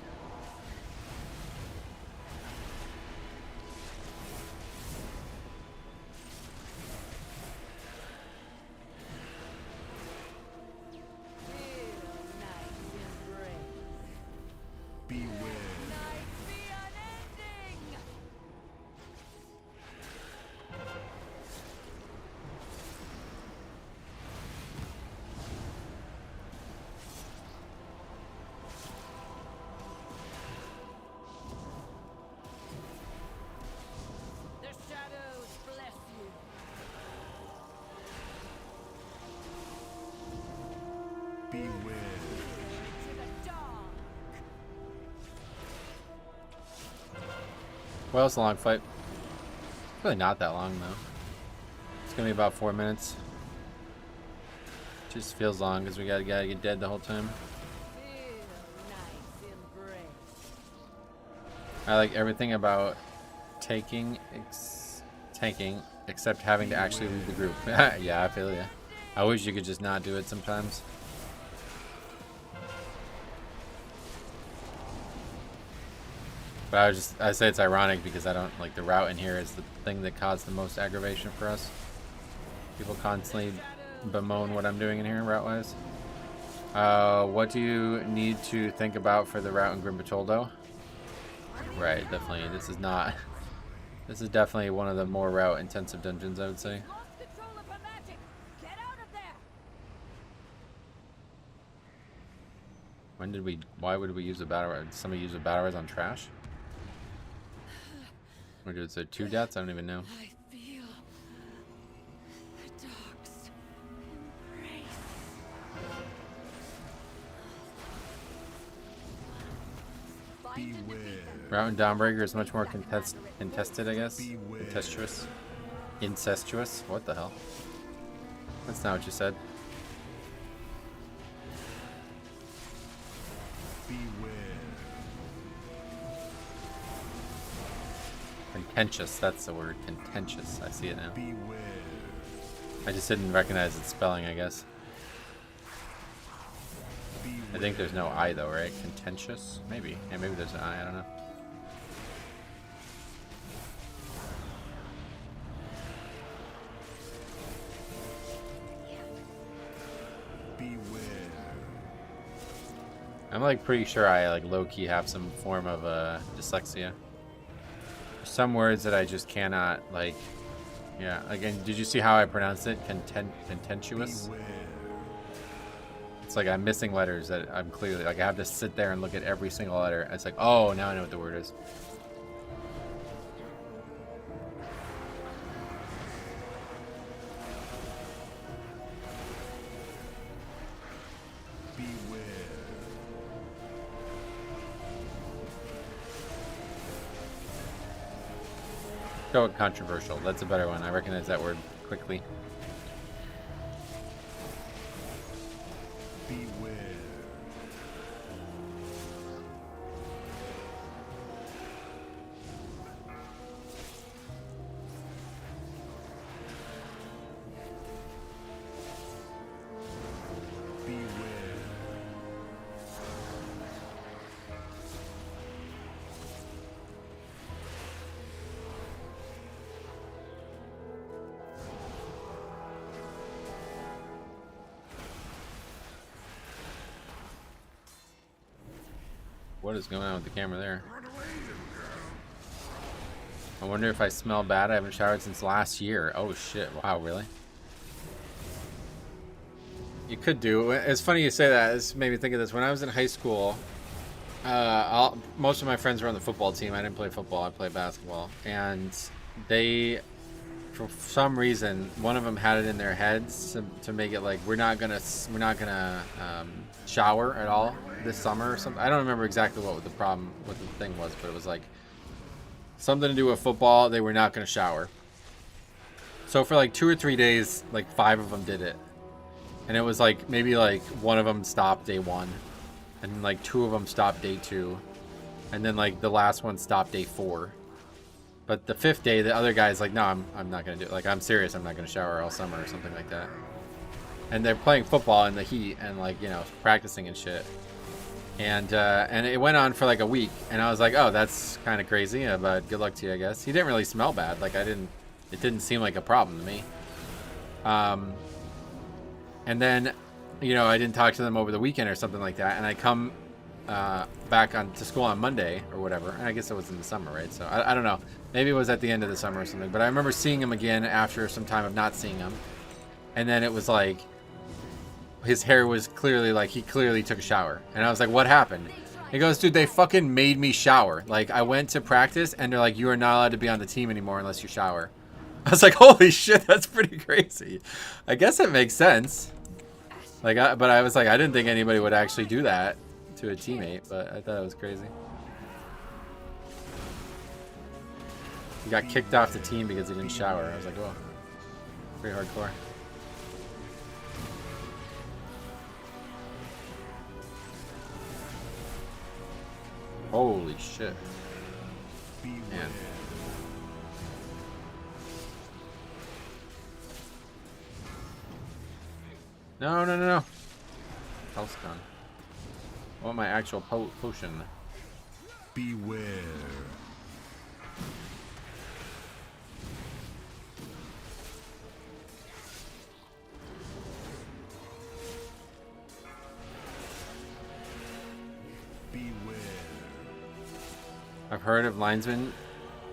C: Well, it's a long fight. It's really not that long though. It's gonna be about 4 minutes. Just feels long because we gotta get dead the whole time. I like everything about tanking except having to actually leave the group. Yeah, I feel ya. I wish you could just not do it sometimes. But I say it's ironic because I don't like the route in here is the thing that caused the most aggravation for us. People constantly bemoan what I'm doing in here route wise. What do you need to think about for the route in Grim Batoldo? Right, definitely. This is definitely one of the more route intensive dungeons, I would say. Why would we use a battle res? Did somebody use a battle res on trash? Or is it 2 deaths? I don't even know.
F: I feel the dark's embrace.
C: Route in Dawnbreaker is much more contested, I guess. Incestuous. Incestuous? What the hell? That's not what you said. Contentious, that's the word. Contentious. I see it now. I just didn't recognize its spelling, I guess. I think there's no I though, right? Contentious? Maybe. Yeah, maybe there's an I don't know. I'm like pretty sure I like low-key have some form of dyslexia. Some words that I just cannot like. Yeah, again, did you see how I pronounced it? Contentious. It's like I'm missing letters that I'm clearly like I have to sit there and look at every single letter. It's like, oh, now I know what the word is. Go with controversial. That's a better one. I recognize that word quickly. Beware. What is going on with the camera there? I wonder if I smell bad. I haven't showered since last year. Oh shit! Wow, really? You could do. It's funny you say that. This made me think of this. When I was in high school, most of my friends were on the football team. I didn't play football. I played basketball, and they, for some reason, one of them had it in their heads to make it like we're not gonna shower at all this summer or something. I don't remember exactly what the thing was, but it was like something to do with football. They were not gonna shower. So for like 2 or 3 days, like 5 of them did it. And it was like, maybe like one of them stopped day 1. And like 2 of them stopped day 2. And then like the last one stopped day 4. But the 5th day, the other guy's like, no, I'm not going to do it. Like, I'm serious. I'm not going to shower all summer or something like that. And they're playing football in the heat and like, you know, practicing and shit. And it went on for like a week. And I was like, oh, that's kind of crazy. But good luck to you, I guess. He didn't really smell bad. Like, it didn't seem like a problem to me. And then, you know, I didn't talk to them over the weekend or something like that. And I come back to school on Monday or whatever. And I guess it was in the summer, right? So I don't know. Maybe it was at the end of the summer or something. But I remember seeing him again after some time of not seeing him. And then it was like, his hair was clearly like, he clearly took a shower. And I was like, what happened? He goes, dude, they fucking made me shower. Like, I went to practice and they're like, you are not allowed to be on the team anymore unless you shower. I was like, holy shit, that's pretty crazy. I guess it makes sense. Like, but I was like, I didn't think anybody would actually do that to a teammate, but I thought it was crazy. He got kicked off the team because he didn't shower. I was like, whoa, pretty hardcore. Holy shit. Man. No. Health's gone. I want my actual potion.
I: Beware.
C: I've heard of linesmen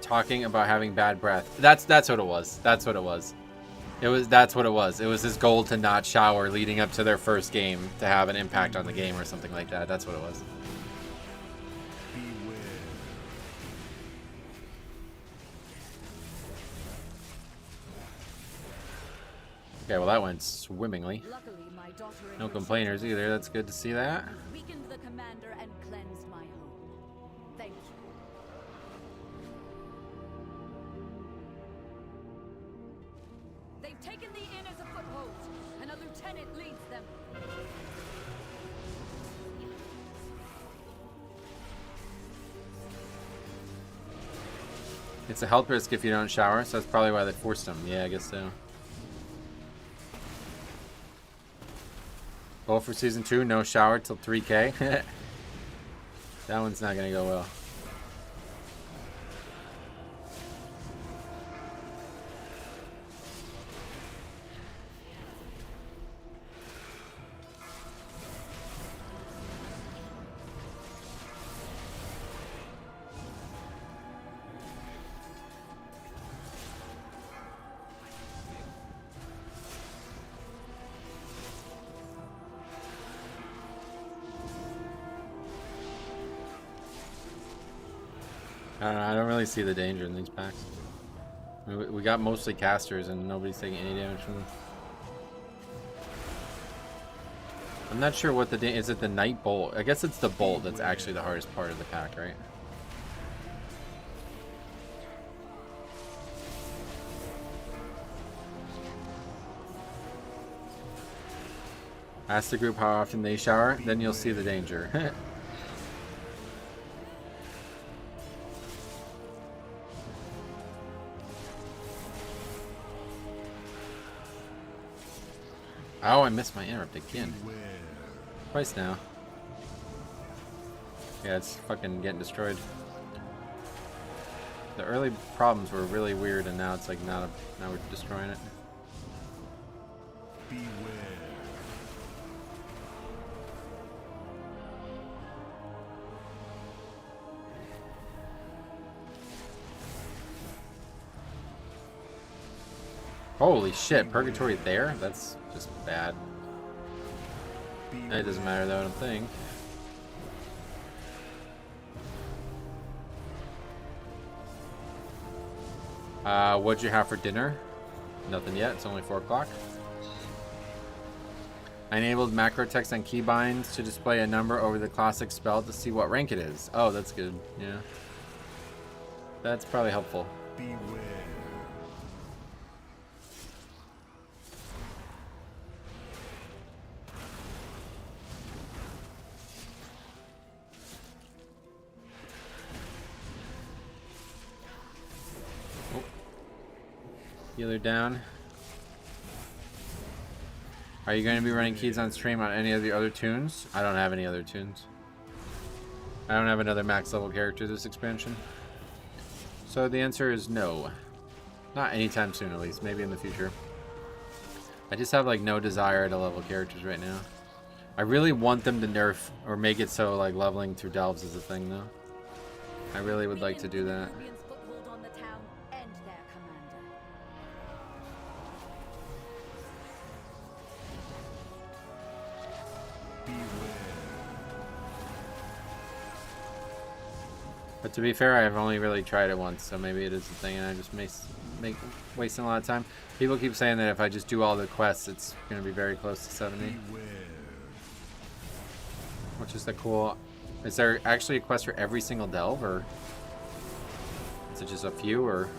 C: talking about having bad breath. That's what it was. That's what it was. That's what it was. It was his goal to not shower leading up to their first game to have an impact on the game or something like that. That's what it was. Okay, well that went swimmingly. No complainers either. That's good to see that.
D: Weakened the commander and cleansed my home. Thank you. They've taken the inn as a foothold, and a lieutenant leads them.
C: It's a health risk if you don't shower, so that's probably why they forced him. Yeah, I guess so. Goal for season 2, no shower till 3K. That one's not gonna go well. I don't really see the danger in these packs. I mean, we got mostly casters and nobody's taking any damage from them. I'm not sure what the is it the Night Bolt? I guess it's the Bolt that's actually the hardest part of the pack, right? Ask the group how often they shower, then you'll see the danger. Oh, I missed my interrupt again. Twice now. Yeah, it's fucking getting destroyed. The early problems were really weird, and now it's like now we're destroying it.
I: Beware.
C: Holy shit, Purgatory there? That's just bad. It doesn't matter though, I don't think. What'd you have for dinner? Nothing yet, it's only 4 o'clock. I enabled macro text on keybinds to display a number over the classic spell to see what rank it is. Oh, that's good, yeah. That's probably helpful.
I: Beware.
C: Oh. Healer down. Are you going to be running keys on stream on any of the other tunes? I don't have any other tunes. I don't have another max level character this expansion. So the answer is no. Not anytime soon, at least. Maybe in the future. I just have like no desire to level characters right now. I really want them to nerf or make it so like leveling through delves is a thing though. I really would like to do that. But to be fair, I've only really tried it once, so maybe it is a thing, and I just make wasting a lot of time. People keep saying that if I just do all the quests, it's going to be very close to 70. Which is the cool... Is there actually a quest for every single delve, or... Is it just a few, or...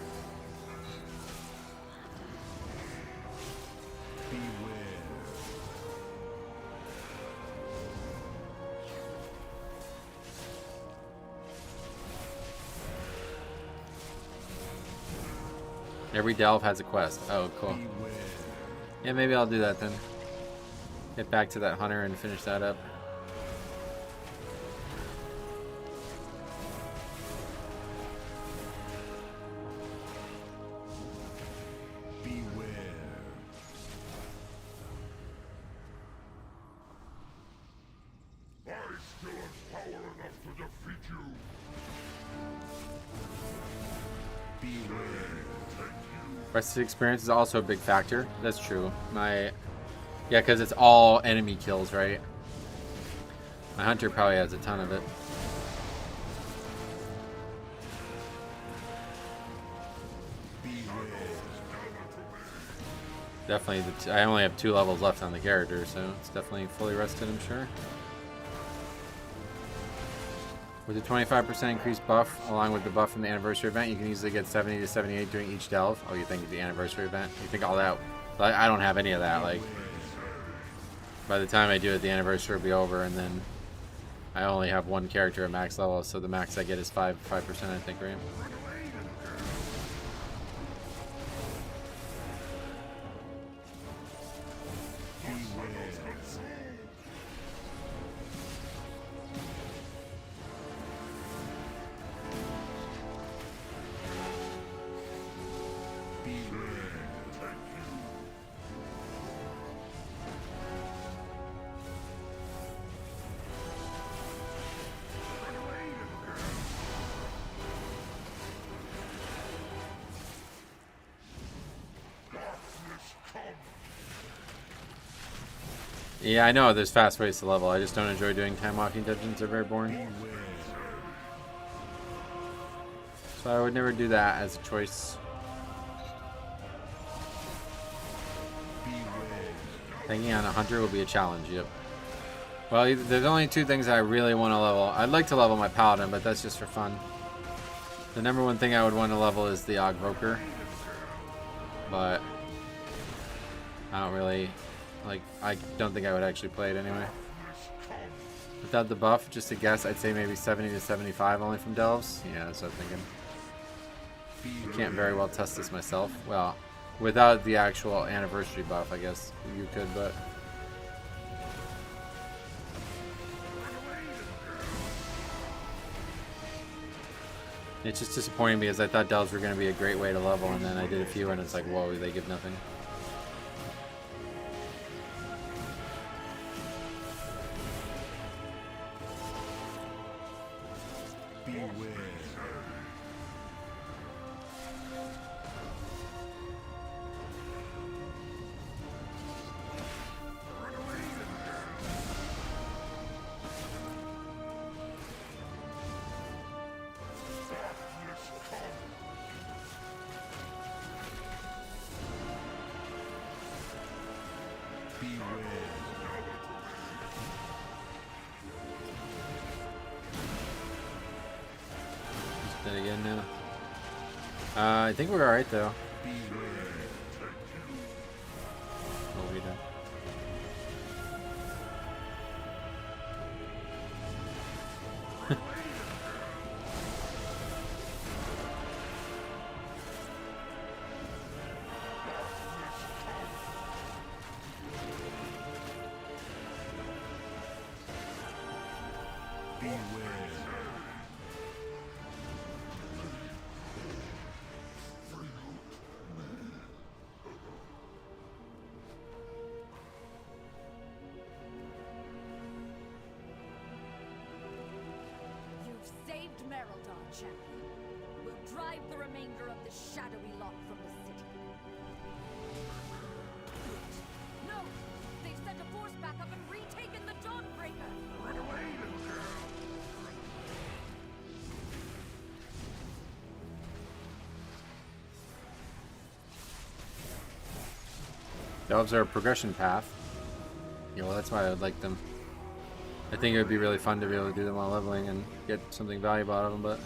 C: Every delve has a quest. Oh, cool. Yeah, maybe I'll do that then. Get back to that hunter and finish that up.
I: Beware. I still have power enough to defeat you. Beware.
C: Rest of the experience is also a big factor. That's true. Yeah, because it's all enemy kills, right? My hunter probably has a ton of it. Definitely, I only have 2 levels left on the character, so it's definitely fully rested, I'm sure. With a 25% increased buff, along with the buff from the anniversary event, you can easily get 70 to 78 during each delve. Oh, you think the anniversary event? You think all that? I don't have any of that. Like, by the time I do it, the anniversary will be over, and then I only have 1 character at max level, so the max I get is 5%, I think, right? Yeah, I know there's fast ways to level. I just don't enjoy doing time walking dungeons. They're very boring. So I would never do that as a choice. Hanging on a hunter will be a challenge, yep. Well, there's only 2 things I really want to level. I'd like to level my paladin, but that's just for fun. The #1 thing I would want to level is the Ogvoker. But I don't really... Like, I don't think I would actually play it anyway. Without the buff, just a guess, I'd say maybe 70 to 75 only from delves. Yeah, that's what I'm thinking. I can't very well test this myself. Well, without the actual anniversary buff, I guess you could, but... It's just disappointing because I thought delves were going to be a great way to level, and then I did a few and it's like, whoa, they give nothing. Then again now. I think we're alright though. Oh, we don't.
D: Champion. We'll drive the remainder of the shadowy lot from the city. No! They've sent a force back up and retaken the Dawnbreaker! Run away, little girl!
C: Elves are a progression path. Yeah, well, that's why I would like them. I think it would be really fun to be able to do them while leveling and get something valuable out of them, but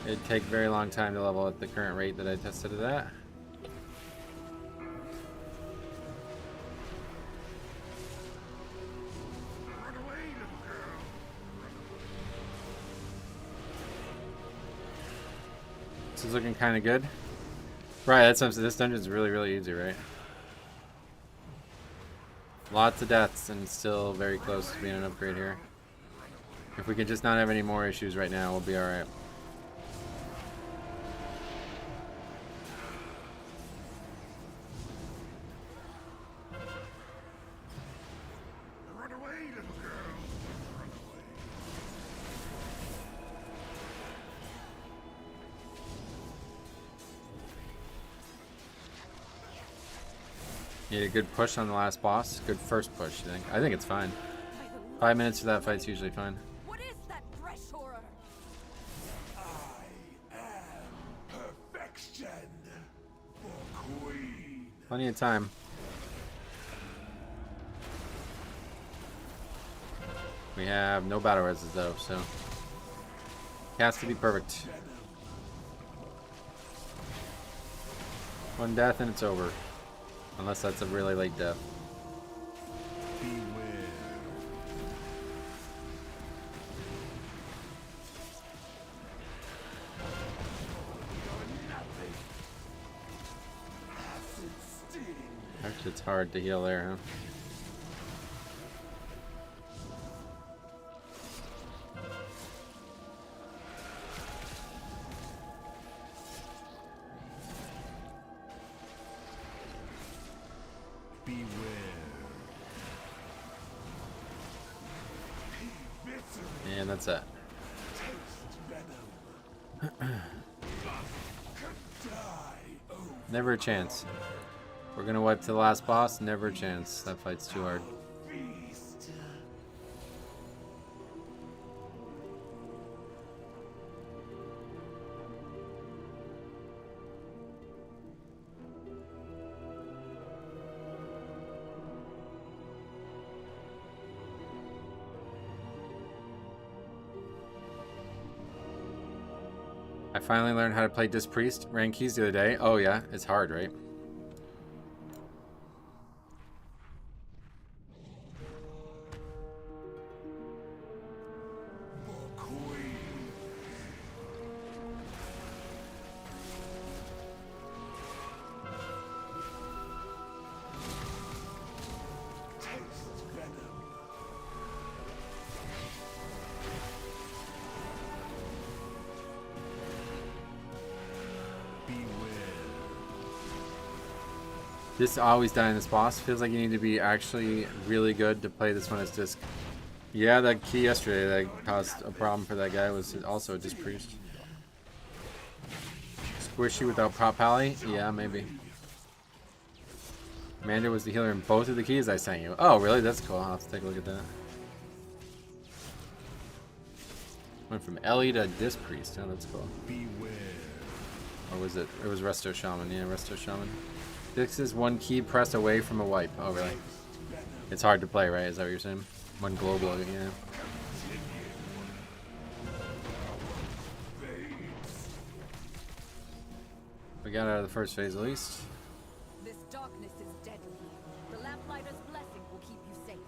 C: it'd take a very long time to level at the current rate that I tested it at. This is looking kind of good. Right, that's something. This dungeon's really, really easy, right? Lots of deaths and still very close to being an upgrade here. If we can just not have any more issues right now, we'll be alright.
I: Run away, little girl. Run away.
C: Need a good push on the last boss. Good first push, I think. I think it's fine. 5 minutes for that fight's usually fine.
D: What is that fresh horror?
I: I am perfection for Queen.
C: Plenty of time. We have no battle reses though, so it has to be perfect. One death and it's over. Unless that's a really late death. Actually, it's hard to heal there, huh? And that's it. Never a chance. We're gonna wipe to the last boss. Never a chance. That fight's too hard. I finally learned how to play Disc Priest rank keys the other day. Oh yeah, it's hard, right? This always dying this boss. Feels like you need to be actually really good to play this one as Disc. Yeah, that key yesterday that caused a problem for that guy was also a Disc Priest. Squishy without Prop Pally? Yeah, maybe. Amanda was the healer in both of the keys I sent you. Oh, really? That's cool. I'll have to take a look at that. Went from Ellie to Disc Priest. Oh, that's cool. Or was it? It was Resto Shaman. Yeah, Resto Shaman. This is one key pressed away from a wipe. Oh, really? It's hard to play, right? Is that what you're saying? One global, yeah. We got out of the first phase at least.
F: This darkness is deadly. The Lamplighter's blessing will keep you safe.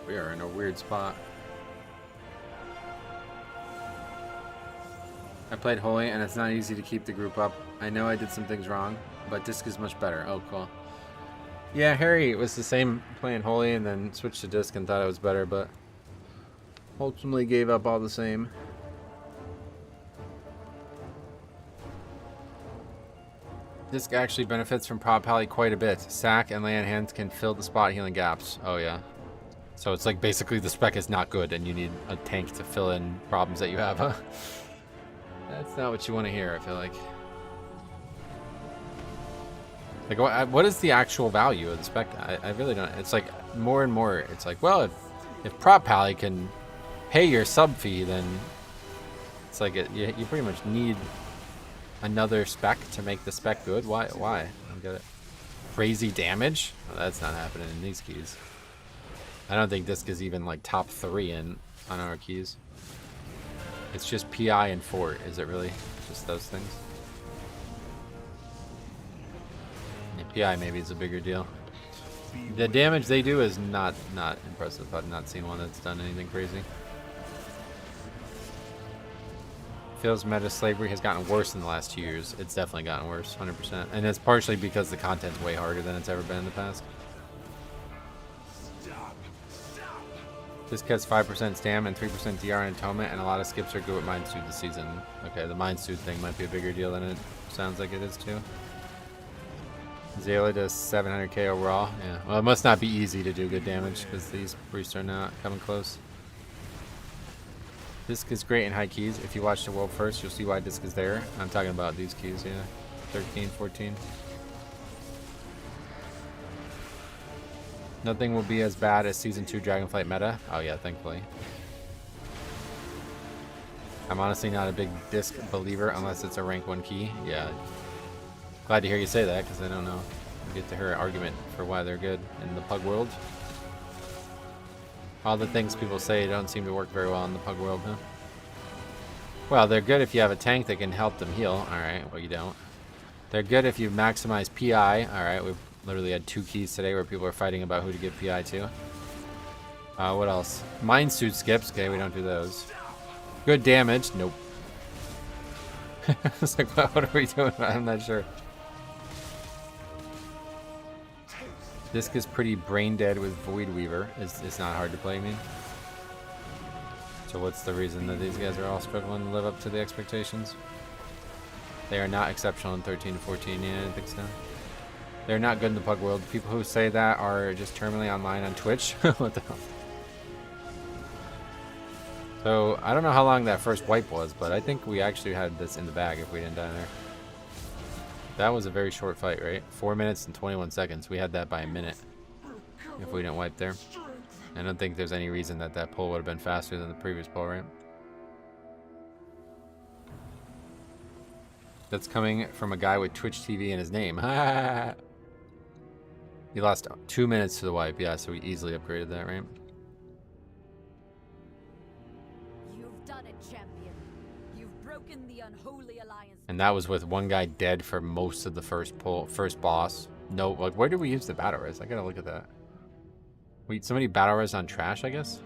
C: We are in a weird spot. I played Holy, and it's not easy to keep the group up. I know I did some things wrong, but Disc is much better. Oh, cool. Yeah, Harry was the same playing Holy, and then switched to Disc and thought it was better, but ultimately gave up all the same. Disc actually benefits from Prop Pally quite a bit. Sack and land hands can fill the spot healing gaps. Oh, yeah. So it's like basically the spec is not good, and you need a tank to fill in problems that you have, huh? That's not what you want to hear, I feel like. Like, what is the actual value of the spec? I really don't. It's like more and more. It's like, well, if Prop Pally can pay your sub fee, then it's like you pretty much need another spec to make the spec good. Why? I don't get it. Crazy damage? Well, that's not happening in these keys. I don't think Disc is even like top 3 on our keys. It's just PI and Fort. Is it really just those things? Yeah, PI maybe is a bigger deal. The damage they do is not impressive. I've not seen one that's done anything crazy. Feels meta slavery has gotten worse in the last 2 years. It's definitely gotten worse, 100%. And it's partially because the content's way harder than it's ever been in the past. This gets 5% stam and 3% DR in Atonement, and a lot of skips are good with Mind Suit this season. Okay, the Mind Suit thing might be a bigger deal than it sounds like it is too. Zayla does 700k overall. Yeah, well, it must not be easy to do good damage because these priests are not coming close. Disc is great in high keys. If you watch the world first, you'll see why Disc is there. I'm talking about these keys, yeah. 13, 14. Nothing will be as bad as Season 2 Dragonflight meta. Oh yeah, thankfully. I'm honestly not a big Disc believer unless it's a rank 1 key. Yeah. Glad to hear you say that, because I don't know. I get to hear an argument for why they're good in the Pug world. All the things people say don't seem to work very well in the Pug world, huh? Well, they're good if you have a tank that can help them heal. Alright, well you don't. They're good if you maximize PI. Alright, we've literally had 2 keys today where people are fighting about who to give PI to. What else? Mind Suit skips. Okay, we don't do those. Good damage. Nope. It's like, what are we doing? I'm not sure. Disc is pretty brain dead with Void Weaver. It's not hard to play, I mean. So what's the reason that these guys are all struggling to live up to the expectations? They are not exceptional in 13 to 14. Yeah, I didn't think so. They're not good in the Pug world. People who say that are just terminally online on Twitch. What the hell? So, I don't know how long that first wipe was, but I think we actually had this in the bag if we didn't die there. That was a very short fight, right? 4 minutes and 21 seconds. We had that by a minute if we didn't wipe there. I don't think there's any reason that that pull would have been faster than the previous pull, right? That's coming from a guy with Twitch TV in his name. He lost 2 minutes to the wipe, yeah, so we easily upgraded that, right?
D: You've done it, champion. You've broken the unholy alliance.
A: And that was with one guy dead for most of the first boss. No, like, where did we use the battle res? I gotta look at that. Wait, somebody battle res on trash, I guess?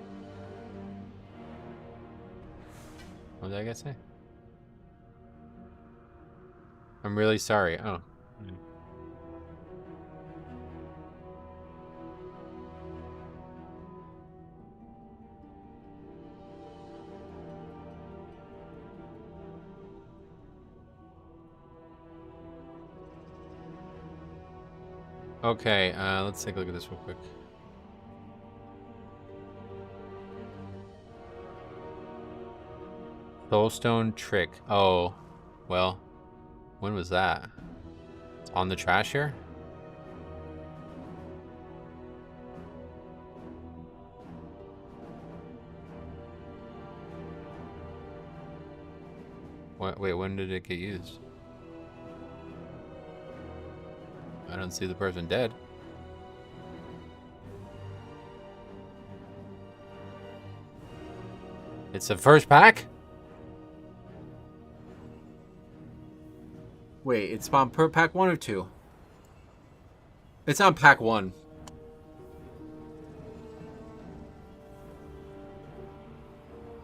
A: What did I guys say? I'm really sorry. Oh. Okay, let's take a look at this real quick. Soulstone trick. Oh, well, when was that? It's on the trash here? What, wait, when did it get used? I don't see the person dead. It's the first pack?
C: Wait, it spawned per pack 1 or 2? It's on pack 1.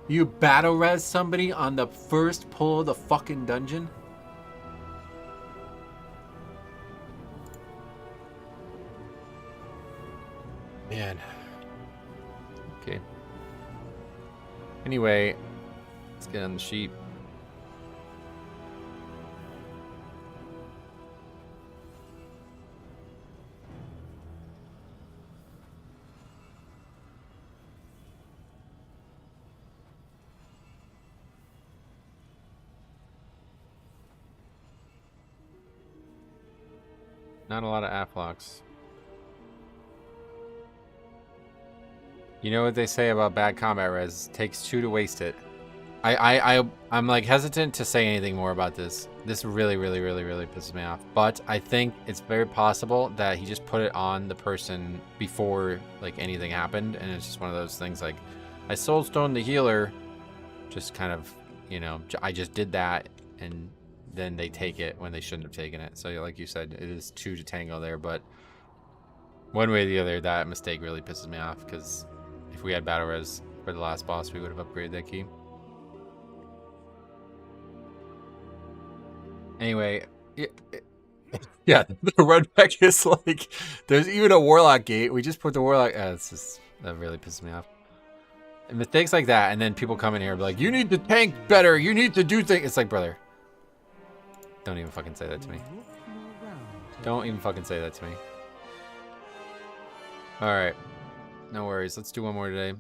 C: You battle res somebody on the first pull of the fucking dungeon?
A: Man. Okay. Anyway, let's get on the sheep. Not a lot of Aflocks. You know what they say about bad combat res? It takes 2 to waste it. I'm like hesitant to say anything more about this. This really pisses me off. But I think it's very possible that he just put it on the person before like anything happened, and it's just one of those things like, I soulstone the healer, just kind of, you know, I just did that, and then they take it when they shouldn't have taken it. So like you said, it is 2 to tango there, but one way or the other, that mistake really pisses me off, because if we had battle res for the last boss, we would have upgraded that key. Anyway, yeah, the run back is like, there's even a warlock gate. We just put the warlock, it's just, that really pisses me off. And mistakes like that, and then people come in here and be like, you need to tank better, you need to do things. It's like, brother, don't even fucking say that to me. Don't even fucking say that to me. Alright. No worries. Let's do one more today.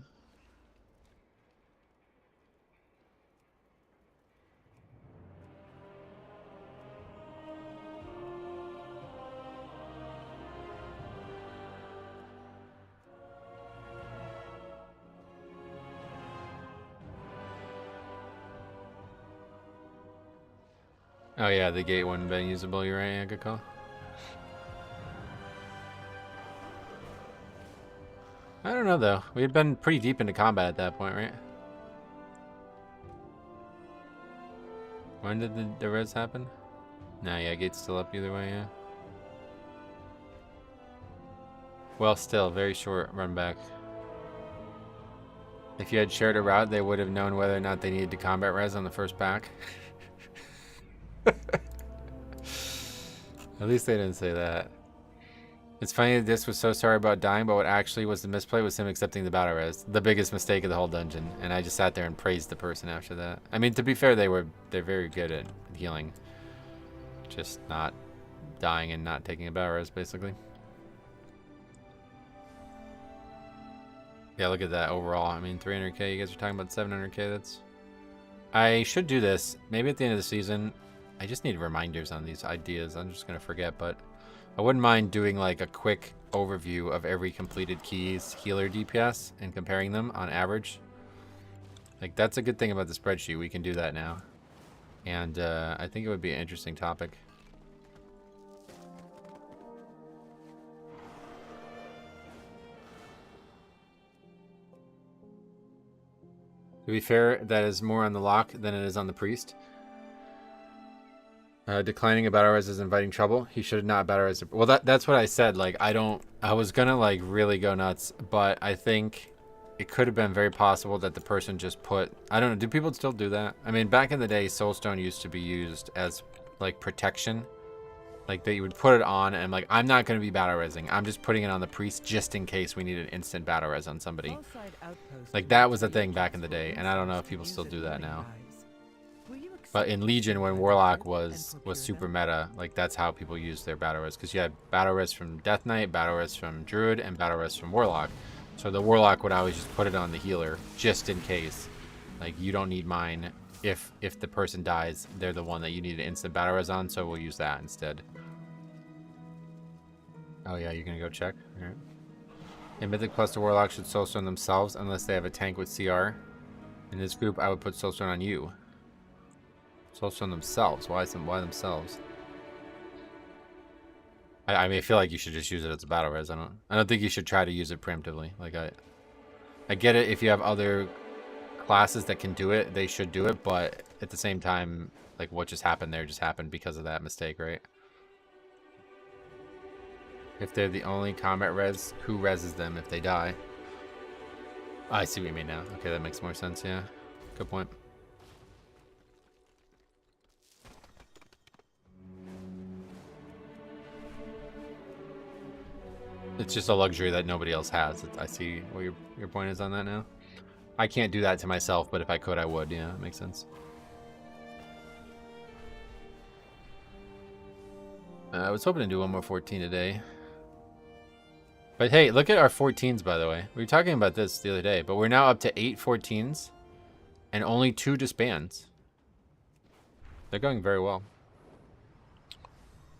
A: Oh yeah, the gate wouldn't have been usable. You're right, good call. I don't know though. We had been pretty deep into combat at that point, right? When did the res happen? Nah, yeah, gate's still up either way, yeah. Well, still, very short run back. If you had shared a route, they would have known whether or not they needed to combat res on the first pack. At least they didn't say that. It's funny that this was so sorry about dying, but what actually was the misplay was him accepting the battle res. The biggest mistake of the whole dungeon. And I just sat there and praised the person after that. I mean, to be fair, they're very good at healing. Just not dying and not taking a battle res, basically. Yeah, look at that overall. I mean, 300k. You guys are talking about 700k. That's... I should do this. Maybe at the end of the season. I just need reminders on these ideas. I'm just going to forget, but I wouldn't mind doing like a quick overview of every completed key's healer DPS and comparing them on average. Like, that's a good thing about the spreadsheet. We can do that now. And I think it would be an interesting topic. To be fair, that is more on the lock than it is on the priest. Declining a battle res is inviting trouble. He should not battle res. Well, that's what I said. Like, I was gonna like really go nuts, but I think it could have been very possible that the person just put, I don't know, do people still do that? I mean, back in the day, soulstone used to be used as like protection. Like, that you would put it on and like, I'm not gonna be battle resing. I'm just putting it on the priest just in case we need an instant battle res on somebody. Like, that was a thing back in the day, and I don't know if people still do that now. But in Legion, when Warlock was super meta, like, that's how people used their battle res. Because you had battle res from Death Knight, battle res from Druid, and battle res from Warlock. So the Warlock would always just put it on the healer, just in case. Like, you don't need mine. If the person dies, they're the one that you need an instant battle res on, so we'll use that instead. Oh yeah, you're gonna go check? Alright. In Mythic Plus, the Warlock should soulstone themselves unless they have a tank with CR. In this group, I would put soulstone on you. Soulstone themselves. Why themselves? I mean, I feel like you should just use it as a battle res. I don't think you should try to use it preemptively. Like, I get it if you have other classes that can do it, they should do it, but at the same time, like what just happened there just happened because of that mistake, right? If they're the only combat res, who reses them if they die? I see what you mean now. Okay, that makes more sense, yeah. Good point. It's just a luxury that nobody else has. I see what your point is on that now. I can't do that to myself, but if I could, I would. Yeah, that makes sense. I was hoping to do one more 14 today. But hey, look at our 14s, by the way. We were talking about this the other day, but we're now up to 8 14s and only 2 disbands. They're going very well.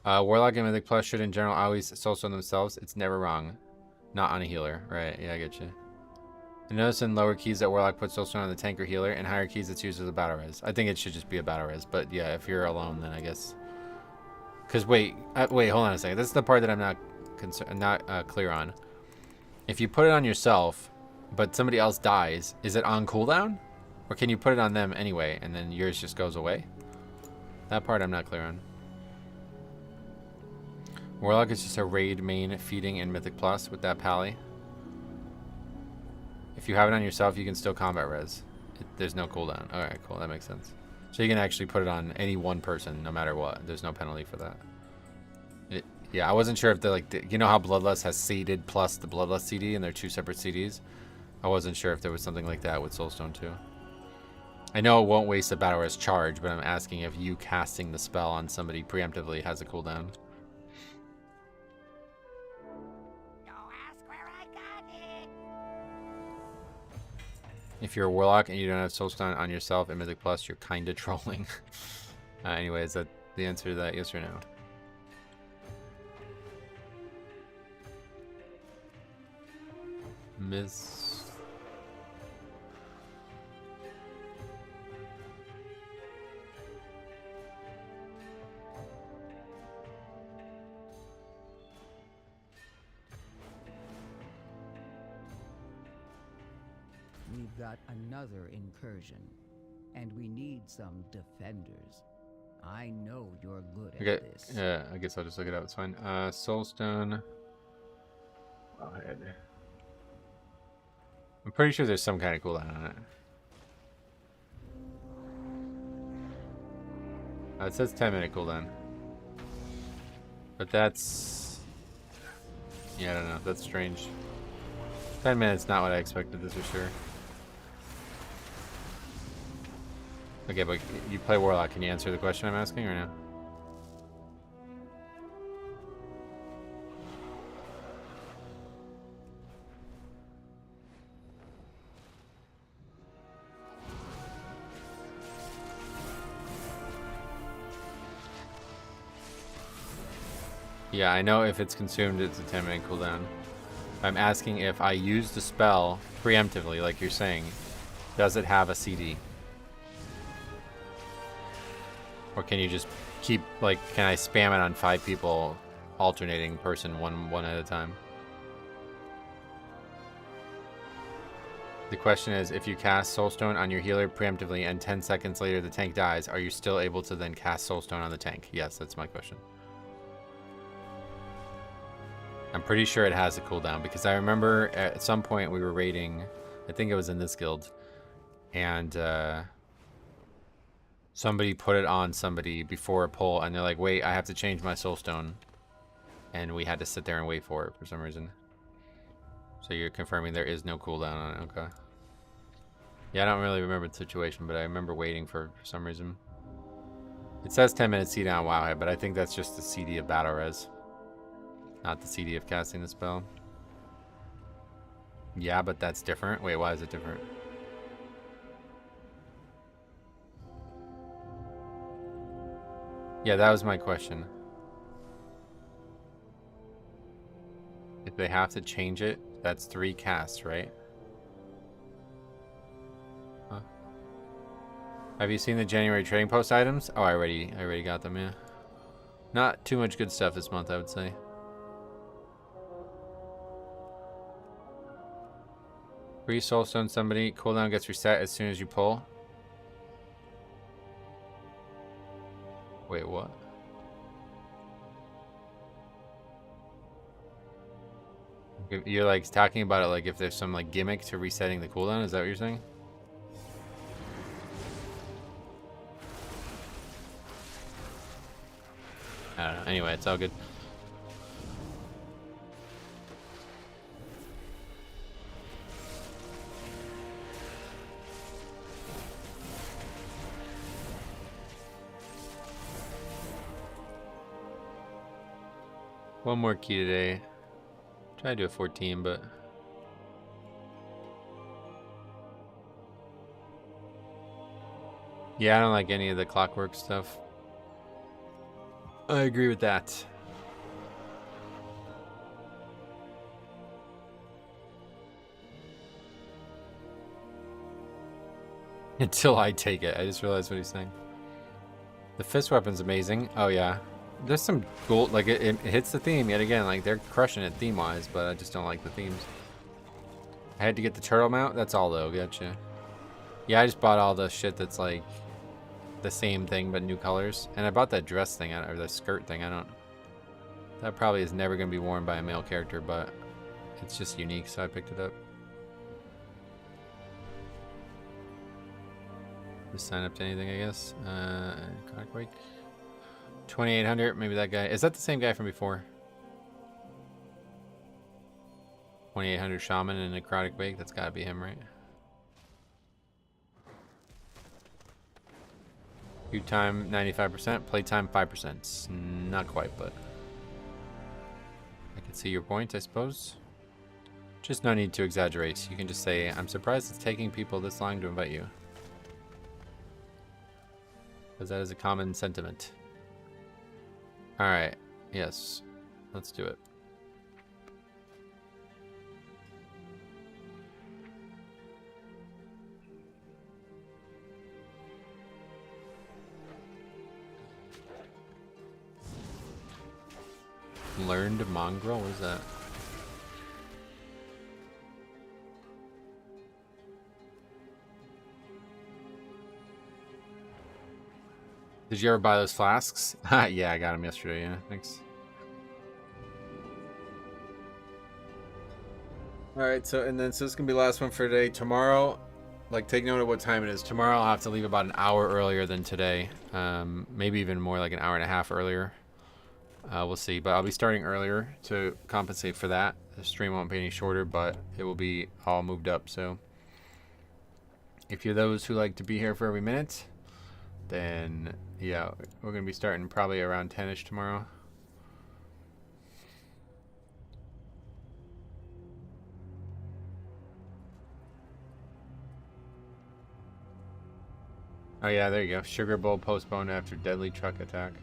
A: Warlock and Mythic Plus should in general always soulstone themselves. It's never wrong. Not on a healer. Right, yeah, I get you. I notice in lower keys that Warlock puts soulstone on the tank or healer, and higher keys it's used as a battle res. I think it should just be a battle res, but yeah, if you're alone, then I guess. Because wait, hold on a second. This is the part that I'm not clear on. If you put it on yourself, but somebody else dies, is it on cooldown? Or can you put it on them anyway, and then yours just goes away? That part I'm not clear on. Warlock is just a raid main feeding in Mythic Plus with that pally. If you have it on yourself, you can still combat res. There's no cooldown. Alright, cool. That makes sense. So you can actually put it on any one person, no matter what. There's no penalty for that. Yeah, I wasn't sure if you know how Bloodlust has seeded plus the Bloodlust CD, and they're 2 separate CDs? I wasn't sure if there was something like that with Soulstone too. I know it won't waste a battle res charge, but I'm asking if you casting the spell on somebody preemptively has a cooldown. If you're a Warlock and you don't have Soulstone on yourself in Mythic Plus, you're kinda trolling. Anyway, is that the answer to that, yes or no? Miss...
L: We've got another incursion, and we need some defenders. I know you're good at this.
A: Yeah, I guess I'll just look it up. It's fine. Soulstone. Oh, I'm pretty sure there's some kind of cooldown on it. It says 10-minute cooldown. But that's... yeah, I don't know. That's strange. 10 minutes, not what I expected, this for sure. Okay, but you play Warlock. Can you answer the question I'm asking or no? Yeah, I know if it's consumed, it's a 10-minute cooldown. I'm asking if I use the spell preemptively, like you're saying, does it have a CD? Or can you just keep, like, can I spam it on 5 people, alternating person one at a time? The question is, if you cast Soulstone on your healer preemptively and 10 seconds later the tank dies, are you still able to then cast Soulstone on the tank? Yes, that's my question. I'm pretty sure it has a cooldown, because I remember at some point we were raiding, I think it was in this guild, and somebody put it on somebody before a pull, and they're like, wait, I have to change my Soulstone. And we had to sit there and wait for it for some reason. So you're confirming there is no cooldown on it, okay. Yeah, I don't really remember the situation, but I remember waiting for some reason. It says 10 minutes CD on Wowhead, but I think that's just the CD of Battle Res. Not the CD of casting the spell. Yeah, but that's different. Wait, why is it different? Yeah, that was my question. If they have to change it, that's 3 casts, right? Huh? Have you seen the January trading post items? Oh, I already got them, yeah. Not too much good stuff this month, I would say. Free Soulstone somebody, cooldown gets reset as soon as you pull. Wait, what? You're like talking about it like if there's some like gimmick to resetting the cooldown. Is that what you're saying? I don't know. Anyway, it's all good. One more key today. Try to do a 14, but yeah, I don't like any of the clockwork stuff. I agree with that. Until I take it. I just realized what he's saying. The fist weapon's amazing. Oh yeah. There's some gold, like it hits the theme yet again. Like they're crushing it theme-wise, but I just don't like the themes. I had to get the turtle mount. That's all though. Gotcha. Yeah, I just bought all the shit that's like the same thing but new colors, and I bought that dress thing or the skirt thing. I don't. That probably is never gonna be worn by a male character, but it's just unique, so I picked it up. Just sign up to anything, I guess. Clockwork. 2800, maybe that guy. Is that the same guy from before? 2800 Shaman and Necrotic Wake. That's gotta be him, right? Queue time 95%, playtime 5%. Not quite, but I can see your point, I suppose. Just no need to exaggerate. You can just say, I'm surprised it's taking people this long to invite you. Because that is a common sentiment. Alright, yes. Let's do it. Learned mongrel? What is that? Did you ever buy those flasks? Yeah, I got them yesterday. Yeah, thanks. All right, so this is gonna be the last one for today. Tomorrow, like, take note of what time it is. Tomorrow, I'll have to leave about an hour earlier than today. Maybe even more, like an hour and a half earlier. We'll see, but I'll be starting earlier to compensate for that. The stream won't be any shorter, but it will be all moved up. So, if you're those who like to be here for every minute, then yeah, we're gonna be starting probably around 10ish tomorrow. Oh yeah, there you go. Sugar Bowl postponed after deadly truck attack.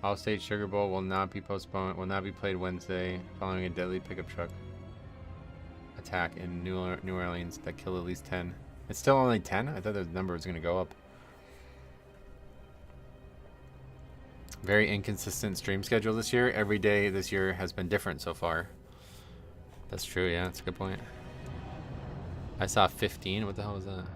A: All State Sugar Bowl will not be postponed. Will not be played Wednesday following a deadly pickup truck attack in New Orleans that killed at least 10. It's still only 10. I thought the number was gonna go up. Very inconsistent stream schedule this year. Every day this year has been different so far. That's true, yeah, that's a good point. I saw 15. What the hell was that?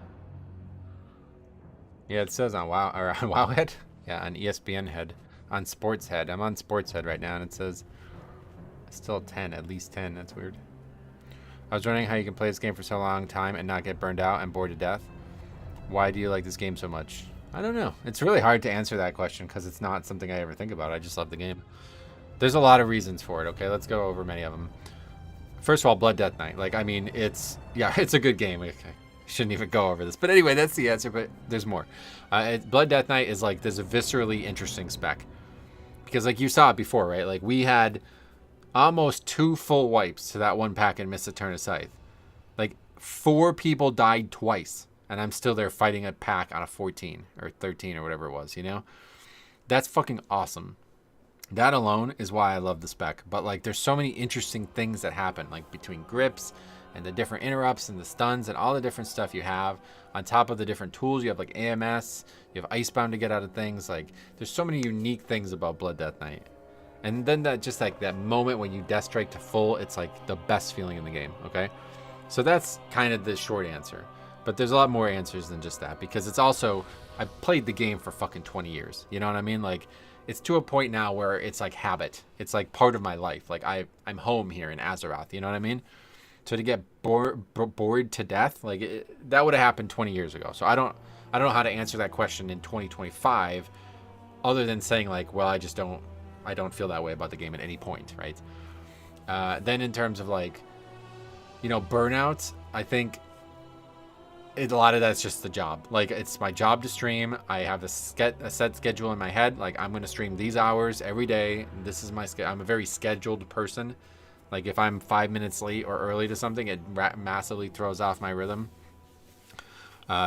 A: Yeah, it says on WoW or on Wowhead. Yeah, on ESPN Head. On Sports Head. I'm on Sports Head right now and it says still 10, at least 10. That's weird. I was wondering how you can play this game for so long time and not get burned out and bored to death. Why do you like this game so much? I don't know. It's really hard to answer that question because it's not something I ever think about. I just love the game. There's a lot of reasons for it, okay? Let's go over many of them. First of all, Blood Death Knight. Like, I mean, it's a good game. I shouldn't even go over this. But anyway, that's the answer, but there's more. Blood Death Knight is like, there's a viscerally interesting spec. Because like you saw it before, right? Like we had almost 2 full wipes to that one pack in Mists Eterna Scythe. Like 4 people died twice. And I'm still there fighting a pack on a 14 or 13 or whatever it was, you know? That's fucking awesome. That alone is why I love the spec. But like there's so many interesting things that happen, like between grips and the different interrupts and the stuns and all the different stuff you have. On top of the different tools, you have like AMS, you have Icebound to get out of things. Like there's so many unique things about Blood Death Knight. And then that just like that moment when you Death Strike to full, it's like the best feeling in the game, okay? So that's kind of the short answer. But there's a lot more answers than just that, because it's also, I've played the game for fucking 20 years. You know what I mean? Like, it's to a point now where it's like habit. It's like part of my life. Like, I'm home here in Azeroth. You know what I mean? So to get bored to death, like, that would have happened 20 years ago. So I don't know how to answer that question in 2025, other than saying, like, well, I don't feel that way about the game at any point, right? Then in terms of, like, you know, burnout, I think a lot of that's just the job. Like, it's my job to stream. I have a set schedule in my head. Like, I'm going to stream these hours every day. This is my schedule. I'm a very scheduled person. Like, if I'm 5 minutes late or early to something, it massively throws off my rhythm.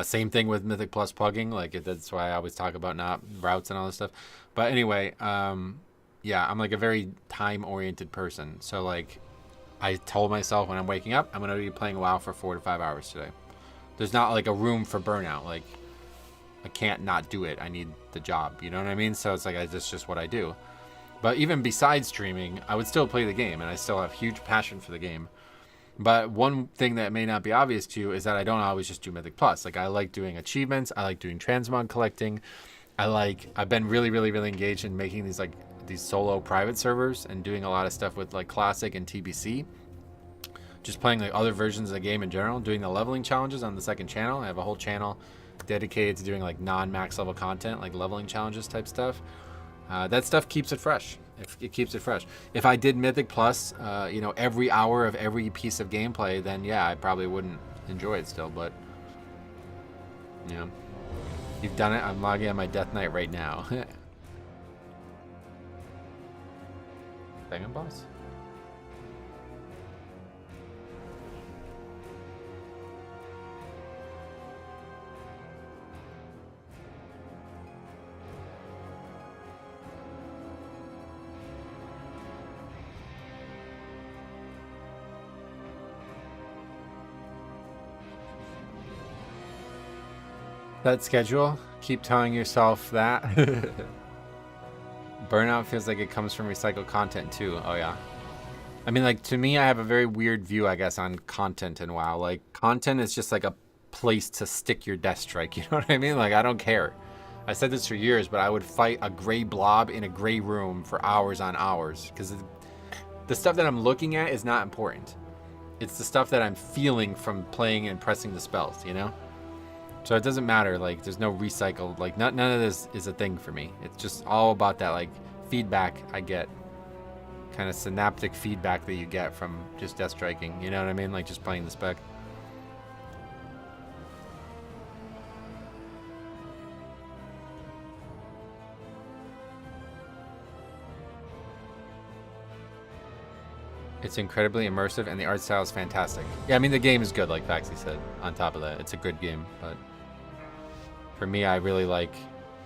A: Same thing with Mythic Plus Pugging. Like, that's why I always talk about not routes and all this stuff. But anyway, yeah, I'm like a very time-oriented person. So, like, I told myself when I'm waking up, I'm going to be playing WoW for 4 to 5 hours today. There's not, like, a room for burnout. Like, I can't not do it. I need the job. You know what I mean? So it's like, that's just what I do. But even besides streaming, I would still play the game, and I still have huge passion for the game. But one thing that may not be obvious to you is that I don't always just do Mythic Plus. Like, I like doing achievements. I like doing transmog collecting. I've been really, really, really engaged in making these solo private servers and doing a lot of stuff with, like, Classic and TBC. Just playing, like, other versions of the game in general. Doing the leveling challenges on the second channel. I have a whole channel dedicated to doing, like, non-max level content, like leveling challenges type stuff. That stuff keeps it fresh. It keeps it fresh. If I did Mythic Plus, you know, every hour of every piece of gameplay, then yeah, I probably wouldn't enjoy it still. But, you know, you've done it. I'm logging on my Death Knight right now. Second boss. That schedule, keep telling yourself that. Burnout feels like it comes from recycled content too. Oh yeah. I mean, like, to me, I have a very weird view, I guess, on content in WoW. Like, content is just like a place to stick your death strike. You know what I mean? Like, I don't care. I said this for years, but I would fight a gray blob in a gray room for hours on hours, because the stuff that I'm looking at is not important. It's the stuff that I'm feeling from playing and pressing the spells, you know? So it doesn't matter, like, there's no recycled, like, none of this is a thing for me. It's just all about that, like, feedback I get, kind of synaptic feedback that you get from just death striking, you know what I mean? Like, just playing the spec. It's incredibly immersive, and the art style is fantastic. Yeah, I mean, the game is good, like Faxi said. On top of that, it's a good game, but for me, I really like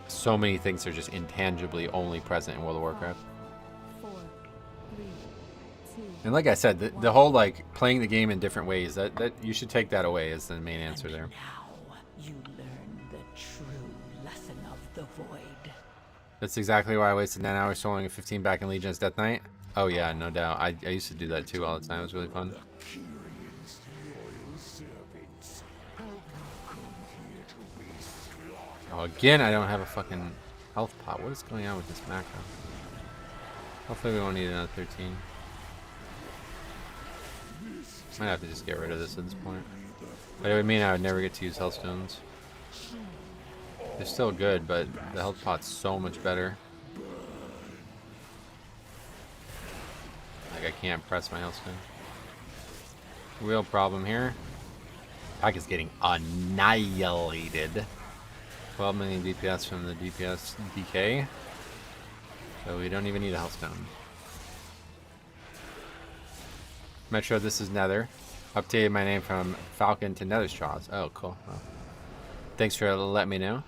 A: so many things are just intangibly only present in World of Warcraft.
D: 4, 3, 2.
A: And like I said, the whole, like, playing the game in different ways, that you should take that away as the main answer there.
H: Now you learn the true lesson of the void.
A: That's exactly why I wasted 9 hours soloing a 15 back in Legion as Death Knight. Oh yeah, no doubt. I used to do that too all the time. It was really fun. Oh, again, I don't have a fucking health pot. What is going on with this macro? Hopefully we won't need another 13. Might have to just get rid of this at this point. But it would mean I would never get to use health stones. They're still good, but the health pot's so much better. Like, I can't press my health stone. Real problem here. Pack is getting annihilated. 12 million DPS from the DPS DK. So we don't even need a health stone. Metro, this is Nether. Updated my name from Falcon to Netherstraws. Oh, cool. Well, thanks for letting me know.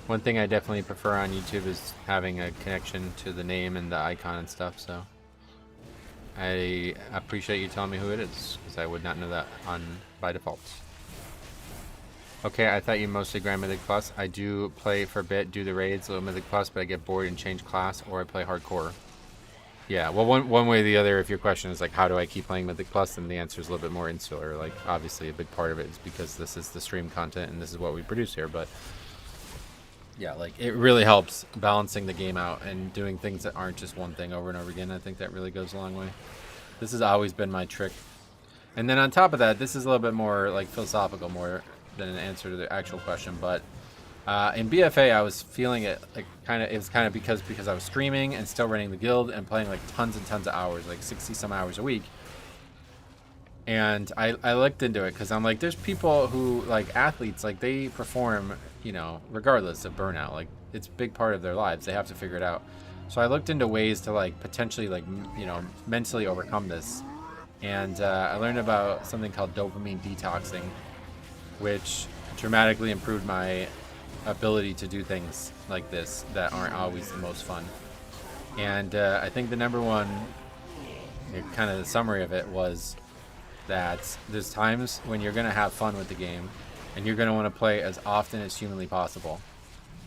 A: One thing I definitely prefer on YouTube is having a connection to the name and the icon and stuff, so I appreciate you telling me who it is, because I would not know that by default. Okay, I thought you mostly grind Mythic Plus. I do play for a bit, do the raids, little Mythic Plus, but I get bored and change class, or I play hardcore. Yeah, well, one way or the other, if your question is like, how do I keep playing Mythic Plus, then the answer is a little bit more insular. Like, obviously, a big part of it is because this is the stream content and this is what we produce here. But yeah, like, it really helps balancing the game out and doing things that aren't just one thing over and over again. I think that really goes a long way. This has always been my trick. And then on top of that, this is a little bit more like philosophical, more than an answer to the actual question. But in BFA, I was feeling it like it was kind of because I was streaming and still running the guild and playing like tons and tons of hours, like 60 some hours a week. And I looked into it because I'm like, there's people who, like athletes, like they perform, you know, regardless of burnout. Like, it's a big part of their lives. They have to figure it out. So I looked into ways to like potentially like, you know, mentally overcome this. And I learned about something called dopamine detoxing, which dramatically improved my ability to do things like this that aren't always the most fun. And I think the number one, kind of the summary of it was that there's times when you're going to have fun with the game and you're going to want to play as often as humanly possible.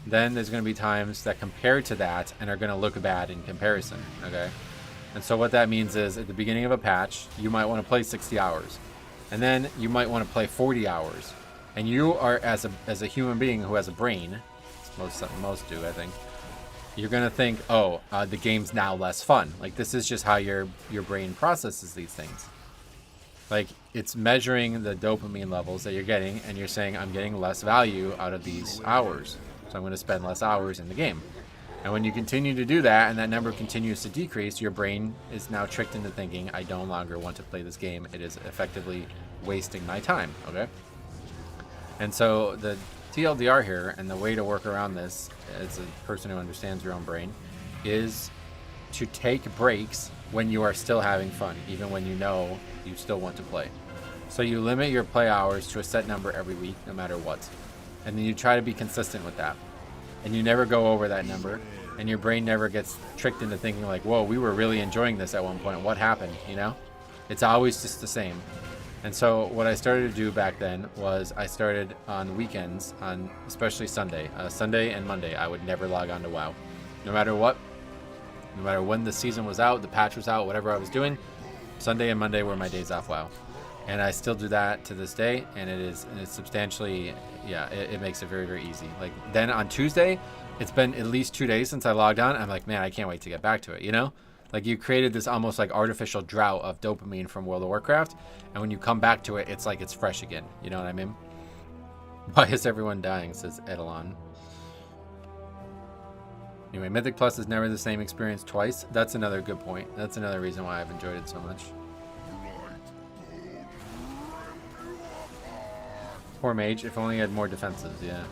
A: Then there's going to be times that compare to that and are going to look bad in comparison, okay? And so what that means is at the beginning of a patch, you might want to play 60 hours. And then you might want to play 40 hours. And you are, as a human being who has a brain, most do, I think, you're going to think, oh, the game's now less fun. Like, this is just how your brain processes these things. Like, it's measuring the dopamine levels that you're getting, and you're saying, I'm getting less value out of these hours. So I'm going to spend less hours in the game. And when you continue to do that, and that number continues to decrease, your brain is now tricked into thinking, I no longer want to play this game. It is effectively wasting my time, okay? And so the TLDR here, and the way to work around this, as a person who understands your own brain, is to take breaks when you are still having fun, even when you know you still want to play. So you limit your play hours to a set number every week, no matter what. And then you try to be consistent with that. And you never go over that number, and your brain never gets tricked into thinking like, whoa, we were really enjoying this at one point. What happened, you know? It's always just the same. And so what I started to do back then was I started on weekends, on especially Sunday. Sunday and Monday, I would never log on to WoW. No matter what, no matter when the season was out, the patch was out, whatever I was doing, Sunday and Monday were my days off WoW. And I still do that to this day, and it's substantially, yeah, it makes it very, very easy. Like, then on Tuesday, it's been at least 2 days since I logged on. I'm like, man, I can't wait to get back to it, you know? Like, you created this almost like artificial drought of dopamine from World of Warcraft, and when you come back to it, it's like it's fresh again. You know what I mean? Why is everyone dying, says Edelon. Anyway, Mythic Plus is never the same experience twice. That's another good point. That's another reason why I've enjoyed it so much. Poor mage, if only he had more defenses, yeah.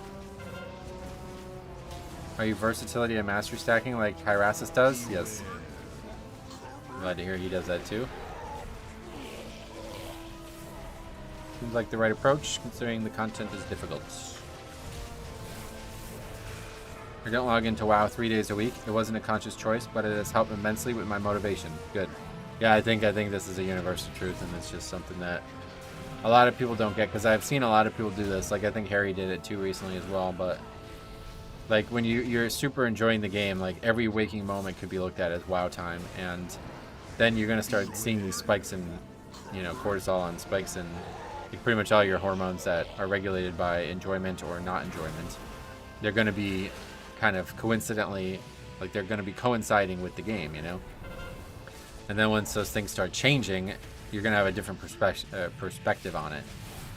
A: Are you versatility and mastery stacking like Hyrasis does? Yes. Glad to hear he does that too. Seems like the right approach, considering the content is difficult. I don't log into WoW 3 days a week. It wasn't a conscious choice, but it has helped immensely with my motivation. Good. Yeah, I think this is a universal truth, and it's just something that a lot of people don't get, because I've seen a lot of people do this. Like, I think Harry did it too recently as well, but like, when you're super enjoying the game, like, every waking moment could be looked at as WoW time, and then you're going to start seeing these spikes in, you know, cortisol and spikes in like, pretty much all your hormones that are regulated by enjoyment or not enjoyment. They're going to be kind of coincidentally, like, they're going to be coinciding with the game, you know? And then once those things start changing, you're going to have a different perspective on it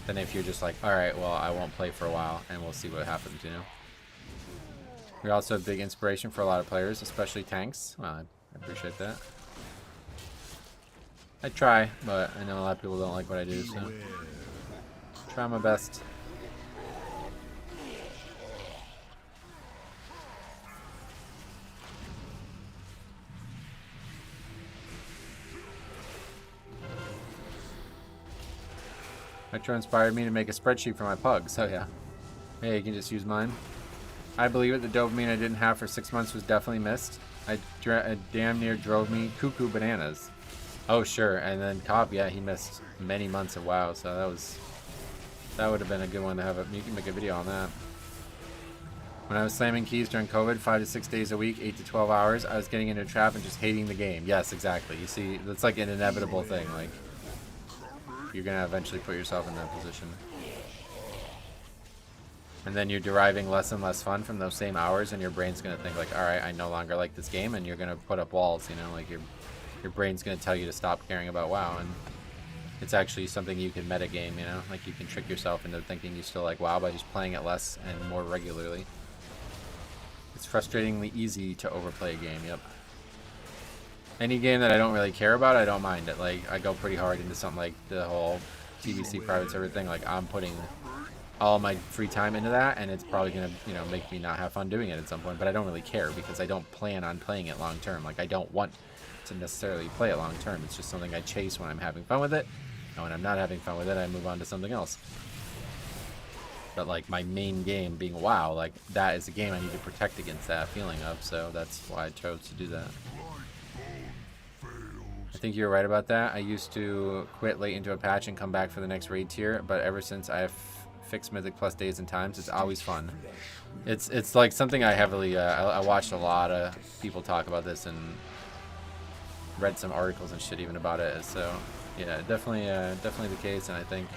A: than if you're just like, all right, well, I won't play for a while and we'll see what happens, you know? You're also a big inspiration for a lot of players, especially tanks. Well, I appreciate that. I try, but I know a lot of people don't like what I do, so try my best. Metro inspired me to make a spreadsheet for my pug, so yeah. Hey, you can just use mine. I believe it, the dopamine I didn't have for 6 months was definitely missed. It damn near drove me cuckoo bananas. Oh, sure, and then Cobb, yeah, he missed many months of WoW, so that would have been a good one to have. You can make a video on that.
C: When I was slamming keys during COVID, 5 to 6 days a week, 8 to 12 hours, I was getting into a trap and just hating the game. Yes, exactly. You see, that's like an inevitable thing. Like, you're going to eventually put yourself in that position. And then you're deriving less and less fun from those same hours, and your brain's going to think like, all right, I no longer like this game, and you're going to put up walls, you know, like your brain's going to tell you to stop caring about WoW, and it's actually something you can metagame, you know, like you can trick yourself into thinking you still like WoW by just playing it less and more regularly. It's frustratingly easy to overplay a game, yep. Any game that I don't really care about, I don't mind it. Like, I go pretty hard into something like the whole TBC private server thing. Like, I'm putting all my free time into that, and it's probably going to, you know, make me not have fun doing it at some point, but I don't really care because I don't plan on playing it long term. Like, I don't want to necessarily play it long term. It's just something I chase when I'm having fun with it, and when I'm not having fun with it, I move on to something else. But like my main game being WoW, like that is a game I need to protect against that feeling of, so that's why I chose to do that. I think you're right about that. I used to quit late into a patch and come back for the next raid tier, but ever since I've fixed Mythic Plus days and times, it's always fun. It's like something I heavily, I watched a lot of people talk about this and read some articles and shit even about it, so yeah, definitely the case, and I think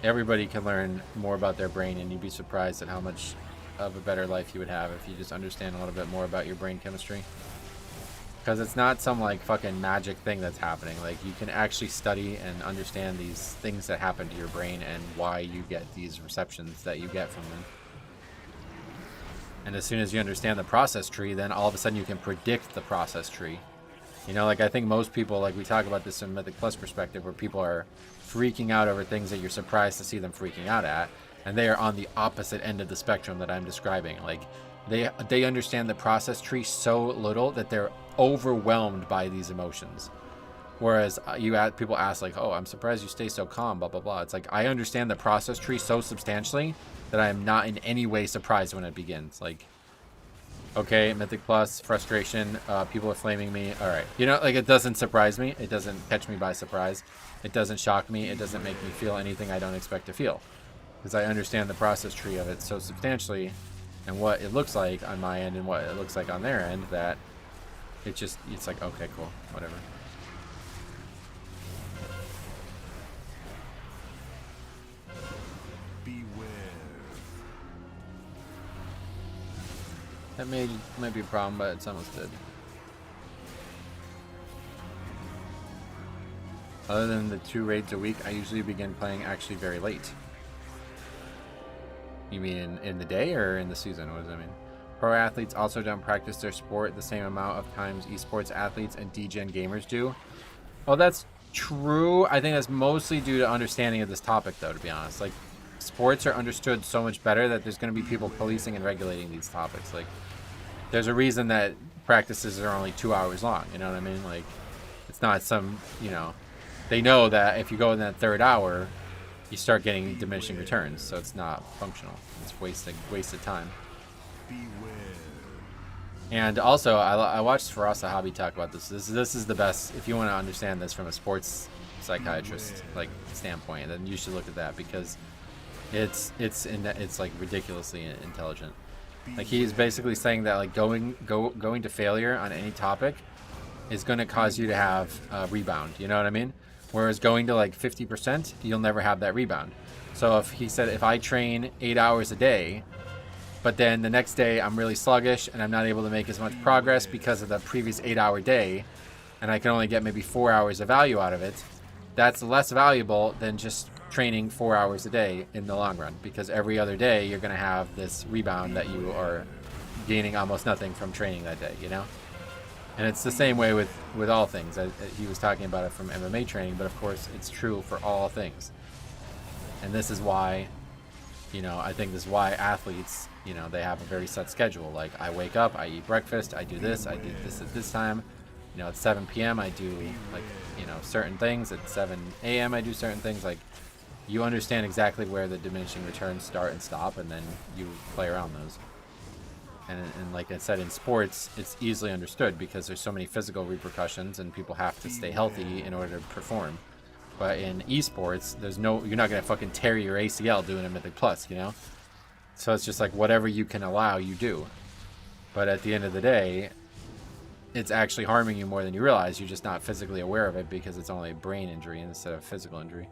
C: everybody can learn more about their brain, and you'd be surprised at how much of a better life you would have if you just understand a little bit more about your brain chemistry. Because it's not some like fucking magic thing that's happening. Like, you can actually study and understand these things that happen to your brain and why you get these receptions that you get from them. And as soon as you understand the process tree, then all of a sudden you can predict the process tree. You know, like I think most people, like we talk about this from Mythic Plus perspective, where people are freaking out over things that you're surprised to see them freaking out at, and they are on the opposite end of the spectrum that I'm describing. Like, they understand the process tree so little that they're overwhelmed by these emotions. Whereas people ask like, oh, I'm surprised you stay so calm, blah blah blah. It's like, I understand the process tree so substantially that I am not in any way surprised when it begins. Like, okay, Mythic Plus, frustration, people are flaming me, all right. You know, like, it doesn't surprise me. It doesn't catch me by surprise. It doesn't shock me. It doesn't make me feel anything I don't expect to feel. Because I understand the process tree of it so substantially, and what it looks like on my end and what it looks like on their end, that it's like, okay, cool, whatever. That might be a problem, but it's almost dead. Other than the 2 raids a week, I usually begin playing actually very late. You mean in the day or in the season? What does that mean? Pro athletes also don't practice their sport the same amount of times esports athletes and DGen gamers do. Well, that's true. I think that's mostly due to understanding of this topic, though, to be honest. Like, sports are understood so much better that there's going to be people policing and regulating these topics. Like, there's a reason that practices are only 2 hours long, you know what I mean? Like, it's not some, you know, they know that if you go in that 3rd hour, you start getting diminishing returns, so it's not functional. It's wasted time. And also, I watched Farasa Hobby talk about this. This is the best, if you want to understand this from a sports psychiatrist like standpoint, then you should look at that, because it's like ridiculously intelligent. Like, he's basically saying that like going to failure on any topic is going to cause you to have a rebound. You know what I mean? Whereas going to like 50%, you'll never have that rebound. So he said, if I train 8 hours a day, but then the next day I'm really sluggish and I'm not able to make as much progress because of the previous 8-hour day, and I can only get maybe 4 hours of value out of it, that's less valuable than just training 4 hours a day in the long run, because every other day you're going to have this rebound that you are gaining almost nothing from training that day, you know? And it's the same way with all things. He was talking about it from MMA training, but of course it's true for all things. And this is why, you know, I think this is why athletes, you know, they have a very set schedule. Like, I wake up, I eat breakfast, I do this at this time. You know, at 7 p.m. I do, like, you know, certain things. At 7 a.m. I do certain things. Like, you understand exactly where the diminishing returns start and stop, and then you play around those. And like I said, in sports, it's easily understood because there's so many physical repercussions and people have to stay healthy in order to perform. But in esports, you're not going to fucking tear your ACL doing a Mythic Plus, you know? So it's just like whatever you can allow, you do. But at the end of the day, it's actually harming you more than you realize. You're just not physically aware of it because it's only a brain injury instead of physical injury.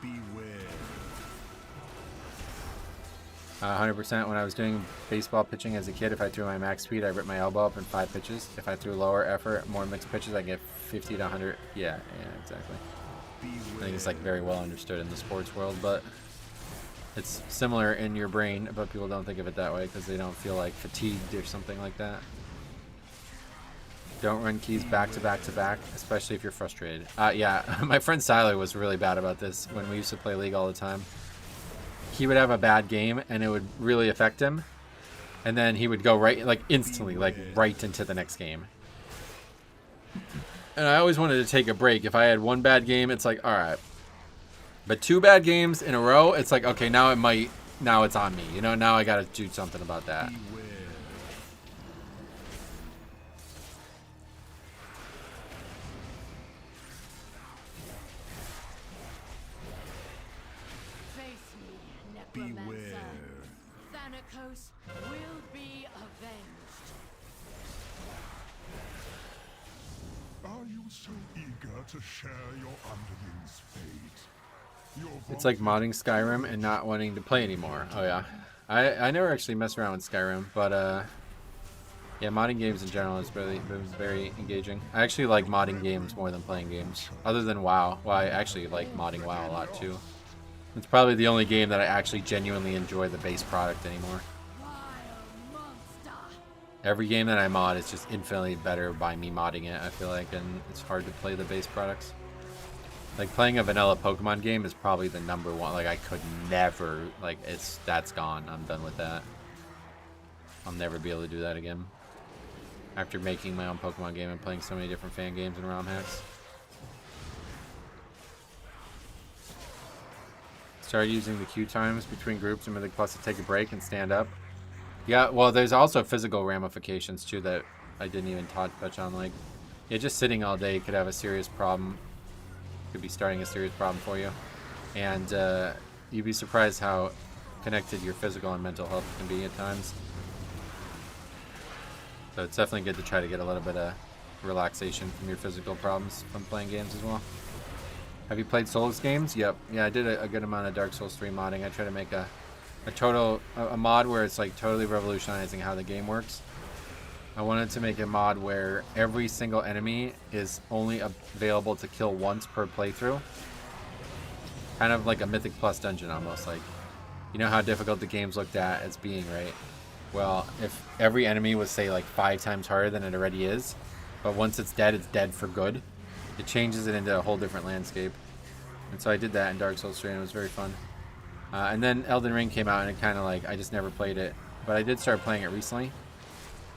I: Beware.
C: 100% when I was doing baseball pitching as a kid, if I threw my max speed, I ripped my elbow up in 5 pitches. If I threw lower effort, more mixed pitches, I get 50 to 100. Yeah, exactly. I think it's like very well understood in the sports world, but it's similar in your brain, but people don't think of it that way because they don't feel like fatigued or something like that. Don't run keys back to back to back, especially if you're frustrated. Yeah, my friend Siler was really bad about this when we used to play League all the time. He would have a bad game and it would really affect him, and then he would go right, like instantly, like right into the next game. And I always wanted to take a break. If I had one bad game, it's like, all right. But 2 bad games in a row, it's like, okay, now it's on me. You know, now I got to do something about that.
F: Face me, necromancer. Thanatos will be avenged.
I: Are you so eager to share your underling's fate?
C: It's like modding Skyrim and not wanting to play anymore. Oh yeah. I never actually messed around with Skyrim, but yeah, modding games in general is really very engaging. I actually like modding games more than playing games. Other than WoW. Well, I actually like modding WoW a lot too. It's probably the only game that I actually genuinely enjoy the base product anymore. Every game that I mod is just infinitely better by me modding it, I feel like, and it's hard to play the base products. Like, playing a vanilla Pokemon game is probably the #1. Like, I could never, like, that's gone. I'm done with that. I'll never be able to do that again. After making my own Pokemon game and playing so many different fan games and ROM hacks. Started using the queue times between groups in Mythic Plus to take a break and stand up. Yeah, well, there's also physical ramifications, too, that I didn't even touch on. Like, yeah, just sitting all day could have a serious problem. Could be starting a serious problem for you. And you'd be surprised how connected your physical and mental health can be at times. So it's definitely good to try to get a little bit of relaxation from your physical problems from playing games as well. Have you played Souls games? Yep. Yeah, I did a good amount of Dark Souls 3 modding. I try to make a mod where it's like totally revolutionizing how the game works. I wanted to make a mod where every single enemy is only available to kill once per playthrough. Kind of like a Mythic Plus dungeon almost. Like, you know how difficult the game's looked at as being, right? Well, if every enemy was, say, like 5 times harder than it already is, but once it's dead for good, it changes it into a whole different landscape. And so I did that in Dark Souls 3 and it was very fun. And then Elden Ring came out and it kind of like, I just never played it. But I did start playing it recently.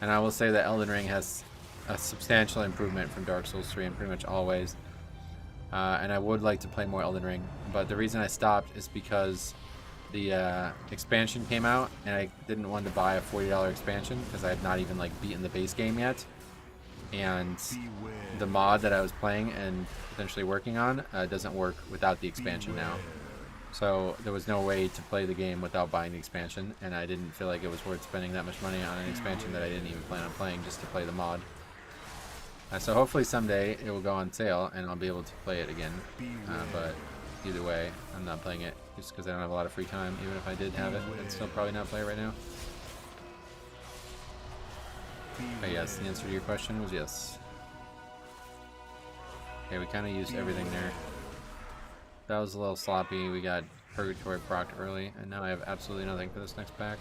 C: And I will say that Elden Ring has a substantial improvement from Dark Souls 3 in pretty much all ways. And I would like to play more Elden Ring. But the reason I stopped is because the expansion came out and I didn't want to buy a $40 expansion because I had not even like beaten the base game yet. And the mod that I was playing and potentially working on doesn't work without the expansion now. So there was no way to play the game without buying the expansion, and I didn't feel like it was worth spending that much money on an expansion that I didn't even plan on playing just to play the mod. So hopefully someday it will go on sale and I'll be able to play it again. But either way, I'm not playing it just because I don't have a lot of free time. Even if I did have it, I'd still probably not play it right now. But yes, the answer to your question was yes. Okay, we kind of used everything there. That was a little sloppy. We got Purgatory procced early, and now I have absolutely nothing for this next pack.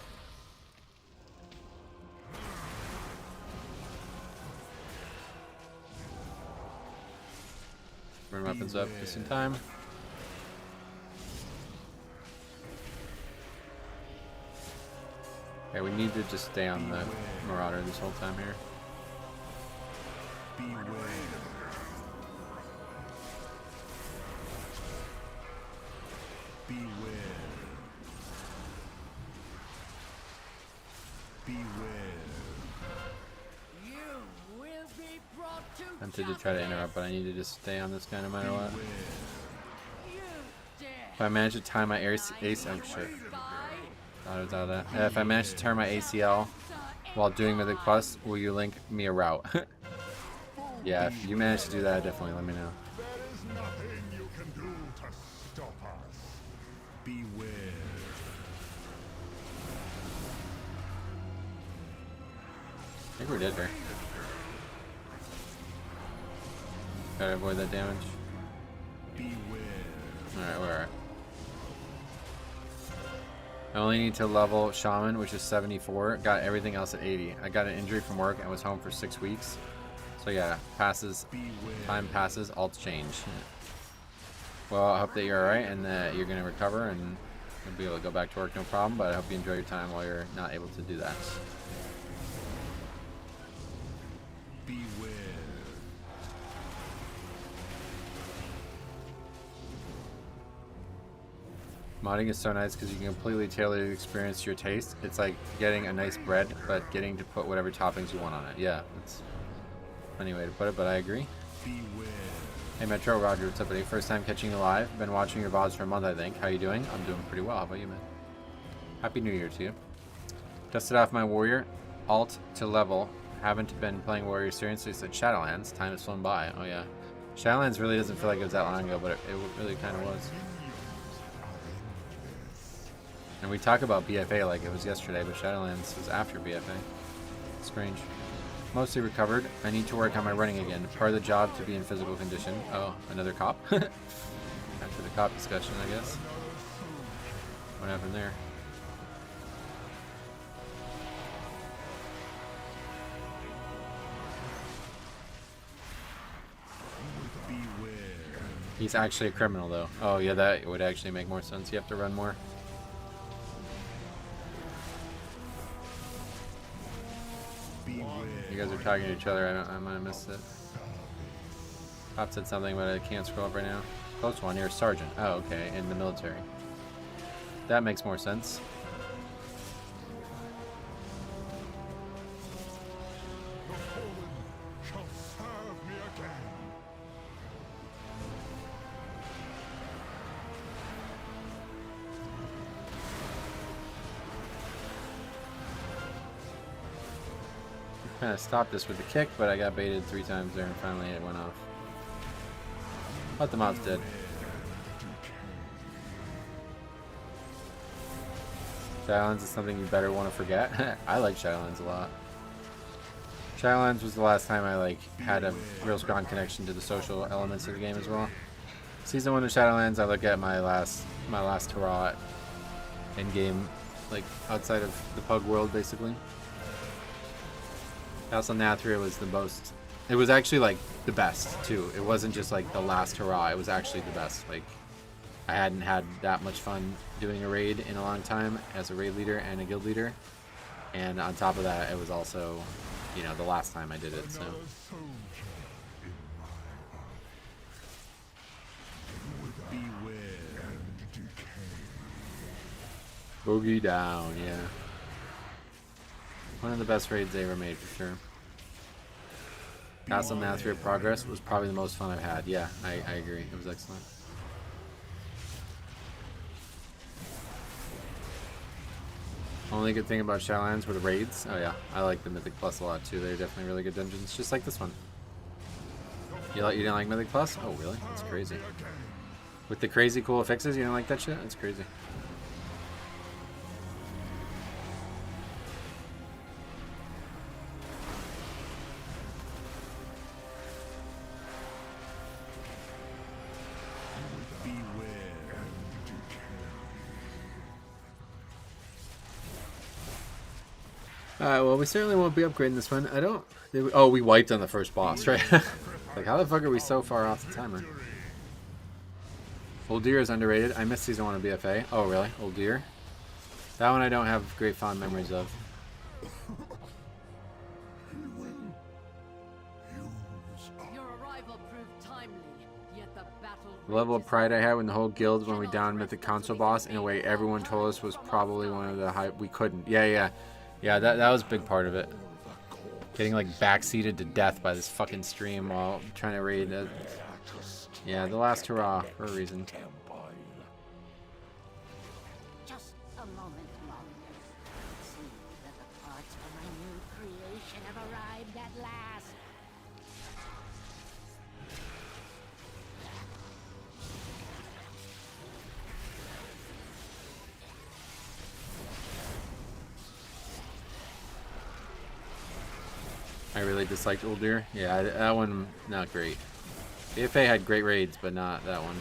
C: Burn weapons up just in time. Okay, we need to just stay on the Marauder this whole time here. Tempted to try to interrupt, but I need to just stay on this guy no matter what. I manage to tie my ace, oh shit. Thought it was out of that. If I manage to tear my ACL while doing Mythic Plus, will you link me a route? Yeah, if you manage to do that, definitely let me know.
I: There is nothing you can do to stop us. Beware.
C: I think we're dead here. Gotta avoid that damage. Alright, we're alright. I only need to level Shaman, which is 74. Got everything else at 80. I got an injury from work and was home for 6 weeks. So yeah, passes. Time passes, alts change. Well, I hope that you're alright and that you're gonna recover and you'll be able to go back to work no problem, but I hope you enjoy your time while you're not able to do that. Modding is so nice because you can completely tailor the experience to your taste. It's like getting a nice bread, but getting to put whatever toppings you want on it. Yeah, that's a funny way to put it, but I agree. Hey Metro, Roger, what's up, buddy? First time catching you live. Been watching your VODs for a month, I think. How you doing? I'm doing pretty well. How about you, man? Happy New Year to you. Dusted off my warrior. Alt to level. Haven't been playing warrior seriously since Shadowlands. Time has flown by. Oh yeah. Shadowlands really doesn't feel like it was that long ago, but it really kind of was. And we talk about BFA like it was yesterday, but Shadowlands was after BFA. Strange. Mostly recovered. I need to work on my running again. Part of the job to be in physical condition. Oh, another cop? After the cop discussion, I guess. What happened there? He's actually a criminal, though. Oh, yeah, that would actually make more sense. You have to run more. You guys are talking to each other. I might have missed it. Pop said something, but I can't scroll up right now. Close one. You're a sergeant. Oh, okay. In the military. That makes more sense. Kind of stopped this with the kick, but I got baited 3 times there and finally it went off. But the mob's dead. Shadowlands is something you better want to forget. I like Shadowlands a lot. Shadowlands was the last time I had a real strong connection to the social elements of the game as well. Season 1 of Shadowlands, I look at my last hurrah in game, outside of the Pug world, basically. Castle Nathria was the most. It was actually the best too. It wasn't just the last hurrah. It was actually the best. I hadn't had that much fun doing a raid in a long time as a raid leader and a guild leader, and on top of that, it was also, the last time I did it. So. Boogie down, yeah. One of the best raids they ever made, for sure. Castle Nathria Progress was probably the most fun I've had. Yeah, I agree. It was excellent. Only good thing about Shadowlands were the raids. Oh yeah, I like the Mythic Plus a lot too. They're definitely really good dungeons, just like this one. You didn't like Mythic Plus? Oh really? That's crazy. With the crazy cool fixes, you didn't like that shit? That's crazy. Alright, well, we certainly won't be upgrading this one. Oh, we wiped on the first boss, right? How the fuck are we so far off the timer? Old Deer is underrated. I missed Season 1 of BFA. Oh, really? Old Deer? That one I don't have great fond memories of.
F: Your arrival proved timely, yet the battle.
C: The level of pride I had when the whole guild when we downed Mythic Console boss, in a way everyone told us was probably one of the high. We couldn't. Yeah, that was a big part of it. Getting backseated to death by this fucking stream while trying to raid. Yeah, the last hurrah for a reason.
H: moment longer. It seems that the parts for my new creation have arrived at last.
C: I really disliked Uldir. Yeah, that one, not great. BFA had great raids, but not that one.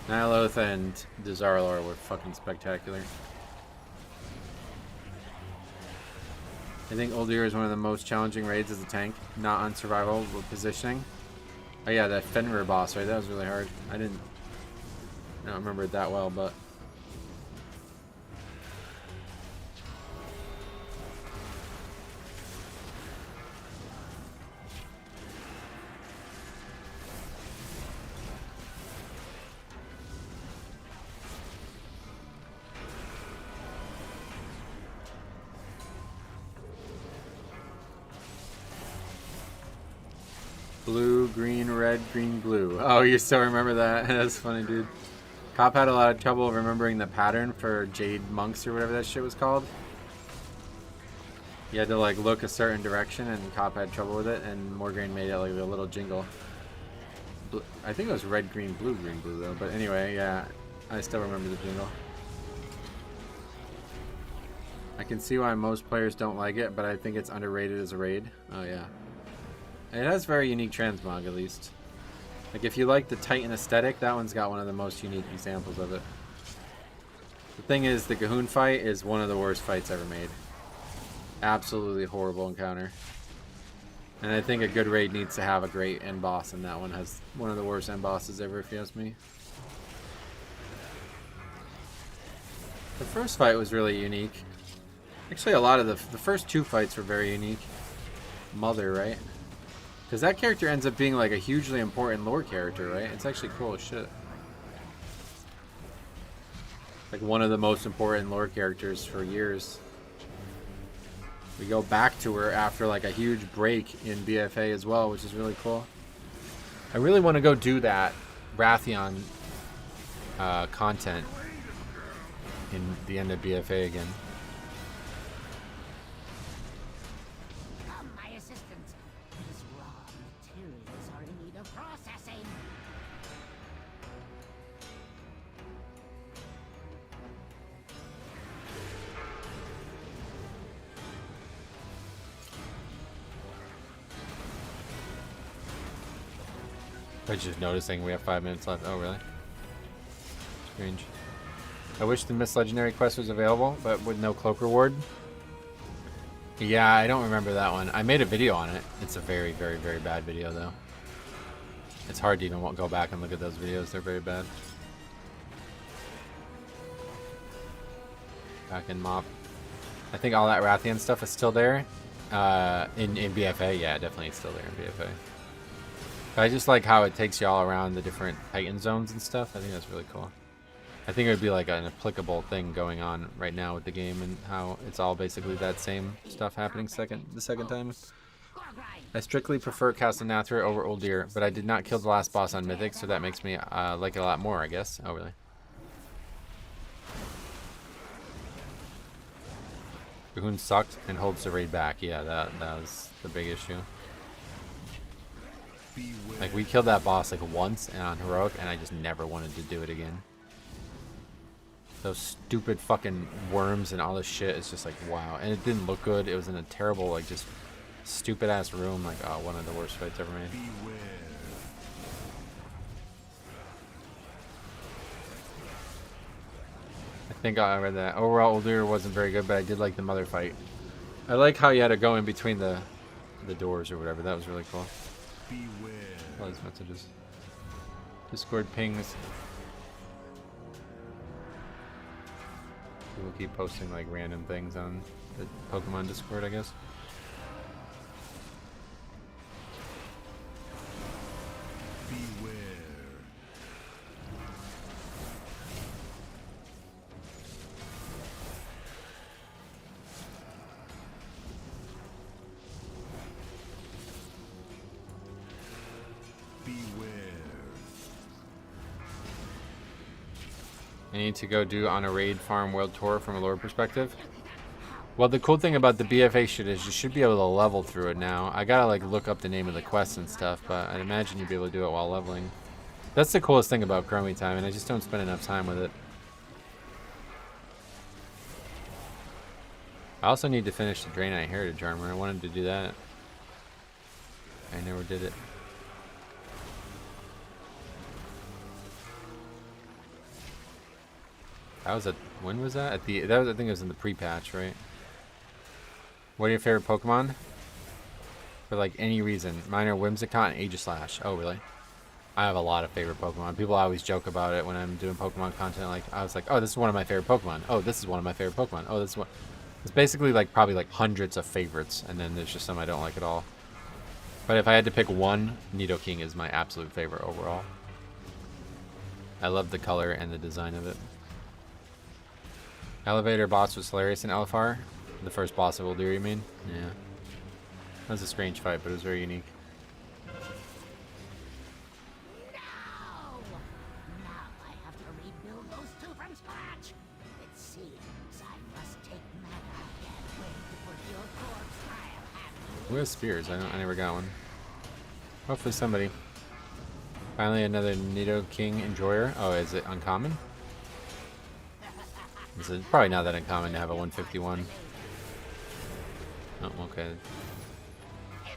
C: Nyloth and Dazarlor were fucking spectacular. I think Uldir is one of the most challenging raids as a tank, not on survival, but positioning. Oh yeah, that Fenrir boss, right? That was really hard. I don't remember it that well, but... Blue, green, red, green, blue. Oh, you still remember that? That's funny, dude. Cop had a lot of trouble remembering the pattern for Jade Monks or whatever that shit was called. You had to like look a certain direction and Cop had trouble with it, and Morgraine made it like a little jingle. I think it was red, green, blue though. But anyway, yeah, I still remember the jingle. I can see why most players don't like it, but I think it's underrated as a raid. Oh yeah. It has very unique transmog, at least. Like, if you like the Titan aesthetic, that one's got one of the most unique examples of it. The thing is, the Gahoon fight is one of the worst fights ever made. Absolutely horrible encounter. And I think a good raid needs to have a great end boss, and that one has one of the worst end bosses ever, if you ask me. The first fight was really unique. Actually, a lot of the first two fights were very unique. Mother, right? Because that character ends up being like a hugely important lore character, right? It's actually cool as shit. Like one of the most important lore characters for years. We go back to her after like a huge break in BFA as well, which is really cool.
A: I really want to go do that Rathion content in the end of BFA again.
H: My assistant. These raw materials are in need of processing.
A: I was just noticing we have 5 minutes left. Oh, really? Strange. I wish the Miss Legendary quest was available, but with no cloak reward. Yeah, I don't remember that one. I made a video on it. It's a very, very, very bad video, though. It's hard to even go back and look at those videos. They're very bad. Back in Mop. I think all that Rathian stuff is still there. In BFA, yeah, definitely it's still there in BFA. I just like how it takes you all around the different Titan zones and stuff. I think that's really cool. I think it would be like an applicable thing going on right now with the game and how it's all basically that same stuff happening the second time. I strictly prefer Castellanathra over Uldir, but I did not kill the last boss on Mythic, so that makes me like it a lot more, I guess. Oh, really? Gahoon sucked and holds the raid back. Yeah, that was the big issue. Like, we killed that boss like once and on Heroic, and I just never wanted to do it again. Those stupid fucking worms and all this shit is just like, wow. And it didn't look good. It was in a terrible, like, just stupid ass room. Like, oh, one of the worst fights ever made. I think I read that. Overall, Uldir wasn't very good, but I did like the mother fight. I like how you had to go in between the doors or whatever. That was really cool. All these messages. Discord pings. People keep posting like random things on the Pokemon Discord, I guess. I need to go do on a raid farm world tour from a lore perspective. Well, the cool thing about the BFA shit is you should be able to level through it now. I gotta like look up the name of the quests and stuff, but I'd imagine you'd be able to do it while leveling. That's the coolest thing about Chromie time, and I just don't spend enough time with it. I also need to finish the Draenei Heritage Armor. I wanted to do that. I never did it. That was when was that? That was, I think it was in the pre-patch, right? What are your favorite Pokemon? For like any reason. Mine are Whimsicott and Aegislash. Oh, really? I have a lot of favorite Pokemon. People always joke about it when I'm doing Pokemon content. Like, I was like, oh, this is one of my favorite Pokemon. Oh, this is one of my favorite Pokemon. Oh, this is one. It's basically like probably like hundreds of favorites, and then there's just some I don't like at all. But if I had to pick one, Nidoking is my absolute favorite overall. I love the color and the design of it. Elevator boss was hilarious in LFR. The first boss of Uldir, you mean? Yeah. That was a strange fight, but it was very unique. Who has spears? I never got one. Hopefully somebody. Finally another Nidoking Enjoyer. Oh, is it uncommon? It's probably not that uncommon to have a 151. Oh, okay.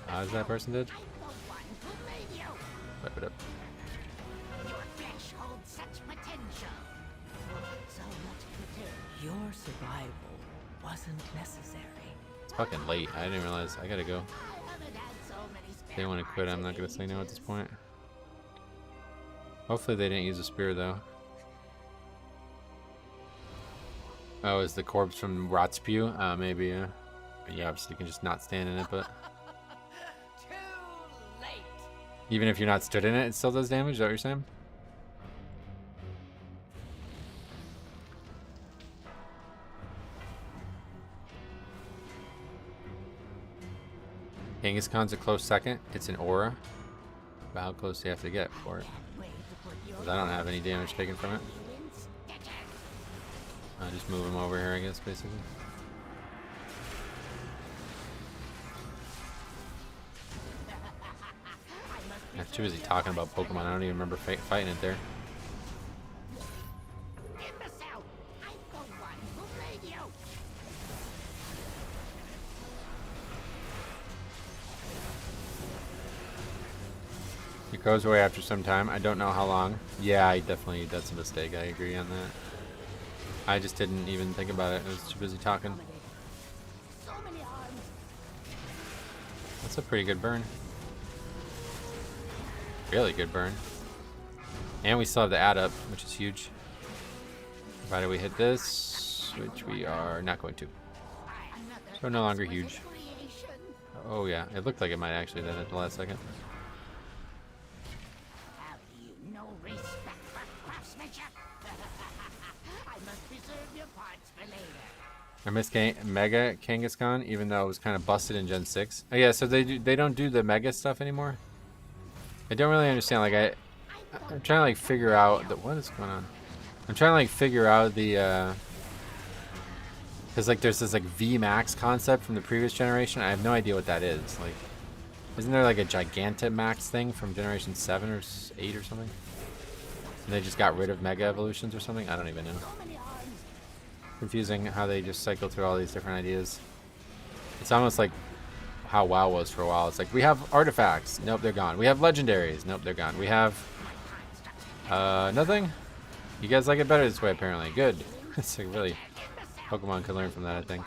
A: How's that person did? Wipe it up.
F: Your survival wasn't necessary.
A: It's fucking late. I didn't realize. I gotta go. If they want to quit, I'm not gonna say no at this point. Hopefully they didn't use a spear though. Oh, is the corpse from Rotspew? Maybe, yeah. You obviously can just not stand in it, but... Even if you're not stood in it, it still does damage? Is that what you're saying? Kangaskhan's a close second. It's an aura. But how close do you have to get for it? Because I don't have any damage taken from it. I'll just move him over here, I guess, basically. I'm too busy talking about Pokemon. I don't even remember fighting it there. It goes away after some time. I don't know how long. Yeah, that's a mistake. I agree on that. I just didn't even think about it. I was too busy talking. That's a pretty good burn. Really good burn. And we still have the add up, which is huge. Provided we hit this, which we are not going to. So no longer huge. Oh yeah, it looked like it might actually then at the last second. I missed Mega Kangaskhan, even though it was kind of busted in Gen 6. Oh yeah, so they don't do the Mega stuff anymore? I don't really understand. Like I'm trying to like figure out what is going on. I'm trying to like figure out the because like there's this like VMAX concept from the previous generation. I have no idea what that is. Like, isn't there like a Gigantamax thing from Generation 7 or 8 or something? And they just got rid of Mega Evolutions or something? I don't even know. Confusing how they just cycle through all these different ideas. It's almost like how WoW was for a while. It's like, we have artifacts. Nope, they're gone. We have legendaries. Nope, they're gone. We have nothing. You guys like it better this way, apparently. Good. It's like really, Pokemon could learn from that, I think.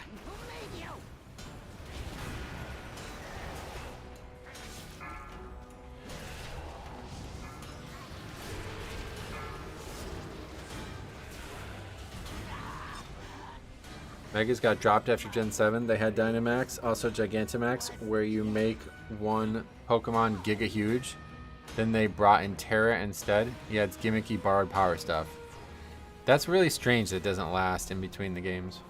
A: Megas got dropped after Gen 7. They had Dynamax, also Gigantamax, where you make one Pokemon Giga Huge. Then they brought in Terra instead. Yeah, it's gimmicky borrowed power stuff. That's really strange that it doesn't last in between the games.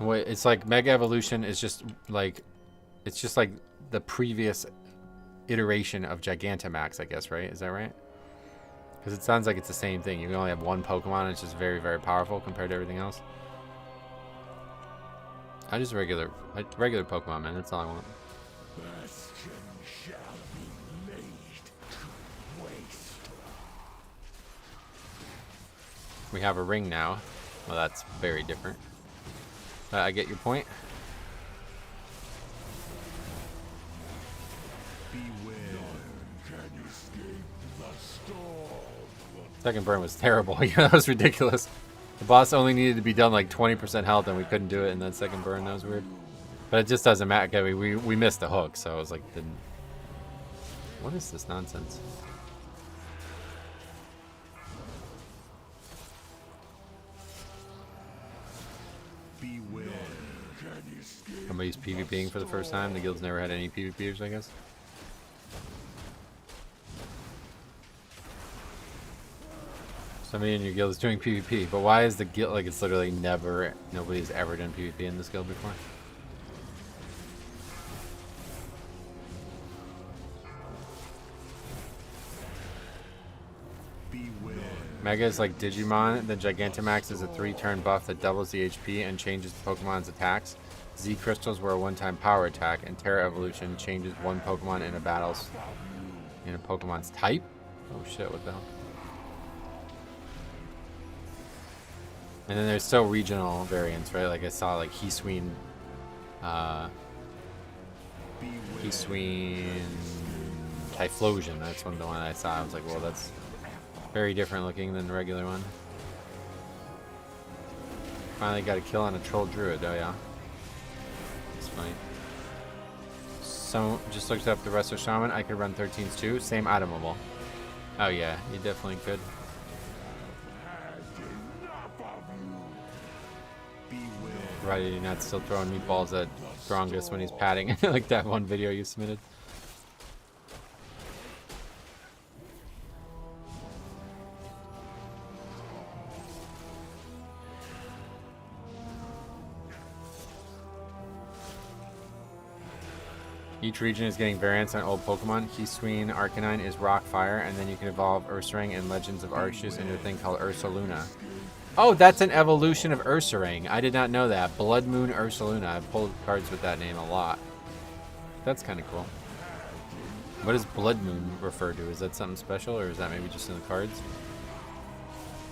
A: It's like Mega Evolution is just like, it's just like the previous iteration of Gigantamax, I guess, right? Is that right? Because it sounds like it's the same thing. You can only have one Pokemon and it's just very, very powerful compared to everything else. I just regular Pokemon, man. That's all I want.
I: Bastion shall be laid to waste.
A: We have a ring now. Well, that's very different. But I get your point. Second burn was terrible. Yeah, that was ridiculous. The boss only needed to be done like 20% health and we couldn't do it in that second burn. That was weird. But it just doesn't matter. Okay, we missed the hook, so I was like, didn't. What is this nonsense? Somebody's PvPing for the first time. The guild's never had any PvPers, I guess. Somebody in your guild is doing PvP, but why is the guild like it's literally never, nobody's ever done PvP in this guild before? Mega is like Digimon, then Gigantamax is a 3-turn buff that doubles the HP and changes the Pokemon's attacks. Z Crystals were a one-time power attack, and Terra Evolution changes one Pokemon in a Pokemon's type? Oh shit, what the hell? And then there's still regional variants, right? Like I saw like Hisween Typhlosion, that's the one I saw. I was like, well, that's very different looking than the regular one. Finally got a kill on a troll druid, oh yeah. It's funny. So, just looked up the Wrestler Shaman. I could run 13s too. Same itemable. Oh yeah, you definitely could. Right, you're not still throwing meatballs at Strongest when he's padding. Like that one video you submitted. Each region is getting variants on old Pokemon. Hisween Arcanine is Rock Fire, and then you can evolve Ursaring and Legends of Arceus into a thing called Ursaluna. Oh, that's an evolution of Ursaring. I did not know that. Blood Moon Ursaluna. I've pulled cards with that name a lot. That's kind of cool. What does Blood Moon refer to? Is that something special, or is that maybe just in the cards?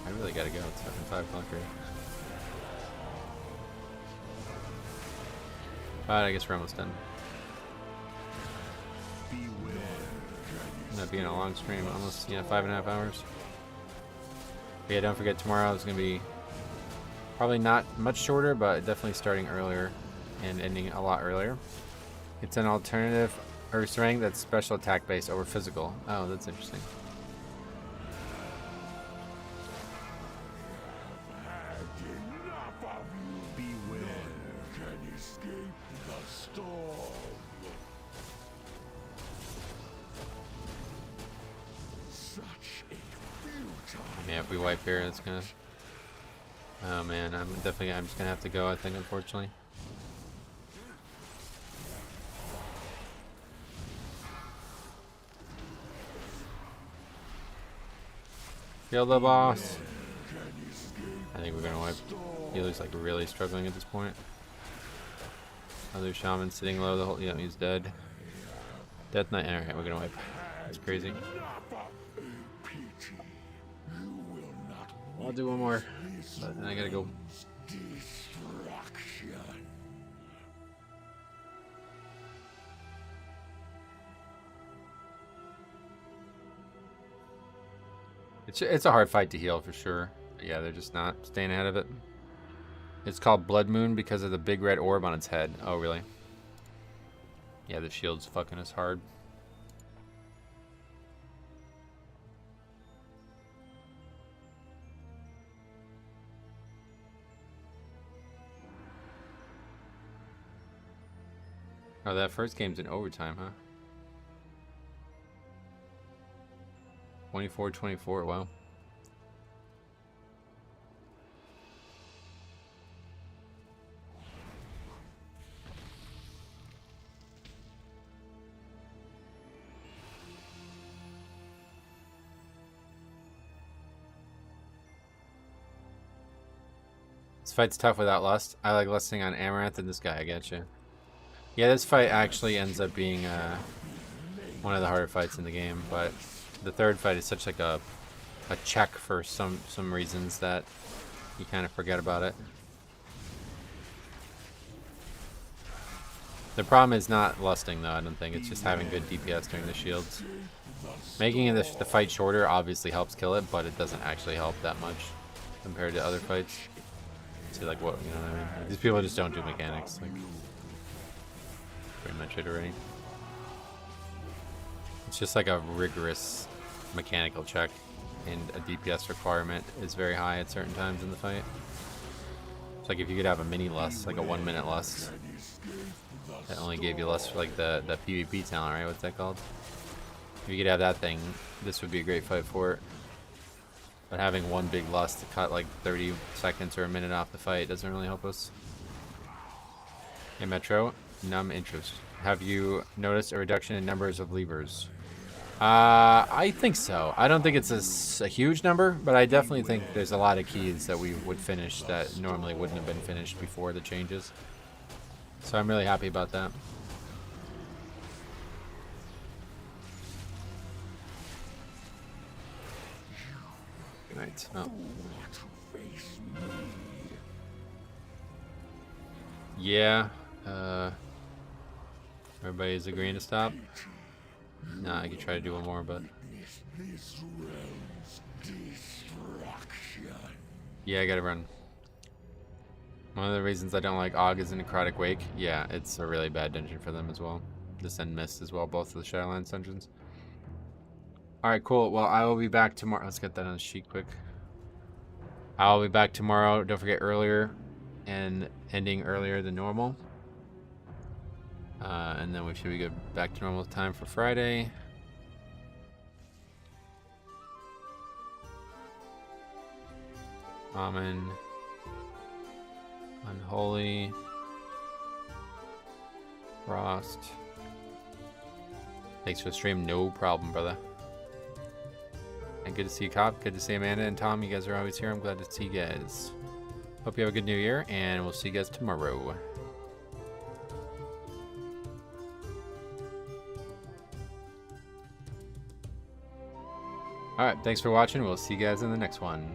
A: I really gotta go. It's fucking 5 o'clock here. Alright, I guess we're almost done. That being a long stream, almost 5.5 hours. But yeah, don't forget tomorrow is gonna be probably not much shorter, but definitely starting earlier and ending a lot earlier. It's an alternative Ursaring that's special attack based over physical. Oh, that's interesting. Yeah, if we wipe here, it's gonna. Oh man, I'm just gonna have to go. I think, unfortunately. Kill the boss. I think we're gonna wipe. He looks like really struggling at this point. Other shaman sitting low the whole. Yeah, he's dead. Death Knight. Alright, we're gonna wipe. That's crazy. I'll do one more, but then I gotta go. It's a hard fight to heal for sure. But yeah, they're just not staying ahead of it. It's called Blood Moon because of the big red orb on its head. Oh, really? Yeah, the shield's fucking us hard. Oh, that first game's in overtime, huh? 24-24, wow. This fight's tough without lust. I like lusting on Amaranth and this guy. I get you. Yeah, this fight actually ends up being one of the harder fights in the game, but the third fight is such like a check for some reasons that you kind of forget about it. The problem is not lusting though, I don't think. It's just having good DPS during the shields. Making the fight shorter obviously helps kill it, but it doesn't actually help that much compared to other fights. See, like, what, you know what I mean? Like, these people just don't do mechanics. Like, pretty much it already. It's just like a rigorous mechanical check, and a DPS requirement is very high at certain times in the fight. It's like if you could have a mini lust, like a 1 minute lust, that only gave you lust for like the PvP talent, right? What's that called? If you could have that thing, this would be a great fight for it. But having one big lust to cut like 30 seconds or a minute off the fight doesn't really help us. Hey Metro, numb interest. Have you noticed a reduction in numbers of levers? I think so. I don't think it's a huge number, but I definitely think there's a lot of keys that we would finish that normally wouldn't have been finished before the changes. So I'm really happy about that. Right. Oh. Yeah. Everybody's agreeing to stop. Nah, I could try to do one more, but yeah, I gotta run. One of the reasons I don't like Og is a Necrotic Wake. Yeah, it's a really bad dungeon for them as well. Descend Mist as well, both of the Shadowlands dungeons. Alright, cool. Well, I will be back tomorrow. Let's get that on the sheet quick. I'll be back tomorrow. Don't forget, earlier and ending earlier than normal. And then we should be good back to normal time for Friday. Common. Unholy. Frost. Thanks for the stream. No problem, brother. And good to see you, Cop. Good to see Amanda and Tom. You guys are always here. I'm glad to see you guys. Hope you have a good new year, and we'll see you guys tomorrow. Alright, thanks for watching. We'll see you guys in the next one.